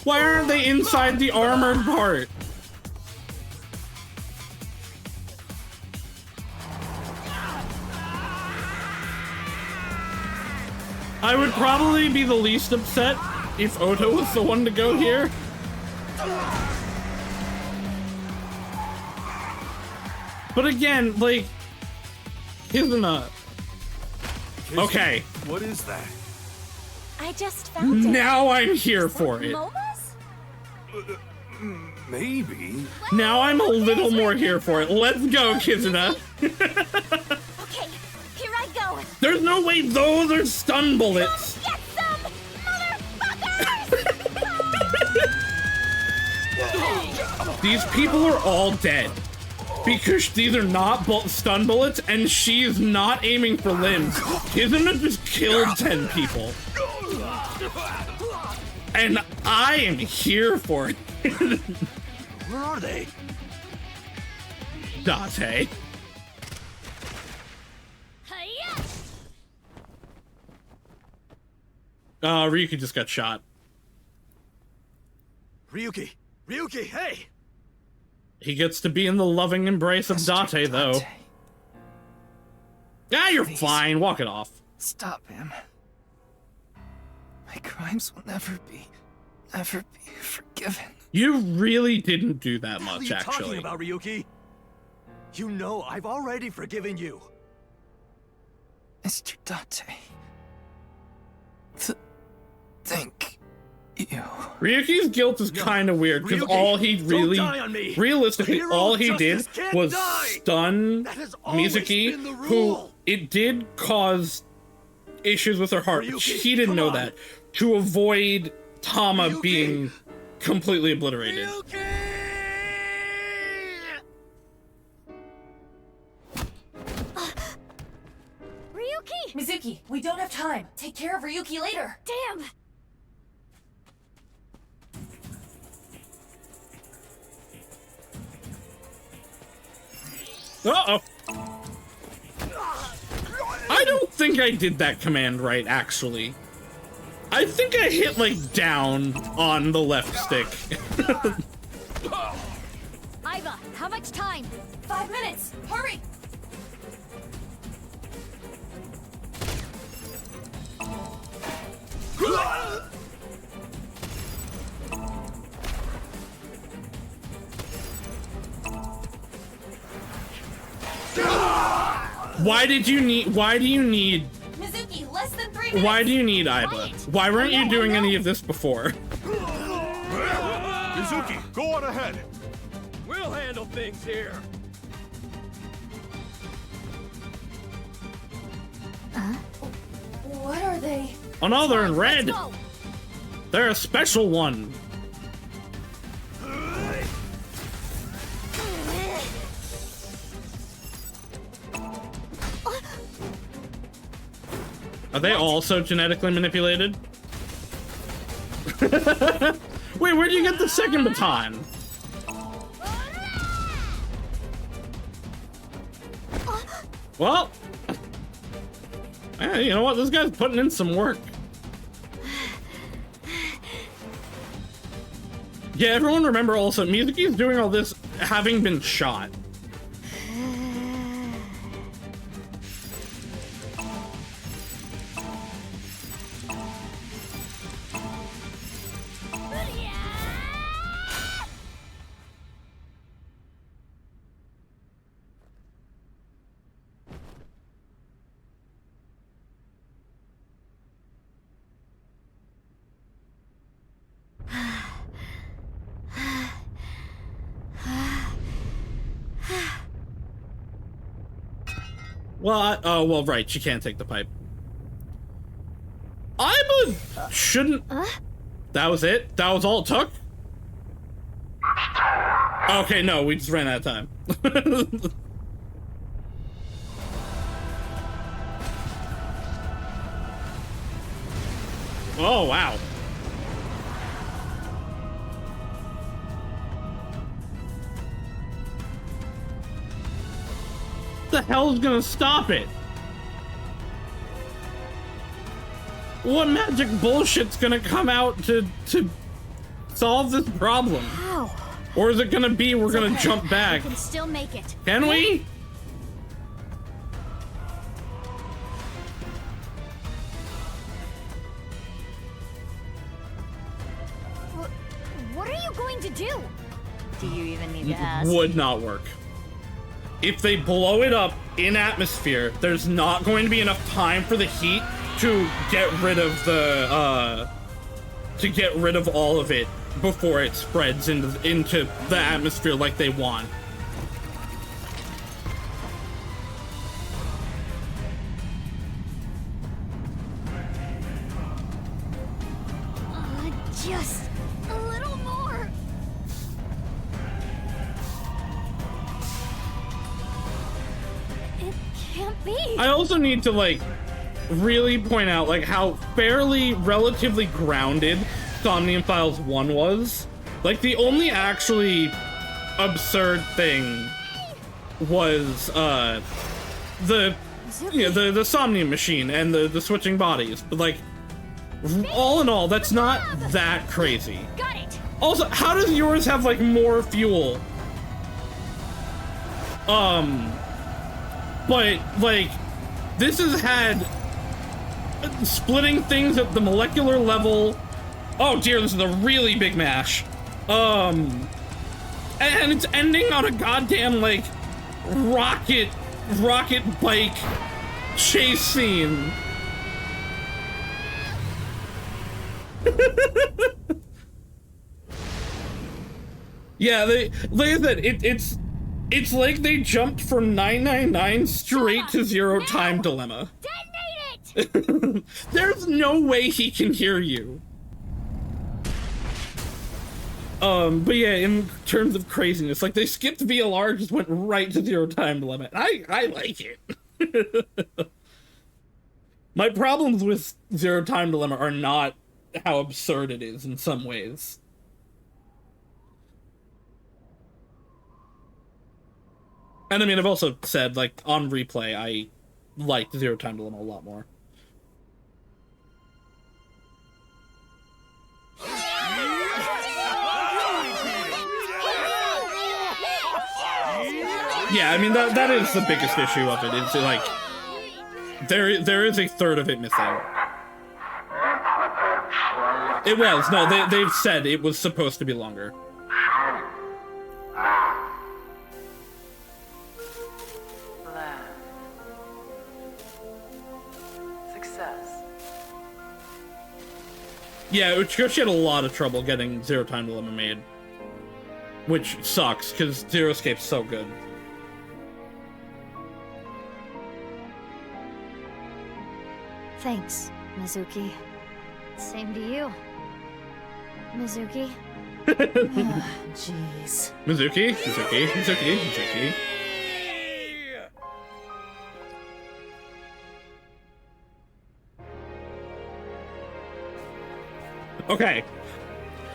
Why aren't they inside the armored part? I would probably be the least upset if Oda was the one to go here. But again, like, isn't a... Okay. What is that? I just found it. Now I'm here for it. MOBAs? Maybe. Now I'm a little more here for it. Let's go, Kizuna. Okay, here I go. There's no way those are stun bullets. Get some, motherfuckers! These people are all dead. Because these are not stun bullets, and she's not aiming for limbs. Kizuna just killed 10 people. And I am here for it. Where are they? Date. Ryuki just got shot. Ryuki! Ryuki, hey! He gets to be in the loving embrace of Date, though. Ah, you're fine. Walk it off. Stop him. My crimes will never be forgiven. You really didn't do that What much, are you actually. talking about, Ryuki? You know I've already forgiven you. Mr. Date. Thank you. Ryuki's guilt is kind of weird because Ryuki, all he really, don't die on me. realistically, Hero all he did justice can't was die. stun That has always Mizuki, been the who rule. it did cause issues with her heart. But Ryuki, she didn't come know on. that to avoid Tama Ryuki. being completely obliterated. Ryuki! Mizuki, we don't have time. Take care of Ryuki later. Damn! Uh-oh. I don't think I did that command right, actually. I think I hit, like, down on the left stick. Iva, how much time? 5 minutes. Hurry! Why do you need Mizuki, less than 3 minutes. Why do you need Iva? Why weren't you doing any of this before? Mizuki, go on ahead. We'll handle things here. What are they? Oh no, they're in red. Let's go. They're a special one. Are they also genetically manipulated? Wait, where'd you get the second baton? Well, you know what? This guy's putting in some work. Yeah, everyone remember also, Mizuki's doing all this having been shot. Well, oh, well, right, she can't take the pipe. I shouldn't... That was it? That was all it took? Okay, no, we just ran out of time. Oh, wow. What the hell's gonna stop it? What magic bullshit's gonna come out to solve this problem? How? Or is it gonna be we're gonna Okay, jump back? We can still make it. Can we? What are you going to do? Do you even need to ask? Would not work. if they blow it up in atmosphere, there's not going to be enough time for the heat to get rid of the, to get rid of all of it before it spreads into the atmosphere like they want. Just a little more. It can't be. I also need to, like, really point out, like, how fairly, relatively grounded Somnium Files 1 was. Like, the only actually absurd thing was, the Somnium machine and the switching bodies. But, like, all in all, that's not that crazy. Got it. Also, how does yours have, like, more fuel? But, like, this has had splitting things at the molecular level. Oh dear, this is a really big mash. And it's ending on a goddamn, like, rocket bike chase scene. Yeah, like I said, it's like they jumped from 999 straight to Zero Time Dilemma. Detonate it! There's no way he can hear you. But yeah, in terms of craziness, like, they skipped VLR, just went right to Zero Time Dilemma. I like it. My problems with Zero Time Dilemma are not how absurd it is in some ways. And I mean, I've also said, like, on replay, I liked Zero Time Dilemma a lot more. Yeah, I mean, that is the biggest issue of it. It's like, there is a third of it missing. It was. No, they've said it was supposed to be longer. Success. Yeah, Uchikoshi had a lot of trouble getting Zero Time Dilemma made. Which sucks, because Zero Escape's so good. Thanks, Mizuki. Same to you, Mizuki. Jeez. Mizuki. Okay.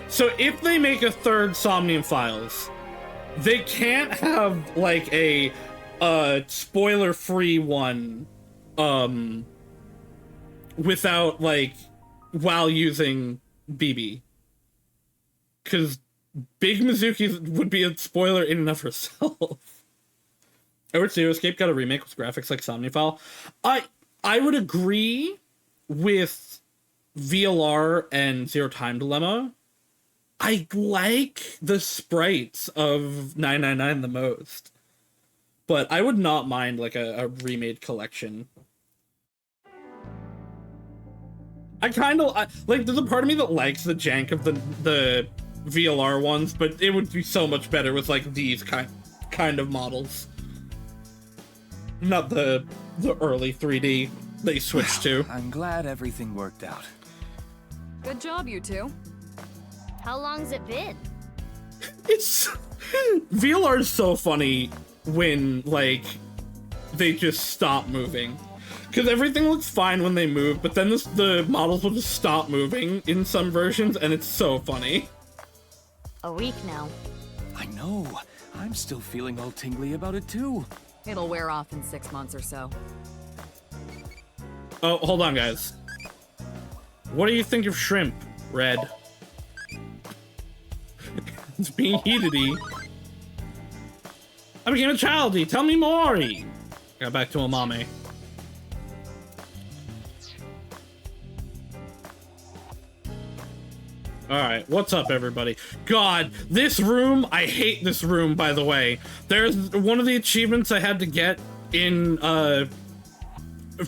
So if they make a third Somnium Files, they can't have, like, a spoiler-free one, without, like, while using BB. Because Big Mizuki would be a spoiler in and of herself. I wish Zero Escape got a remake with graphics like Somnium File. I would agree with VLR and Zero Time Dilemma. I like the sprites of 999 the most. But I would not mind, like, a remade collection. I kind of, like, there's a part of me that likes the jank of the VLR ones, but it would be so much better with, like, these kind of models. Not the early 3D they switched to. I'm glad everything worked out. Good job, you two. How long's it been? It's... VLR is so funny when, like, they just stop moving. Because everything looks fine when they move, but then the models will just stop moving in some versions, and it's so funny. A week now. I know. I'm still feeling all tingly about it, too. It'll wear off in 6 months or so. Oh, hold on, guys. What do you think of shrimp, Red? It's being heated-y. I became a childy. Tell me more. Got back to Amame. Alright, what's up, everybody? God, this room, I hate this room, by the way. There's one of the achievements I had to get in,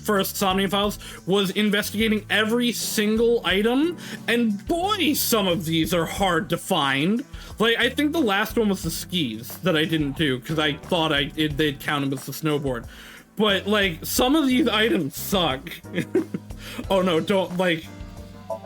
first Somnium Files was investigating every single item, and boy, some of these are hard to find. Like, I think the last one was the skis that I didn't do, because I thought they'd count them as the snowboard. But, like, some of these items suck. Oh no, don't, like,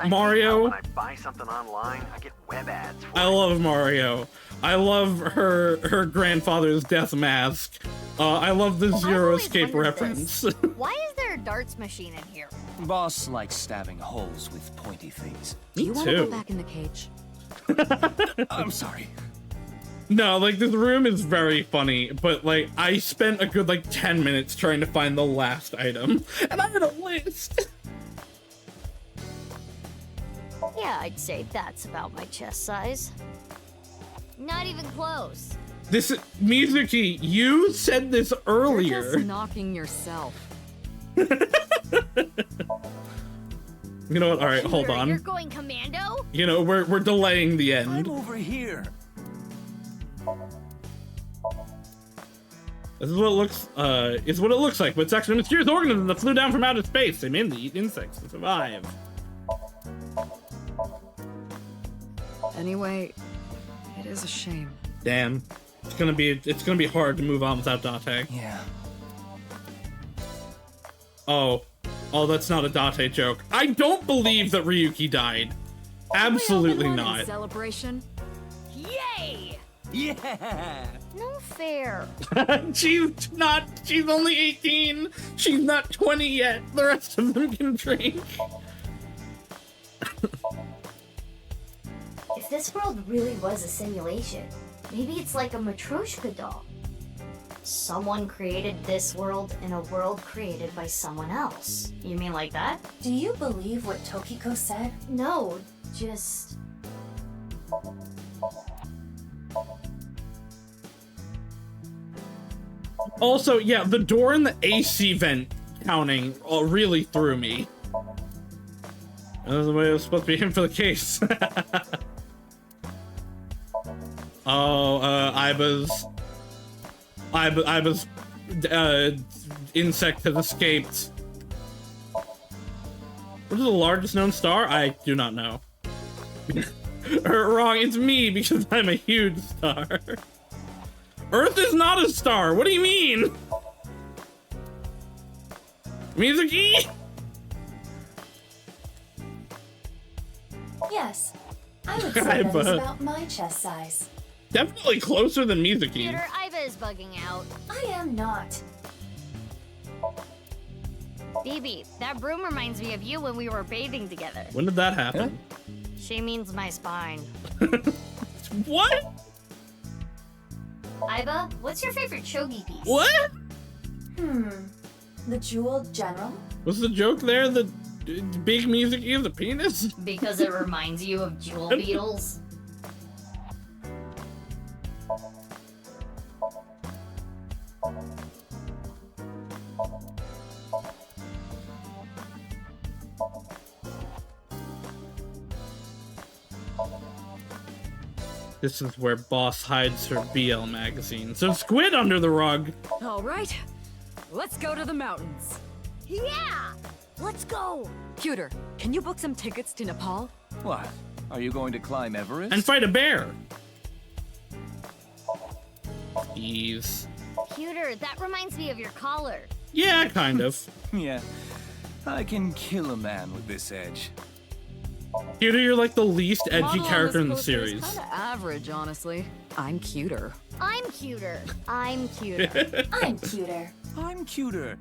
Mario. When I buy something online, I get web ads for I love Mario. I love her grandfather's death mask. I love the Zero Escape reference. Why is there a darts machine in here? Boss likes stabbing holes with pointy things. Do you want to go back in the cage? I'm sorry. No, like, this room is very funny, but, like, I spent a good, like, 10 minutes trying to find the last item, and I had a list. Yeah, I'd say that's about my chest size. Not even close. This, Mizuki, you said this earlier. You're just knocking yourself. You know what? All right, hold on. You're going commando? You know, we're delaying the end. I'm over here. This is what it looks like, but it's actually a mysterious organism that flew down from outer space. They mainly eat insects to survive. Anyway, it is a shame. Damn. It's gonna be hard to move on without Date. Yeah. Oh, that's not a Date joke. I don't believe that Ryuki died. Absolutely not. Celebration. Yay! Yeah. No fair. She's only 18. She's not 20 yet. The rest of them can drink. If this world really was a simulation, maybe it's like a Matryoshka doll. Someone created this world in a world created by someone else. You mean like that? Do you believe what Tokiko said? No, just... Also, yeah, the door in the AC vent counting really threw me. That was the way it was supposed to be in for the case. Oh, Iba's insect has escaped. What is the largest known star? I do not know. Wrong, it's me because I'm a huge star. Earth is not a star. What do you mean? Mizuki? Yes, I would say that is about my chest size. Definitely closer than Mizuki. Peter, Iba is bugging out. I am not. Phoebe, that broom reminds me of you when we were bathing together. When did that happen? She means my spine. What? Iba, what's your favorite shogi piece? What? The Jeweled General? What's the joke there? The big Mizuki is a penis? Because it reminds you of jewel beetles? This is where Boss hides her BL magazine. So squid under the rug. All right, let's go to the mountains. Yeah! Let's go! Pewter, can you book some tickets to Nepal? What? Are you going to climb Everest? And fight a bear. Jeez. Pewter, that reminds me of your collar. Yeah, kind of. Yeah. I can kill a man with this edge. Pewter, you're like the least edgy character in the series. Kind of average, honestly. I'm cuter. I'm cuter. I'm cuter. I'm cuter. I'm cuter.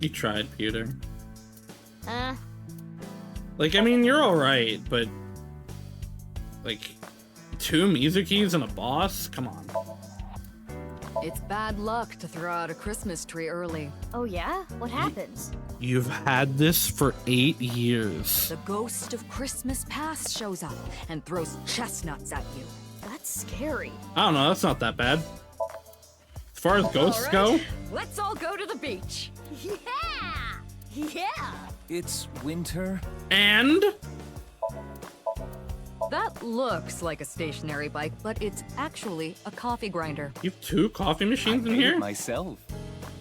You tried, Pewter. Like, I mean, you're alright, but... Like, 2 Mizukis and a boss? Come on. It's bad luck to throw out a Christmas tree early. Oh yeah? What happens? You've had this for 8 years. The ghost of Christmas past shows up and throws chestnuts at you. That's scary. I don't know, that's not that bad. As far as ghosts go... Let's all go to the beach. Yeah! Yeah! It's winter. And? That looks like a stationary bike, but it's actually a coffee grinder. You have 2 coffee machines in here? Myself.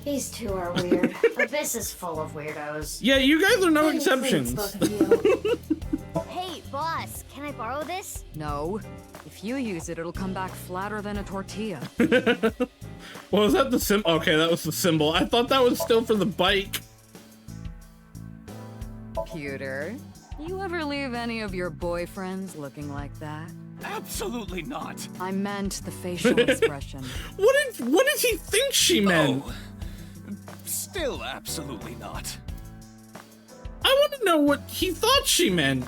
These two are weird. Abyss is full of weirdos. Yeah, you guys are no That exceptions. includes both of Hey, boss, can I borrow this? No. If you use it, it'll come back flatter than a tortilla. Well, was that the symbol? Okay, that was the symbol. I thought that was still for the bike. Pewter, you ever leave any of your boyfriends looking like that? Absolutely not. I meant the facial expression. What did he think she meant? Oh, still absolutely not. I want to know what he thought she meant.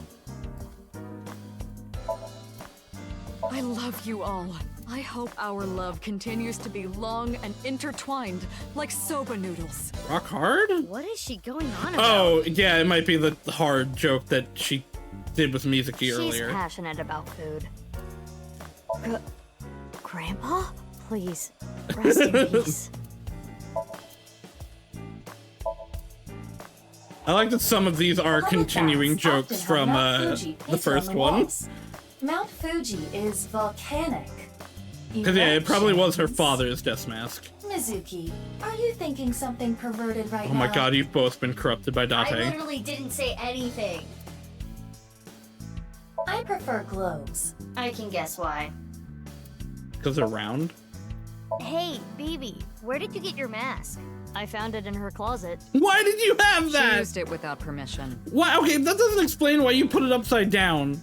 I love you all. I hope our love continues to be long and intertwined like soba noodles. Rock hard? What is she going on about? Oh, yeah, it might be the hard joke that she did with Mizuki earlier. She's passionate about food. Grandpa? Please, rest in peace. I like that some of these are continuing jokes from the first one. Mount Fuji is volcanic. Because, yeah, it probably was her father's death mask. Mizuki, are you thinking something perverted right Oh now? my god, you've both been corrupted by Date. I literally didn't say anything. I prefer globes. I can guess why. Because they're round? Hey, baby, where did you get your mask? I found it in her closet. Why did you have She that? used it without permission. Why? Okay, that doesn't explain why you put it upside down.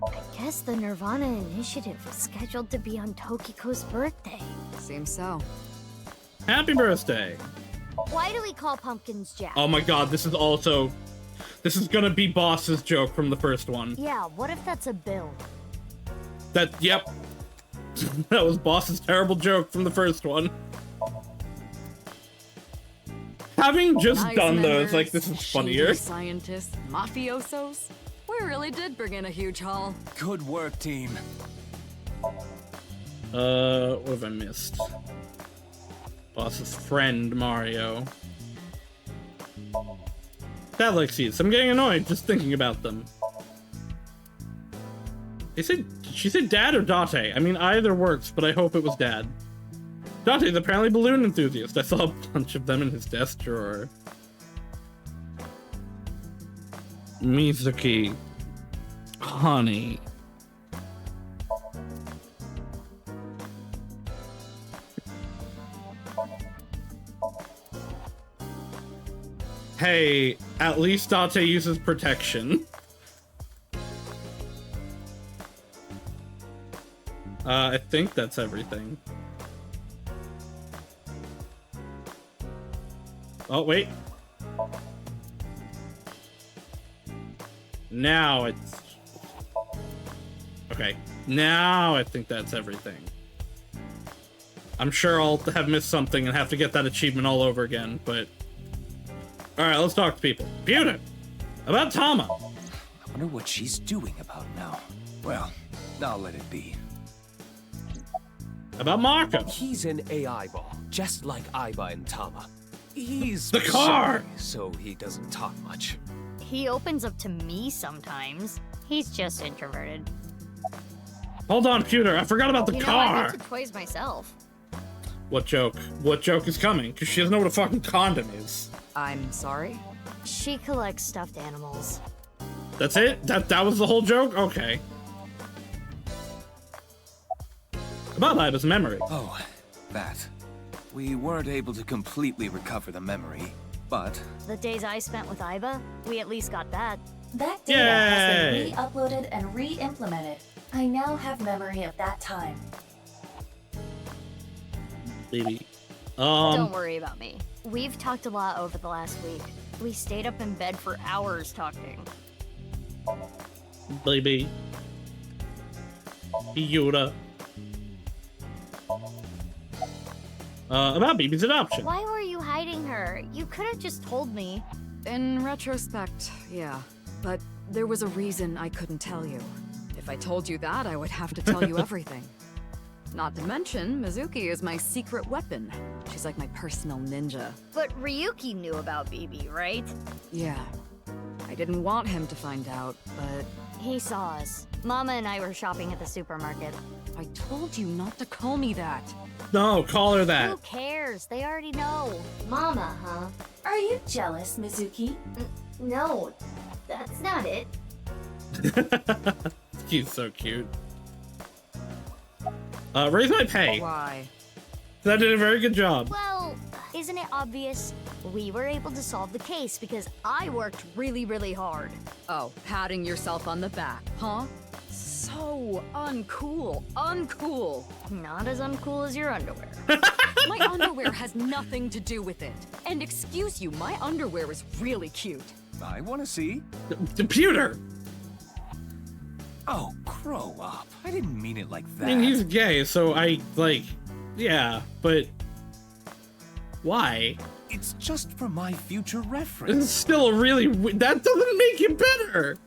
I guess the Nirvana initiative was scheduled to be on Tokiko's birthday. Seems so. Happy birthday. Why do we call pumpkins Jack? Oh my god, this is gonna be Boss's joke from the first one. Yeah, what if that's a bill? Yep. That was Boss's terrible joke from the first one. Having just Nice done manners, those, like, this is shady funnier. Scientists, mafiosos. We really did bring in a huge haul. Good work, team. What have I missed? Boss's friend, Mario. Galaxies. I'm getting annoyed just thinking about them. Did she say Dad or Date? I mean, either works, but I hope it was Dad. Date's apparently a balloon enthusiast. I saw a bunch of them in his desk drawer. Mizuki. Honey. Hey, at least Date uses protection. I think that's everything. Oh, wait. Now it's... Okay, now I think that's everything. I'm sure I'll have missed something and have to get that achievement all over again, but... Alright, let's talk to people. Pewter! About Tama! I wonder what she's doing about now. Well, I'll let it be. About Marco! He's an AI ball, just like Aiba and Tama. He's the car! shy, so he doesn't talk much. He opens up to me sometimes. He's just introverted. Hold on, Pewter, I forgot about the You know, car! I went to toys myself. What joke? What joke is coming? Because she doesn't know what a fucking condom is. I'm sorry? She collects stuffed animals. That's it? That was the whole joke? Okay. About Aiba's memory. Oh, that. We weren't able to completely recover the memory, but... The days I spent with Aiba, we at least got that. That data has Yay! been re-uploaded and re-implemented. I now have memory of that time. Baby. Don't worry about me. We've talked a lot over the last week. We stayed up in bed for hours talking. Baby. Yoda. About Bibi's adoption. Why were you hiding her? You could have just told me. In retrospect, yeah. But there was a reason I couldn't tell you. If I told you that, I would have to tell you everything. Not to mention, Mizuki is my secret weapon. She's like my personal ninja. But Ryuki knew about Bibi, right? Yeah. didn't want him to find out, but... He saw us. Mama and I were shopping at the supermarket. I told you not to call me that. No, call her Who that. cares? They already know. Mama, huh? Are you jealous, Mizuki? No, that's not it. He's so cute. Raise my pay. Why? That did a very good job. Well, isn't it obvious? We were able to solve the case because I worked really, really hard. Oh, patting yourself on the back, huh? So uncool. Uncool. Not as uncool as your underwear. My underwear has nothing to do with it. And excuse you, my underwear is really cute. I want to see. Computer! Oh, grow up. I didn't mean it like that. I mean, he's gay, so yeah, but... Why? It's just for my future reference. It's still a really... That doesn't make it better!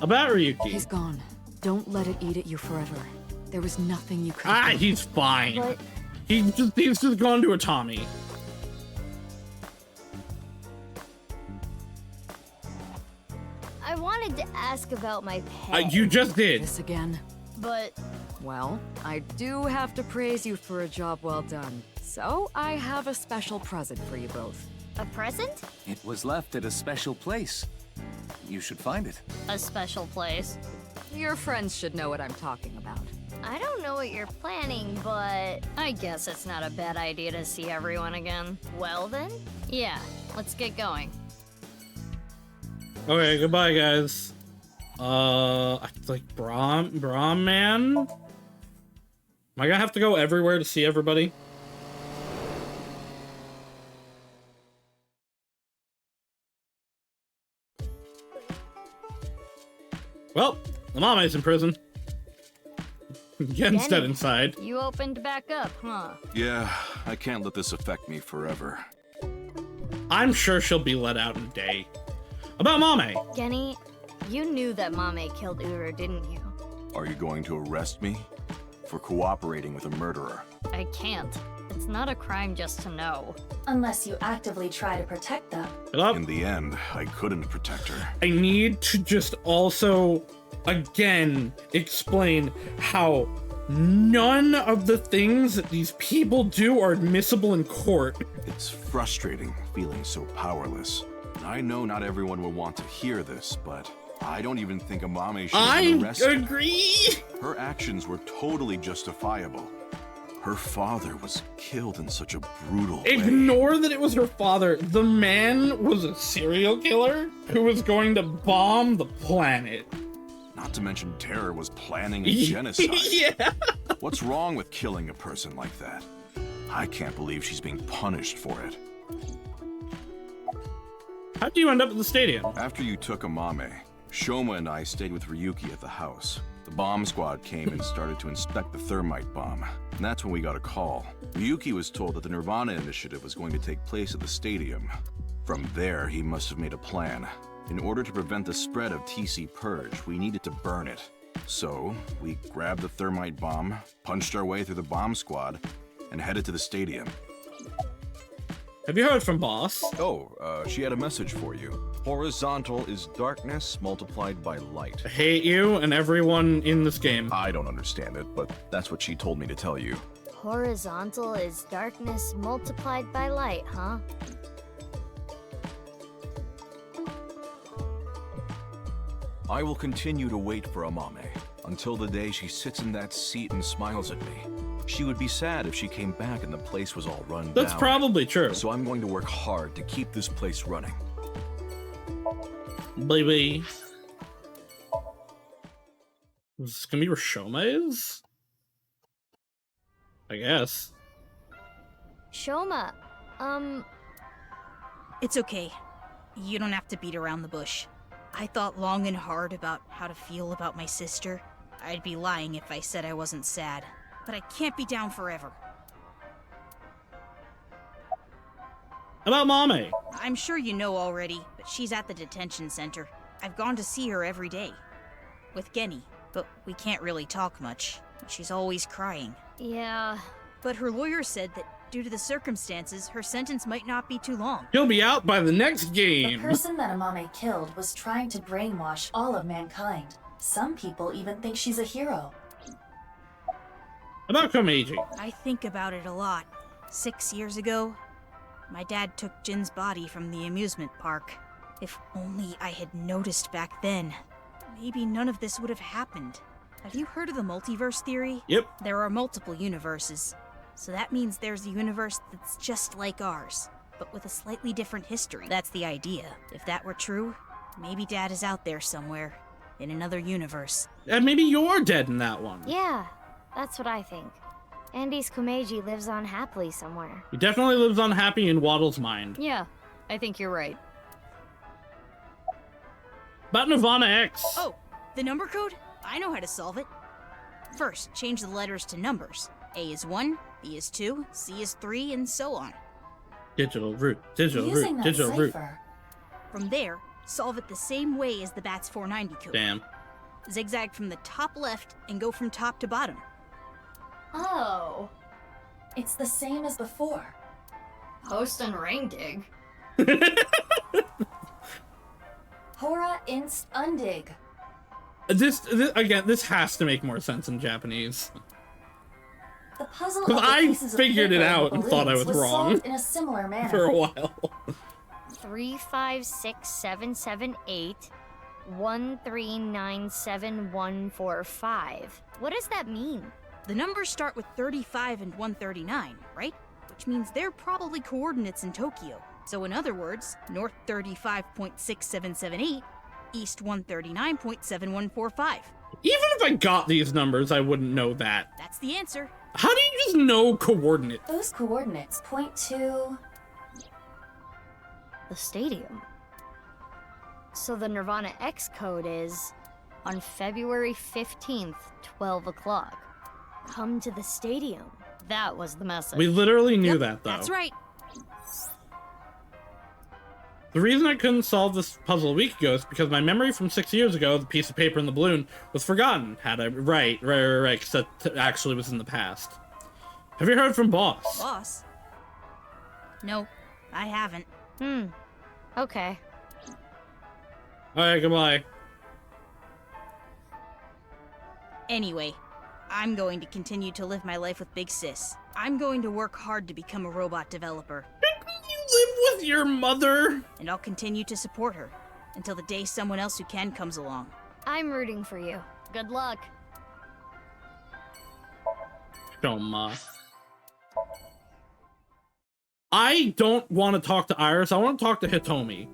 About Ryuki. He's gone. Don't let it eat at you forever. There was nothing you could do. He's fine. But... He's just gone to a Tommy. I wanted to ask about my pet. You just did. This again. But... Well, I do have to praise you for a job well done. So, I have a special present for you both. A present? It was left at a special place. You should find it. A special place? Your friends should know what I'm talking about. I don't know what you're planning, but I guess it's not a bad idea to see everyone again. Well then? Yeah, let's get going. Okay, goodbye, guys. Like, Brahm man? Am I gonna have to go everywhere to see everybody? Well, the mama's in prison. Gen's dead inside. You opened back up, huh? Yeah, I can't let this affect me forever. I'm sure she'll be let out in a day. About Mame. Genny, you knew that Mame killed Uru, didn't you? Are you going to arrest me? For cooperating with a murderer? I can't. It's not a crime just to know. Unless you actively try to protect them. In the end, I couldn't protect her. I need to just also, again, explain how none of the things that these people do are admissible in court. It's frustrating feeling so powerless. I know not everyone will want to hear this, but I don't even think Amame should have been arrested. I agree! Her actions were totally justifiable. Her father was killed in such a brutal way. Ignore that it was her father. The man was a serial killer who was going to bomb the planet. Not to mention Terror was planning a genocide. Yeah! What's wrong with killing a person like that? I can't believe she's being punished for it. How'd you end up at the stadium? After you took Amame, Shoma and I stayed with Ryuki at the house. The bomb squad came and started to inspect the thermite bomb. And that's when we got a call. Ryuki was told that the Nirvana initiative was going to take place at the stadium. From there, he must have made a plan. In order to prevent the spread of TC Purge, we needed to burn it. So, we grabbed the thermite bomb, punched our way through the bomb squad, and headed to the stadium. Have you heard from Boss? Oh, she had a message for you. Horizontal is darkness multiplied by light. I hate you and everyone in this game. I don't understand it, but that's what she told me to tell you. Horizontal is darkness multiplied by light, huh? I will continue to wait for Amame until the day she sits in that seat and smiles at me. She would be sad if she came back and the place was all run down. That's probably true. So I'm going to work hard to keep this place running. Baby. Is this gonna be where Shoma is? I guess. Shoma, It's okay. You don't have to beat around the bush. I thought long and hard about how to feel about my sister. I'd be lying if I said I wasn't sad. But I can't be down forever. About Mame. I'm sure you know already, but she's at the detention center. I've gone to see her every day. With Genny, but we can't really talk much. She's always crying. Yeah. But her lawyer said that Due to the circumstances, her sentence might not be too long. He'll be out by the next The game. person that Amame killed was trying to brainwash all of mankind. Some people even think she's a hero. About Komeiji. I think about it a lot. 6 years ago, my dad took Jin's body from the amusement park. If only I had noticed back then, maybe none of this would have happened. Have you heard of the multiverse theory? Yep. There are multiple universes. So that means there's a universe that's just like ours, but with a slightly different history. That's the idea. If that were true, maybe Dad is out there somewhere, in another universe. And maybe you're dead in that one. Yeah, that's what I think. Andy's Komeiji lives on happily somewhere. He definitely lives unhappy in Waddle's mind. Yeah, I think you're right. About Nirvana X. Oh, the number code? I know how to solve it. First, change the letters to numbers. A is 1, B is 2, C is 3, and so on. Digital root, digital Using root, that digital root. cipher. From there, solve it the same way as the BATS 490 code. Damn. Zigzag from the top left and go from top to bottom. Oh. It's the same as before. Post and ring dig. Hora inst undig. This again, this has to make more sense in Japanese. The puzzle of Because the I pieces of figured it paper out and thought I was wrong solved in a similar manner. for a while. 3, 5, 6, 7, 7, 8, 1, 3, 9, 7, 1, 4, 5. What does that mean? The numbers start with 35 and 139, right? Which means they're probably coordinates in Tokyo. So in other words, north 35.6778, east 139.7145. Even if I got these numbers, I wouldn't know that. That's the answer. How do you just know coordinates? Those coordinates point to... The stadium. So the Nirvana X code is on February 15th, 12 o'clock. Come to the stadium. That was the message. We literally knew that, though. That's right. The reason I couldn't solve this puzzle a week ago is because my memory from 6 years ago, the piece of paper and the balloon, was forgotten. Right, because that actually was in the past. Have you heard from Boss? Boss? No, I haven't. Okay. Alright, goodbye. Anyway, I'm going to continue to live my life with Big Sis. I'm going to work hard to become a robot developer. You live with your mother? And I'll continue to support her until the day someone else who can comes along. I'm rooting for you. Good luck. Shoma. I don't want to talk to Iris. I want to talk to Hitomi.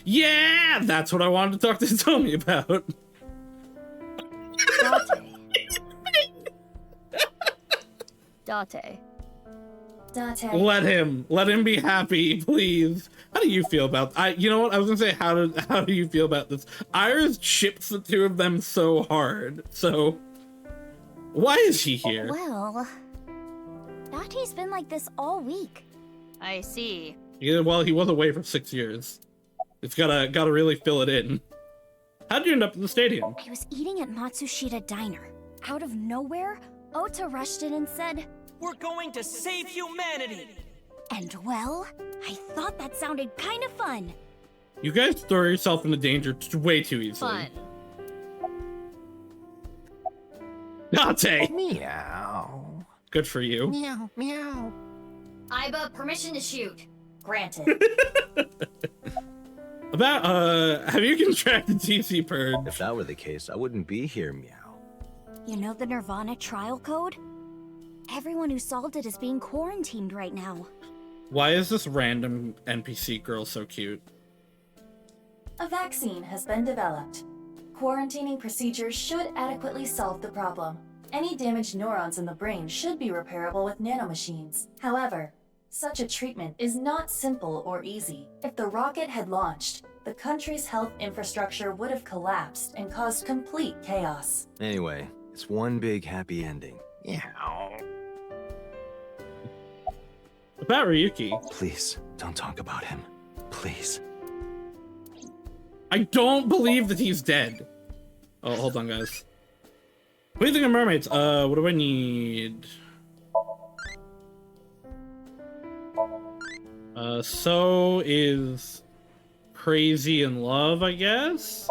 Yeah, that's what I wanted to talk to Hitomi about. Date. Let him be happy, please. How do you feel about? You know what? I was gonna say, how do you feel about this? Iris ships the two of them so hard. So, why is he here? Well, Date's been like this all week. I see. Yeah, well, he was away for 6 years. It's gotta really fill it in. How'd you end up in the stadium? I was eating at Matsushita Diner. Out of nowhere, Ota rushed in and said, "We're going to save humanity!" And well, I thought that sounded kind of fun. You guys throw yourself into danger way too easily. Date! Meow. Good for you. Meow, meow. Iba, permission to shoot. Granted. About, have you contracted TC Purge? If that were the case, I wouldn't be here, meow. You know the Nirvana trial code? Everyone who solved it is being quarantined right now. Why is this random NPC girl so cute? A vaccine has been developed. Quarantining procedures should adequately solve the problem. Any damaged neurons in the brain should be repairable with nanomachines. However, such a treatment is not simple or easy. If the rocket had launched, the country's health infrastructure would have collapsed and caused complete chaos. Anyway, it's one big happy ending. Meow. About Ryuki. Please, don't talk about him. Please. I don't believe that he's dead. Oh, hold on, guys. What do you think of mermaids? What do I need? So is crazy in love, I guess?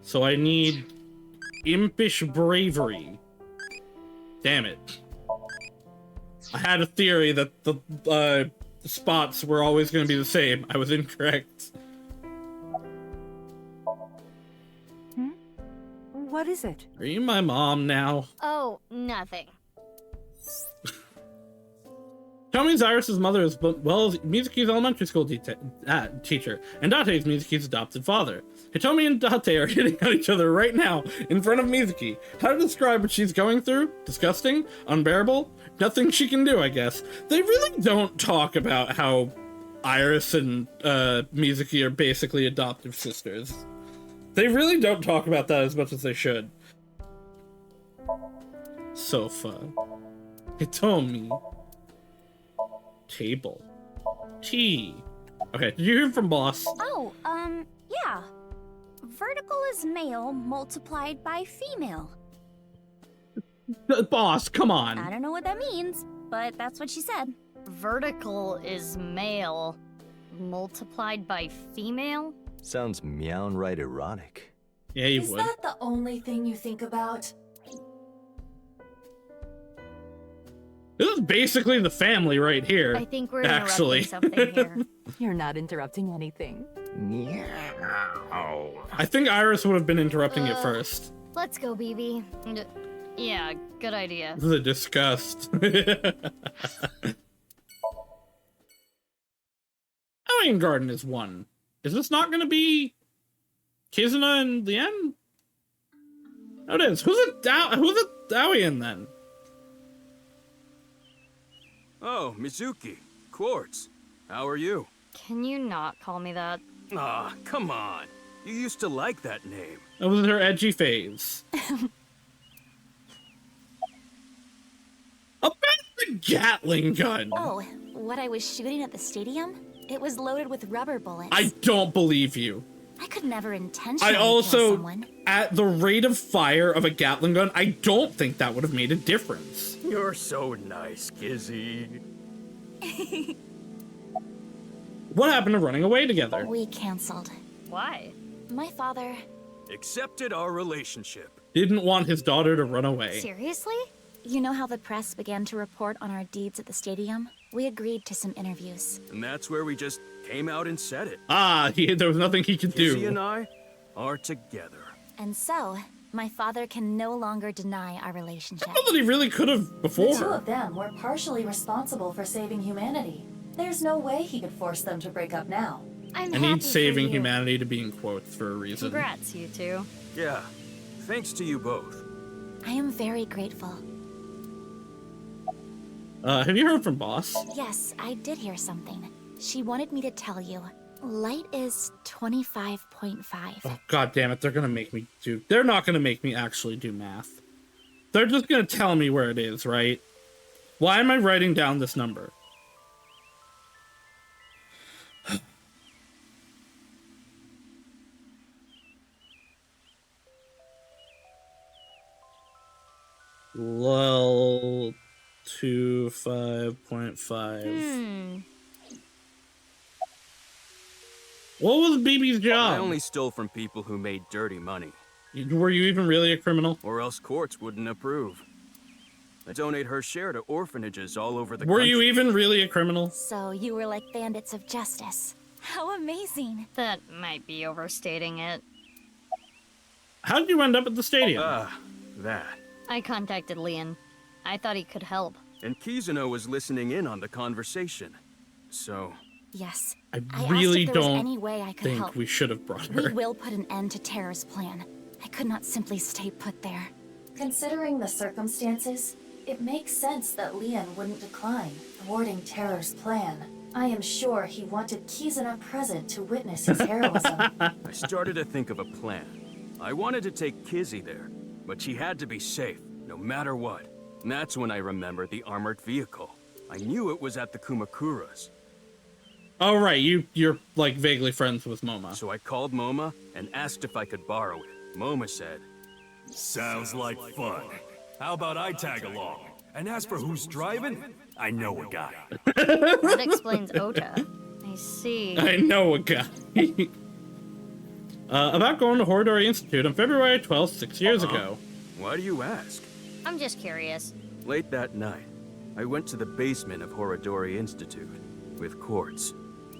So I need impish bravery. Damn it. I had a theory that the spots were always going to be the same. I was incorrect. What is it? Are you my mom now? Oh, nothing. Tommy's Iris' mother is well as Mizuki's elementary school teacher, and Date's Mizuki's adopted father. Hitomi and Date are hitting at each other right now in front of Mizuki. How to describe what she's going through? Disgusting? Unbearable? Nothing she can do, I guess. They really don't talk about how Iris and Mizuki are basically adoptive sisters. They really don't talk about that as much as they should. Sofa. Hitomi. Table. Tea. Okay, did you hear from boss? Oh, yeah. Vertical is male multiplied by female. Boss, come on. I don't know what that means, but that's what she said. Vertical is male multiplied by female? Sounds meow-right erotic. Yeah, you Is would. that the only thing you think about? This is basically the family right here. I think we're actually interrupting something here. You're not interrupting anything. I think Iris would have been interrupting it first. Let's go, BB. Yeah, good idea. This is a disgust. Howling Garden is one. Is this not going to be Kizuna and Lien? No, it is. Who's a Dowian then? Oh, Mizuki. Quartz. How are you? Can you not call me that? Ah, come on. You used to like that name. That was her edgy phase. About the Gatling gun. Oh, what I was shooting at the stadium? It was loaded with rubber bullets. I don't believe you. I could never intentionally I kill also, someone. at the rate of fire of a Gatling gun, I don't think that would have made a difference. You're so nice, Kizzy. What happened to running away together? We canceled. Why? My father... Accepted our relationship. Didn't want his daughter to run away. Seriously? You know how the press began to report on our deeds at the stadium? We agreed to some interviews. And that's where we just came out and said it. Ah, there was nothing he could Kizzy do. and I are together. And so, my father can no longer deny our relationship. I thought that he really could have before. The two of them were partially responsible for saving humanity. There's no way he could force them to break up now. I'm I happy need saving for you. humanity to be in quotes for a reason. Congrats, you two. Yeah, thanks to you both. I am very grateful. Have you heard from boss? Yes, I did hear something. She wanted me to tell you. Light is 25.5. Oh, God damn it, they're gonna make me do... They're not gonna make me actually do math. They're just gonna tell me where it is, right? Why am I writing down this number? Lol to 5.5. What was BB's job? I only stole from people who made dirty money. Were you even really a criminal? Or else courts wouldn't approve. I donate her share to orphanages all over the Were country. you even really a criminal? So you were like bandits of justice. How amazing. That might be overstating it. How did you end up at the stadium? That. I contacted Lien. I thought he could help. And Kizuna was listening in on the conversation. So... Yes. I asked really if there was don't any way I could think help. we should have brought We her. will put an end to Terror's plan. I could not simply stay put there. Considering the circumstances, it makes sense that Lien wouldn't decline, thwarting Terror's plan. I am sure he wanted Kizuna present to witness his heroism. I started to think of a plan. I wanted to take Kizzy there, but she had to be safe, no matter what. And that's when I remembered the armored vehicle. I knew it was at the Kumakuras. Oh, right, you're like vaguely friends with Moma. So I called Moma and asked if I could borrow it. Moma said, Sounds like fun. How about I tag along? And as for who's driving, I know a guy. That explains Ota. I see. I know a guy. About going to Horridori Institute on February 12th, 6 years ago. Why do you ask? I'm just curious. Late that night, I went to the basement of Horridori Institute with Quartz.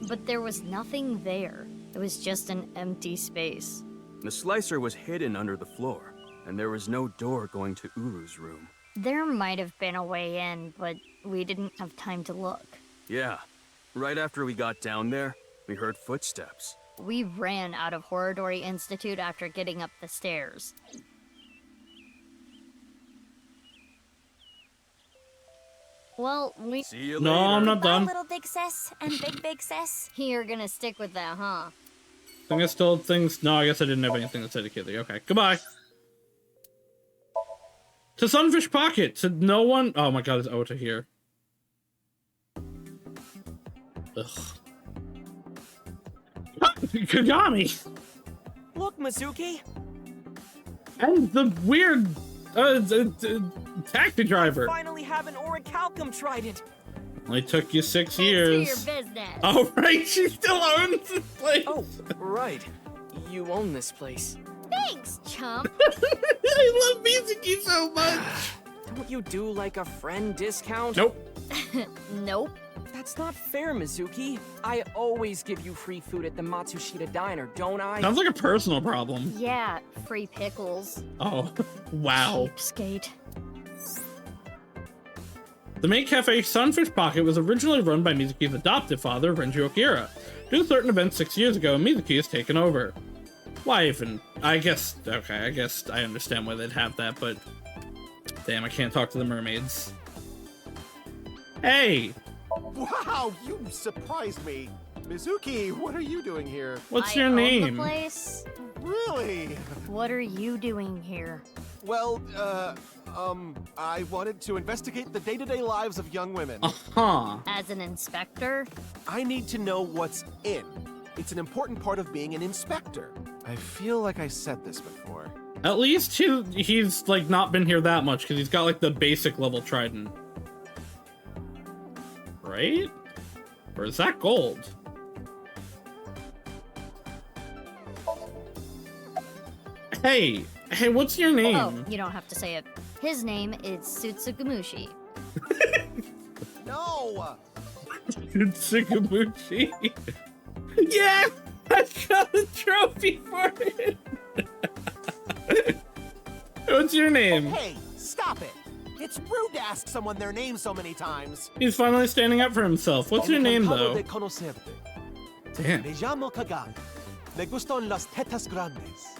But there was nothing there. It was just an empty space. The slicer was hidden under the floor, and there was no door going to Uru's room. There might have been a way in, but we didn't have time to look. Yeah. Right after we got down there, we heard footsteps. We ran out of Horridori Institute after getting up the stairs. Well, we... See you no, later. I'm not done. Little big sis and big sis. You're gonna stick with that, huh? I think I still had things. No, I guess I didn't have anything that said to Kitty. Okay, goodbye. To Sunfish Pocket. To no one. Oh my god, is Ota here? Ugh. Kagami! Look, Mizuki! And the weird taxi driver. Finally have an orichalcum trident. Only took you 6 To years. your business. Oh, right, she still owns this place. Oh, right. You own this place. Thanks, chump. I love Mizuki so much. Don't you do like a friend discount? Nope. Nope. That's not fair, Mizuki. I always give you free food at the Matsushita Diner, don't I? Sounds like a personal problem. Yeah, free pickles. Oh, wow. Skate. The main cafe, Sunfish Pocket, was originally run by Mizuki's adoptive father, Renju Akira. Due to certain events 6 years ago, Mizuki has taken over. Why even? I guess I understand why they'd have that, but... Damn, I can't talk to the mermaids. Hey! Wow, you surprised me. Mizuki, what are you doing here? What's I your own name? The place. Really? What are you doing here? Well, I wanted to investigate the day-to-day lives of young women. Uh-huh. As an inspector? I need to know what's in. It's an important part of being an inspector. I feel like I said this before. At least he's like not been here that much because he's got like the basic level trident. Right? Or is that gold? Hey, what's your name? Oh, you don't have to say it. His name is Tsutsugamushi. No! Tsutsugamushi. Yeah! I got a trophy for it! What's your name? Hey, stop it! It's rude to ask someone their name so many times. He's finally standing up for himself. What's your name, though? De conocerte. Damn. Me llamo Kagami. Me gustan las tetas grandes.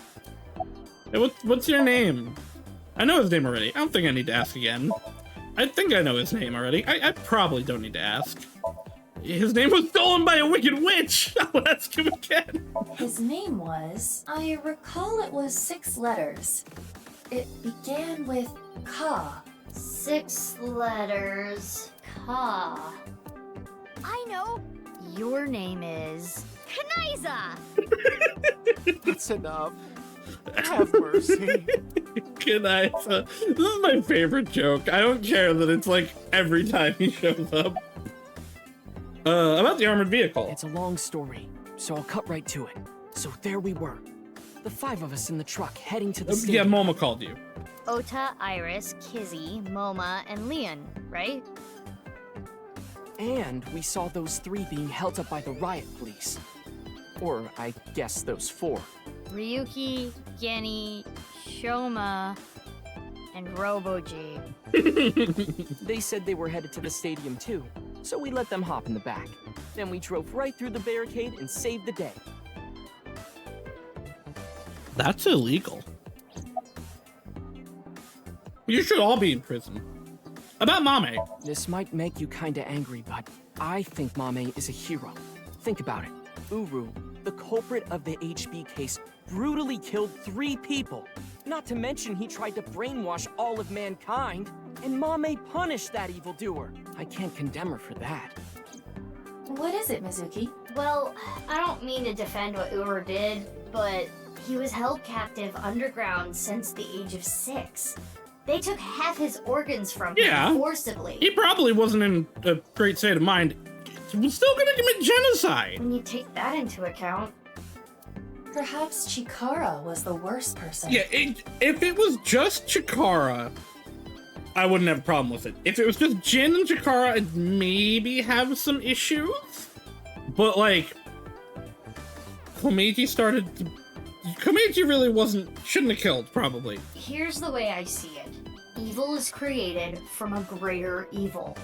Hey, what's your name? I know his name already. I don't think I need to ask again. I think I know his name already. I probably don't need to ask. His name was stolen by a wicked witch! I'll ask him again. His name was... I recall it was 6 letters. It began with Ka. 6 letters. Ka. I know. Your name is... Kanaiza! That's enough. Have mercy. Kanaiza. This is my favorite joke. I don't care that it's like every time he shows up. About the armored vehicle. It's a long story, so I'll cut right to it. So there we were. The 5 of us in the truck heading to the Yeah, stadium. Momo called you. Ota, Iris, Kizzy, Moma, and Leon, right? And we saw those 3 being held up by the riot police. Or, I guess those 4. Ryuki, Genny, Shoma, and Robo-G. They said they were headed to the stadium too, so we let them hop in the back. Then we drove right through the barricade and saved the day. That's illegal. You should all be in prison. About Mame. This might make you kinda angry, but I think Mame is a hero. Think about it. Uru, the culprit of the HB case, brutally killed 3 people. Not to mention he tried to brainwash all of mankind, and Mame punished that evildoer. I can't condemn her for that. What is it, Mizuki? Well, I don't mean to defend what Uru did, but he was held captive underground since the age of 6. They took half his organs from Yeah. him forcibly. He probably wasn't in a great state of mind. He was still gonna commit genocide. When you take that into account. Perhaps Chikara was the worst person. Yeah, if it was just Chikara, I wouldn't have a problem with it. If it was just Jin and Chikara, I'd maybe have some issues. But like, Komeiji really shouldn't have killed, probably. Here's the way I see it. Evil is created from a greater evil.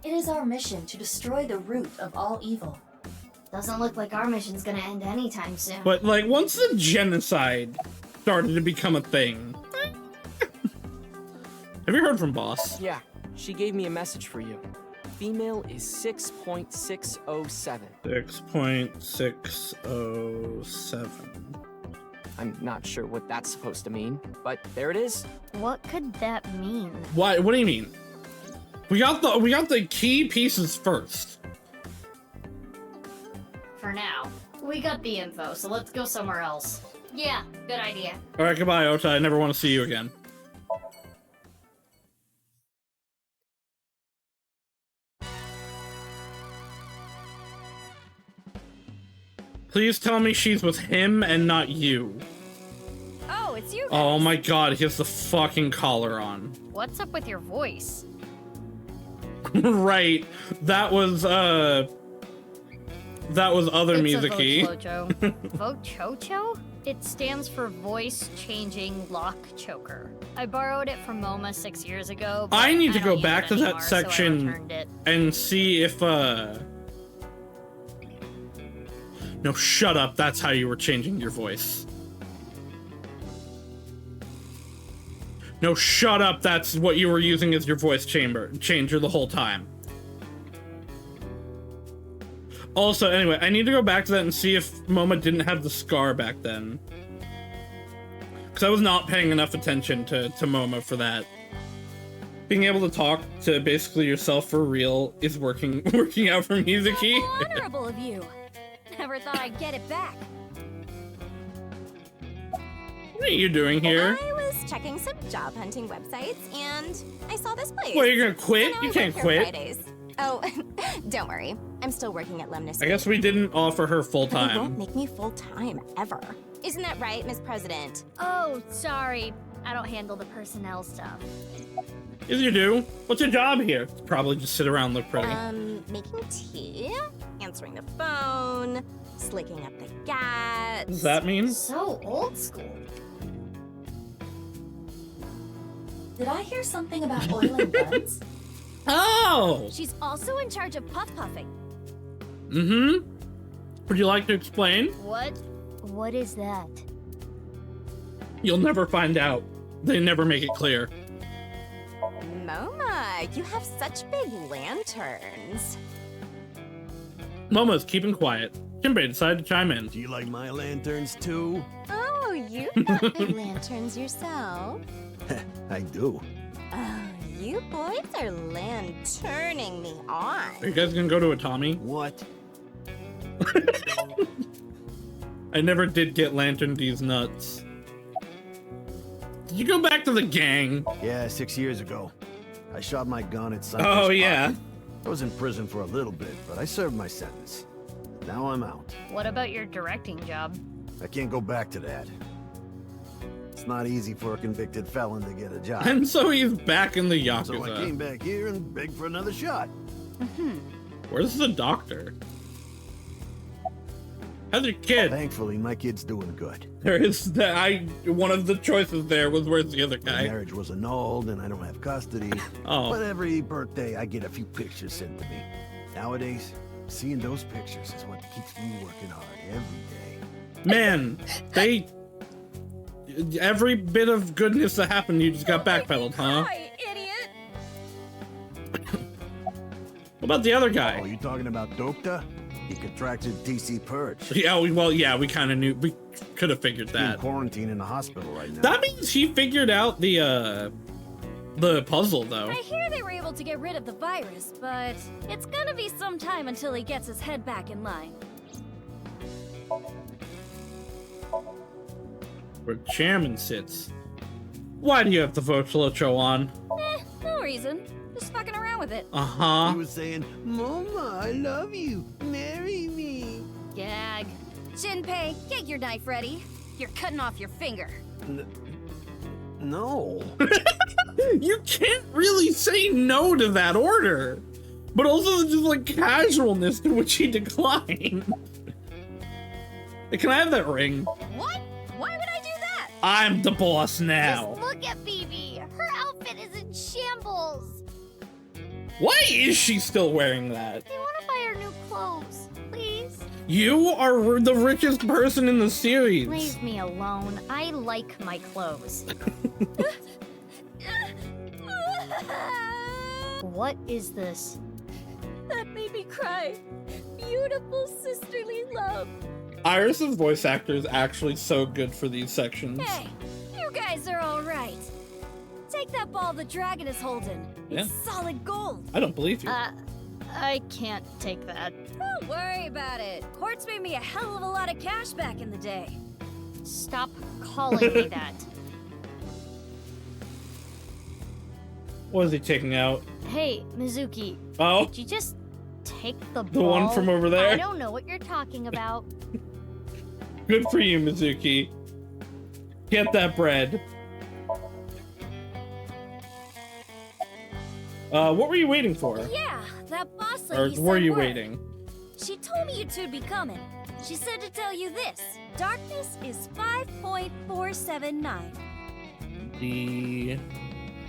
It is our mission to destroy the root of all evil. Doesn't look like our mission's gonna end anytime soon. But like, once the genocide started to become a thing. Have you heard from Boss? Yeah, she gave me a message for you. Female is 6.607. 6.607. I'm not sure what that's supposed to mean, but there it is. What could that mean? What do you mean? We got the key pieces first. For now. We got the info, so let's go somewhere else. Yeah, good idea. Alright, goodbye, Ota. I never want to see you again. Please tell me she's with him and not you. Oh, it's you guys. Oh my god, he has the fucking collar on. What's up with your voice? Right. That was other It's Mizuki. a Vochocho. Vochocho? It stands for Voice Changing Lock Choker. I borrowed it from MoMA 6 years ago. But I need to don't go use back it to that anymore, so I section returned it. and see if No, shut up. That's how you were changing your voice. No, shut up. That's what you were using as your voice changer the whole time. Also, anyway, I need to go back to that and see if MoMA didn't have the scar back then. Because I was not paying enough attention to MoMA for that. Being able to talk to basically yourself for real is working out for Mizuki. How honorable of you. Never thought I'd get it back. What are you doing here? I was checking some job hunting websites and I saw this place. What, you're gonna quit? So now You I can't work here quit. Fridays. Oh, don't worry. I'm still working at Lemnis. I guess we didn't offer her full But they time. won't make me full time ever. Isn't that right, Miss President? Oh, sorry. I don't handle the personnel stuff. Yes, you do. What's your job here? It's probably just sit around, look pretty. Making tea, answering the phone, slicking up the gas. What does that mean? So old school. Did I hear something about oil and guns? Oh! She's also in charge of puff puffing. Mm-hmm. Would you like to explain? What is that? You'll never find out. They never make it clear. Moma, you have such big lanterns. Momo's keeping quiet. Jinbei decided to chime in. Do you like my lanterns too? Oh, you got big lanterns yourself. I do. Oh, you boys are lanterning me on. Are you guys gonna go to a Tommy? What? I never did get Lantern D's nuts. Did you go back to the gang? Yeah, 6 years ago. I shot my gun at Cypress Oh, Park. yeah. I was in prison for a little bit, but I served my sentence. Now I'm out. What about your directing job? I can't go back to that. It's not easy for a convicted felon to get a job. And so he's back in the Yakuza. So I came back here and begged for another shot. Where's the doctor? How's your kid? Thankfully, my kid's doing good. There is that. One of the choices there was where's the other My guy? marriage was annulled and I don't have custody. Oh. But every birthday, I get a few pictures sent to me. Nowadays, seeing those pictures is what keeps me working hard every day. Man, every bit of goodness that happened, you just got backpedaled, huh? Hi, idiot! What about the other guy? Oh, you talking about Dokta? He contracted TC Purge. Yeah, we kind of knew. We could have figured He's in that. quarantine in the hospital right now. That means he figured out the puzzle, though. I hear they were able to get rid of the virus, but it's gonna be some time until he gets his head back in line. Where the chairman sits. Why do you have the Vochlocho on? No reason. Just fucking around with it. Uh-huh. He was saying, Mama, I love you. Marry me. Gag. Jinpei, get your knife ready. You're cutting off your finger. No. You can't really say no to that order. But also just like casualness to which he declined. Can I have that ring? What? Why would I do that? I'm the boss now. Just look at Bibi. Her outfit is in shambles. Why is she still wearing that? I want to buy her new clothes, please. You are the richest person in the series. Leave me alone. I like my clothes. What is this? That made me cry. Beautiful sisterly love. Iris's voice actor is actually so good for these sections. Hey, you guys are all right. Take that ball the dragon is holding. It's solid gold. I don't believe you. I can't take that. Don't worry about it. Quartz made me a hell of a lot of cash back in the day. Stop calling me that. What is he taking out? Hey, Mizuki. Oh? Did you just take the ball? The one from over there? I don't know what you're talking about. Good for you, Mizuki. Get that bread. What were you waiting for? Yeah, that boss Or lady were sent you word. waiting? She told me you two'd be coming. She said to tell you this. Darkness is 5.479. The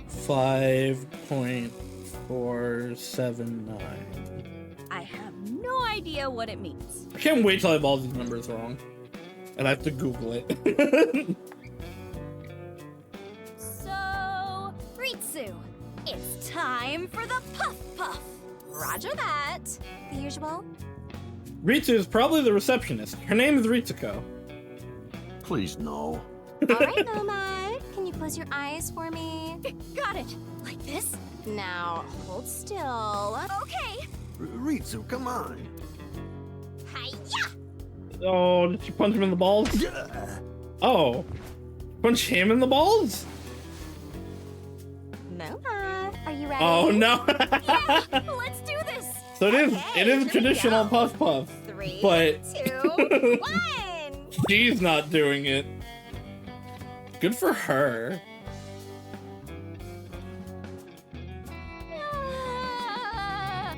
5.479. I have no idea what it means. I can't wait till I have all these numbers wrong. And I have to Google it. So, Ritsu, it's time for the Puff Puff. Roger that. The usual? Ritsu is probably the receptionist. Her name is Ritsuko. Please, no. All right, Mama. Can you close your eyes for me? Got it. Like this? Now, hold still. Okay. Ritsu, come on. Hi-ya! Oh, did you punch him in the balls? Oh. Punch him in the balls? Mama, are you ready? Oh, no. Yeah, let's do this. So it is a traditional puff puff. 3, But 2, 1. she's not doing it. Good for her.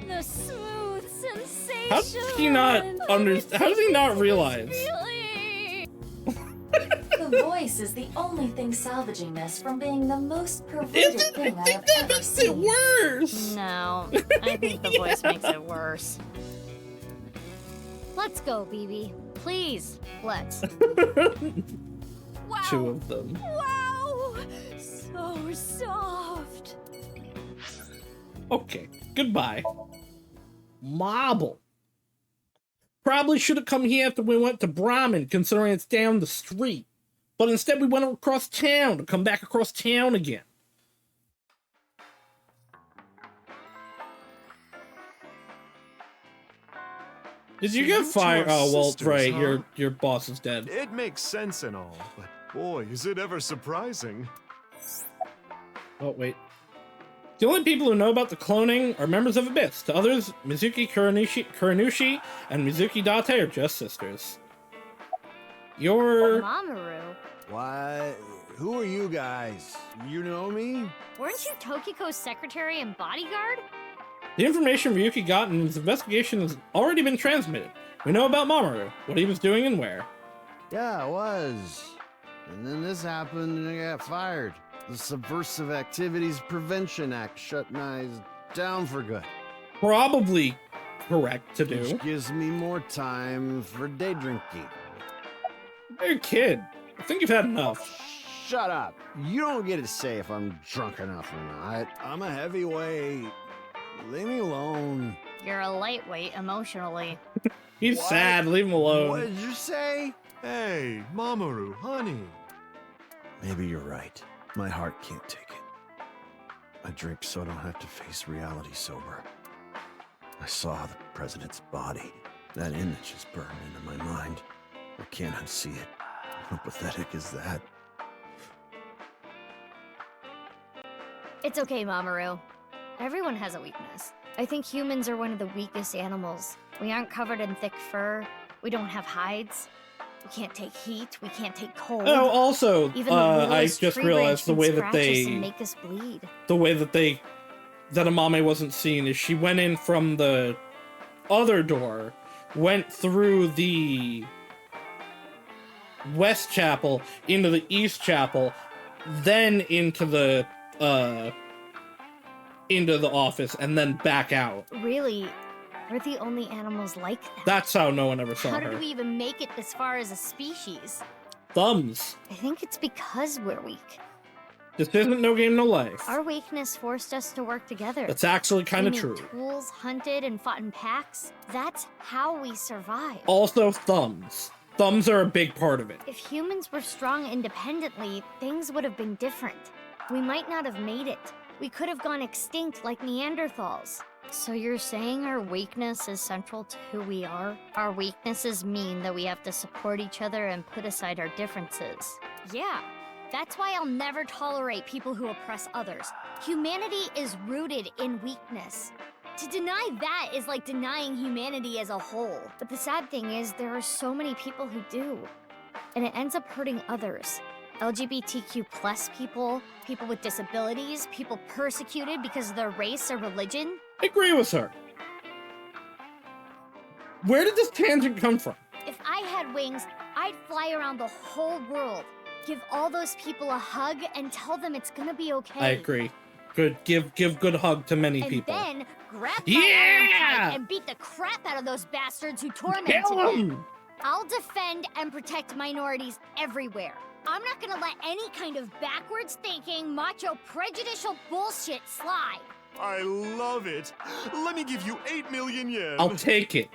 The smooth sensation. How does he not understand? How does he not realize? The voice is the only thing salvaging this from being the most perverted thing I have ever Makes seen. it worse. No, I think the voice makes it worse. Let's go, Bibi. Please, let's. Wow. 2 of them. Wow. So soft. Okay, goodbye. Marble. Probably should have come here after we went to Brahmin, considering it's down the street. But instead we went across town to come back across town again. Did you get fired? Oh, well, sisters, right, huh? your boss is dead. It makes sense and all, but boy, is it ever surprising. Oh, wait. The only people who know about the cloning are members of Abyss. To others, Mizuki Kuranushi and Mizuki Date are just sisters. You're... Mamoru, Why? Who are you guys? You know me? weren't you Tokiko's secretary and bodyguard? The information Ryuki got in his investigation has already been transmitted. We know about Mamoru, what he was doing and where. Yeah, it was. And then this happened and I got fired. The Subversive Activities Prevention Act shut my eyes down for good. Probably correct to do. Which gives me more time for day drinking. You're a kid. I think you've had enough. Shut up. You don't get to say if I'm drunk enough or not. I'm a heavyweight. Leave me alone. You're a lightweight emotionally. He's What? sad, leave him alone. What did you say? Hey, Mamoru, honey. Maybe you're right. My heart can't take it. I drink so I don't have to face reality sober. I saw the president's body. That image is burned into my mind. I can't unsee it. How pathetic is that? It's okay, Mamoru. Everyone has a weakness. I think humans are one of the weakest animals. We aren't covered in thick fur. We don't have hides. We can't take heat. We can't take cold. Oh, also, Even the I littlest just tree realized the branch way can that scratch us they, and make us bleed. the way that Amame wasn't seen is she went in from the other door, went through the West Chapel into the East Chapel, then into the office, and then back out. Really, we're the only animals like that. That's how no one ever saw How her. did we even make it this far as a species? Thumbs. I think it's because we're weak. This isn't No Game No Life. Our weakness forced us to work together. That's actually kind of We true. made tools, hunted, and fought in packs. That's how we survived. Also, thumbs. Thumbs are a big part of it. If humans were strong independently, things would have been different. We might not have made it. We could have gone extinct like Neanderthals. So you're saying our weakness is central to who we are? Our weaknesses mean that we have to support each other and put aside our differences. Yeah, that's why I'll never tolerate people who oppress others. Humanity is rooted in weakness. To deny that is like denying humanity as a whole. But the sad thing is, there are so many people who do. And it ends up hurting others. LGBTQ plus people, people with disabilities, people persecuted because of their race or religion. I agree with her. Where did this tangent come from? If I had wings, I'd fly around the whole world, give all those people a hug, and tell them it's gonna be okay. I agree. Good. Give good hug to many people. And then grab Yeah! my iron pipe and beat the crap out of those bastards who tormented Kill 'em! them. I'll defend and protect minorities everywhere. I'm not gonna let any kind of backwards thinking, macho, prejudicial bullshit slide. I love it. Let me give you 8 million yen. I'll take it.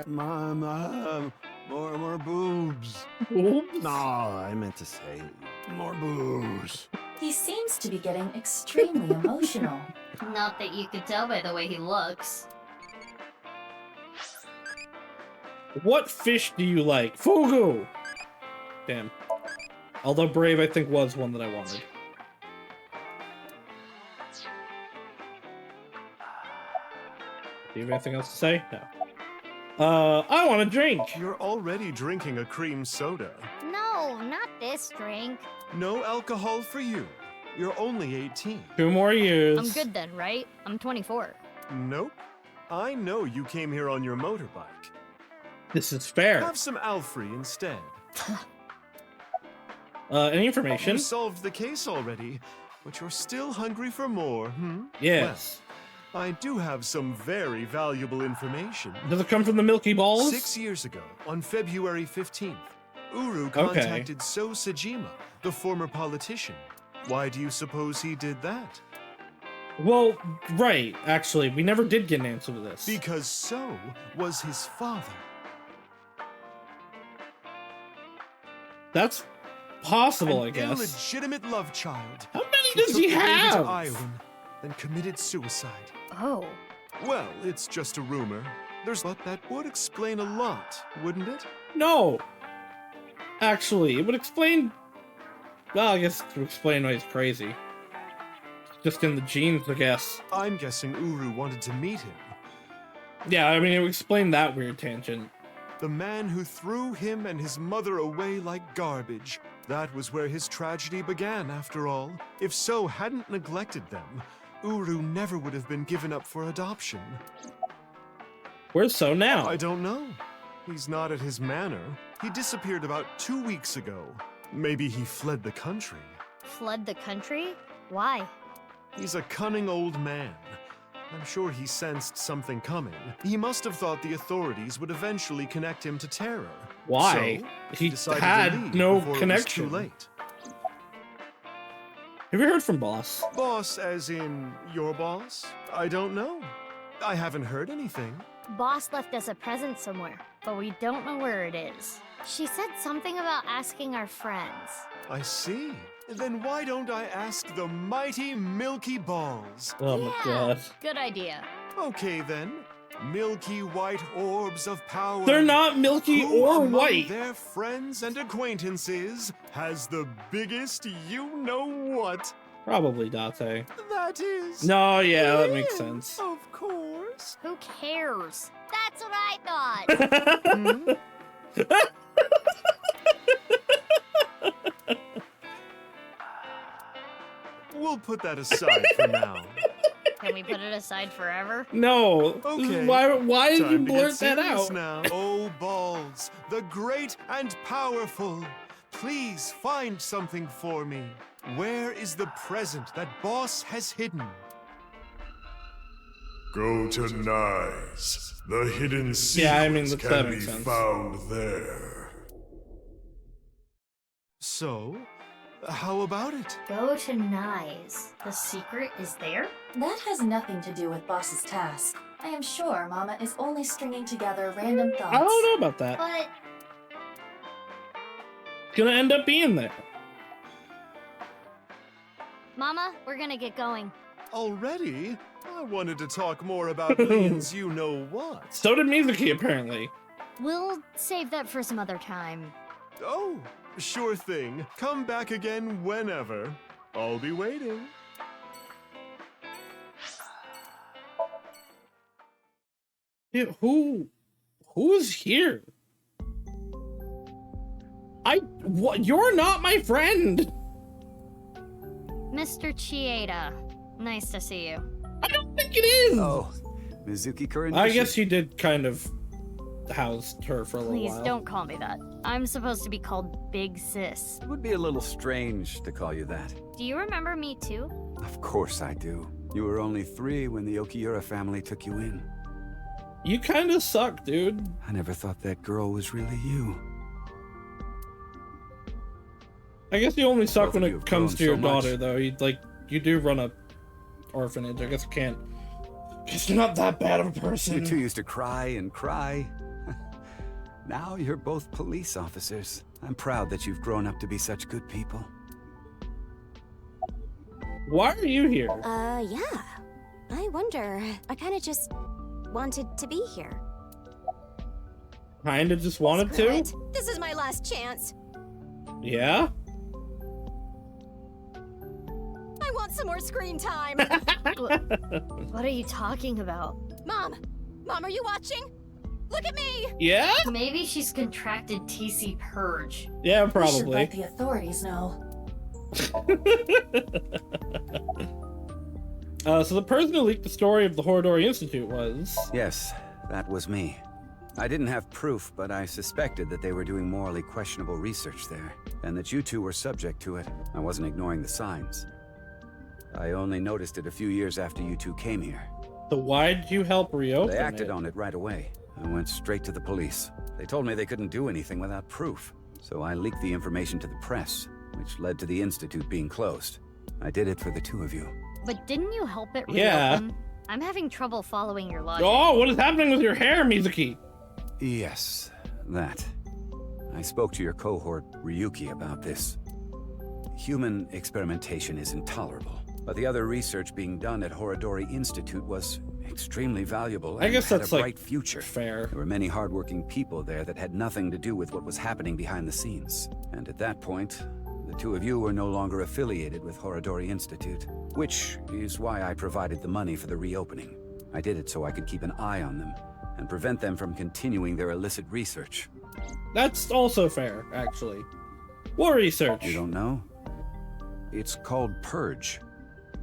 Mom, more boobs. Boobs? No, I meant to say more boobs. He seems to be getting extremely emotional. Not that you could tell by the way he looks. What fish do you like? Fugu! Damn. Although Brave, I think, was one that I wanted. Do you have anything else to say? No. I want a drink! You're already drinking a cream soda. No, not this drink. No alcohol for you. You're only 18. 2 more years. I'm good then, right? I'm 24. Nope. I know you came here on your motorbike. This is fair. Have some Alfrey instead. Any information? You solved the case already, but you're still hungry for more, hmm? Yes. Well, I do have some very valuable information. Does it come from the Milky Balls? 6 years ago, on February 15th, Uru contacted So Sajima, the former politician. Why do you suppose he did that? Well, right, actually, we never did get an answer to this. Because So was his father. That's possible, I An guess. illegitimate love child. How many does he took the baby have? to Iowan, then committed suicide. Oh. Well, it's just a rumor. But that would explain a lot, wouldn't it? No. Actually, it would explain... Well, I guess it would explain why he's crazy. Just in the genes, I guess. I'm guessing Uru wanted to meet him. Yeah, I mean, it would explain that weird tangent. The man who threw him and his mother away like garbage. That was where his tragedy began, after all. If So hadn't neglected them, Uru never would have been given up for adoption. Where's So now? I don't know. He's not at his manor. He disappeared about 2 weeks ago. Maybe he fled the country. Fled the country? Why? He's a cunning old man. I'm sure he sensed something coming. He must have thought the authorities would eventually connect him to terror. Why? So, He decided had to leave no before connection. It was too late. Have you heard from Boss? Boss as in your boss? I don't know. I haven't heard anything. Boss left us a present somewhere, but we don't know where it is. She said something about asking our friends. I see. Then why don't I ask the mighty Milky Balls? Oh my god. Good idea. Okay then. milky white orbs of power. They're not milky Who or among white. their friends and acquaintances has the biggest you-know-what? Probably Date. That is... No, yeah, that makes sense. Of course. Who cares? That's what I thought. We'll put that aside for now. Can we put it aside forever? No. Okay. Why did you Time to get blurt that serious out? Now. Oh, balls, the great and powerful. Please find something for me. Where is the present that Boss has hidden? Go to Nyes. The hidden secrets Yeah, I mean, that can be makes sense. found there. So, how about it? Go to Nyes. The secret is there? That has nothing to do with Boss's task. I am sure Mama is only stringing together random thoughts. I don't know about that. But It's gonna end up being there. Mama, we're gonna get going. Already? I wanted to talk more about Leon's you-know-what. So did Mizuki, apparently. We'll save that for some other time. Oh, sure thing. Come back again whenever. I'll be waiting. Dude, who's here? What? You're not my friend. Mr. Chieda, nice to see you. I don't think it is. Oh, Mizuki Kurin. I guess you did kind of house her for a little Please while. don't call me that. I'm supposed to be called Big Sis. It would be a little strange to call you that. Do you remember me too? Of course I do. You were only 3 when the Okiura family took you in. You kind of suck, dude. I never thought that girl was really you. I guess you only suck Both when of you it have comes grown to your so much. daughter, though. You do run a orphanage. I guess I can't. Because you're not that bad of a person. You two used to cry and cry. Now you're both police officers. I'm proud that you've grown up to be such good people. Why are you here? Yeah. I wonder. I kind of just wanted to be here. Kinda just wanted Screw to? it. This is my last chance. Yeah? I want some more screen time. What are you talking about? Mom! Mom, are you watching? Look at me! Yeah? Maybe she's contracted TC Purge. Yeah, We should probably. let the authorities know. So the person who leaked the story of the Horodori Institute was... Yes, that was me. I didn't have proof, but I suspected that they were doing morally questionable research there, and that you two were subject to it. I wasn't ignoring the signs. I only noticed it a few years after you two came here. So why did you help reopen They acted it? on it right away. I went straight to the police. They told me they couldn't do anything without proof, so I leaked the information to the press, which led to the Institute being closed. I did it for the two of you. But didn't you help it reopen? Yeah. I'm having trouble following your logic. Oh, what is happening with your hair, Mizuki? Yes, that. I spoke to your cohort, Ryuki, about this. Human experimentation is intolerable, but the other research being done at Horodori Institute was extremely valuable I and guess had that's, a like, bright future. fair. There were many hardworking people there that had nothing to do with what was happening behind the scenes. And at that point, the two of you were no longer affiliated with Horodori Institute, which is why I provided the money for the reopening. I did it so I could keep an eye on them and prevent them from continuing their illicit research. That's also fair, actually. What research? You don't know? It's called Purge.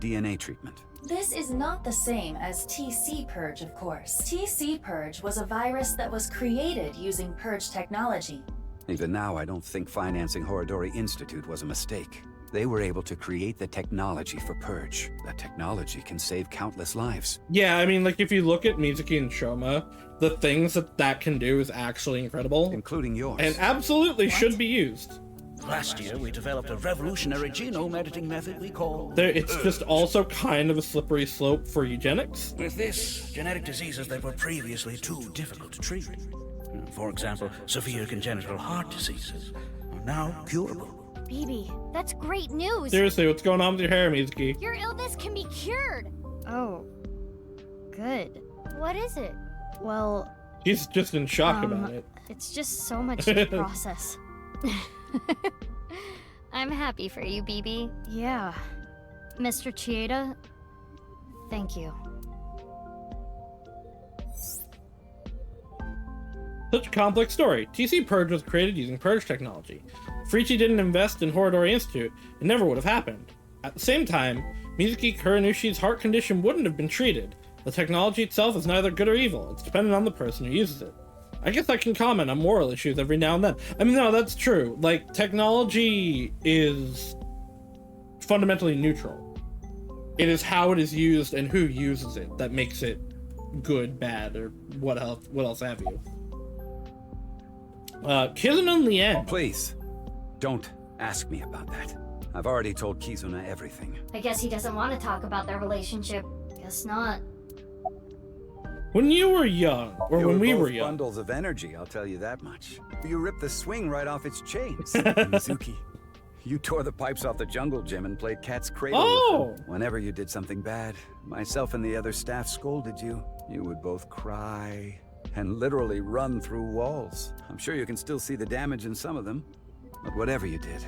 DNA treatment. This is not the same as TC Purge, of course. TC Purge was a virus that was created using Purge technology. Even now, I don't think financing Horodori Institute was a mistake. They were able to create the technology for Purge. That technology can save countless lives. Yeah, I mean, like, if you look at Mizuki and Shoma, the things that can do is actually incredible. Including yours. And absolutely should be used. Last year, we developed a revolutionary genome editing method we call... It's just also kind of a slippery slope for eugenics. With this, genetic diseases that were previously too difficult to treat, for example, severe congenital heart diseases, are now curable. Baby, that's great news. Seriously, what's going on with your hair, Mizuki? Your illness can be cured. Oh, good. What is it? Well, He's just in shock about it. it's just so much to process. I'm happy for you, BB. Yeah. Mr. Chieda, thank you. Such a complex story. TC Purge was created using Purge technology. If Frichi didn't invest in Horodori Institute, it never would have happened. At the same time, Mizuki Kuranushi's heart condition wouldn't have been treated. The technology itself is neither good or evil. It's dependent on the person who uses it. I guess I can comment on moral issues every now and then. I mean, no, that's true. Like, technology is fundamentally neutral. It is how it is used and who uses it that makes it good, bad, or what else have you. Kizuna and Lien. Please, don't ask me about that. I've already told Kizuna everything. I guess he doesn't want to talk about their relationship. Guess not. When you were young, or when we were young. Bundles of energy, I'll tell you that much. You ripped the swing right off its chains. Mizuki, you tore the pipes off the jungle gym and played cat's cradle with them. Whenever you did something bad, myself and the other staff scolded you. You would both cry and literally run through walls. I'm sure you can still see the damage in some of them. But whatever you did,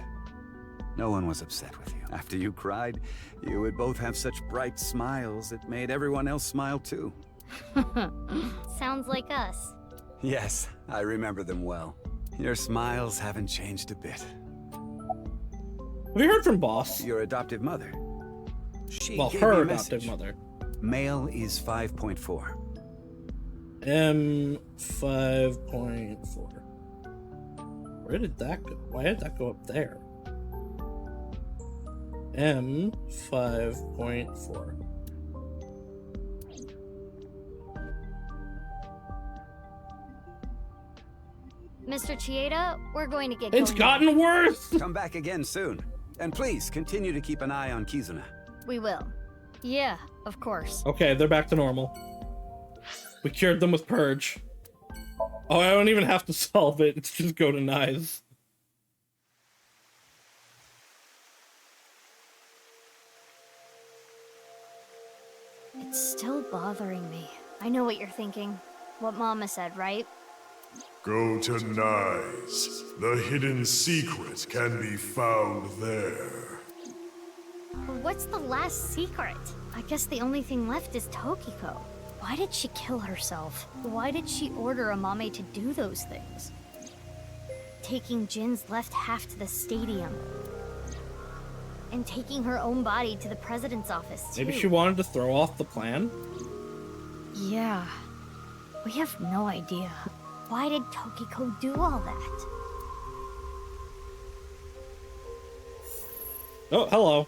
no one was upset with you. After you cried, you would both have such bright smiles it made everyone else smile too. Sounds like us. Yes, I remember them well. Your smiles haven't changed a bit. Have you heard from Boss? Your adoptive mother. She Well, gave her me a adoptive message. mother. Male is 5.4. M 5.4. Where did that go? Why did that go up there? M 5.4. Mr. Chieda, we're going to get It's going. gotten worse! Come back again soon. And please, continue to keep an eye on Kizuna. We will. Yeah, of course. Okay, they're back to normal. We cured them with Purge. Oh, I don't even have to solve it. It's just go to Nyes. It's still bothering me. I know what you're thinking. What Mama said, right? Go to Nyes. The hidden secret can be found there. But what's the last secret? I guess the only thing left is Tokiko. Why did she kill herself? Why did she order Amame to do those things? Taking Jin's left half to the stadium. And taking her own body to the president's office, too. Maybe she wanted to throw off the plan? Yeah. We have no idea. Why did Tokiko do all that? Oh, hello.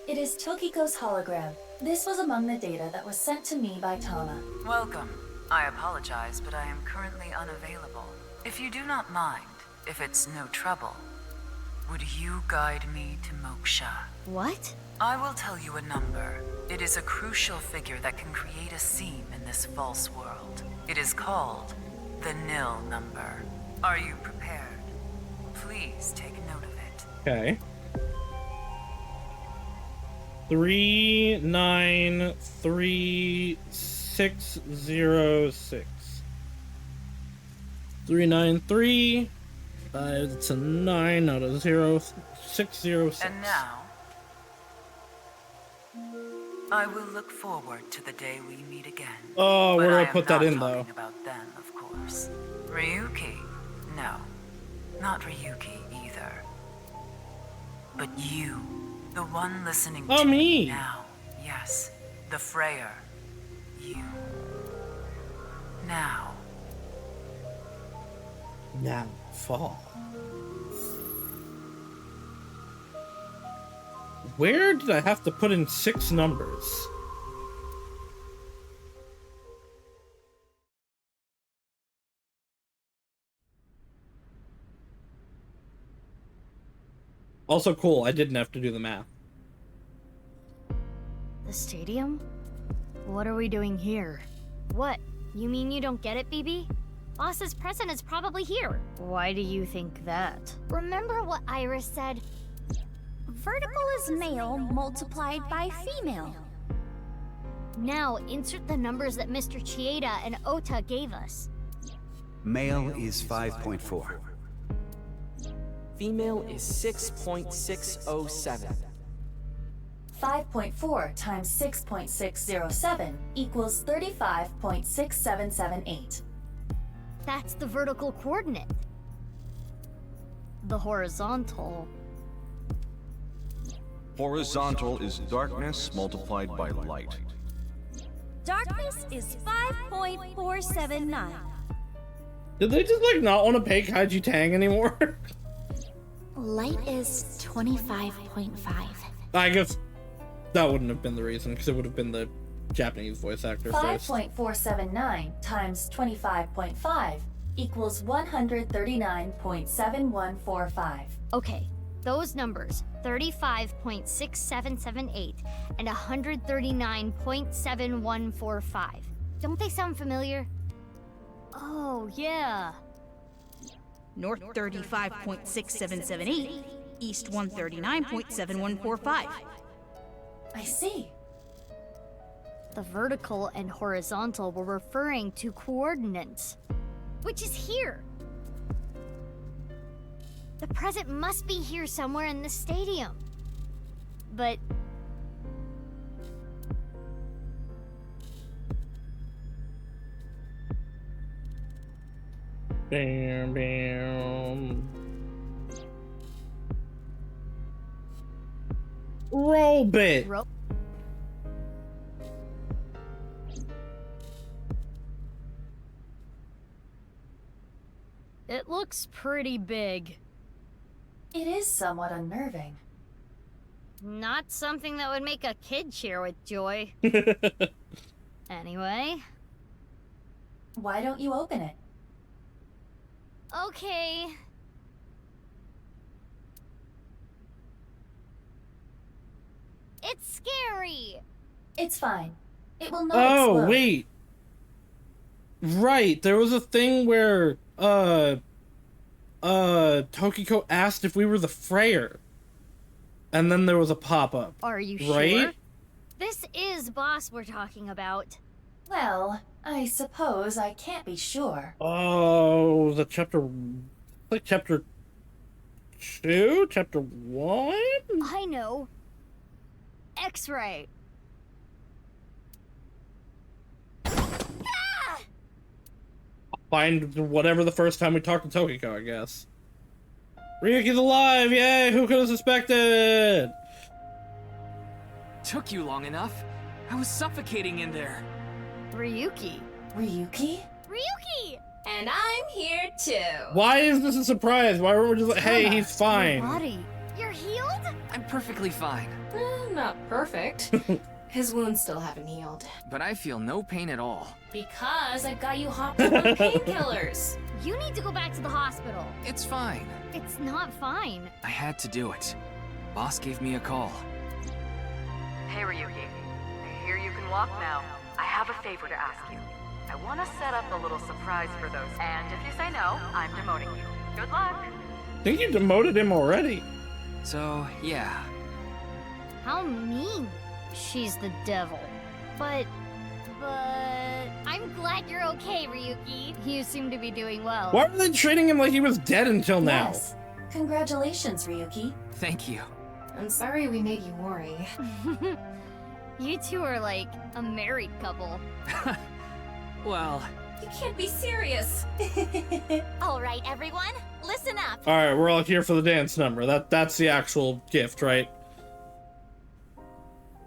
It is Tokiko's hologram. This was among the data that was sent to me by Tama. Welcome. I apologize, but I am currently unavailable. If you do not mind, if it's no trouble, would you guide me to Moksha? What? I will tell you a number. It is a crucial figure that can create a seam in this false world. It is called the nil number. Are you prepared? Please take note of it. Okay. 393606. 393. It's a 9, not a 0. 606. And now, I will look forward to the day we meet again. Oh, where do I put that in, though? though? About them, of course. Ryuki? No, not Ryuki either. But you, the one listening to me now. Yes, the Freyer. You. Now. Now, fall. Where did I have to put in 6 numbers? Also cool, I didn't have to do the math. The stadium? What are we doing here? What? You mean you don't get it, BB? Boss's present is probably here. Why do you think that? Remember what Iris said? Vertical is male multiplied by female. Now, insert the numbers that Mr. Chieda and Ota gave us. Male is 5.4. Female is 6.607. 5.4 times 6.607 equals 35.6778. That's the vertical coordinate. The horizontal... Horizontal is darkness multiplied by light. Darkness is 5.479. Did they just like not want to pay Kaiji Tang anymore? Light is 25.5. I guess that wouldn't have been the reason, because it would have been the Japanese voice actor first. 5.479 times 25.5 equals 139.7145. Okay, those numbers, 35.6778 and 139.7145. Don't they sound familiar? Oh, yeah. North 35.6778, East 139.7145. I see. The vertical and horizontal were referring to coordinates, which is here. The present must be here somewhere in the stadium. But... Bam, bam. Roll bit. It looks pretty big. It is somewhat unnerving. Not something that would make a kid cheer with joy. Anyway. Why don't you open it? Okay. It's scary. It's fine. It will not Oh, explode. wait. Right, there was a thing where, Tokiko asked if we were the Freyer. And then there was a pop-up. Are you right? sure? This is Boss we're talking about. Well, I suppose I can't be sure. Oh, the chapter... like chapter 2? Chapter 1? I know. X-ray. Find whatever the first time we talked to Tokiko, I guess. Ryuki's alive! Yay! Who could have suspected? Took you long enough. I was suffocating in there. Ryuki. Ryuki? Ryuki! And I'm here too. Why is this a surprise? Why weren't we just like, hey, he's fine? Body. You're healed? I'm perfectly fine. Not perfect. His wounds still haven't healed. But I feel no pain at all. Because I've got you hopped up on painkillers. You need to go back to the hospital. It's fine. It's not fine. I had to do it. Boss gave me a call. Hey Ryuki, I hear you can walk now. I have a favor to ask you. I want to set up a little surprise for those, and if you say no, I'm demoting you. Good luck. I think you demoted him already. So, yeah. How mean. She's the devil. But I'm glad you're okay, Ryuki. You seem to be doing well. Why were they treating him like he was dead until now? Yes. Congratulations, Ryuki. Thank you. I'm sorry we made you worry. You two are like a married couple. Well... You can't be serious. All right, everyone, listen up. All right, we're all here for the dance number. That's the actual gift, right?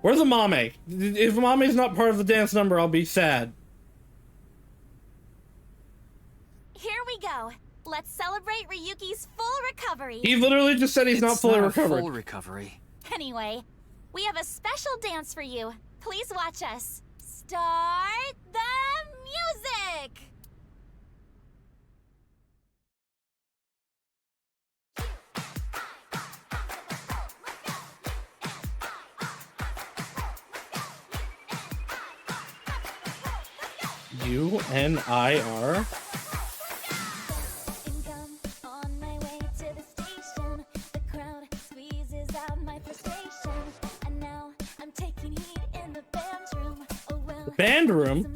Where's Amame? If Amame's not part of the dance number, I'll be sad. Here we go. Let's celebrate Ryuki's full recovery. He literally just said he's not fully recovered. Full recovery. Anyway, we have a special dance for you. Please watch us. Start the music! UNIR? Band room?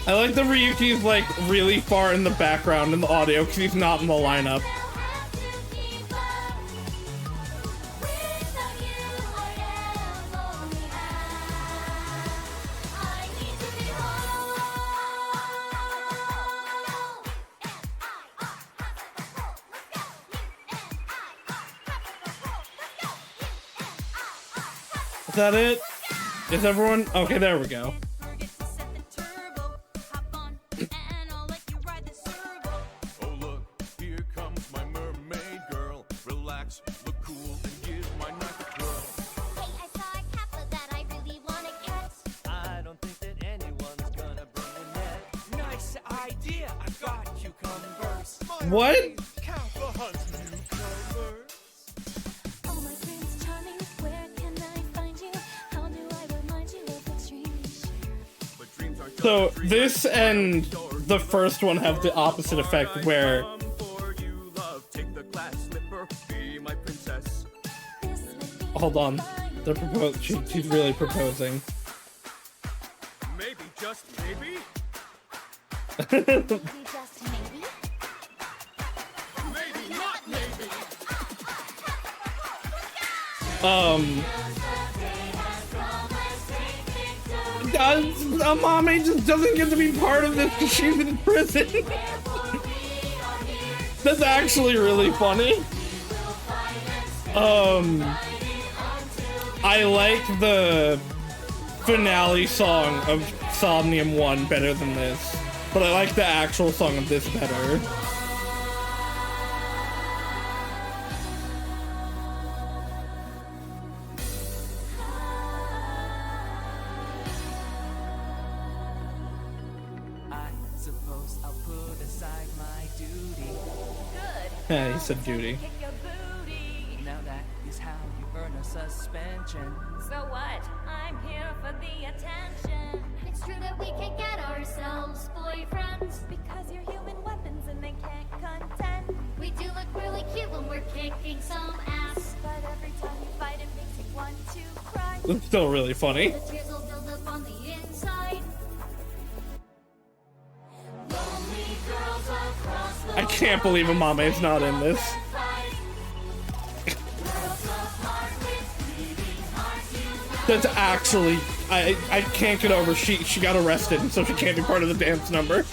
I like that Ryuki's like really far in the background in the audio because he's not in the lineup. Is that it? Is everyone? Okay, there we go. What? So this and the first one have the opposite effect where hold on, they're she's really proposing. Maybe, just maybe? Mommy just doesn't get to be part of this because she's in prison. That's actually really funny. I like the finale song of Somnium 1 better than this, but I like the actual song of this better. Yeah, he said duty. Now that is how you earn a suspension. So what? I'm here for the attention. It's true that we can't get ourselves boyfriends Because you're human weapons and they can't contend. We do look really cute when we're kicking some ass, but every time you fight it makes you want to cry. It's still really funny. The tears will build up on the inside. Lonely girls across the I can't believe Amame is not in this. That's actually, I can't get over she got arrested, so she can't be part of the dance number.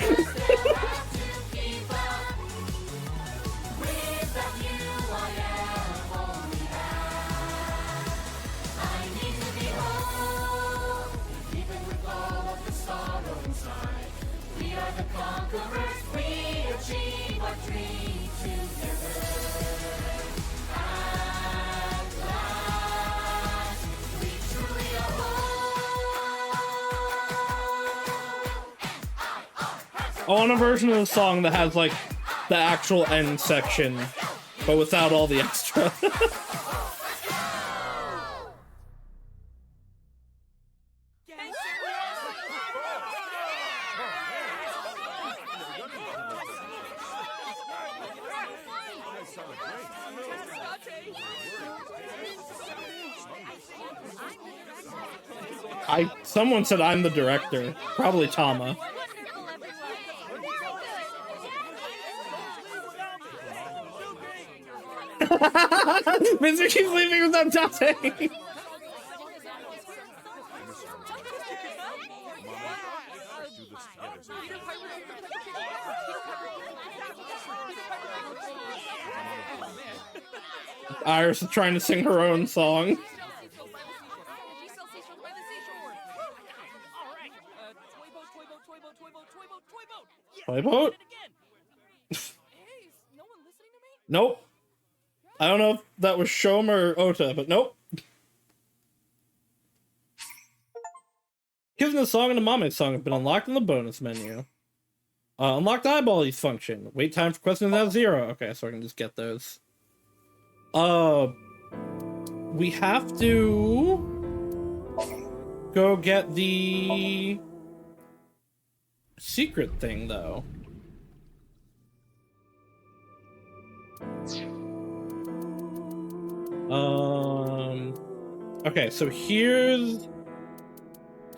I want a version of the song that has like the actual end section, but without all the extra. Someone said I'm the director, probably Tama. Mr. keeps leaving without Date. Iris is trying to sing her own song. My boat? Nope. I don't know if that was Shoma or Ota, but nope. Kids in the song and the Mame song have been unlocked in the bonus menu. Unlocked eyeball each function. Wait time for questions at 0. Okay, so I can just get those. We have to go get the secret thing, though. Okay, so here's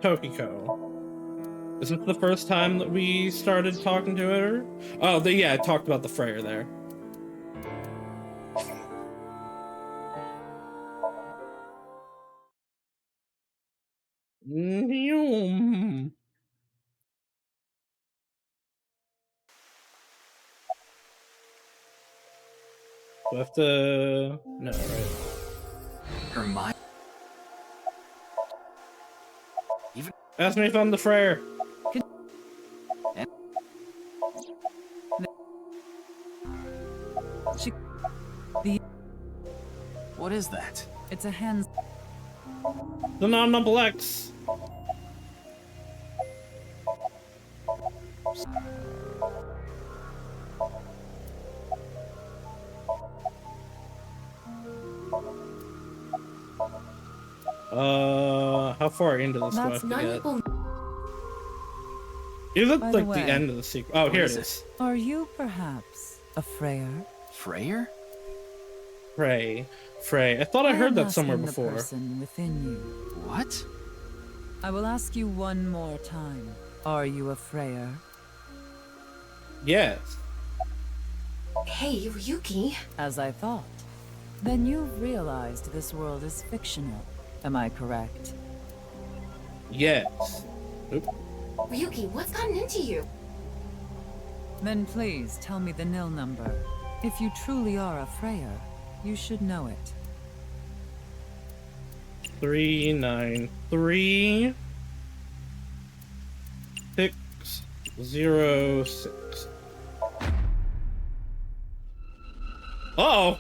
Tokiko. Is this the first time that we started talking to her? Oh, yeah, I talked about the Freyr there. Do I have to... No, right? Her mind. Ask me if I'm the Freyr. What is that? It's a hand. The non-numble X. How far into this do I have to get? You look like the end of the sequel. Oh, here it is. Are you perhaps a Freyr? Freyr? Frey. I thought I heard that somewhere before. The person within you. What? I will ask you one more time. Are you a Freyr? Yes. Hey, Ryuki. As I thought. Then you've realized this world is fictional. Am I correct? Yes. Oop. Ryuki, what's gotten into you? Then please tell me the nil number. If you truly are a Freyr, you should know it. 393 606. Uh-oh.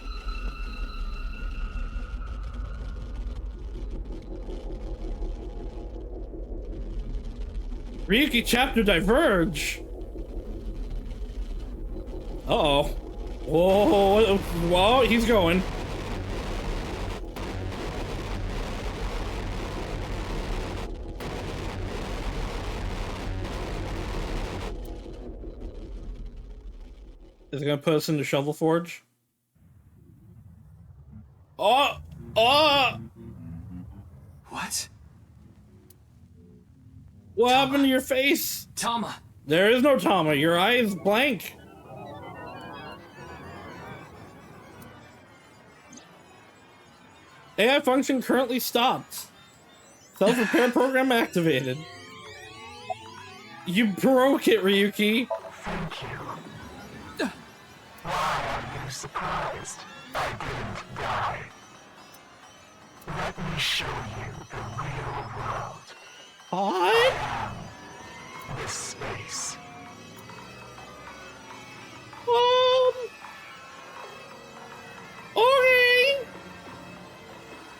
Ryuki chapter diverge. Uh-oh. Whoa, whoa, he's going. Is it gonna put us into Shovel Forge? Oh! What? What happened to your face? Tama! There is no Tama, your eye is blank. AI function currently stopped. Self-repair program activated. You broke it, Ryuki. Thank you. Why are you surprised? I didn't die. Let me show you the real world. What? This space. Okay.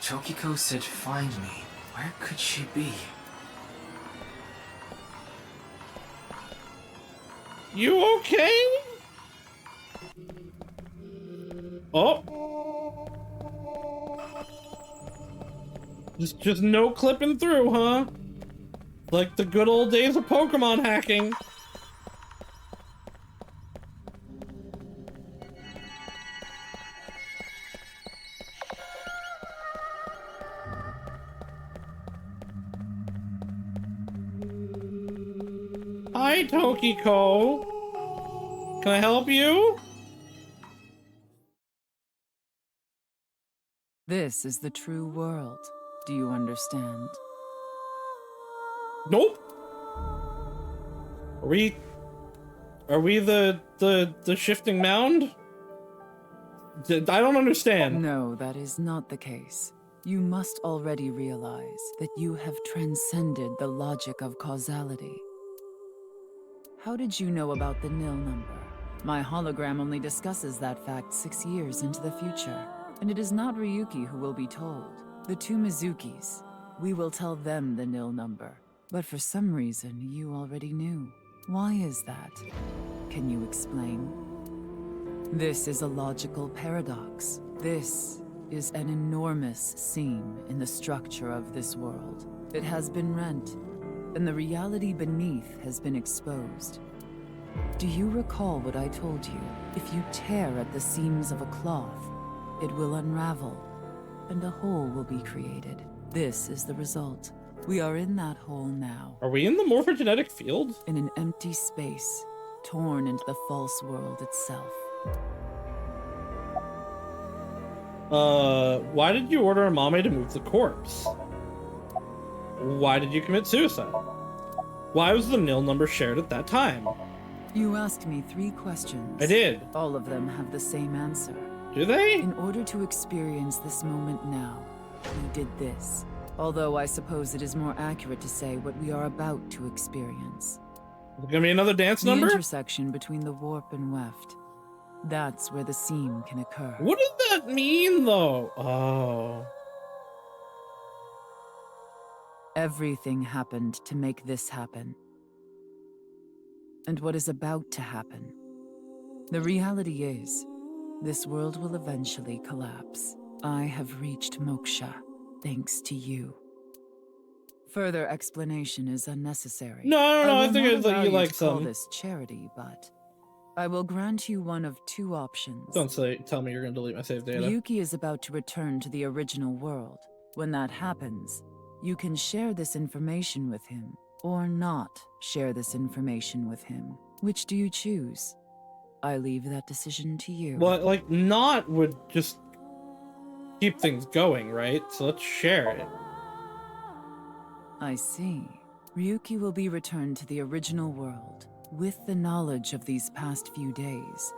Tokiko said find me. Where could she be? You okay? Oh. Just no clipping through, huh? Like the good old days of Pokemon hacking. Hi, Tokiko. Can I help you? This is the true world. Do you understand? Nope. Are we the shifting mound? I don't understand. No, that is not the case. You must already realize that you have transcended the logic of causality. How did you know about the nil number? My hologram only discusses that fact 6 years into the future. And it is not Ryuki who will be told. The two Mizukis. We will tell them the nil number. But for some reason, you already knew. Why is that? Can you explain? This is a logical paradox. This is an enormous seam in the structure of this world. It has been rent, and the reality beneath has been exposed. Do you recall what I told you? If you tear at the seams of a cloth, it will unravel, and a hole will be created. This is the result. We are in that hole now. Are we in the morphogenetic field? In an empty space, torn into the false world itself. Why did you order Amame to move the corpse? Why did you commit suicide? Why was the nil number shared at that time? You asked me 3 questions. I did. All of them have the same answer. Do they? In order to experience this moment now, we did this. Although I suppose it is more accurate to say what we are about to experience. Is it gonna be another dance number? The intersection between the warp and weft. That's where the seam can occur. What does that mean, though? Oh. Everything happened to make this happen. And what is about to happen. The reality is, this world will eventually collapse. I have reached moksha, thanks to you. Further explanation is unnecessary. No, I think it's like you like call some. this charity, but I will grant you one of 2 options. Don't tell me you're gonna delete my save data. Ryuki is about to return to the original world. When that happens, you can share this information with him, or not share this information with him. Which do you choose? I leave that decision to you. Well, like, not would just keep things going, right? So let's share it. I see. Ryuki will be returned to the original world, with the knowledge of these past few days,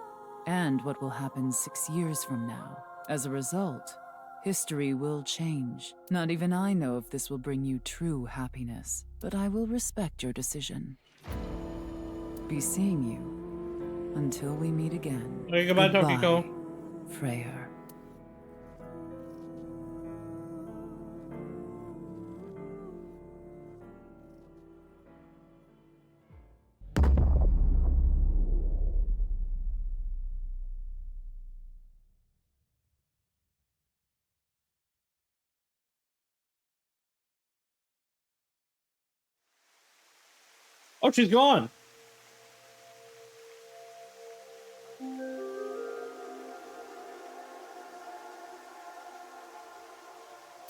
and what will happen 6 years from now. As a result, history will change. Not even I know if this will bring you true happiness, but I will respect your decision. Be seeing you until we meet again. Okay, goodbye, Tokiko. Freyr. Oh, she's gone.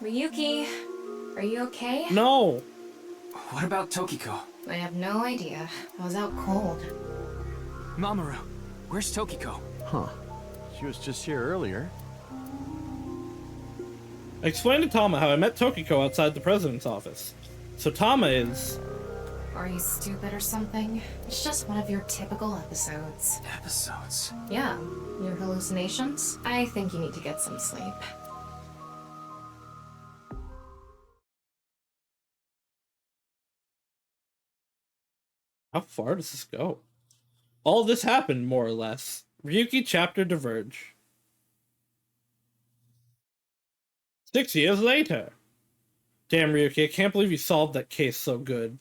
Ryuki, are you okay? No. What about Tokiko? I have no idea. I was out cold. Mamoru, where's Tokiko? Huh. She was just here earlier. I explained to Tama how I met Tokiko outside the president's office. So Tama is... Are you stupid or something? It's just one of your typical episodes. Episodes? Yeah, your hallucinations? I think you need to get some sleep. How far does this go? All this happened, more or less. Ryuki chapter diverge. 6 years later. Damn, Ryuki, I can't believe you solved that case so good.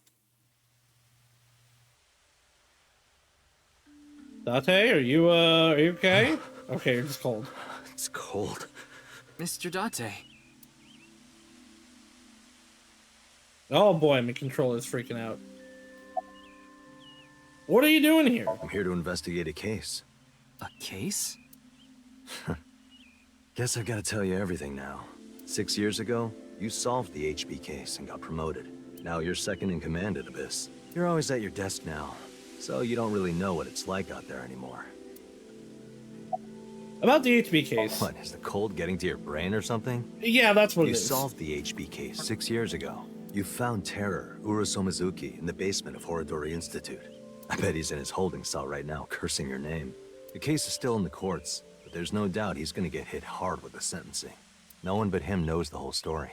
Date, are you okay? Okay, you're just cold. It's cold. Mr. Date. Oh boy, my controller's freaking out. What are you doing here? I'm here to investigate a case. A case? Guess I've got to tell you everything now. 6 years ago, you solved the HB case and got promoted. Now you're second in command at Abyss. You're always at your desk now, so you don't really know what it's like out there anymore. About the HB case. What, is the cold getting to your brain or something? Yeah, that's what it You is. solved the HB case 6 years ago. You found Terror, Urusomizuki, in the basement of Horodori Institute. I bet he's in his holding cell right now, cursing your name. The case is still in the courts, but there's no doubt he's gonna get hit hard with the sentencing. No one but him knows the whole story.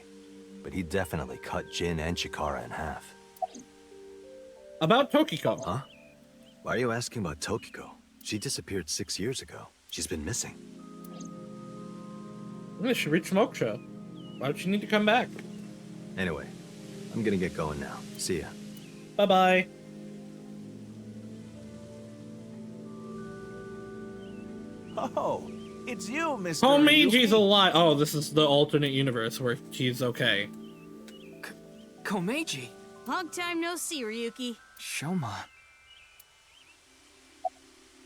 But he definitely cut Jin and Chikara in half. About Tokiko. Huh? Why are you asking about Tokiko? She disappeared 6 years ago. She's been missing. Yeah, she reached Smoke Show. Why'd she need to come back? Anyway, I'm gonna get going now. See ya. Bye-bye. Oh, it's you, Mr. Komeji's Ryuki. alive. Oh, this is the alternate universe where she's okay. Komeiji? Long time no see, Ryuki. Shoma.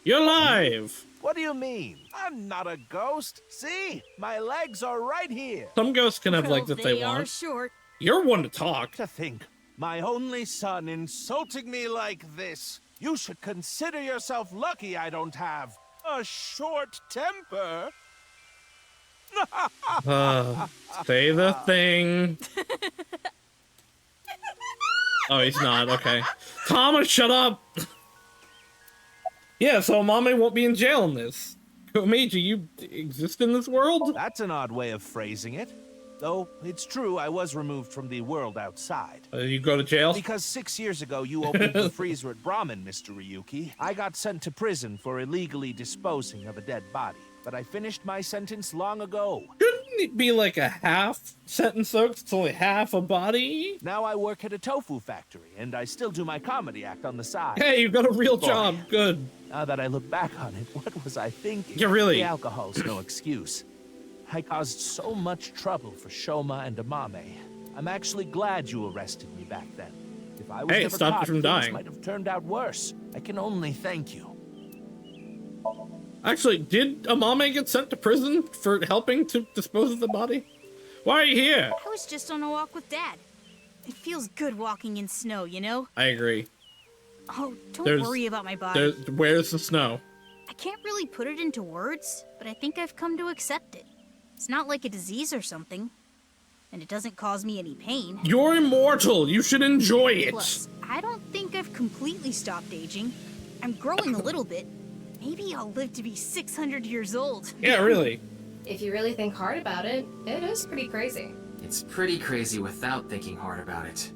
You're alive! What do you mean? I'm not a ghost. See? My legs are right here. Some ghosts can have legs Well, if they they are want. short. You're one to talk. To think, my only son insulting me like this. You should consider yourself lucky I don't have a short temper. Say the thing. Oh, he's not. Okay. Thomas, shut up! Yeah, so Mame won't be in jail in this. Komeiji, you exist in this world? That's an odd way of phrasing it. Though, it's true I was removed from the world outside. You go to jail? Because 6 years ago you opened the freezer at Brahmin, Mr. Ryuki. I got sent to prison for illegally disposing of a dead body. But I finished my sentence long ago. Shouldn't it be like a half sentence though? 'Cause it's only half a body? Now I work at a tofu factory, and I still do my comedy act on the side. Hey, you got a real job. Good. Now that I look back on it, what was I thinking? Yeah, really. The alcohol's no excuse. I caused so much trouble for Shoma and Amame. I'm actually glad you arrested me back then. If I was Hey, it never stopped you caught, from things dying. might have turned out worse. I can only thank you. Actually, did Amame get sent to prison for helping to dispose of the body? Why are you here? I was just on a walk with Dad. It feels good walking in snow, you know? I agree. Oh, don't worry about my body. Where's the snow? I can't really put it into words, but I think I've come to accept it. It's not like a disease or something. And it doesn't cause me any pain. You're immortal. You should enjoy it. Plus, I don't think I've completely stopped aging. I'm growing a little bit. Maybe I'll live to be 600 years old. Yeah, really. If you really think hard about it, it is pretty crazy. It's pretty crazy without thinking hard about it.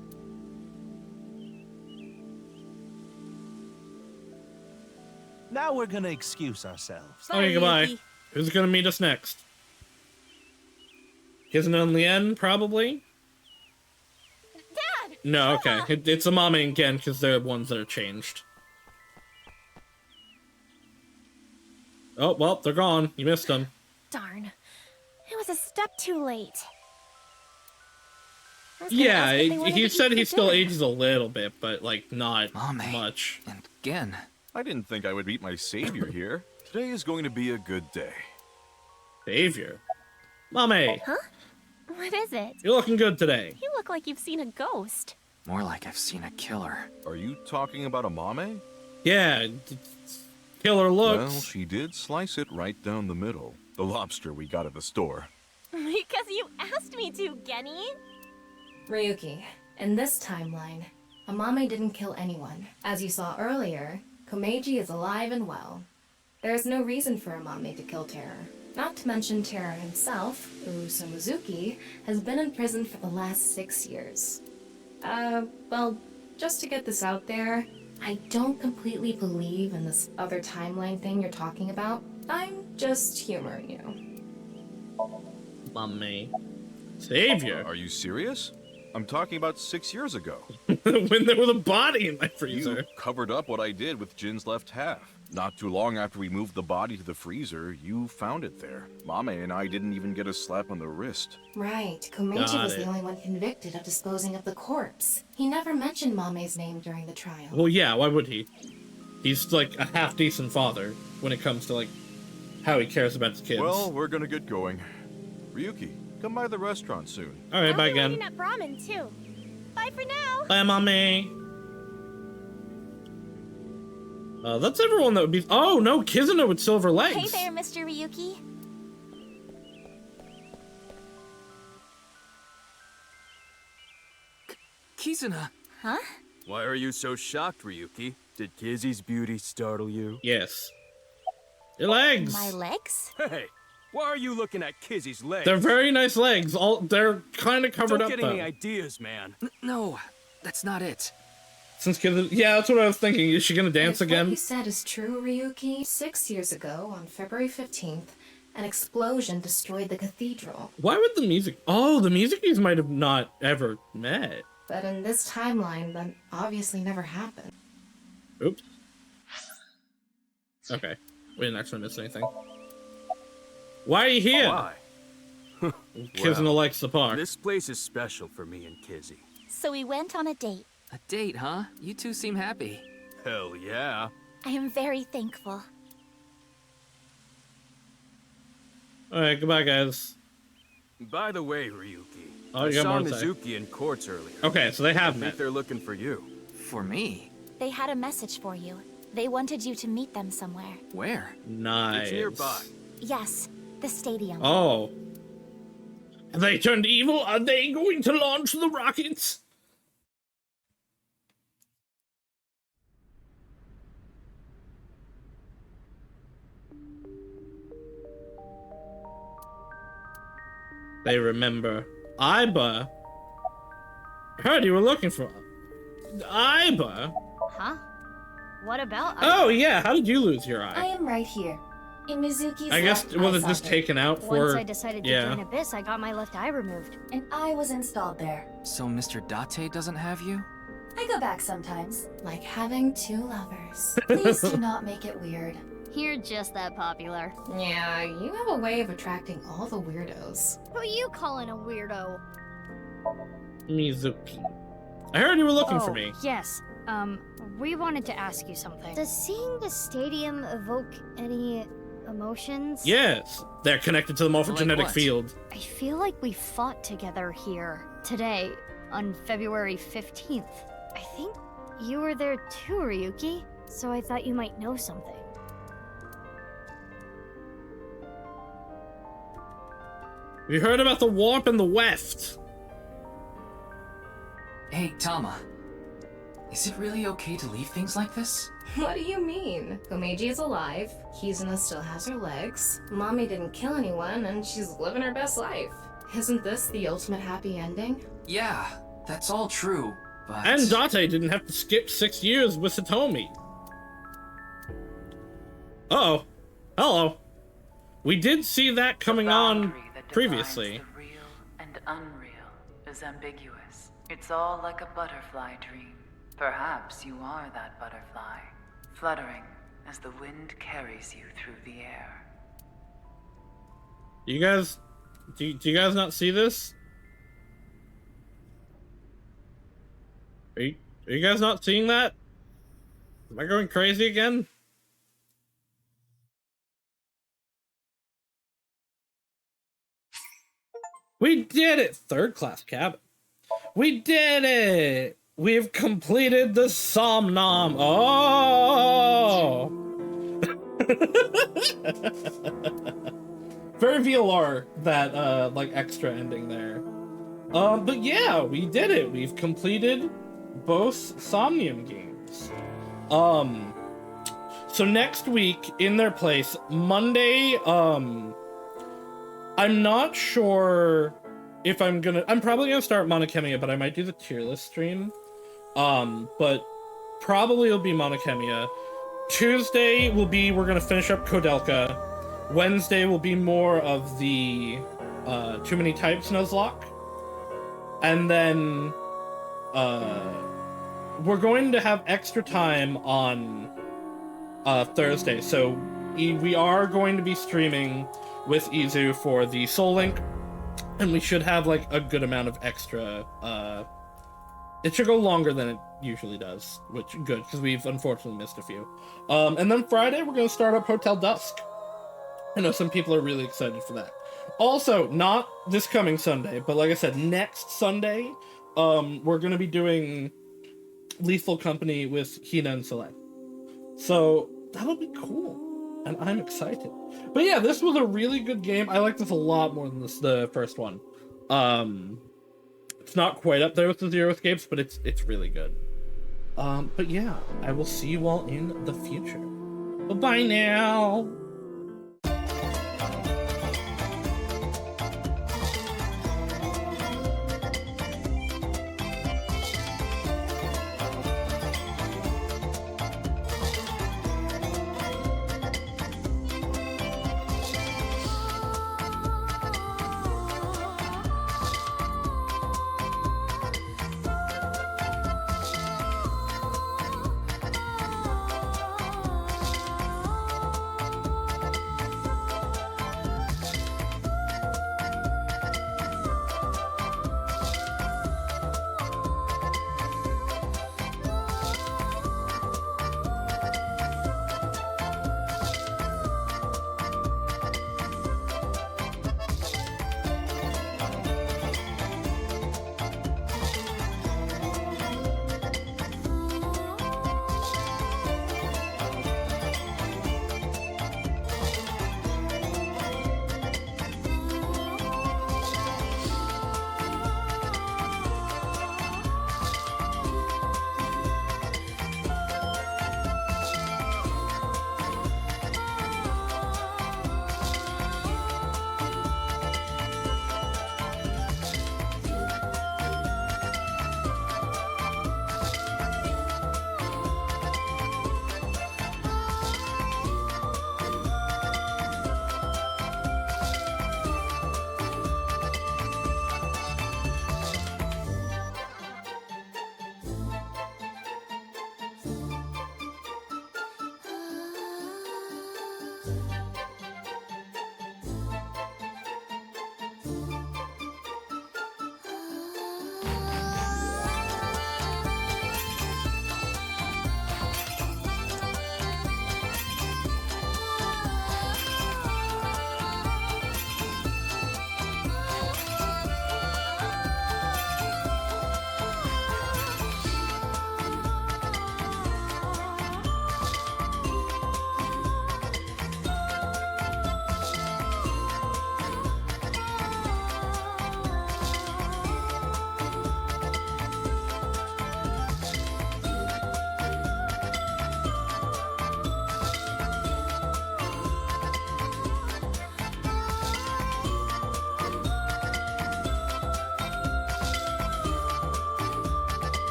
Now we're gonna excuse ourselves. Okay, goodbye. Who's gonna meet us next? Kizuna and Lien, probably? Dad! No, okay. It's Amame and Gen, because they're the ones that are changed. Oh, well, they're gone. You missed them. Darn. It was a step too late. Yeah, he said he still ages a little bit, but, like, not much. And Gen. I didn't think I would meet my savior here. Today is going to be a good day. Savior? Mame, Huh? What is it? you're looking good today. You look like you've seen a ghost. More like I've seen a killer. Are you talking about Amame? Yeah, killer looks. Well, she did slice it right down the middle. The lobster we got at the store. Because you asked me to, Genny. Ryuki, in this timeline, Amame didn't kill anyone. As you saw earlier, Komeiji is alive and well. There is no reason for Amame to kill Terror. Not to mention Terror himself, Urusa Mizuki, has been in prison for the last 6 years. Well, just to get this out there, I don't completely believe in this other timeline thing you're talking about. I'm just humoring you. Mame. Savior? Are you serious? I'm talking about 6 years ago. When there was a body in my freezer. You covered up what I did with Jin's left half. Not too long after we moved the body to the freezer, you found it there. Mame and I didn't even get a slap on the wrist. Right, Komeiji Got was it. the only one convicted of disposing of the corpse. He never mentioned Mame's name during the trial. Well, yeah, why would he? He's like a half-decent father when it comes to like how he cares about his kids. Well, we're gonna get going. Ryuki, come by the restaurant soon. All right, bye I'll be again. waiting at Brahmin, too. Bye for now. Bye, Mame. That's everyone that would be. Oh no, Kizuna with silver legs. Hey there, Mr. Ryuki. Kizuna. Huh? Why are you so shocked, Ryuki? Did Kizzy's beauty startle you? Yes. Your legs. My legs? Hey, why are you looking at Kizzy's legs? They're very nice legs. They're kind of covered Don't up get though. any ideas, man. No, that's not it. Since kids, yeah, that's what I was thinking. Is she gonna dance If again? What you said is true, Ryuki. 6 years ago, on February 15th, an explosion destroyed the cathedral. Why would the music? Oh, the Mizukis might have not ever met. But in this timeline, that obviously never happened. Oops. Okay, we didn't actually miss anything. Why are you here? Why? Kizuna likes the park. This place is special for me and Kizzy. So we went on a date. A date, huh? You two seem happy. Hell yeah. I am very thankful. Alright, goodbye, guys. By the way, Ryuki, Oh, I you got saw more to say. Mizuki in courts earlier. Okay, so they have I met. think they're looking for you. For me? They had a message for you. They wanted you to meet them somewhere. Where? Nice. It's nearby. Yes, the stadium. Oh. Have they turned evil? Are they going to launch the rockets? They remember. Iba? I heard you were looking for Iba? Huh? What about? Oh yeah, how did you lose your I eye? am right here. In Mizuki's I guess, left was eye it just socket. taken out for... Once I decided to join Abyss, I got my left eye removed. An eye was installed there. So Mr. Date doesn't have you? I go back sometimes. Like having two lovers. Please do not make it weird. You're just that popular. Yeah, you have a way of attracting all the weirdos. Who you calling a weirdo? Mizuki. I heard you were looking for me. Yes. We wanted to ask you something. Does seeing the stadium evoke any emotions? Yes, they're connected to the morphogenetic what? field. I feel like we fought together here today on February 15th. I think you were there too, Ryuki, so I thought you might know something. We heard about the warp in the west. Hey, Tama. Is it really okay to leave things like this? What do you mean? Komeiji is alive, Kizuna still has her legs, Mommy didn't kill anyone, and she's living her best life. Isn't this the ultimate happy ending? Yeah, that's all true, but... And Date didn't have to skip 6 years with Satomi. Uh-oh. Hello. We did see that coming on previously. The real and unreal is ambiguous. It's all like a butterfly dream. Perhaps you are that butterfly, fluttering as the wind carries you through the air. You guys, do you guys not see this? Are you guys not seeing that? Am I going crazy again? We did it! Third class cabin. We did it! We've completed the Somnium. Oh! Very VLR, that like extra ending there. But yeah, we did it. We've completed both Somnium games. So next week in their place, Monday, I'm not sure if I'm probably gonna start Monokemia, but I might do the tier list stream. But probably it'll be Monokemia. Tuesday will be, we're gonna finish up Kodelka. Wednesday will be more of the, Too Many Types Nuzlocke. And then, we're going to have extra time on, Thursday. So, we are going to be streaming with Izu for the Soul Link. And we should have, like, a good amount of extra, it should go longer than it usually does, which good, because we've unfortunately missed a few. And then Friday, we're going to start up Hotel Dusk. I know some people are really excited for that. Also, not this coming Sunday, but like I said, next Sunday, we're going to be doing Lethal Company with Hina and Soleil. So, that'll be cool. And I'm excited. But yeah, this was a really good game. I like this a lot more than the first one. It's not quite up there with the Zero Escapes, but it's really good. But yeah, I will see you all in the future. Bye-bye now!